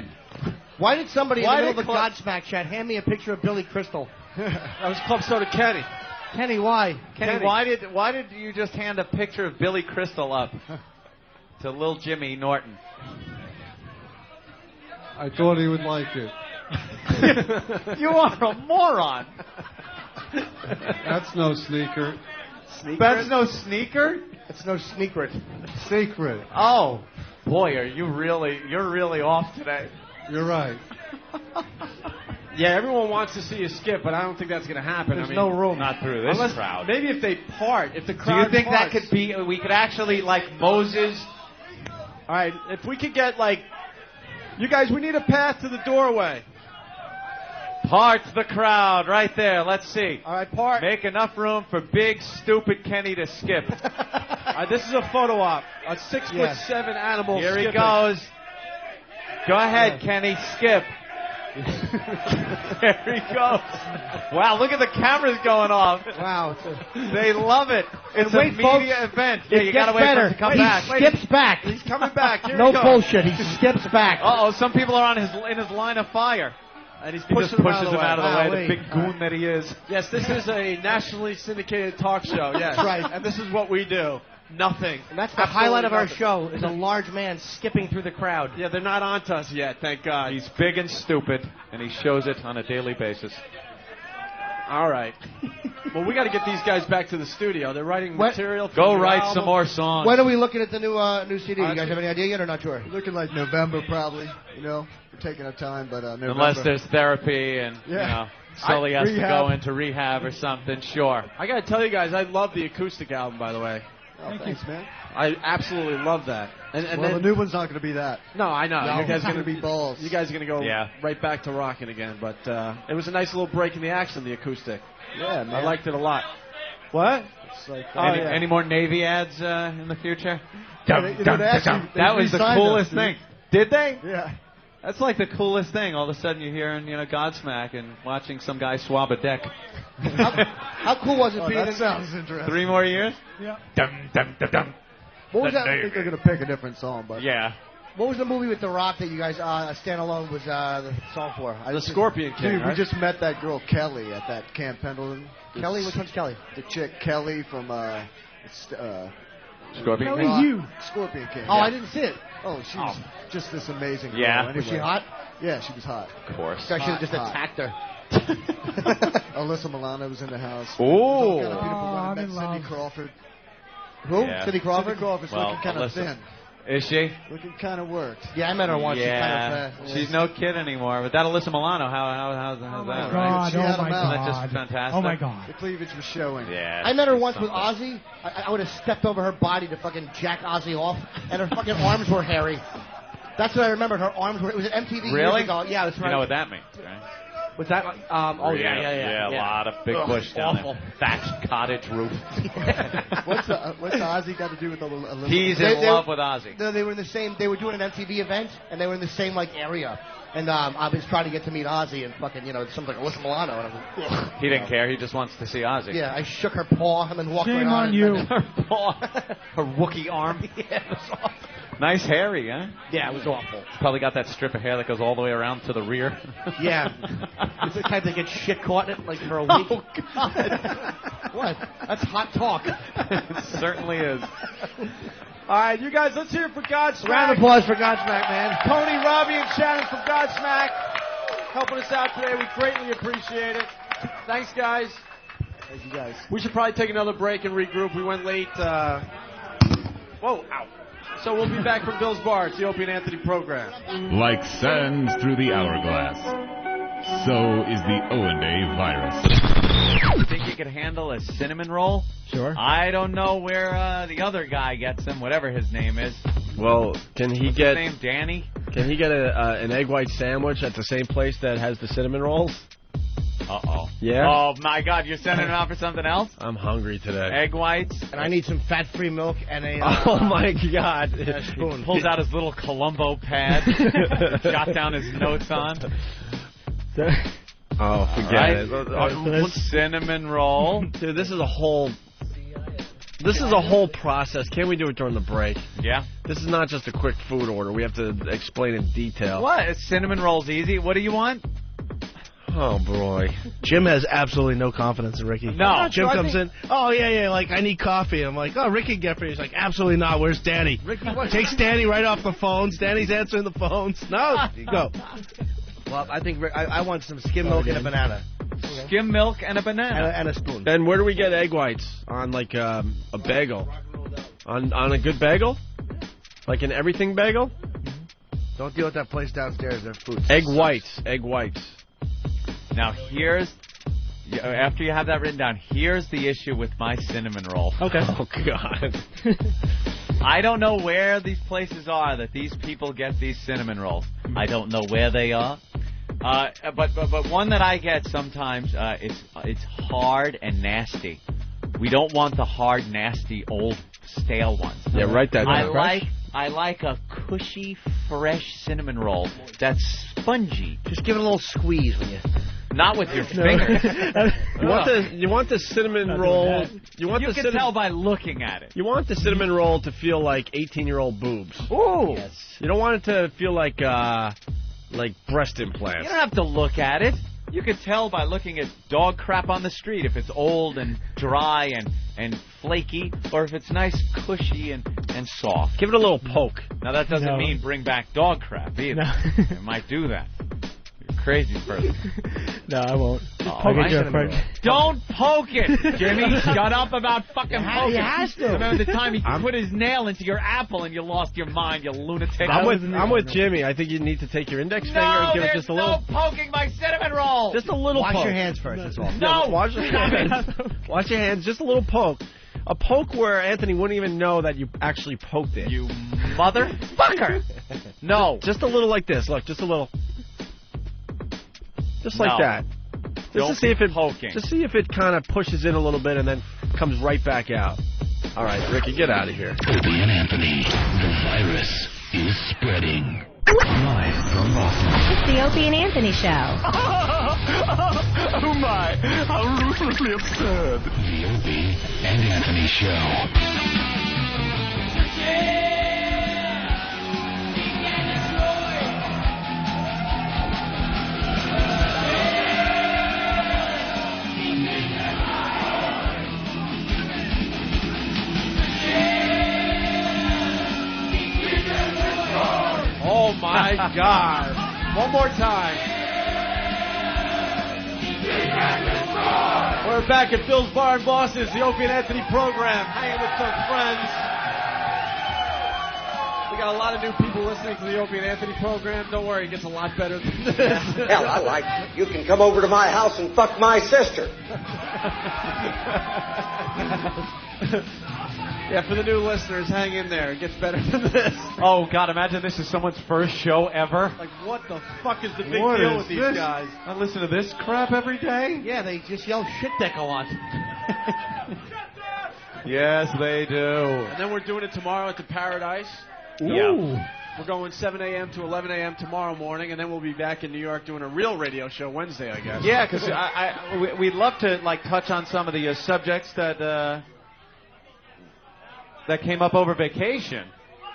Speaker 2: did
Speaker 19: somebody
Speaker 2: Why
Speaker 19: in the middle
Speaker 2: did
Speaker 19: of a Godsmack chat hand me a picture of Billy Crystal?
Speaker 8: That was Club Soda Kenny.
Speaker 19: Kenny, why?
Speaker 2: Kenny, why did you just hand a picture of Billy Crystal up to Lil Jimmy Norton?
Speaker 6: I thought he would like it.
Speaker 2: You are a moron.
Speaker 6: That's no sneaker.
Speaker 2: That's no sneaker?
Speaker 19: It's no secret.
Speaker 6: Secret.
Speaker 2: Oh, boy, you're really off today.
Speaker 6: You're right.
Speaker 8: Yeah, everyone wants to see you skip, but I don't think that's going to happen.
Speaker 19: There's no room.
Speaker 2: Not through this
Speaker 8: Unless,
Speaker 2: crowd.
Speaker 8: Maybe if they part, if the
Speaker 2: Do
Speaker 8: crowd
Speaker 2: you think
Speaker 8: parts.
Speaker 2: that could be, we could actually, like Moses?
Speaker 8: All right, if we could get, you guys, we need a path to the doorway.
Speaker 2: Part the crowd right there. Let's see.
Speaker 8: All right, part.
Speaker 2: Make enough room for big, stupid Kenny to skip.
Speaker 8: All right, this is a photo op. A 6'7" animal.
Speaker 2: Here he
Speaker 8: skipping.
Speaker 2: goes. Go ahead, Kenny. Skip. There he goes. Wow, look at the cameras going off.
Speaker 19: Wow.
Speaker 2: They love it. It's a
Speaker 19: wait,
Speaker 2: media
Speaker 19: folks,
Speaker 2: event.
Speaker 19: it
Speaker 2: Yeah, you gotta
Speaker 19: gets
Speaker 2: wait for
Speaker 19: better.
Speaker 2: him to come
Speaker 19: He
Speaker 2: back.
Speaker 19: skips back.
Speaker 8: He's coming back. Here
Speaker 19: No
Speaker 8: he goes.
Speaker 19: bullshit. He skips back.
Speaker 2: Uh-oh, some people are in his line of fire.
Speaker 8: And he's
Speaker 2: He just
Speaker 8: pushing
Speaker 2: pushes him out of the way,
Speaker 19: Golly.
Speaker 2: the big goon that he is.
Speaker 8: Yes, this is a nationally syndicated talk show. Yes,
Speaker 19: Right.
Speaker 8: And this is what we do. Nothing.
Speaker 19: And that's the
Speaker 8: Absolutely
Speaker 19: highlight of our
Speaker 8: nothing.
Speaker 19: show is a large man skipping through the crowd.
Speaker 8: Yeah, they're not on to us yet, thank God.
Speaker 2: He's big and stupid, and he shows it on a daily basis.
Speaker 8: All right. Well, we got to get these guys back to the studio. They're writing
Speaker 19: What?
Speaker 8: material. For
Speaker 2: Go
Speaker 8: the
Speaker 2: write
Speaker 8: album.
Speaker 2: some more songs.
Speaker 19: When are we looking at the new CD? You guys have any idea yet or not sure?
Speaker 15: Looking like November, probably. We're taking our time, but November.
Speaker 2: Unless there's therapy and, Sully has to
Speaker 15: Rehab.
Speaker 2: go into rehab or something, sure.
Speaker 8: I got to tell you guys, I love the acoustic album, by the way.
Speaker 15: Oh, thanks, man.
Speaker 8: I absolutely love that. And
Speaker 15: Well,
Speaker 8: then,
Speaker 15: the new one's not going to be that.
Speaker 8: no, I know.
Speaker 15: No,
Speaker 8: you guys
Speaker 15: it's
Speaker 8: are
Speaker 15: going to be balls.
Speaker 8: You guys are going to go
Speaker 2: Yeah.
Speaker 8: right back to rocking again. But it was a nice little break in the action, the acoustic.
Speaker 15: Yeah, man.
Speaker 8: I liked it a lot. What?
Speaker 15: It's like,
Speaker 2: Any more Navy ads in the future?
Speaker 15: They
Speaker 2: That was the
Speaker 15: re-signed
Speaker 2: coolest
Speaker 15: us, dude.
Speaker 2: thing. Did they?
Speaker 15: Yeah.
Speaker 2: That's like the coolest thing. All of a sudden you're hearing, Godsmack and watching some guy swab a deck.
Speaker 19: How cool was it
Speaker 15: Oh,
Speaker 19: being
Speaker 15: that
Speaker 19: in...
Speaker 15: sounds interesting.
Speaker 2: 3 more years?
Speaker 21: Yeah.
Speaker 2: Dum, dum, dum, dum.
Speaker 19: What was
Speaker 15: I
Speaker 19: that?
Speaker 15: think they're going to pick a different song, but
Speaker 2: Yeah.
Speaker 19: What was the movie with The Rock that you guys, Standalone was the song for?
Speaker 8: The Scorpion King,
Speaker 15: dude,
Speaker 8: right?
Speaker 15: we just met that girl Kelly at that Camp Pendleton.
Speaker 19: Kelly? Which one's Kelly?
Speaker 15: The chick Kelly from
Speaker 2: Scorpion
Speaker 21: Kelly
Speaker 2: King?
Speaker 21: Hugh.
Speaker 15: Scorpion King.
Speaker 19: Oh,
Speaker 15: yeah.
Speaker 19: I didn't see it.
Speaker 15: Oh, she was just this amazing girl.
Speaker 2: Yeah.
Speaker 15: Anyway.
Speaker 19: Was she hot?
Speaker 15: Yeah, she was hot.
Speaker 2: Of course.
Speaker 19: I should have
Speaker 15: Hot,
Speaker 19: just
Speaker 15: hot.
Speaker 19: attacked her.
Speaker 15: Alyssa Milano was in the house.
Speaker 2: Ooh.
Speaker 15: Kind of beautiful woman.
Speaker 21: I'm
Speaker 15: Met
Speaker 21: in
Speaker 15: Cindy
Speaker 21: love.
Speaker 15: Crawford.
Speaker 19: Who?
Speaker 2: Yeah.
Speaker 19: Cindy Crawford?
Speaker 15: Cindy Crawford's
Speaker 2: Well,
Speaker 15: looking kind of
Speaker 2: Alyssa.
Speaker 15: thin.
Speaker 2: Is she?
Speaker 15: Looking kind of worked.
Speaker 19: Yeah, I met her once.
Speaker 2: Yeah.
Speaker 19: She's kind of...
Speaker 2: She's no kid anymore. But that Alyssa Milano, how's
Speaker 21: Oh
Speaker 2: that,
Speaker 21: my
Speaker 2: right?
Speaker 21: God!
Speaker 15: She
Speaker 21: Oh
Speaker 15: had
Speaker 21: my
Speaker 15: him out.
Speaker 2: Isn't that just
Speaker 21: God!
Speaker 2: fantastic?
Speaker 21: Oh my God!
Speaker 15: The cleavage was showing.
Speaker 2: Yeah.
Speaker 19: I met her once with
Speaker 2: something.
Speaker 19: Ozzy. I would have stepped over her body to fucking jack Ozzy off, and her fucking arms were hairy. That's what I remembered. Her arms were... It was at MTV
Speaker 2: Really?
Speaker 19: years ago. Yeah, that's right.
Speaker 2: You know what that means, right?
Speaker 19: Was that... oh, yeah.
Speaker 2: Yeah, a lot of big bush down
Speaker 19: awful.
Speaker 2: there. Thatched cottage roof.
Speaker 15: What's the Ozzy got to do with the Alyssa?
Speaker 2: He's in love with Ozzy.
Speaker 19: No, they were in the same... They were doing an MTV event, and they were in the same, area. And I was trying to get to meet Ozzy, and fucking, something like Alyssa Milano. And I was like, ugh.
Speaker 2: He didn't care. He just wants to see Ozzy.
Speaker 19: Yeah, I shook her paw and then walked
Speaker 21: Shame
Speaker 19: right
Speaker 21: on
Speaker 19: on.
Speaker 21: you.
Speaker 19: And
Speaker 2: Her paw. Her Wookiee arm.
Speaker 19: yeah, it was awful.
Speaker 2: Nice hairy, huh?
Speaker 19: Yeah, it was awful.
Speaker 2: Probably got that strip of hair that goes all the way around to the rear.
Speaker 19: Yeah. It's the type that gets shit caught in it, like, for a week.
Speaker 2: Oh, God.
Speaker 19: What? That's hot talk.
Speaker 2: It certainly is.
Speaker 8: All right, you guys, let's hear it for Godsmack.
Speaker 19: Round of applause for Godsmack, man.
Speaker 8: Tony, Robbie, and Shannon from Godsmack helping us out today. We greatly appreciate it. Thanks, guys.
Speaker 15: Thank you, guys.
Speaker 8: We should probably take another break and regroup. We went late. Whoa, ow. So we'll be back from Bill's Bar. It's the Opie and Anthony program.
Speaker 1: Like sands through the hourglass, so is the O&A virus.
Speaker 2: You think you could handle a cinnamon roll?
Speaker 19: Sure.
Speaker 2: I don't know where the other guy gets them, whatever his name is.
Speaker 14: Well, can he
Speaker 2: What's
Speaker 14: get
Speaker 2: his name? Danny?
Speaker 14: Can he get an egg white sandwich at the same place that has the cinnamon rolls?
Speaker 2: Uh-oh.
Speaker 14: Yeah?
Speaker 2: Oh, my God. You're sending it out for something else?
Speaker 14: I'm hungry today.
Speaker 2: Egg whites?
Speaker 19: And I need some fat-free milk and a...
Speaker 14: Oh, my God.
Speaker 19: A spoon.
Speaker 2: He pulls out his little Columbo pad, jot down his notes on.
Speaker 14: Oh, forget it.
Speaker 2: Cinnamon roll.
Speaker 14: Dude, this is a whole process. Can't we do it during the break?
Speaker 2: Yeah.
Speaker 14: This is not just a quick food order. We have to explain in detail.
Speaker 2: What? Cinnamon roll's easy. What do you want?
Speaker 14: Oh, boy.
Speaker 19: Jim has absolutely no confidence in Ricky.
Speaker 2: No.
Speaker 19: Jim comes in, oh, yeah, like, I need coffee. I'm like, oh, Ricky, get for you. He's like, absolutely not. Where's Danny?
Speaker 8: Ricky,
Speaker 19: Takes Danny right off the phones. Danny's answering the phones. No, you go. Well, I think I want some skim milk and a banana.
Speaker 2: Skim milk and a banana.
Speaker 19: And a spoon.
Speaker 14: Then where do we get egg whites? On, like, a bagel? On a good bagel? Like an everything bagel?
Speaker 19: Don't deal with that place downstairs. Their food.
Speaker 14: Egg whites. Egg whites.
Speaker 2: Now, after you have that written down, here's the issue with my cinnamon roll.
Speaker 19: Okay.
Speaker 14: Oh, God.
Speaker 2: I don't know where these places are that these people get these cinnamon rolls. I don't know where they are. But one that I get sometimes, it's hard and nasty. We don't want the hard, nasty, old, stale ones.
Speaker 14: Yeah, write that down.
Speaker 2: I like a cushy, fresh cinnamon roll that's spongy.
Speaker 19: Just give it a little squeeze when you...
Speaker 2: Not with your fingers.
Speaker 14: You want the cinnamon roll. You
Speaker 2: can tell by looking at it.
Speaker 14: You want the cinnamon roll to feel like 18-year-old boobs.
Speaker 2: Ooh.
Speaker 14: Yes. You don't want it to feel like breast implants.
Speaker 2: You don't have to look at it. You can tell by looking at dog crap on the street if it's old and dry and flaky, or if it's nice, cushy, and soft.
Speaker 14: Give it a little poke.
Speaker 2: Now, that doesn't mean bring back dog crap either. No. It might do that. You're a crazy person.
Speaker 19: No, I won't.
Speaker 2: Don't poke it, Jimmy. Shut up about fucking poking.
Speaker 19: He has to.
Speaker 2: Remember the time he put his nail into your apple and you lost your mind, you lunatic.
Speaker 14: I'm with Jimmy. I think you need to take your index finger and give it just a little.
Speaker 2: No, poking my cinnamon roll.
Speaker 14: Just a little
Speaker 19: Wash
Speaker 14: poke.
Speaker 19: your hands first, that's all.
Speaker 2: No.
Speaker 14: Wash your hands. Wash your hands. Just a little poke. A poke where Anthony wouldn't even know that you actually poked it.
Speaker 2: You motherfucker. No.
Speaker 14: Just a little like this. Look, just a little. Just like that. Just to see if it
Speaker 2: poking.
Speaker 14: Just see if it kind of pushes in a little bit and then comes right back out. All right, Ricky, get out of here.
Speaker 1: Opie and Anthony, the virus is spreading. Live from Boston.
Speaker 18: It's the Opie and Anthony Show.
Speaker 1: Oh my, how ruthlessly absurd. The Opie and Anthony Show.
Speaker 8: Oh, my God. One more time. We're back at Bill's Bar in Boston. It's the Opie and Anthony program. Hanging with some friends. We got a lot of new people listening to the Opie and Anthony program. Don't worry, it gets a lot better than this.
Speaker 16: Hell, I like it. You can come over to my house and fuck my sister.
Speaker 8: Yeah, for the new listeners, hang in there. It gets better than this.
Speaker 2: Oh, God, imagine this is someone's first show ever.
Speaker 8: Like, what the fuck is the big deal with these guys?
Speaker 2: I listen to this crap every day?
Speaker 19: Yeah, they just yell shit deck a lot.
Speaker 2: Yes, they do.
Speaker 8: And then we're doing it tomorrow at the Paradise.
Speaker 2: Yeah.
Speaker 8: We're going 7 a.m. to 11 a.m. tomorrow morning, and then we'll be back in New York doing a real radio show Wednesday, I guess.
Speaker 2: Yeah, because we'd love to touch on some of the subjects that came up over vacation,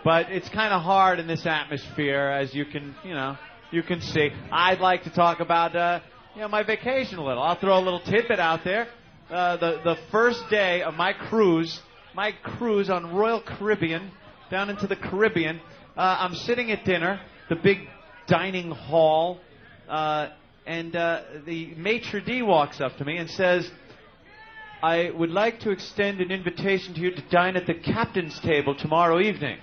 Speaker 2: but it's kind of hard in this atmosphere, as you can see. I'd like to talk about my vacation a little. I'll throw a little tidbit out there. The first day of my cruise on Royal Caribbean down into the Caribbean. I'm sitting at dinner, the big dining hall, and the maitre d' walks up to me and says, I would like to extend an invitation to you to dine at the captain's table tomorrow evening.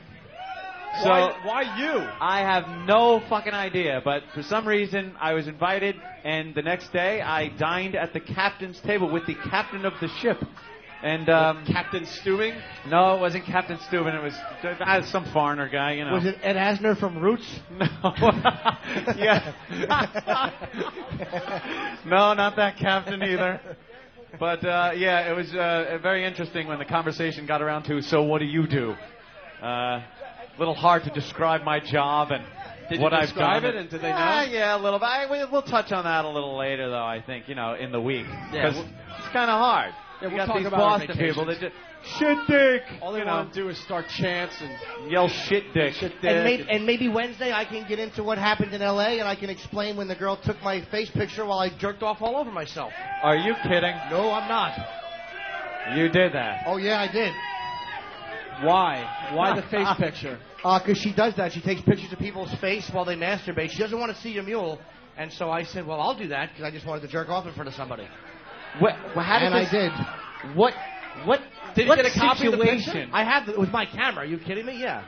Speaker 2: So
Speaker 8: why you?
Speaker 2: I have no fucking idea, but for some reason I was invited, and the next day I dined at the captain's table with the captain of the ship. And
Speaker 8: Captain Stewing?
Speaker 2: No, it wasn't Captain Steuben. It was some foreigner guy, you know.
Speaker 19: Was it Ed Asner from Roots?
Speaker 2: No. Yeah. No, not that captain either. But yeah, it was very interesting when the conversation got around to, so what do you do? A little hard to describe my job and what I've done.
Speaker 8: Did you describe it, and did they know?
Speaker 2: Yeah, a little bit. We'll touch on that a little later, though, I think, in the week. Because it's kind of hard.
Speaker 8: Yeah,
Speaker 2: you
Speaker 8: we'll
Speaker 2: got
Speaker 8: talk
Speaker 2: these
Speaker 8: about our
Speaker 2: Boston people that
Speaker 8: vacations.
Speaker 2: just, shit dick!
Speaker 8: All they want to do is start chants and
Speaker 2: yell shit dick.
Speaker 19: And maybe Wednesday I can get into what happened in L.A. and I can explain when the girl took my face picture while I jerked off all over myself.
Speaker 2: Are you kidding?
Speaker 19: No, I'm not.
Speaker 2: You did that.
Speaker 19: Oh, yeah, I did.
Speaker 8: Why? Why the face picture?
Speaker 19: Because she does that. She takes pictures of people's face while they masturbate. She doesn't want to see a mule. And so I said, well, I'll do that because I just wanted to jerk off in front of somebody.
Speaker 2: I
Speaker 19: did.
Speaker 2: What
Speaker 19: Did
Speaker 2: what
Speaker 19: you get a copy of the
Speaker 2: situation?
Speaker 19: picture? I have. It was my camera. Are you kidding me? Yeah.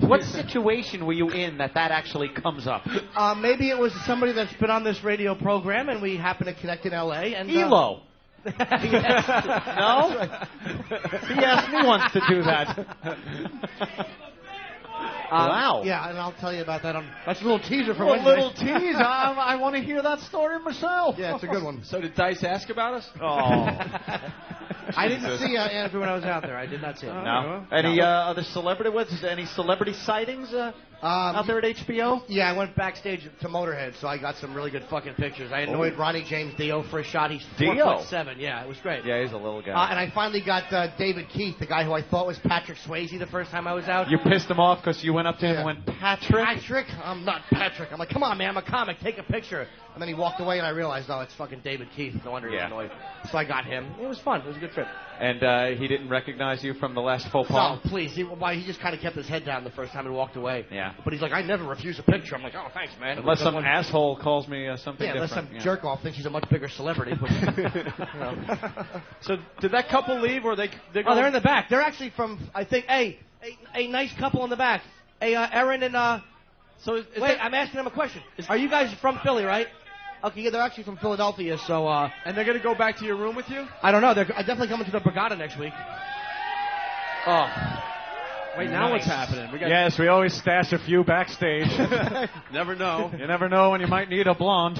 Speaker 2: What situation were you in that actually comes up?
Speaker 19: Maybe it was somebody that's been on this radio program, and we happen to connect in L.A. And
Speaker 2: Elo.
Speaker 19: Yes.
Speaker 2: No? He asked me once to do that. Wow.
Speaker 19: Yeah, and I'll tell you about that. That's a little teaser for
Speaker 2: A
Speaker 19: Wednesday.
Speaker 2: little tease. I want to hear that story myself.
Speaker 19: Yeah, it's a good one.
Speaker 8: So did Dice ask about us?
Speaker 2: Oh.
Speaker 19: I didn't see Andrew when I was out there. I did not see him.
Speaker 2: No. Any other celebrity? Any celebrity sightings out there at HBO?
Speaker 19: Yeah, I went backstage to Motorhead, so I got some really good fucking pictures. I annoyed Ronnie James Dio for a shot. He's 4'7". Yeah, it was great.
Speaker 2: Yeah, he's a little guy.
Speaker 19: And I finally got David Keith, the guy who I thought was Patrick Swayze the first time I was out.
Speaker 2: You pissed him off because you went up to him and went, Patrick?
Speaker 19: Patrick? I'm not Patrick. I'm like, come on, man, I'm a comic. Take a picture. And then he walked away, and I realized, no, it's fucking David Keith. No wonder he was annoyed. So I got him. It was fun. It was a good trip.
Speaker 2: And he didn't recognize you from the last faux pas?
Speaker 19: No, please. He just kind of kept his head down the first time and walked away.
Speaker 2: Yeah.
Speaker 19: But he's like, I never refuse a picture. I'm like, oh, thanks, man.
Speaker 2: Unless some asshole calls me something
Speaker 19: unless
Speaker 2: different.
Speaker 19: some jerk-off thinks he's a much bigger celebrity. But,
Speaker 8: So did that couple leave, or they're
Speaker 19: in the back. They're actually from, I think, a nice couple in the back. Aaron and, wait, I'm asking them a question. Are you guys from Philly, right? Okay, yeah, they're actually from Philadelphia, so,
Speaker 8: and they're going to go back to your room with you?
Speaker 19: I don't know. They're definitely coming to the Borgata next week.
Speaker 8: Oh. Wait, now what's happening?
Speaker 2: Yes, we always stash a few backstage.
Speaker 8: Never know.
Speaker 2: You never know when you might need a blonde.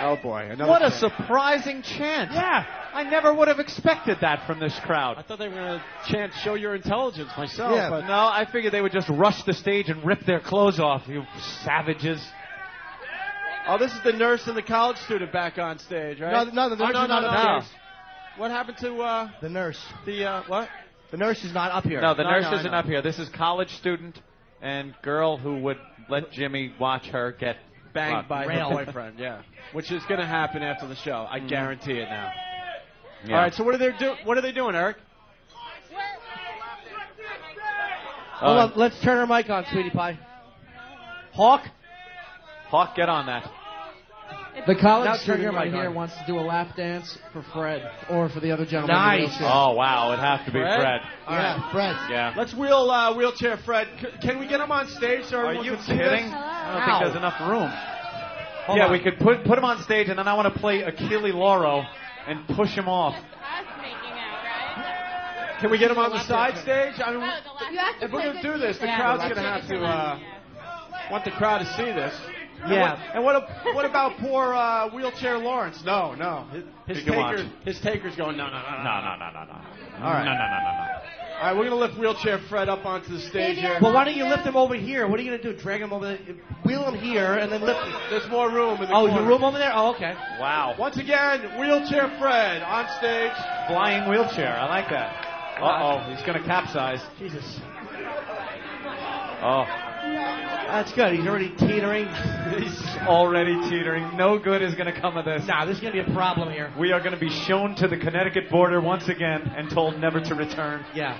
Speaker 8: Oh, boy.
Speaker 2: What a surprising chant.
Speaker 19: Yeah.
Speaker 2: I never would have expected that from this crowd.
Speaker 8: I thought they were going to chant "Show Your Intelligence" myself.
Speaker 2: Yeah,
Speaker 8: but
Speaker 2: no, I figured they would just rush the stage and rip their clothes off, you savages.
Speaker 8: Oh, this is the nurse and the college student back on stage, right?
Speaker 19: No, the nurse is not up here.
Speaker 8: What happened to
Speaker 19: the nurse?
Speaker 8: What?
Speaker 19: The nurse is not up here.
Speaker 2: No, the nurse isn't up here. This is college student and girl who would let Jimmy watch her get
Speaker 8: banged by her boyfriend. Yeah, which is going to happen after the show. I guarantee it now.
Speaker 2: Yeah.
Speaker 8: All right, so what are they doing, Eric?
Speaker 19: Hold on, let's turn her mic on, sweetie pie. Hawk,
Speaker 2: get on that.
Speaker 9: The college
Speaker 19: Now turn
Speaker 9: student
Speaker 19: your
Speaker 9: right
Speaker 19: mic
Speaker 9: here
Speaker 19: on.
Speaker 9: wants to do a lap dance for Fred, or for the other gentleman. in the
Speaker 19: Nice.
Speaker 9: wheelchair.
Speaker 2: Oh, wow, it'd have to be Fred.
Speaker 8: All right.
Speaker 19: Fred.
Speaker 2: Yeah.
Speaker 8: Let's wheelchair Fred. Can we get him on stage so
Speaker 2: Are
Speaker 8: everyone
Speaker 2: you
Speaker 8: can see
Speaker 2: kidding?
Speaker 8: this?
Speaker 2: I don't think there's enough room.
Speaker 19: Hold
Speaker 2: yeah,
Speaker 19: on.
Speaker 2: we could put him on stage, and then I want to play Achille Lauro and push him off.
Speaker 8: Can we get him on the side stage? I mean,
Speaker 12: You have to
Speaker 8: if we're
Speaker 12: play
Speaker 8: going to do
Speaker 12: the
Speaker 8: this, the
Speaker 12: music.
Speaker 8: crowd's
Speaker 12: Yeah.
Speaker 8: going to have to want the crowd to see this.
Speaker 19: Yeah.
Speaker 8: And what about poor wheelchair Lawrence? No. His
Speaker 2: can watch.
Speaker 8: taker's going, no.
Speaker 2: No.
Speaker 8: All right.
Speaker 2: No.
Speaker 8: All right, we're going to lift wheelchair Fred up onto the stage here.
Speaker 19: Well, why don't you lift him over here? What are you going to do? Drag him over there? Wheel him here and then lift him.
Speaker 8: There's more room in the
Speaker 19: Oh,
Speaker 8: corner.
Speaker 19: your room over there? Oh, okay.
Speaker 2: Wow.
Speaker 8: Once again, wheelchair Fred on stage.
Speaker 2: Flying wheelchair. I like that. Uh-oh, he's going to capsize.
Speaker 19: Jesus.
Speaker 2: Oh.
Speaker 4: That's good. He's already teetering.
Speaker 2: He's already teetering. No good is going to come of this.
Speaker 4: Nah, this is going to be a problem here.
Speaker 2: We are going to be shown to the Connecticut border once again and told never to return.
Speaker 4: Yeah.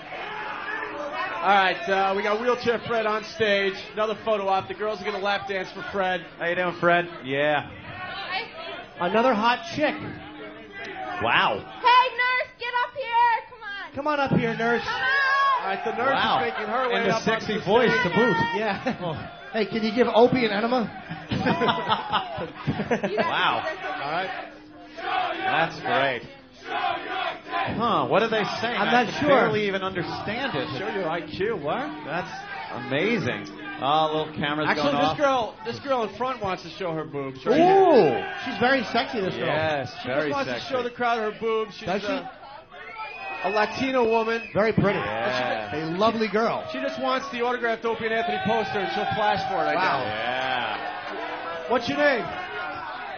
Speaker 8: All right, we got Wheelchair Fred on stage. Another photo op. The girls are going to lap dance for Fred.
Speaker 2: How you doing, Fred? Yeah.
Speaker 4: Another hot chick.
Speaker 2: Wow.
Speaker 12: Hey, nurse, get up here. Come on.
Speaker 4: Come on up here, nurse.
Speaker 12: Come on.
Speaker 8: All right, the nurse is making her way
Speaker 2: and
Speaker 8: up.
Speaker 2: a sexy
Speaker 8: onto the
Speaker 2: voice
Speaker 8: stage.
Speaker 2: to boot.
Speaker 4: Yeah. Hey, can you give Opie an enema?
Speaker 2: Wow.
Speaker 8: All right.
Speaker 2: That's great. Huh, what are they saying?
Speaker 4: I'm
Speaker 2: I
Speaker 4: not
Speaker 2: can
Speaker 4: sure.
Speaker 2: barely even understand it.
Speaker 8: Show your IQ. What?
Speaker 2: That's amazing. Oh, little camera's
Speaker 8: Actually,
Speaker 2: going off.
Speaker 8: this girl in front wants to show her boobs.
Speaker 4: Ooh. She's very sexy, this girl.
Speaker 2: Yes,
Speaker 8: She
Speaker 2: very
Speaker 8: just wants
Speaker 2: sexy.
Speaker 8: to show the crowd her boobs. She's
Speaker 4: Does she?
Speaker 8: A Latino woman.
Speaker 4: Very pretty.
Speaker 2: Yeah.
Speaker 4: A lovely girl.
Speaker 8: She just wants the autographed Opie and Anthony poster, and she'll flash for it. I
Speaker 4: Wow.
Speaker 8: know.
Speaker 2: Yeah.
Speaker 8: What's your name?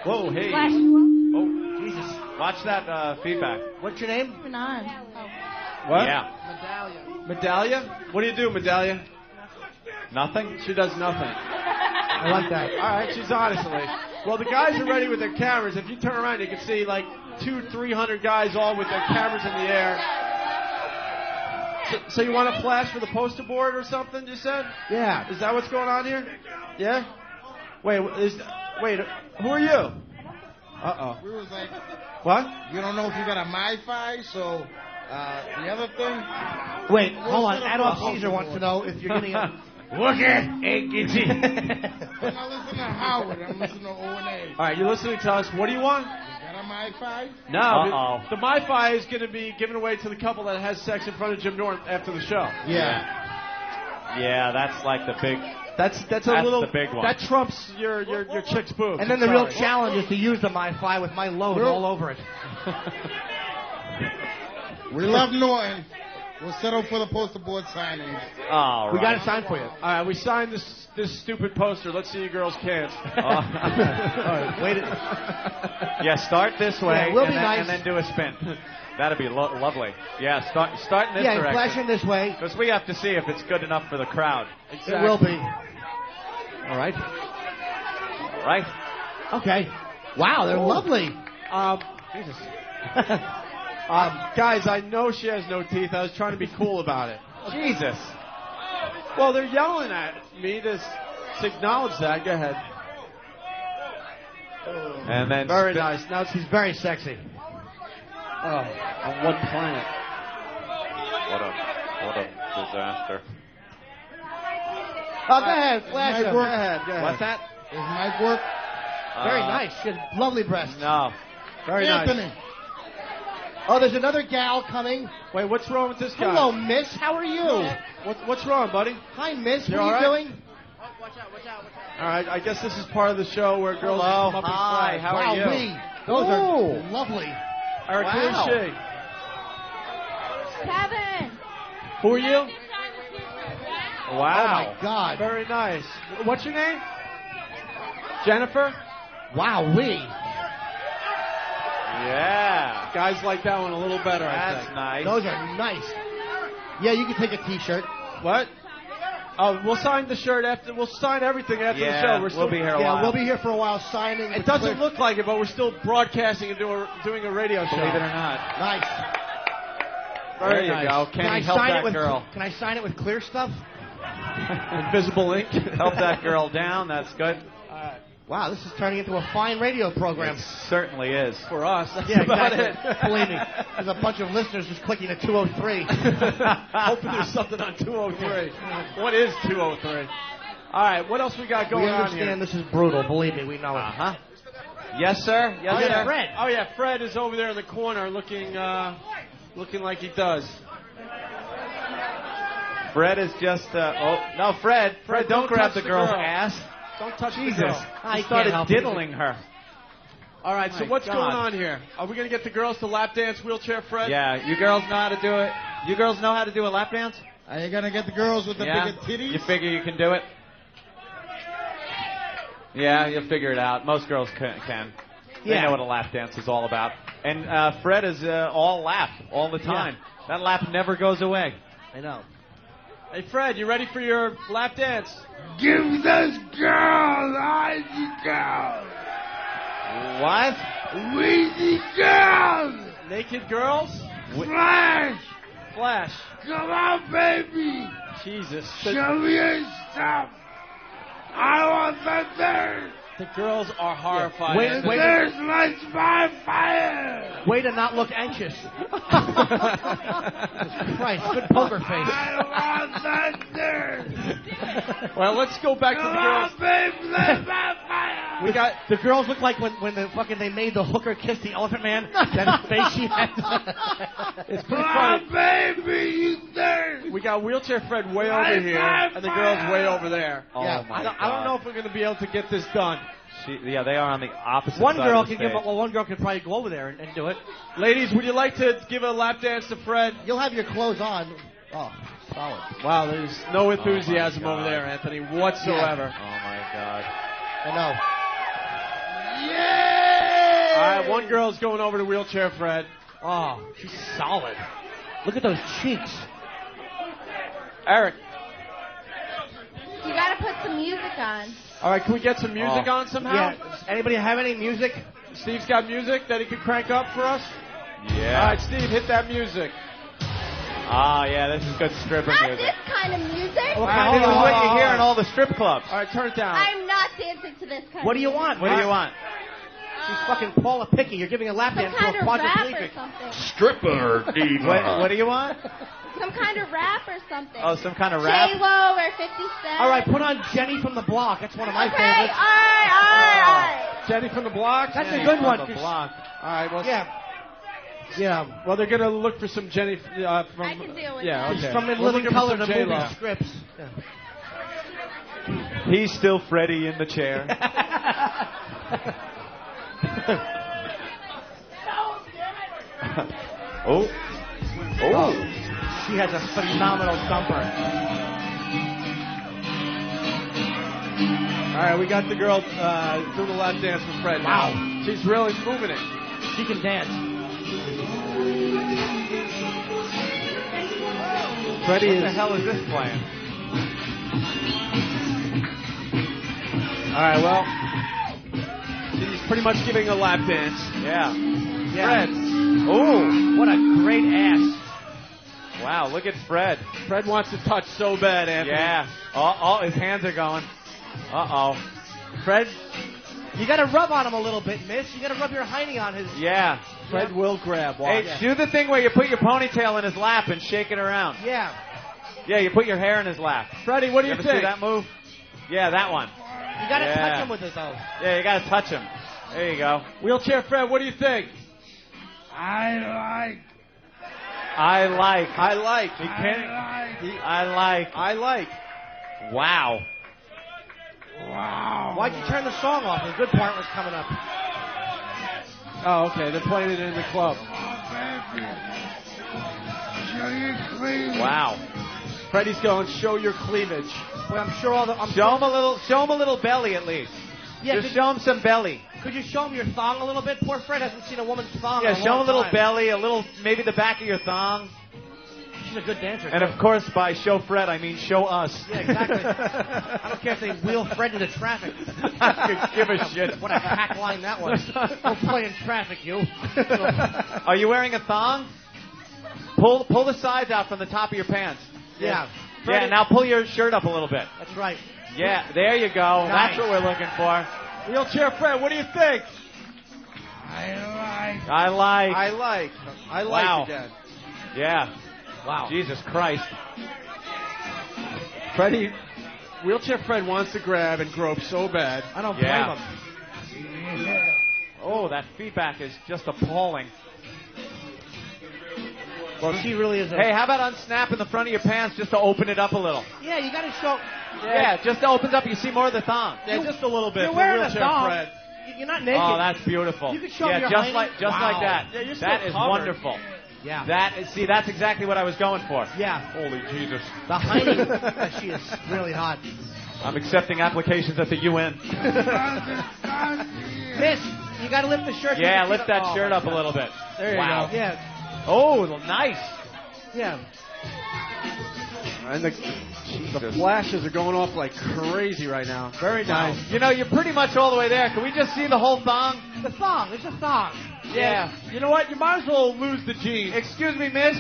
Speaker 2: Whoa, hey.
Speaker 12: Flash.
Speaker 2: Oh, Jesus. Watch that feedback.
Speaker 4: What's your name?
Speaker 12: Bernard.
Speaker 8: What?
Speaker 2: Yeah.
Speaker 8: Medallia? What do you do, Medallia?
Speaker 2: Nothing?
Speaker 8: She does nothing.
Speaker 4: I like that.
Speaker 8: All right, she's honestly. Well, the guys are ready with their cameras. If you turn around, you can see like 200-300 guys all with their cameras in the air. So you want to flash for the poster board or something? You said?
Speaker 4: Yeah.
Speaker 8: Is that what's going on here? Yeah. Wait, who are you? Uh-oh.
Speaker 13: We was like,
Speaker 8: What?
Speaker 13: you don't know if you got a MiFi, so the other thing.
Speaker 4: Wait, hold on. Adolf Caesar wants to know if you're getting a...
Speaker 13: Look at I'm not listening to Howard. I'm listening to O&A.
Speaker 8: All right, you're listening to us. What do you want?
Speaker 13: You got a MiFi?
Speaker 8: No.
Speaker 2: Uh-oh.
Speaker 8: The MiFi is going to be given away to the couple that has sex in front of Jim Norton after the show.
Speaker 13: Yeah.
Speaker 2: Yeah, that's like the big...
Speaker 8: That's
Speaker 2: That's
Speaker 8: little.
Speaker 2: the big one.
Speaker 8: That trumps your chick's boobs.
Speaker 4: And then the real challenge is to use the MiFi with my load all over it.
Speaker 13: We love Norton. We'll settle for the poster board signing.
Speaker 2: All right.
Speaker 4: We got it signed for you.
Speaker 8: All right, we signed this stupid poster. Let's see you girls can't.
Speaker 4: All right, wait.
Speaker 2: Yeah, start this way
Speaker 4: Yeah, we'll
Speaker 2: and,
Speaker 4: be
Speaker 2: then,
Speaker 4: nice.
Speaker 2: and then do a spin. That'd be lovely. Yeah, start in this
Speaker 4: Yeah,
Speaker 2: direction.
Speaker 4: flash in this way.
Speaker 2: Because we have to see if it's good enough for the crowd.
Speaker 8: Exactly.
Speaker 4: It will be.
Speaker 2: All right. All right.
Speaker 4: Okay. Wow, they're lovely.
Speaker 8: Jesus. Guys, I know she has no teeth. I was trying to be cool about it.
Speaker 2: Jesus.
Speaker 8: Well, they're yelling at me to acknowledge that. Go ahead.
Speaker 2: And then
Speaker 8: Very nice. Now
Speaker 4: She's very sexy.
Speaker 8: Oh, on what planet?
Speaker 2: What a disaster.
Speaker 4: Oh, go ahead, flash
Speaker 13: Mic
Speaker 4: him.
Speaker 13: work?
Speaker 8: Go ahead.
Speaker 2: What's that?
Speaker 13: Does mic work?
Speaker 4: Very nice. She has lovely breasts.
Speaker 2: No.
Speaker 8: Very
Speaker 13: Anthony.
Speaker 8: nice.
Speaker 4: Oh, there's another gal coming.
Speaker 8: Wait, what's wrong with this guy?
Speaker 4: Hello, miss. How are you?
Speaker 8: What's wrong, buddy?
Speaker 4: Hi, miss.
Speaker 8: You
Speaker 4: What
Speaker 8: all
Speaker 4: are you
Speaker 8: right?
Speaker 4: doing?
Speaker 8: All right, I guess this is part of the show where girls
Speaker 2: Hello.
Speaker 8: come up
Speaker 2: Hi,
Speaker 8: and flash.
Speaker 2: how are you?
Speaker 4: Lee. Those are lovely.
Speaker 8: Eric, who
Speaker 2: Wow.
Speaker 8: is she?
Speaker 12: Kevin.
Speaker 8: Who are you?
Speaker 4: Oh,
Speaker 2: Wow.
Speaker 4: my God.
Speaker 8: Very nice. What's your name? Jennifer?
Speaker 4: Wow, Lee.
Speaker 2: Yeah.
Speaker 8: Guys like that one a little better, I
Speaker 2: That's
Speaker 8: think.
Speaker 2: nice.
Speaker 4: Those are nice. Yeah, you can take a T-shirt.
Speaker 8: What? Oh, we'll sign the shirt after. We'll sign everything after the show.
Speaker 2: we'll be here a while.
Speaker 4: Yeah, we'll be here for a while signing.
Speaker 8: It doesn't look like it, but we're still broadcasting and doing a radio show.
Speaker 2: Believe it or not.
Speaker 4: Nice.
Speaker 2: There you
Speaker 8: nice.
Speaker 2: go.
Speaker 4: Can I
Speaker 2: Kenny, help
Speaker 4: sign
Speaker 2: that
Speaker 4: it with
Speaker 2: girl.
Speaker 4: Can I sign it with clear stuff?
Speaker 8: Invisible ink.
Speaker 2: Help that girl down. That's good.
Speaker 4: Wow, this is turning into a fine radio program.
Speaker 2: It certainly is.
Speaker 8: For us. That's
Speaker 4: Yeah,
Speaker 8: about
Speaker 4: exactly.
Speaker 8: it.
Speaker 4: Believe me, there's a bunch of listeners just clicking to 203.
Speaker 8: Hoping there's something on 203. What is 203? All right, what else we got going
Speaker 4: We
Speaker 8: on
Speaker 4: understand
Speaker 8: here?
Speaker 4: this is brutal. Believe me, we know it.
Speaker 2: Uh-huh. Yes, sir. Yes,
Speaker 8: Oh,
Speaker 2: sir.
Speaker 8: yeah,
Speaker 4: Fred.
Speaker 8: Oh yeah, Fred is over there in the corner looking like he does.
Speaker 2: Fred is just. No, Fred. Fred, don't grab
Speaker 8: touch
Speaker 2: the girl's
Speaker 8: girl.
Speaker 2: ass.
Speaker 8: Don't touch
Speaker 2: Jesus.
Speaker 8: the girl.
Speaker 2: I
Speaker 4: can't
Speaker 2: started
Speaker 4: help it.
Speaker 2: diddling her.
Speaker 8: All right, so
Speaker 2: My
Speaker 8: what's
Speaker 2: God.
Speaker 8: going on here? Are we going to get the girls to lap dance Wheelchair Fred?
Speaker 2: Yeah, you girls know how to do it. You girls know how to do a lap dance?
Speaker 13: Are you gonna get the girls with the
Speaker 2: Yeah.
Speaker 13: bigger titties?
Speaker 2: You figure you can do it? Yeah, you'll figure it out. Most girls can. They
Speaker 4: Yeah.
Speaker 2: know what a lap dance is all about. And Fred is all lap all the time. That lap never goes away.
Speaker 4: I know.
Speaker 8: Hey, Fred, you ready for your lap dance?
Speaker 13: Give this girl, I need girls.
Speaker 8: What?
Speaker 13: We need girls.
Speaker 8: Naked girls?
Speaker 13: Flash.
Speaker 8: Flash.
Speaker 13: Come on, baby.
Speaker 8: Jesus.
Speaker 13: Show me your stuff. I want the dirt.
Speaker 8: The girls are horrified.
Speaker 19: Wait,
Speaker 13: There's lights by fire.
Speaker 19: Way to not look anxious. Christ, good poker face.
Speaker 13: I want that dirt.
Speaker 8: Well, let's go back to the girls.
Speaker 13: Come on, baby, lights by fire.
Speaker 19: We got the girls look like when they made the hooker kiss the Elephant Man. That face she had.
Speaker 8: It's pretty
Speaker 13: Come
Speaker 8: funny.
Speaker 13: on, baby, you dirt.
Speaker 8: We got Wheelchair Fred way over
Speaker 13: Lights
Speaker 8: here,
Speaker 13: by
Speaker 8: and the girls
Speaker 13: fire.
Speaker 8: way over there.
Speaker 2: Oh,
Speaker 8: yeah,
Speaker 2: my
Speaker 8: I don't know if we're going to be able to get this done.
Speaker 2: Yeah, they are on the opposite
Speaker 19: One
Speaker 2: side
Speaker 19: girl
Speaker 2: of the
Speaker 19: can
Speaker 2: stage.
Speaker 19: one girl could probably go over there and do it.
Speaker 8: Ladies, would you like to give a lap dance to Fred?
Speaker 19: You'll have your clothes on. Oh, solid.
Speaker 8: Wow, there's no enthusiasm
Speaker 2: Oh, my
Speaker 8: over
Speaker 2: God.
Speaker 8: there, Anthony, whatsoever.
Speaker 2: Oh, my God.
Speaker 19: I know.
Speaker 8: All right, one girl's going over to Wheelchair Fred.
Speaker 19: Oh, she's solid. Look at those cheeks.
Speaker 8: Eric.
Speaker 12: You gotta put some music on.
Speaker 8: All right, can we get some music on somehow?
Speaker 19: Yeah. Anybody have any music?
Speaker 8: Steve's got music that he could crank up for us?
Speaker 2: Yeah.
Speaker 8: All right, Steve, hit that music.
Speaker 2: Ah, yeah, this is good stripper
Speaker 12: Not
Speaker 2: music.
Speaker 12: this kind of music.
Speaker 2: This is what you hear in all the strip clubs.
Speaker 8: All right, turn it down.
Speaker 12: I'm not dancing to this kind
Speaker 19: What
Speaker 12: of
Speaker 19: do you
Speaker 12: music.
Speaker 19: want?
Speaker 2: What do you want?
Speaker 19: She's fucking Paula Picky. You're giving a lap
Speaker 12: Some
Speaker 19: dance to
Speaker 12: kind
Speaker 19: a
Speaker 12: of rap or
Speaker 19: quadriplegic.
Speaker 12: something.
Speaker 1: Stripper diva.
Speaker 2: What do you want?
Speaker 12: Some kind of rap or something.
Speaker 2: Oh, some kind of rap?
Speaker 12: J-Lo or 50 Cent.
Speaker 19: All right, put on Jenny from the Block. That's one of my
Speaker 12: Okay,
Speaker 19: favorites.
Speaker 12: all right.
Speaker 8: Jenny from the Block?
Speaker 19: That's
Speaker 2: Jenny
Speaker 19: a good
Speaker 2: from
Speaker 19: one.
Speaker 2: the
Speaker 19: 'cause-
Speaker 2: block.
Speaker 8: All right, well,
Speaker 19: Yeah. Yeah.
Speaker 8: well, they're going to look for some Jenny from...
Speaker 12: I can deal with
Speaker 8: yeah,
Speaker 12: that.
Speaker 8: okay.
Speaker 19: From In
Speaker 8: We're
Speaker 19: Living
Speaker 8: looking for
Speaker 19: Color,
Speaker 8: some
Speaker 19: the movie
Speaker 8: J-Lo.
Speaker 19: scripts. Yeah.
Speaker 2: He's still Freddy in the chair. Oh. Oh.
Speaker 19: She has a phenomenal thumper.
Speaker 8: All right, we got the girl doing the lap dance for Fred.
Speaker 19: Wow.
Speaker 8: Now. She's really moving it.
Speaker 19: She can dance.
Speaker 8: Freddie
Speaker 2: What the hell is this playing?
Speaker 8: All right, well, she's pretty much giving a lap dance.
Speaker 2: Yeah.
Speaker 19: Yeah.
Speaker 2: Fred. Oh.
Speaker 19: What a great ass.
Speaker 2: Wow, look at Fred.
Speaker 8: Fred wants to touch so bad, Anthony.
Speaker 2: Yeah. Oh, his hands are going. Uh-oh. Fred.
Speaker 19: You got to rub on him a little bit, miss. You got to rub your hiney on his.
Speaker 2: Yeah.
Speaker 8: Fred will grab. Watch.
Speaker 2: Hey, do the thing where you put your ponytail in his lap and shake it around.
Speaker 19: Yeah.
Speaker 2: Yeah, you put your hair in his lap.
Speaker 8: Freddie, what do you
Speaker 2: ever
Speaker 8: think?
Speaker 2: see that move? Yeah, that one.
Speaker 19: You got to
Speaker 2: Yeah.
Speaker 19: touch him with it, though.
Speaker 2: Yeah, you got to touch him. There you go.
Speaker 8: Wheelchair Fred, what do you think?
Speaker 13: I like.
Speaker 2: I like.
Speaker 8: I like.
Speaker 2: He can't.
Speaker 13: I
Speaker 2: I like. Wow.
Speaker 13: Wow.
Speaker 19: Why'd you turn the song off? The good part was coming up.
Speaker 8: Oh, okay. They're playing it in the club.
Speaker 13: Show your cleavage.
Speaker 2: Wow.
Speaker 8: Freddie's going, show your cleavage.
Speaker 19: Well, I'm sure all the.
Speaker 2: Show him a little belly at least.
Speaker 19: Yeah,
Speaker 2: Just show him some belly.
Speaker 19: Could you show him your thong a little bit? Poor Fred hasn't seen a woman's thong.
Speaker 2: Yeah,
Speaker 19: in a
Speaker 2: show him a
Speaker 19: long
Speaker 2: little
Speaker 19: time.
Speaker 2: belly, a little, maybe the back of your thong.
Speaker 19: She's a good dancer.
Speaker 2: And
Speaker 19: too.
Speaker 2: of course, by show Fred, I mean show us.
Speaker 19: Yeah, exactly. I don't care if they wheel Fred into traffic.
Speaker 2: I could give a shit.
Speaker 19: What a hack line that was. Don't play in traffic, you.
Speaker 2: Are you wearing a thong? Pull the sides out from the top of your pants.
Speaker 19: Yeah.
Speaker 2: Yeah, now pull your shirt up a little bit.
Speaker 19: That's right.
Speaker 2: Yeah, there you go.
Speaker 19: Nice.
Speaker 2: That's what we're looking for.
Speaker 8: Wheelchair Fred, what do you think?
Speaker 2: I like. Wow.
Speaker 8: again.
Speaker 2: Yeah.
Speaker 19: Wow.
Speaker 2: Jesus Christ.
Speaker 8: Freddie, Wheelchair Fred wants to grab and grope so bad.
Speaker 19: I don't blame
Speaker 2: Yeah.
Speaker 19: him.
Speaker 2: Oh, that feedback is just appalling.
Speaker 19: Well, she really is a...
Speaker 2: Hey, how about unsnapping the front of your pants just to open it up a little?
Speaker 19: Yeah, you got to show...
Speaker 2: Yeah, just opens up. You see more of the thong.
Speaker 8: Yeah, just a little bit.
Speaker 19: You're
Speaker 8: for
Speaker 19: wearing a
Speaker 8: Wheelchair
Speaker 19: thong.
Speaker 8: Fred.
Speaker 19: You're not naked.
Speaker 2: Oh, that's beautiful.
Speaker 19: You could show
Speaker 2: yeah,
Speaker 19: your
Speaker 2: just
Speaker 19: hiney.
Speaker 2: like that.
Speaker 8: Yeah, you're still
Speaker 2: That is
Speaker 8: covered.
Speaker 2: wonderful.
Speaker 19: Yeah.
Speaker 2: See, that's exactly what I was going for.
Speaker 19: Yeah.
Speaker 2: Holy Jesus.
Speaker 19: The hiney. She is really hot.
Speaker 2: I'm accepting applications at the UN.
Speaker 19: Miss, you got to lift the shirt.
Speaker 2: Yeah,
Speaker 19: You
Speaker 2: lift
Speaker 19: can-
Speaker 2: that
Speaker 19: oh,
Speaker 2: shirt
Speaker 19: my
Speaker 2: up a
Speaker 19: God.
Speaker 2: little bit.
Speaker 8: There you
Speaker 2: Wow.
Speaker 8: go.
Speaker 19: Yeah.
Speaker 2: Oh, nice.
Speaker 19: Yeah.
Speaker 9: And the flashes are going off like crazy right now. Very nice.
Speaker 2: You know, you're pretty much all the way there. Can we just see the whole thong?
Speaker 19: The thong. It's a thong.
Speaker 2: Yeah.
Speaker 9: You know what? You might as well lose the jeans.
Speaker 2: Excuse me, miss.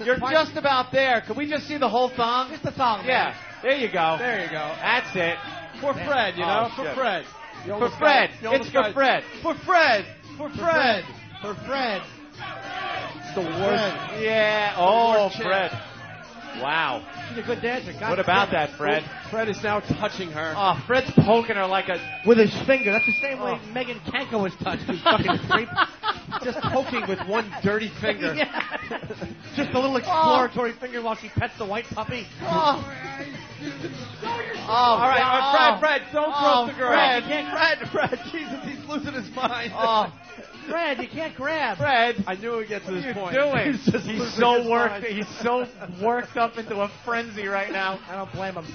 Speaker 2: You're just about there. Can we just see the whole thong?
Speaker 19: Just the thong, man.
Speaker 2: Yeah. There you go.
Speaker 9: There you go.
Speaker 2: That's it.
Speaker 9: For Fred, you know? For Fred.
Speaker 2: For Fred. It's for Fred.
Speaker 9: For Fred. For Fred.
Speaker 19: For Fred.
Speaker 9: It's the worst.
Speaker 2: Yeah. Oh, Fred. Wow.
Speaker 19: She's a good dancer.
Speaker 2: What about that, Fred?
Speaker 9: Fred is now touching her.
Speaker 2: Oh, Fred's poking her like a...
Speaker 19: With his finger. That's the same way Megan Kanko was touched, you fucking creep.
Speaker 9: Just poking with one dirty finger.
Speaker 19: Yeah. Just a little exploratory finger while she pets the white puppy.
Speaker 2: All
Speaker 9: right, Fred, don't throw the girl.
Speaker 2: Fred, Jesus, he's losing his mind.
Speaker 19: Fred, you can't grab.
Speaker 2: Fred,
Speaker 9: I knew we'd get to this point.
Speaker 2: What are you doing? He's so worked up into a frenzy right now.
Speaker 19: I don't blame him.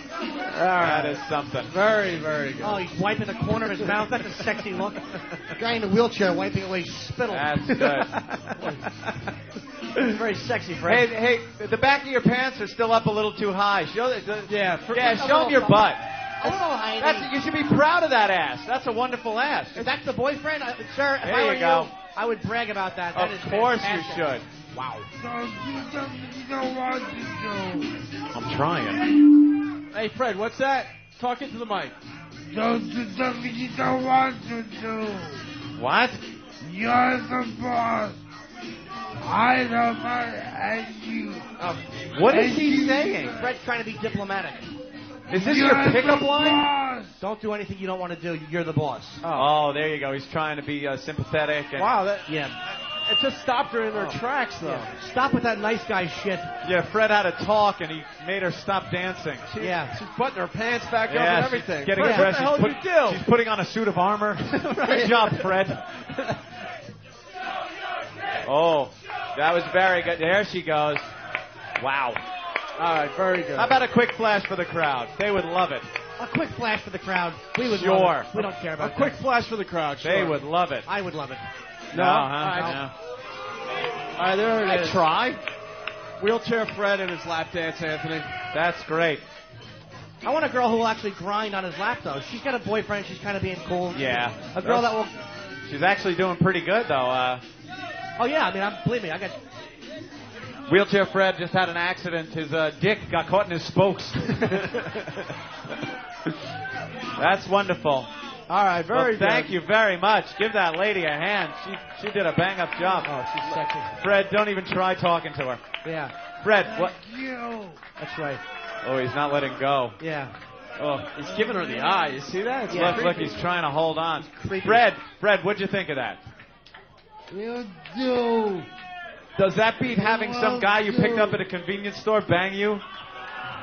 Speaker 2: That is something.
Speaker 9: Very, very good.
Speaker 19: Oh, he's wiping the corner of his mouth. That's a sexy look. A guy in a wheelchair wiping away spittle.
Speaker 2: That's good.
Speaker 19: Very sexy, Fred.
Speaker 2: Hey, the back of your pants are still up a little too high. Show them your butt. You should be proud of that ass. That's a wonderful ass.
Speaker 19: If that's the boyfriend, sir, if
Speaker 2: There
Speaker 19: I
Speaker 2: you
Speaker 19: were
Speaker 2: go.
Speaker 19: you, I would brag about that. That
Speaker 2: Of
Speaker 19: is
Speaker 2: course
Speaker 19: fantastic.
Speaker 2: you should.
Speaker 19: Wow.
Speaker 13: You don't want to do.
Speaker 2: I'm trying.
Speaker 9: Hey, Fred, what's that? Talk into the mic.
Speaker 13: Don't do something you don't want to do.
Speaker 2: What?
Speaker 13: You're the boss. I don't mind and you.
Speaker 2: What is he saying?
Speaker 19: Fred's trying to be diplomatic.
Speaker 2: Is this your pickup line?
Speaker 13: Boss.
Speaker 19: Don't do anything you don't want to do. You're the boss.
Speaker 2: Oh, there you go. He's trying to be sympathetic. And
Speaker 9: Wow,
Speaker 19: Yeah.
Speaker 9: it just stopped her in her tracks, though.
Speaker 19: Yeah. Stop with that nice guy shit.
Speaker 2: Yeah, Fred had a talk, and he made her stop dancing.
Speaker 9: She's butting her pants back up and
Speaker 2: Yeah,
Speaker 9: everything.
Speaker 2: she's getting
Speaker 9: Fred,
Speaker 2: dressed.
Speaker 9: What the hell did you do?
Speaker 2: She's putting on a suit of armor. Good job, Fred. Oh, that was very good. There she goes. Wow.
Speaker 9: All right, very good.
Speaker 2: How about a quick flash for the crowd? They would love it.
Speaker 19: A quick flash for the crowd. We would
Speaker 2: Sure.
Speaker 19: love it. We don't care about
Speaker 9: A quick flash for the crowd.
Speaker 2: They
Speaker 9: Sure.
Speaker 2: would love it.
Speaker 19: I would love it.
Speaker 2: No,
Speaker 9: All
Speaker 2: huh?
Speaker 9: right.
Speaker 2: No.
Speaker 9: All right, there it is.
Speaker 2: Try.
Speaker 9: Wheelchair Fred and his lap dance, Anthony.
Speaker 2: That's great.
Speaker 19: I want a girl who will actually grind on his lap, though. She's got a boyfriend. She's kind of being cool.
Speaker 2: Yeah.
Speaker 19: A girl that will...
Speaker 2: She's actually doing pretty good, though.
Speaker 19: Oh, yeah. I mean, believe me, I got...
Speaker 2: Wheelchair Fred just had an accident. His dick got caught in his spokes. That's wonderful.
Speaker 9: All right, very good.
Speaker 2: Thank you very much. Give that lady a hand. She did a bang-up job.
Speaker 19: Oh, she's sexy.
Speaker 2: Fred, don't even try talking to her.
Speaker 19: Yeah.
Speaker 2: Fred, what?
Speaker 13: You.
Speaker 19: That's right.
Speaker 2: Oh, he's not letting go.
Speaker 19: Yeah.
Speaker 2: Oh,
Speaker 9: He's giving her the eye. You see that? It's
Speaker 2: look, he's trying to hold on.
Speaker 19: Creepy.
Speaker 2: Fred, what'd you think of that?
Speaker 13: You do.
Speaker 2: Does that beat having some guy you picked up at a convenience store bang you?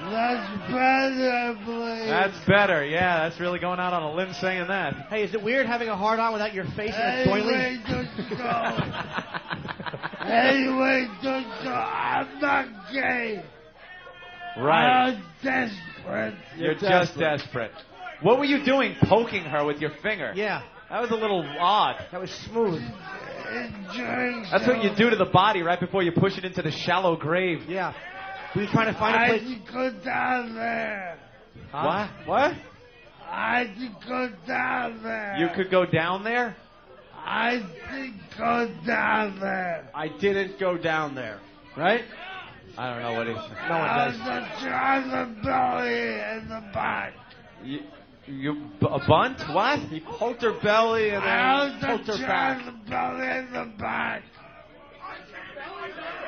Speaker 13: That's better, please.
Speaker 2: That's better. Yeah, that's really going out on a limb saying that.
Speaker 19: Hey, is it weird having a hard-on without your face in a doily?
Speaker 13: Anyway, don't go. Anyway, don't go. I'm not gay.
Speaker 2: Right.
Speaker 13: I'm desperate.
Speaker 2: You're just desperate. What were you doing poking her with your finger?
Speaker 19: Yeah.
Speaker 2: That was a little odd.
Speaker 19: That was smooth.
Speaker 2: That's what you do to the body right before you push it into the shallow grave.
Speaker 19: Yeah. Were you trying to find a
Speaker 13: I
Speaker 19: place?
Speaker 13: can go down there.
Speaker 2: Huh? What?
Speaker 13: I can go down there.
Speaker 2: You could go down there?
Speaker 13: I did go down there.
Speaker 9: I didn't go down there. Right?
Speaker 2: I don't know what he's...
Speaker 19: No one
Speaker 13: I
Speaker 19: does.
Speaker 13: was on the belly and the back.
Speaker 2: A bunt? What?
Speaker 9: He poked her belly and
Speaker 13: I
Speaker 9: then
Speaker 13: was
Speaker 9: poked her back.
Speaker 13: the belly and the back.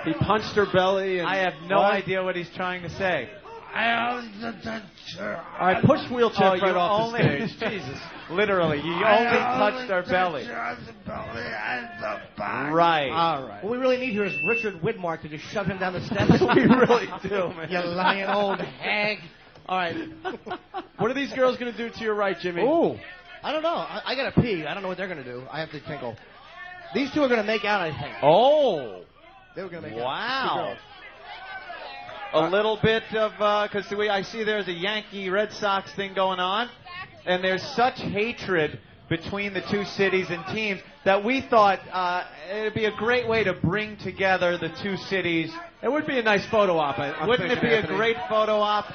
Speaker 9: He punched her belly and...
Speaker 2: I have no
Speaker 9: What?
Speaker 2: idea what he's trying to say.
Speaker 13: I also touched her.
Speaker 9: All right, push Wheelchair Fred
Speaker 2: you
Speaker 9: off the
Speaker 2: only-
Speaker 9: stage. Jesus.
Speaker 2: Literally, you only touched her belly.
Speaker 13: On the belly and the back.
Speaker 2: Right.
Speaker 9: All right.
Speaker 19: What we really need here is Richard Widmark to just shove him down the steps.
Speaker 2: We really do, man.
Speaker 19: You lying old hag. All right.
Speaker 9: What are these girls going to do to your right, Jimmy?
Speaker 19: Ooh. I don't know. I got to pee. I don't know what they're going to do. I have to tinkle. These two are going to make out, I think.
Speaker 2: Oh.
Speaker 19: They were going to make out.
Speaker 2: Wow. A little bit of, because I see there's a Yankee Red Sox thing going on, and there's such hatred between the two cities and teams that we thought it would be a great way to bring together the two cities.
Speaker 9: It would be a nice photo op.
Speaker 2: Wouldn't it be a great photo op?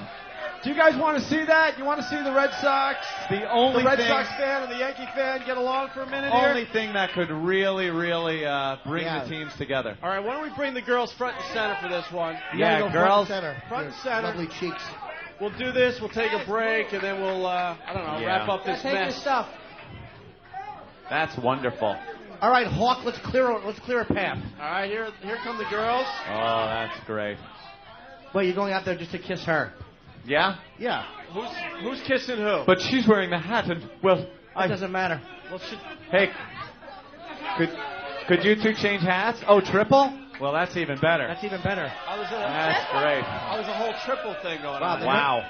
Speaker 9: Do you guys want to see that? You want to see the Red Sox?
Speaker 2: The Red
Speaker 9: Sox fan and the Yankee fan get along for a minute here?
Speaker 2: Only thing that could really bring the teams together.
Speaker 9: All right, why don't we bring the girls front and center for this one?
Speaker 2: Yeah, girls.
Speaker 9: Front and center.
Speaker 19: Lovely cheeks.
Speaker 9: We'll do this. We'll take a break, and then we'll, wrap up this
Speaker 19: Take your
Speaker 9: mess.
Speaker 19: stuff.
Speaker 2: That's wonderful.
Speaker 19: All right, Hawk, let's clear a path.
Speaker 9: All right, here come the girls.
Speaker 2: Oh, that's great.
Speaker 19: Well, you're going out there just to kiss her.
Speaker 2: Yeah?
Speaker 19: Yeah.
Speaker 9: Who's kissing who?
Speaker 2: But she's wearing the hat, and, well,
Speaker 19: It doesn't matter.
Speaker 9: Well,
Speaker 2: Hey, could you two change hats? Oh, triple? Well, that's even better.
Speaker 19: That's even better.
Speaker 2: That's great.
Speaker 9: There was a whole triple thing going on.
Speaker 2: Wow.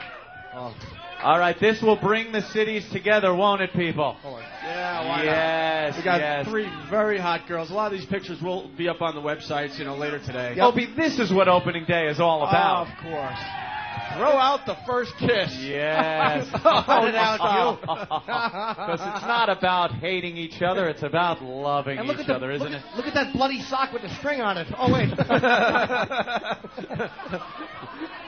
Speaker 19: Oh.
Speaker 2: All right, this will bring the cities together, won't it, people?
Speaker 9: Yeah, why
Speaker 2: Yes,
Speaker 9: not? We got
Speaker 2: yes.
Speaker 9: 3 very hot girls. A lot of these pictures will be up on the websites, later today.
Speaker 2: Opie, this is what opening day is all about.
Speaker 9: Of course. Throw out the first kiss.
Speaker 2: Yes.
Speaker 19: Cut it out,
Speaker 2: Because it's not about hating each other, it's about loving
Speaker 19: And look
Speaker 2: each
Speaker 19: at
Speaker 2: other, isn't it?
Speaker 19: Look at that bloody sock with the string on it. Oh, wait.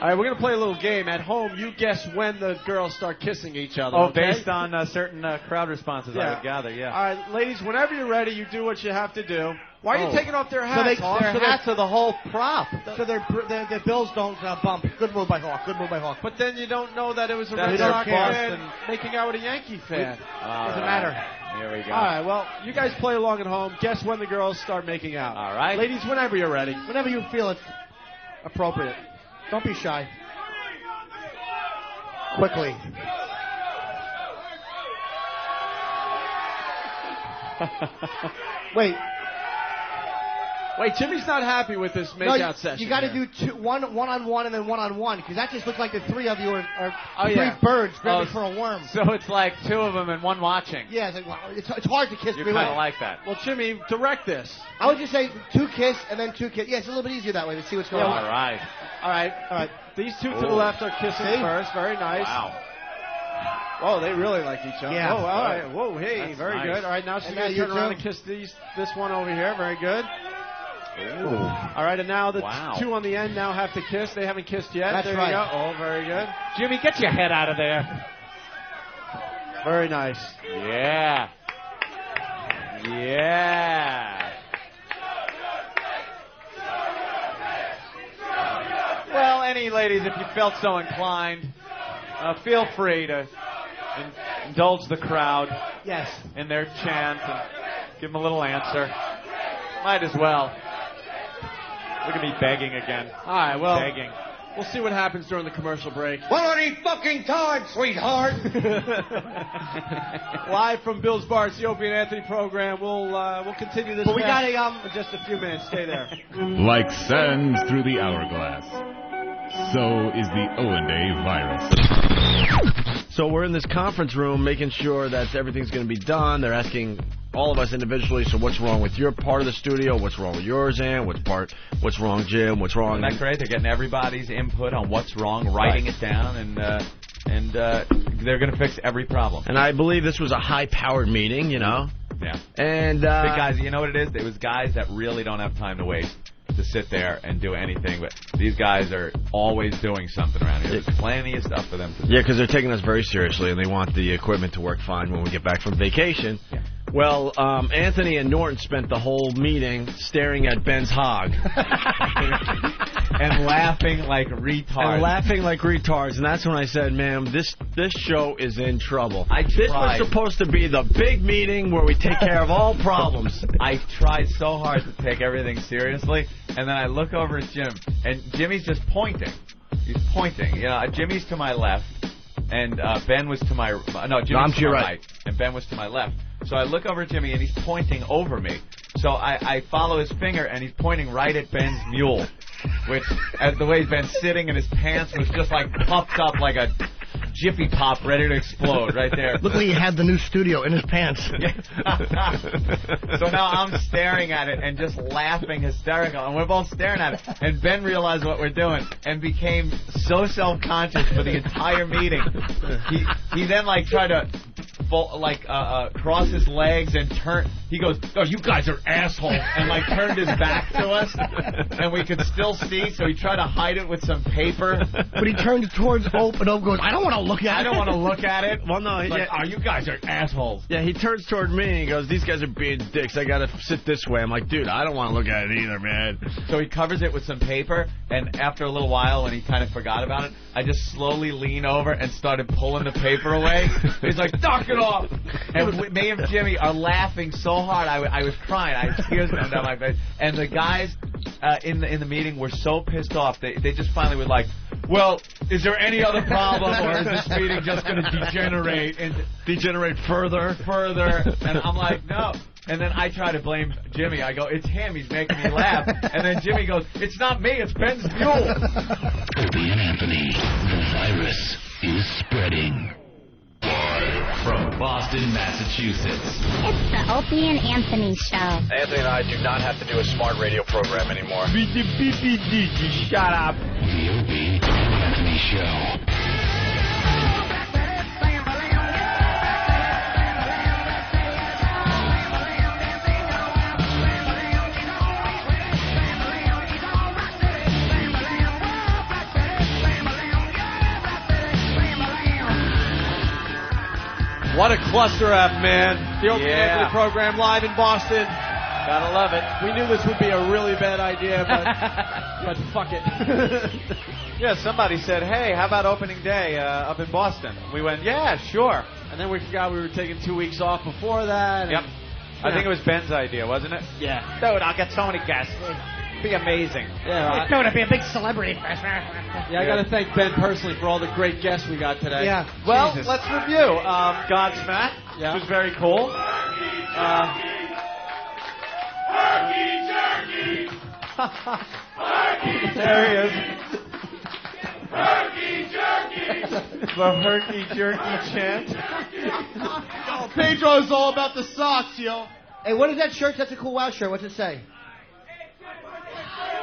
Speaker 9: All right, we're going to play a little game. At home, you guess when the girls start kissing each other.
Speaker 2: Oh,
Speaker 9: okay?
Speaker 2: based on certain crowd responses, I would gather, yeah.
Speaker 9: All right, ladies, whenever you're ready, you do what you have to do. Why are you taking off their
Speaker 19: So
Speaker 9: hats, Hawk?
Speaker 19: their hats
Speaker 2: are the whole prop.
Speaker 19: So their bills don't bump. Good move by Hawk. Good move by Hawk.
Speaker 9: But then you don't know that it was a
Speaker 2: That's
Speaker 9: Red
Speaker 2: their
Speaker 9: Sox
Speaker 2: Boston.
Speaker 9: fan making out with a Yankee fan.
Speaker 19: Doesn't matter.
Speaker 2: Here we go.
Speaker 9: All right, well, you guys play along at home. Guess when the girls start making out.
Speaker 2: All right.
Speaker 9: Ladies, whenever you're ready.
Speaker 19: Whenever you feel it's appropriate. Don't be shy. Quickly.
Speaker 9: Wait, Jimmy's not happy with this make-out session.
Speaker 19: You got to
Speaker 9: here.
Speaker 19: do one-on-one and then one-on-one because that just looks like the 3 of you are three
Speaker 2: yeah.
Speaker 19: birds grabbing for a worm.
Speaker 2: So it's like 2 of them and 1 watching.
Speaker 19: Yeah, it's hard to kiss.
Speaker 2: You kind of like that.
Speaker 9: Well, Jimmy, direct this.
Speaker 19: I would just say 2 kiss and then 2 kiss. Yeah, it's a little bit easier that way to see what's going on.
Speaker 2: All right.
Speaker 9: All right. These 2 to the left are kissing first. Very nice.
Speaker 2: Wow.
Speaker 9: Oh, they really like each other.
Speaker 19: Yeah.
Speaker 9: Oh, all right. Whoa, hey,
Speaker 2: That's
Speaker 9: very
Speaker 2: nice.
Speaker 9: good. All right, now she's
Speaker 19: And
Speaker 9: going
Speaker 19: now
Speaker 9: to
Speaker 19: you
Speaker 9: turn around
Speaker 19: too.
Speaker 9: and kiss this one over here. Very good.
Speaker 2: Ooh.
Speaker 9: All right, and now the
Speaker 2: Wow.
Speaker 9: 2 on the end now have to kiss. They haven't kissed yet.
Speaker 19: That's
Speaker 9: there
Speaker 19: right.
Speaker 9: you go. Oh, very good.
Speaker 2: Jimmy, get your head out of there.
Speaker 9: Very nice.
Speaker 2: Yeah. Yeah. Well, any ladies, if you felt so inclined, feel free to indulge the crowd
Speaker 19: Yes.
Speaker 2: in their chant and give them a little answer. Might as well. Look at me begging again.
Speaker 9: All right, well,
Speaker 2: Begging.
Speaker 9: we'll see what happens during the commercial break.
Speaker 16: Well, any fucking time, sweetheart.
Speaker 9: Live from Bill's Bar, it's the Opie and Anthony program. We'll continue this.
Speaker 19: But we
Speaker 9: mess
Speaker 19: got
Speaker 9: in just a few minutes. Stay there.
Speaker 1: Like sand through the hourglass, so is the Owen-Day virus.
Speaker 14: So we're in this conference room making sure that everything's going to be done. They're asking all of us individually, so what's wrong with your part of the studio? What's wrong with yours, Ann? What's wrong, Jim? What's wrong?
Speaker 2: Isn't that great? They're getting everybody's input on what's wrong, writing it down, and they're going to fix every problem.
Speaker 14: And I believe this was a high-powered meeting,
Speaker 2: Yeah.
Speaker 14: And
Speaker 2: Big guys, you know what it is? It was guys that really don't have time to waste to sit there and do anything. But these guys are always doing something around here. There's plenty of stuff for them to do.
Speaker 14: Yeah, because they're taking us very seriously, and they want the equipment to work fine when we get back from vacation.
Speaker 2: Yeah.
Speaker 14: Well, Anthony and Norton spent the whole meeting staring at Ben's hog.
Speaker 2: And laughing like retards.
Speaker 14: And that's when I said, man, this show is in trouble.
Speaker 2: tried.
Speaker 14: This was supposed to be the big meeting where we take care of all problems.
Speaker 2: I tried so hard to take everything seriously, and then I look over at Jim, and Jimmy's just pointing. He's pointing. Jimmy's to my left, and Ben was to my Jimmy's to my right, and Ben was to my left. So I look over at Jimmy, and he's pointing over me. So I follow his finger, and he's pointing right at Ben's mule, which, as the way he's been sitting in his pants, was just like puffed up like a Jiffy Pop ready to explode right there.
Speaker 19: Look like he had the new studio in his pants.
Speaker 2: So now I'm staring at it and just laughing hysterical, and we're both staring at it. And Ben realized what we're doing and became so self-conscious for the entire meeting. He then tried to cross his legs and turn. He goes, "Oh, you guys are assholes," and like turned his back to us, and we could still see. So he tried to hide it with some paper.
Speaker 19: But he turns towards Ope, and Ope goes, "I don't want to look at it.
Speaker 2: I don't want to look at it."
Speaker 14: Well, no,
Speaker 2: Like, "Oh, you guys are assholes."
Speaker 14: Yeah, he turns toward me and he goes, "These guys are being dicks. I gotta sit this way." I'm like, "Dude, I don't want to look at it either, man."
Speaker 2: So he covers it with some paper, and after a little while, when he kind of forgot about it, I just slowly lean over and started pulling the paper away. He's like, "Knock it off!" And me and Jimmy are laughing so hard, I was crying. I had tears coming down my face. And the guys in the meeting were so pissed off. They just finally were like, "Well, is there any other problem, or is this meeting just going to degenerate further?" And I'm like, "No." And then I try to blame Jimmy. I go, "It's him. He's making me laugh." And then Jimmy goes, "It's not me. It's Ben's mule."
Speaker 1: Opie and Anthony, the virus is spreading. Live from Boston, Massachusetts.
Speaker 18: It's the Opie and Anthony Show.
Speaker 11: Anthony and I do not have to do a smart radio program anymore.
Speaker 14: Shut up.
Speaker 1: The Opie and Anthony Show.
Speaker 8: What a cluster F, man. The Opie and
Speaker 2: Yeah.
Speaker 8: Anthony program live in Boston.
Speaker 2: Gotta love it.
Speaker 8: We knew this would be a really bad idea, but fuck it.
Speaker 2: Yeah, somebody said, "Hey, how about opening day up in Boston?" We went, "Yeah, sure."
Speaker 8: And then we forgot we were taking 2 weeks off before that.
Speaker 2: Yep. I think it was Ben's idea, wasn't it?
Speaker 8: Yeah.
Speaker 2: Dude, I'll get so many guests. It'd be amazing.
Speaker 8: Yeah,
Speaker 19: It's going to be a big celebrity fest.
Speaker 8: I got to thank Ben personally for all the great guests we got today.
Speaker 19: Yeah.
Speaker 2: Well,
Speaker 19: Jesus.
Speaker 2: let's review. Godsmack,
Speaker 8: Yeah.
Speaker 2: which was very cool. There he is. The herky jerky chant.
Speaker 8: Oh, Pedro's all about the socks, yo.
Speaker 19: Hey, what is that shirt? That's a cool WoW shirt. What's it say?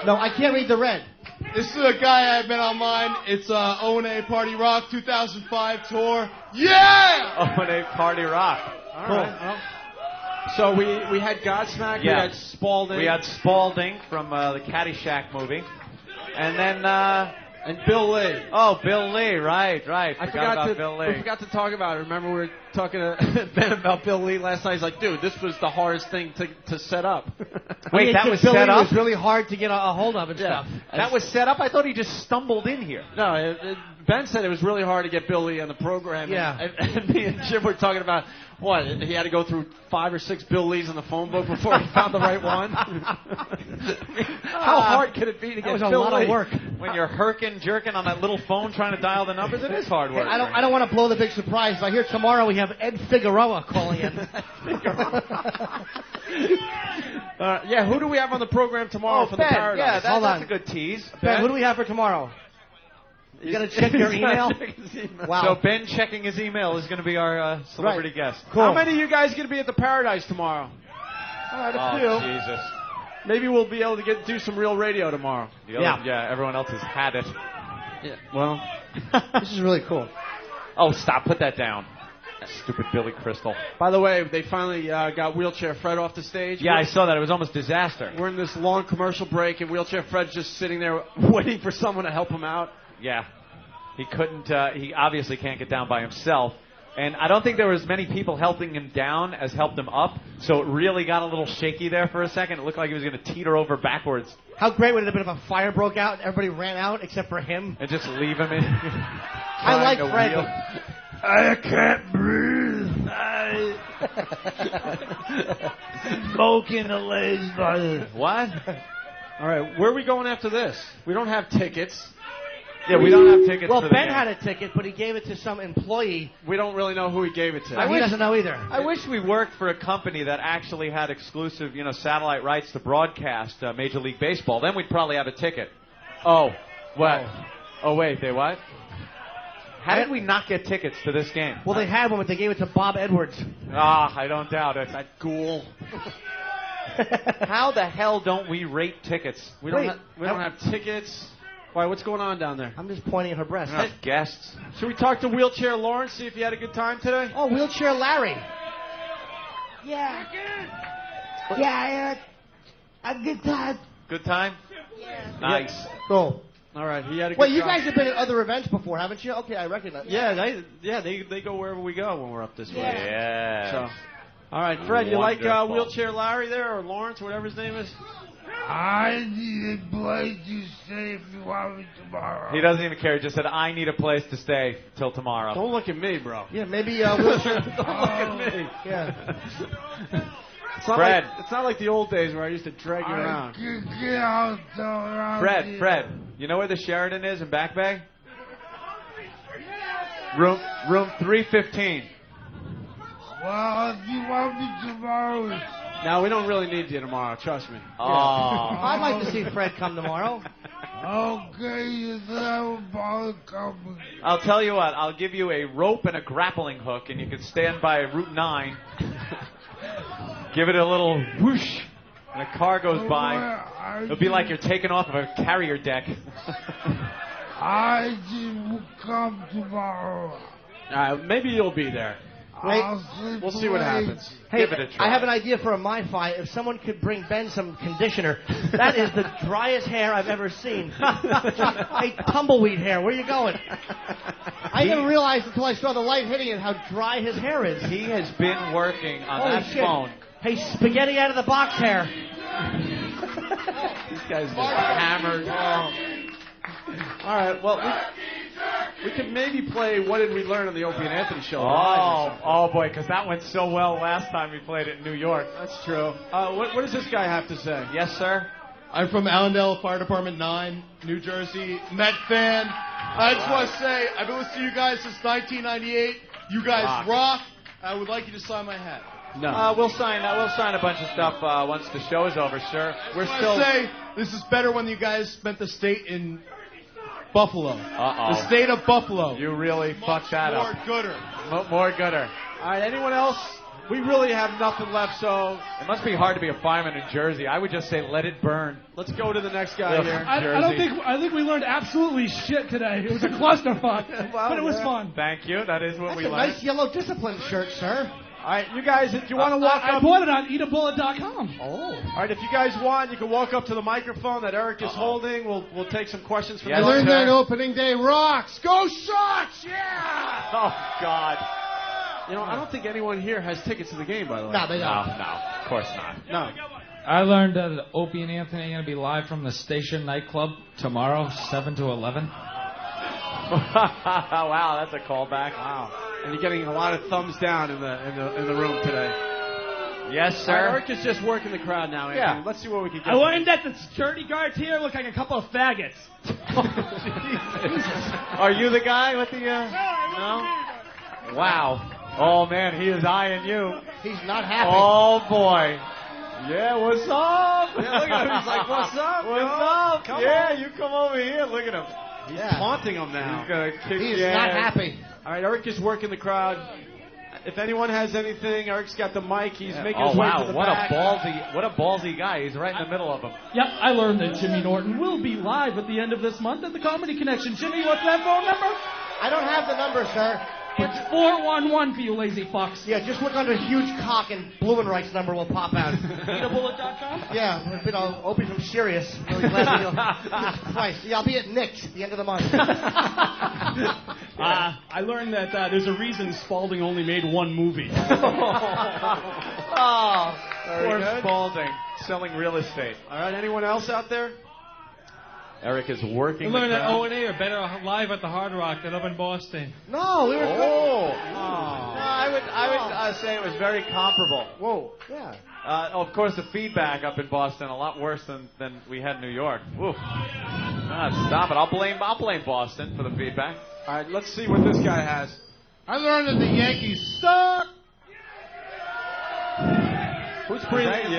Speaker 19: No, I can't read the red.
Speaker 8: This is a guy I've been online. It's O&A Party Rock 2005 tour. Yeah!
Speaker 2: O&A Party Rock.
Speaker 8: Cool. Right. So we had Godsmack.
Speaker 2: Yeah.
Speaker 8: We had Spalding.
Speaker 2: We had Spalding from the Caddyshack movie. And then...
Speaker 8: and Bill Lee.
Speaker 2: Oh, Bill Lee, right.
Speaker 8: I forgot
Speaker 2: about Bill Lee.
Speaker 8: We forgot to talk about it. Remember, we were talking to Ben about Bill Lee last night. He's like, "Dude, this was the hardest thing to set up."
Speaker 2: Wait, that was
Speaker 19: Bill
Speaker 2: set
Speaker 19: Lee
Speaker 2: up?
Speaker 19: was really hard to get a hold of and stuff.
Speaker 2: That was set up? I thought he just stumbled in here.
Speaker 8: No, Ben said it was really hard to get Bill Lee on the program.
Speaker 19: Yeah.
Speaker 8: And me and Jim were talking about what he had to go through 5 or 6 Bill Lees in the phone book before he found the right one. How hard could it be to get
Speaker 19: That was a
Speaker 8: Bill
Speaker 19: lot
Speaker 8: Lee?
Speaker 19: of work.
Speaker 2: When you're jerking on that little phone trying to dial the numbers, it is hard work.
Speaker 19: I don't want to blow the big surprise, but I hear tomorrow we have Ed Figueroa calling in.
Speaker 8: Yeah, who do we have on the program tomorrow for
Speaker 2: Ben,
Speaker 8: the Paradise?
Speaker 2: yeah,
Speaker 19: Hold
Speaker 2: that's
Speaker 19: on.
Speaker 2: a good tease.
Speaker 19: Ben, who do we have for tomorrow? You got to check your email? Wow.
Speaker 2: So Ben checking his email is going to be our celebrity guest.
Speaker 19: Cool.
Speaker 8: How many of you guys going to be at the Paradise tomorrow? All right, a few.
Speaker 2: Oh, Jesus.
Speaker 8: Maybe we'll be able to do some real radio tomorrow.
Speaker 2: Yeah, everyone else has had it.
Speaker 8: Yeah. Well,
Speaker 19: This is really cool.
Speaker 2: Oh, stop. Put that down. Stupid Billy Crystal.
Speaker 8: by the way, they finally got Wheelchair Fred off the stage.
Speaker 2: Yeah, I saw that. It was almost disaster.
Speaker 8: We're in this long commercial break, and Wheelchair Fred's just sitting there waiting for someone to help him out.
Speaker 2: Yeah. He couldn't, he obviously can't get down by himself. And I don't think there was as many people helping him down as helped him up. So it really got a little shaky there for a second. It looked like he was going to teeter over backwards.
Speaker 19: How great would it have been if a fire broke out and everybody ran out except for him?
Speaker 2: And just leave him in.
Speaker 19: I like Fred.
Speaker 13: I can't breathe. Smoke in the legs, brother.
Speaker 2: What?
Speaker 8: All right, where are we going after this? We don't have tickets.
Speaker 2: Yeah, we don't have tickets
Speaker 19: Well,
Speaker 2: for the
Speaker 19: Ben
Speaker 2: game.
Speaker 19: had a ticket, but he gave it to some employee.
Speaker 8: We don't really know who he gave it to.
Speaker 19: He doesn't know either.
Speaker 2: I wish we worked for a company that actually had exclusive, satellite rights to broadcast Major League Baseball. Then we'd probably have a ticket. Oh, what? Oh, wait, they what? How did we not get tickets to this game?
Speaker 19: Well, they had one, but they gave it to Bob Edwards.
Speaker 2: I don't doubt it.
Speaker 8: That ghoul.
Speaker 2: How the hell don't we rate tickets?
Speaker 8: We don't have tickets.
Speaker 9: Why? What's going on down there?
Speaker 4: I'm just pointing at her breast.
Speaker 2: Hey, guests.
Speaker 9: Should we talk to Wheelchair Lawrence, see if he had a good time today?
Speaker 4: Oh, Wheelchair Larry.
Speaker 13: Yeah. Yeah, I had a good time.
Speaker 2: Good time?
Speaker 13: Yeah.
Speaker 2: Nice.
Speaker 4: Cool.
Speaker 9: All right, he had a good
Speaker 4: Wait, you
Speaker 9: time.
Speaker 4: guys have been at other events before, haven't you? Okay, I recognize.
Speaker 9: Yeah, they go wherever we go when we're up this way.
Speaker 2: Yeah.
Speaker 9: So, all right, Fred, you like
Speaker 2: Wonderful.
Speaker 9: Wheelchair Larry there, or Lawrence, whatever his name is?
Speaker 13: I need a place to stay if you want me tomorrow.
Speaker 2: He doesn't even care. He just said, I need a place to stay till tomorrow.
Speaker 9: Don't look at me, bro.
Speaker 4: Yeah, maybe Wheelchair.
Speaker 9: Don't look at me.
Speaker 4: Yeah.
Speaker 2: Fred.
Speaker 9: It's not like the old days where I used to drag you around.
Speaker 2: Fred, you know where the Sheridan is in Back Bay? Room 315.
Speaker 13: Well, if you want me tomorrow.
Speaker 9: No, we don't really need you tomorrow. Trust me.
Speaker 2: Oh.
Speaker 4: I'd like to see Fred come tomorrow.
Speaker 13: Okay, you have a ball coming.
Speaker 2: I'll tell you what. I'll give you a rope and a grappling hook, and you can stand by Route 9. Give it a little whoosh, and a car goes by. It'll be like you're taking off of a carrier deck.
Speaker 13: I will come tomorrow.
Speaker 9: Maybe you'll be there. We'll see what happens.
Speaker 4: Hey,
Speaker 2: Give it a try.
Speaker 4: I have an idea for a My Fi. If someone could bring Ben some conditioner, that is the driest hair I've ever seen. Hey, tumbleweed hair, where are you going? I didn't realize until I saw the light hitting it how dry his hair is.
Speaker 2: He has been working on
Speaker 4: Holy
Speaker 2: that
Speaker 4: shit.
Speaker 2: phone.
Speaker 4: Hey, spaghetti out of the box hair.
Speaker 2: These guys are hammered.
Speaker 9: All right, well, we could maybe play What Did We Learn on the Opie and Anthony Show.
Speaker 2: Oh boy, because that went so well last time we played it in New York.
Speaker 9: That's true. What does this guy have to say?
Speaker 2: Yes, sir.
Speaker 8: I'm from Allendale Fire Department 9, New Jersey. Met fan. I just want to say, I've been listening to you guys since 1998. You guys rock. I would like you to sign my hat.
Speaker 2: No. We'll sign a bunch of stuff once the show is over, sir.
Speaker 8: We're still. Say this is better when you guys spent the state in Buffalo. The state of Buffalo.
Speaker 2: You really fucked that up.
Speaker 8: More gooder.
Speaker 2: More gooder.
Speaker 9: All right, anyone else? We really have nothing left, so
Speaker 2: it must be hard to be a fireman in Jersey. I would just say let it burn.
Speaker 9: Let's go to the next guy here.
Speaker 5: I think we learned absolutely shit today. It was a clusterfuck, but it was fun.
Speaker 2: Thank you. That is what
Speaker 4: That's
Speaker 2: we
Speaker 4: a
Speaker 2: learned.
Speaker 4: nice yellow discipline shirt, sir.
Speaker 9: All right, you guys, if you want to walk
Speaker 5: I
Speaker 9: up...
Speaker 5: bought it on eatabullet.com.
Speaker 4: Oh.
Speaker 9: All right, if you guys want, you can walk up to the microphone that Eric is holding. We'll take some questions from
Speaker 6: I learned that opening day rocks. Go Sox! Yeah!
Speaker 2: Oh, God.
Speaker 9: You know, I don't think anyone here has tickets to the game, by the way.
Speaker 4: No, they don't.
Speaker 2: No, of course not.
Speaker 9: No.
Speaker 5: I learned that Opie and Anthony are going to be live from the Station nightclub tomorrow, 7 to 11.
Speaker 2: Wow, that's a callback.
Speaker 9: Wow. And you're getting a lot of thumbs down in the room today.
Speaker 2: Yes, sir.
Speaker 9: Eric is just working the crowd now, Anthony.
Speaker 2: Yeah.
Speaker 9: Let's see what we can get.
Speaker 5: I learned that the security guards here look like a couple of faggots.
Speaker 2: Are you the guy with the... No? Wow. Oh, man, he is eyeing you.
Speaker 4: He's not happy.
Speaker 2: Oh, boy. Yeah, what's up?
Speaker 9: Yeah, look at him. He's like, what's up?
Speaker 2: What's up?
Speaker 9: Come
Speaker 2: yeah,
Speaker 9: on.
Speaker 2: you come over here. Look at him.
Speaker 9: He's taunting him now.
Speaker 2: He's going to kick
Speaker 4: He's
Speaker 2: your
Speaker 4: not
Speaker 2: ass.
Speaker 4: happy.
Speaker 9: All right, Eric is working the crowd. If anyone has anything, Eric's got the mic. He's making his way to the back.
Speaker 2: What a ballsy guy. He's right in the middle of them.
Speaker 5: Yep, I learned that Jimmy Norton will be live at the end of this month at the Comedy Connection. Jimmy, what's that phone number?
Speaker 4: I don't have the number, sir.
Speaker 5: It's 411 for you lazy fucks.
Speaker 4: Yeah, just look under huge cock and Blumenreich's number will pop out.
Speaker 5: Eatabullet.com?
Speaker 4: Yeah, you know, Opie from Sirius. Really glad Jesus Christ. Yeah, I'll be at Nick's at the end of the month.
Speaker 17: I learned that there's a reason Spalding only made one movie.
Speaker 2: Oh, poor Spalding. Selling real estate.
Speaker 9: All right, anyone else out there?
Speaker 2: Eric is working.
Speaker 5: I learned that O&A are better live at the Hard Rock than up in Boston.
Speaker 4: No, we were good.
Speaker 2: No, I would say it was very comparable.
Speaker 4: Whoa. Yeah.
Speaker 2: Of course, the feedback up in Boston a lot worse than we had in New York. Woo. Stop it! I'll blame Boston for the feedback.
Speaker 9: All right, let's see what this guy has.
Speaker 6: I learned that the Yankees suck.
Speaker 2: Who's breathing?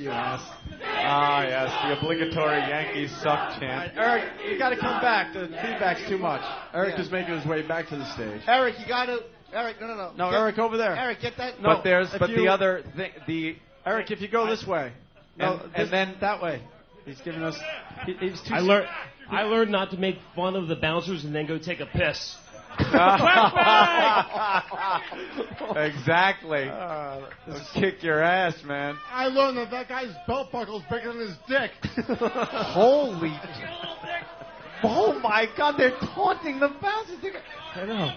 Speaker 2: You ass. Ah, yes, the obligatory Yankees suck chant.
Speaker 9: Right, Eric, you got to come back. The feedback's too much. Eric is making his way back to the stage.
Speaker 4: Eric, you got to... Eric, no.
Speaker 9: No, Eric, over there.
Speaker 4: Eric, get that...
Speaker 2: No, the other thing,
Speaker 9: Eric, if you go this way. No,
Speaker 2: and then
Speaker 9: that way. He's giving us... He's too...
Speaker 17: I learned not to make fun of the bouncers and then go take a piss.
Speaker 2: Exactly. Just kick your ass, man.
Speaker 6: I learned that guy's belt buckle's bigger than his dick.
Speaker 2: Holy. Oh my God, they're taunting the bouncers.
Speaker 19: I know.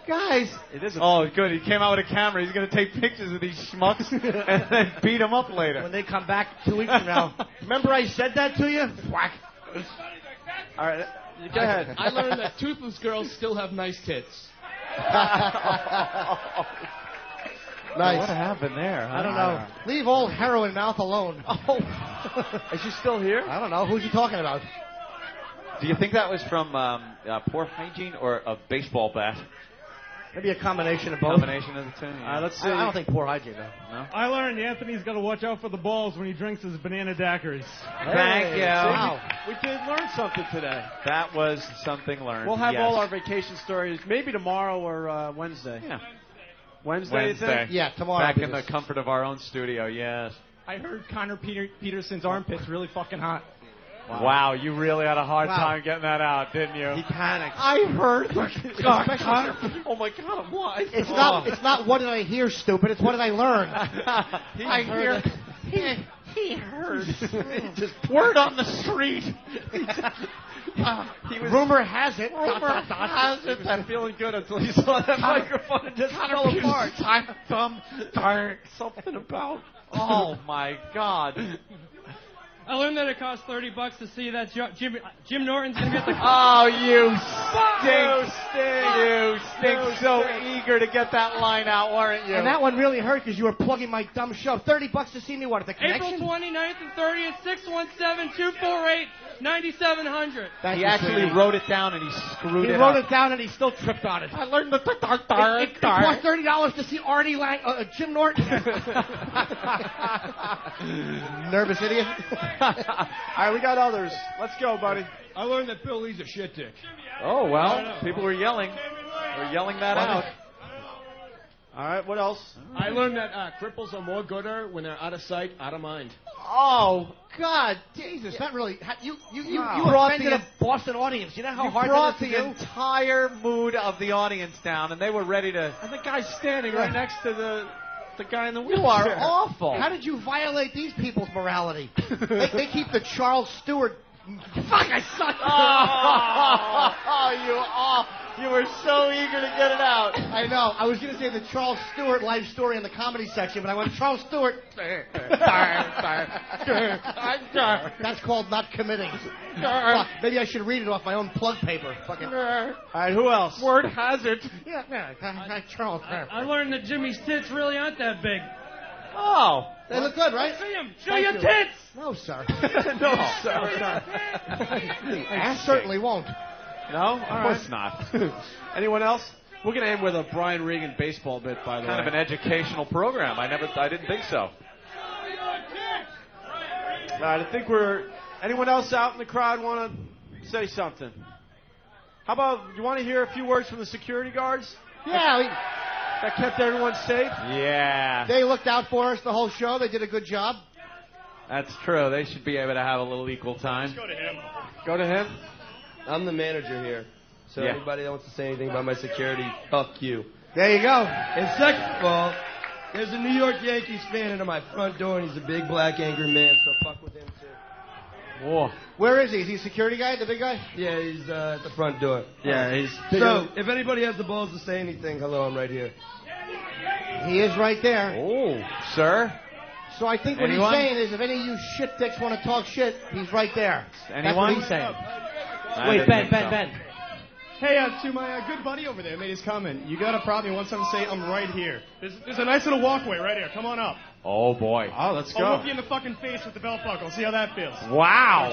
Speaker 2: Guys. Oh, good. He came out with a camera. He's going to take pictures of these schmucks and then beat them up later.
Speaker 19: When they come back 2 weeks from now, remember I said that to you? Whack.
Speaker 9: All right, go ahead.
Speaker 5: I learned that toothless girls still have nice tits.
Speaker 15: Nice.
Speaker 2: What happened there?
Speaker 19: I don't know. Leave old heroin mouth alone.
Speaker 9: Oh. Is she still here?
Speaker 19: I don't know. Who's he talking about?
Speaker 2: Do you think that was from poor hygiene or a baseball bat?
Speaker 19: Maybe a combination of both.
Speaker 2: Combination of the two. Yeah.
Speaker 9: Let's see.
Speaker 19: I don't think poor hygiene, though.
Speaker 2: No?
Speaker 17: I learned Anthony's got to watch out for the balls when he drinks his banana daiquiris.
Speaker 2: Thank you.
Speaker 9: Wow. We did learn something today.
Speaker 2: That was something learned.
Speaker 9: We'll have
Speaker 2: yes.
Speaker 9: all our vacation stories maybe tomorrow or Wednesday.
Speaker 2: Yeah.
Speaker 9: Wednesday, you think?
Speaker 19: Yeah, tomorrow.
Speaker 2: Back in the comfort of our own studio, yes.
Speaker 17: I heard Connor Peterson's armpit's really fucking hot.
Speaker 2: Wow, you really had a hard time getting that out, didn't you?
Speaker 9: He panicked.
Speaker 2: I heard.
Speaker 9: Connor. Oh my God, I'm live.
Speaker 19: It's not what did I hear, stupid. It's what did I learn.
Speaker 2: I hear. He heard.
Speaker 9: Just
Speaker 2: word on the street.
Speaker 19: Rumor has it.
Speaker 9: I'm feeling good until he saw that microphone and just fell apart.
Speaker 2: Something about. Oh my God.
Speaker 17: I learned that it costs $30 to see that Jim Norton's going to be at the...
Speaker 2: Oh, you stink. So eager to get that line out, weren't you?
Speaker 19: And that one really hurt because you were plugging my dumb show. $30 to see me, what, at the Connection?
Speaker 17: April 29th and 30th, 617-248-9700.
Speaker 2: He actually wrote it down and he screwed it up.
Speaker 19: He wrote it down and he still tripped on it.
Speaker 2: I learned the
Speaker 19: It cost $30 to see Artie Jim Norton. Nervous idiot.
Speaker 9: All right, we got others. Let's go, buddy.
Speaker 17: I learned that Bill Lee's a shit dick.
Speaker 2: Oh, well, people were yelling. We're yelling that out.
Speaker 9: All right, what else?
Speaker 17: I learned that cripples are more gooder when they're out of sight, out of mind.
Speaker 19: Oh, God, Jesus, that really... You offended a Boston audience. You know how hard that is to do?
Speaker 2: You brought the entire mood of the audience down, and they were ready to...
Speaker 9: And the guy's standing right next to the guy in the wheelchair.
Speaker 19: You are awful. How did you violate these people's morality? they keep the Charles Stewart... Fuck, I suck.
Speaker 2: You were so eager to get it out.
Speaker 19: I know. I was going to say the Charles Stewart life story in the comedy section, but I went Charles Stewart. That's called not committing. Fuck, maybe I should read it off my own plug paper. Fucking.
Speaker 9: All right, who else?
Speaker 2: Word hazard.
Speaker 19: Yeah, Charles.
Speaker 17: I learned that Jimmy's tits really aren't that big.
Speaker 2: Oh.
Speaker 19: They look good, right?
Speaker 17: See them. Show your tits.
Speaker 19: No, sir.
Speaker 2: No, sir.
Speaker 19: I certainly won't.
Speaker 9: No?
Speaker 2: Of course not.
Speaker 9: Anyone else? We're going to end with a Brian Regan baseball bit, by the way.
Speaker 2: Kind of an educational program. I didn't think so.
Speaker 9: All right, I think anyone else out in the crowd want to say something? How about, you want to hear a few words from the security guards?
Speaker 19: Yeah.
Speaker 9: That kept everyone safe?
Speaker 2: Yeah.
Speaker 19: They looked out for us the whole show. They did a good job.
Speaker 2: That's true. They should be able to have a little equal time.
Speaker 17: Let's go to him.
Speaker 9: Go to him?
Speaker 20: I'm the manager here. So anybody that wants to say anything about my security, fuck you.
Speaker 19: There you go.
Speaker 20: And second of all, there's a New York Yankees fan at my front door, and he's a big black angry man, so fuck with him too.
Speaker 2: Whoa.
Speaker 19: Where is he? Is he a security guy, the big guy?
Speaker 20: Yeah, he's at the front door.
Speaker 9: Yeah, he's...
Speaker 20: So, if anybody has the balls to say anything, hello, I'm right here.
Speaker 19: He is right there.
Speaker 2: Oh, sir.
Speaker 19: So I think what he's saying is if any of you shit dicks want to talk shit, he's right there.
Speaker 2: Anyone?
Speaker 19: That's what he's saying.
Speaker 4: Wait, Ben.
Speaker 17: Hey, to my good buddy over there made his comment. You got a problem, you want something to say, I'm right here. There's a nice little walkway right here. Come on up.
Speaker 2: Oh, boy.
Speaker 9: Oh, let's go.
Speaker 17: I'll whoop you in the fucking face with the belt buckle. See how that feels.
Speaker 2: Wow.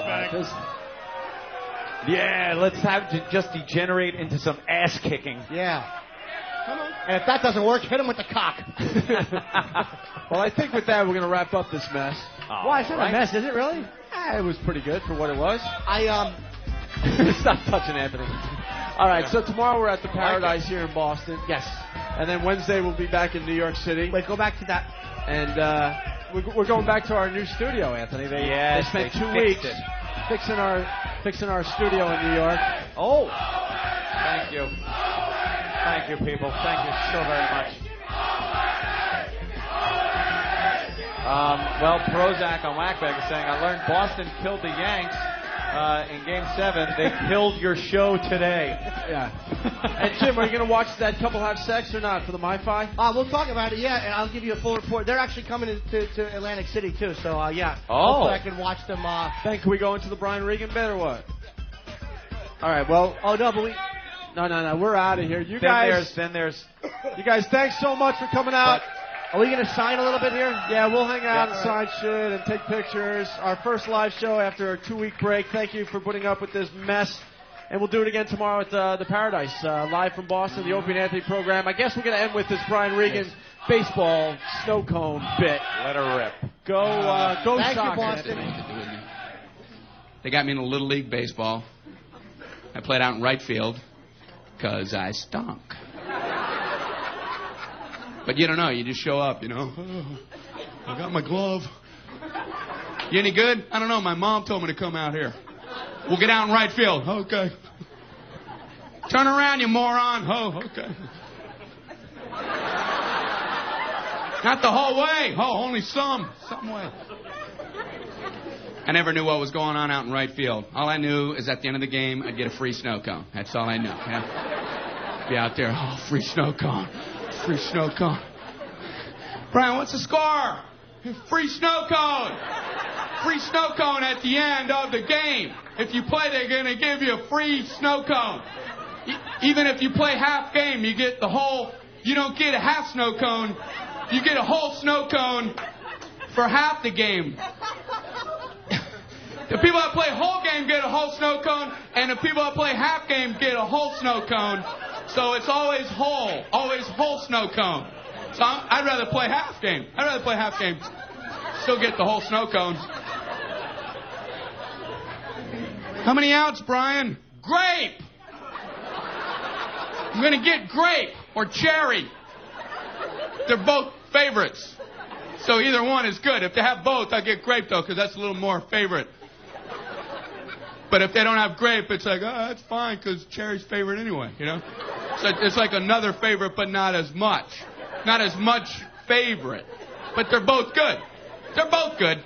Speaker 2: Yeah, let's have to just degenerate into some ass kicking.
Speaker 19: Yeah.
Speaker 17: Come on.
Speaker 19: And if that doesn't work, hit him with the cock.
Speaker 9: Well, I think with that, we're going to wrap up this mess.
Speaker 2: Oh,
Speaker 19: Why? It's not a mess, is it really?
Speaker 9: It was pretty good for what it was.
Speaker 2: Stop touching Anthony.
Speaker 9: All right, so tomorrow we're at the Paradise here in Boston.
Speaker 19: Yes.
Speaker 9: And then Wednesday we'll be back in New York City.
Speaker 19: Wait, go back to that.
Speaker 9: And we're going back to our new studio, Anthony. They spent 2 weeks fixing our fixing our studio in New York.
Speaker 2: Oh, thank you. Thank you, people. Thank you so very much. Well, Prozac on Whackbag is saying, I learned Boston killed the Yanks in Game 7. They killed your show today.
Speaker 9: Yeah. And Jim, are you going to watch that couple have sex or not for the MiFi?
Speaker 19: We'll talk about it, yeah, and I'll give you a full report. They're actually coming to Atlantic City, too, so, yeah.
Speaker 9: Oh.
Speaker 19: Hopefully I can watch them.
Speaker 9: Then can we go into the Brian Regan bit or what? All right, well.
Speaker 19: Oh, no, but we...
Speaker 9: No, we're out of here. You
Speaker 2: guys,
Speaker 9: you guys, thanks so much for coming out.
Speaker 19: Are we going to sign a little bit here?
Speaker 9: Yeah, we'll hang out and sign shit and take pictures. Our first live show after a 2-week break. Thank you for putting up with this mess. And we'll do it again tomorrow at the Paradise, live from Boston, the Opie and Anthony program. I guess we're going to end with this Brian Regan baseball snow cone bit.
Speaker 2: Let her rip.
Speaker 9: Go
Speaker 19: Thank
Speaker 9: Sox,
Speaker 19: you, Boston.
Speaker 9: Anthony.
Speaker 3: They got me into Little League Baseball. I played out in right field because I stunk. But you don't know. You just show up, you know. Oh, I got my glove. You any good? I don't know. My mom told me to come out here. We'll get out in right field. Okay. Turn around, you moron. Oh, okay. Not the whole way. Oh, only some way. I never knew what was going on out in right field. All I knew is at the end of the game, I'd get a free snow cone. That's all I knew. Yeah? Be out there, oh, free snow cone. Free snow cone. Brian, what's the score? Free snow cone. Free snow cone at the end of the game. If you play, they're going to give you a free snow cone. Even if you play half game, you get the whole, you don't get a half snow cone. You get a whole snow cone for half the game. The people that play whole game get a whole snow cone, and the people that play half game get a whole snow cone. So it's always whole snow cone. So I'd rather play half game. Still get the whole snow cone. How many outs, Brian? Grape. I'm going to get grape or cherry. They're both favorites. So either one is good. If they have both, I get grape, though, because that's a little more favorite. But if they don't have grape, it's like, oh, that's fine, because cherry's favorite anyway, you know? So it's like another favorite, but not as much. Not as much favorite. But they're both good. They're both good.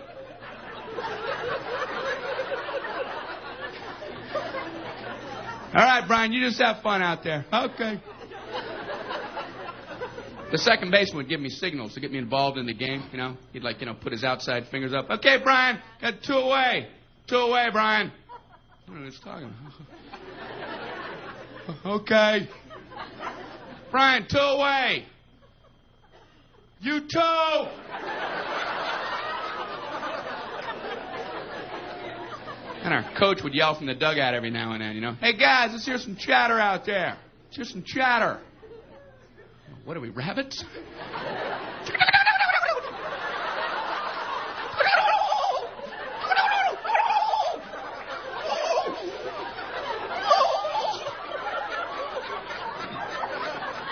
Speaker 3: All right, Brian, you just have fun out there. Okay. The second baseman would give me signals to get me involved in the game, you know. He'd put his outside fingers up. Okay, Brian, got 2 away. 2 away, Brian. I don't know what he's talking about. Okay. Brian, 2 away. You too. And our coach would yell from the dugout every now and then, you know. Hey, guys, let's hear some chatter out there. Let's hear some chatter. What are we, rabbits?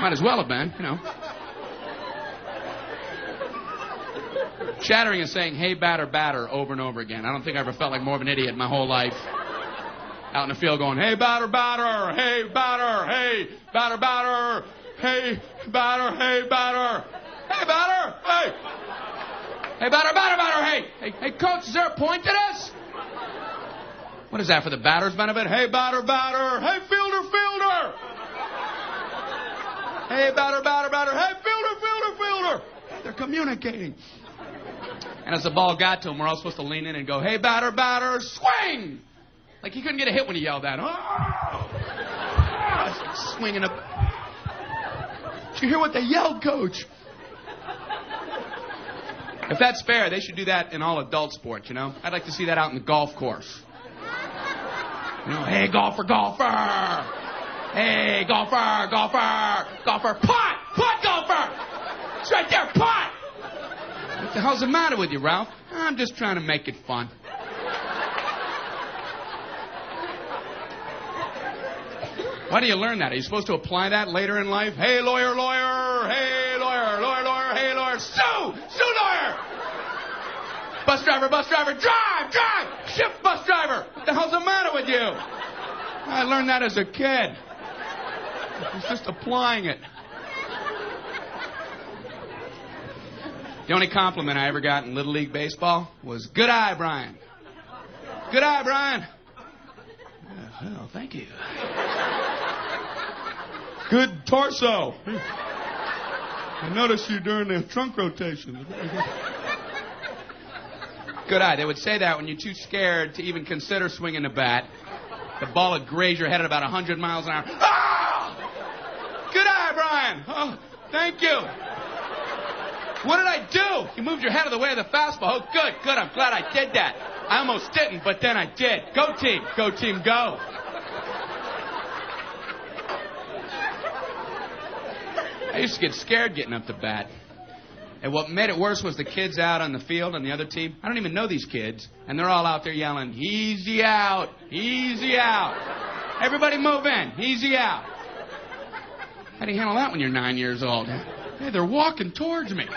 Speaker 3: Might as well have been, you know. Chattering is saying, hey, batter, batter, over and over again. I don't think I ever felt like more of an idiot in my whole life. Out in the field going, hey, batter, batter, hey, batter, hey, batter, batter, hey, batter, hey, batter, hey, batter, hey. Hey, batter, batter, batter, hey. Hey, coach, is there a point to this? What is that, for the batter's benefit? Hey, batter, batter, hey, fielder, fielder. Hey, batter, batter, batter, hey, fielder, fielder, fielder. They're communicating. And as the ball got to him, we're all supposed to lean in and go, hey, batter, batter, swing! Like he couldn't get a hit when he yelled that. Oh! Swinging up. Did you hear what they yelled, Coach? If that's fair, they should do that in all adult sports, you know? I'd like to see that out in the golf course. You know, hey, golfer, golfer! Hey, golfer, golfer, golfer, putt! Putt, golfer! It's right there, putt! What the hell's the matter with you, Ralph? I'm just trying to make it fun. Why do you learn that? Are you supposed to apply that later in life? Hey, lawyer, lawyer. Hey, lawyer, lawyer, lawyer. Hey, lawyer. Sue! Sue, lawyer! Bus driver, drive! Drive! Shift, bus driver! What the hell's the matter with you? you. I learned that as a kid. I was just applying it. The only compliment I ever got in Little League Baseball was, "Good eye, Brian." Good eye, Brian. Oh, thank you. Good torso. I noticed you during the trunk rotation. Good eye. They would say that when you're too scared to even consider swinging the bat. The ball would graze your head at about 100 miles an hour. Ah! Good eye, Brian. Oh, thank you. What did I do? You moved your head out of the way of the fastball. Oh, good. I'm glad I did that. I almost didn't, but then I did. Go team. Go team, go. I used to get scared getting up to bat. And what made it worse was the kids out on the field on the other team. I don't even know these kids. And they're all out there yelling, "Easy out, easy out. Everybody move in, easy out." How do you handle that when you're 9 years old? Hey, they're walking towards me.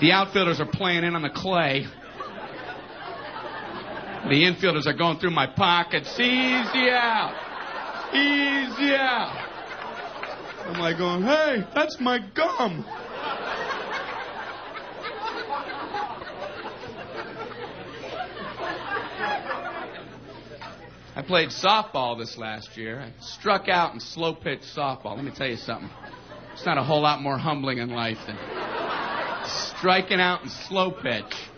Speaker 3: The outfielders are playing in on the clay. The infielders are going through my pockets. Easy out. Easy out. I'm like going, "Hey, that's my gum." I played softball this last year. I struck out in slow pitch softball. Let me tell you something. It's not a whole lot more humbling in life than striking out in slow pitch.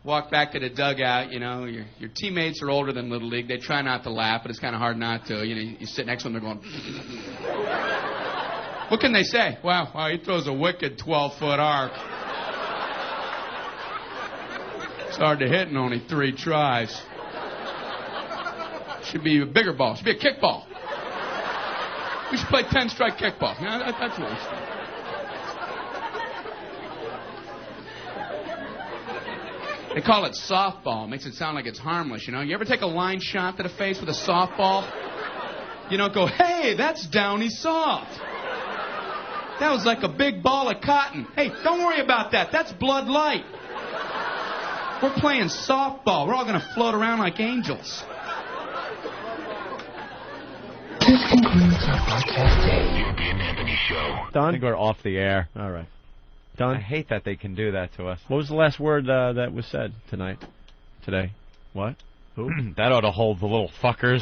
Speaker 3: Walk back to the dugout, you know, your teammates are older than Little League. They try not to laugh, but it's kind of hard not to. You know, you sit next to them, they're going, what can they say? Wow, he throws a wicked 12-foot arc. It's hard to hit in only 3 tries. Should be a bigger ball. Should be a kickball. We should play 10-strike kickball. You know, that's what we should do. They call it softball. It makes it sound like it's harmless, you know. You ever take a line shot to the face with a softball? You don't go, "Hey, that's downy soft. That was like a big ball of cotton. Hey, don't worry about that. That's Blood Light. We're playing softball. We're all going to float around like angels."
Speaker 1: This concludes our podcast day. The Opie and Anthony Show.
Speaker 14: Done?
Speaker 10: I think we're off the air.
Speaker 14: All right. Done?
Speaker 10: I hate that they can do that to us.
Speaker 14: What was the last word that was said tonight? Today? What? Who?
Speaker 10: That ought to hold the little fuckers.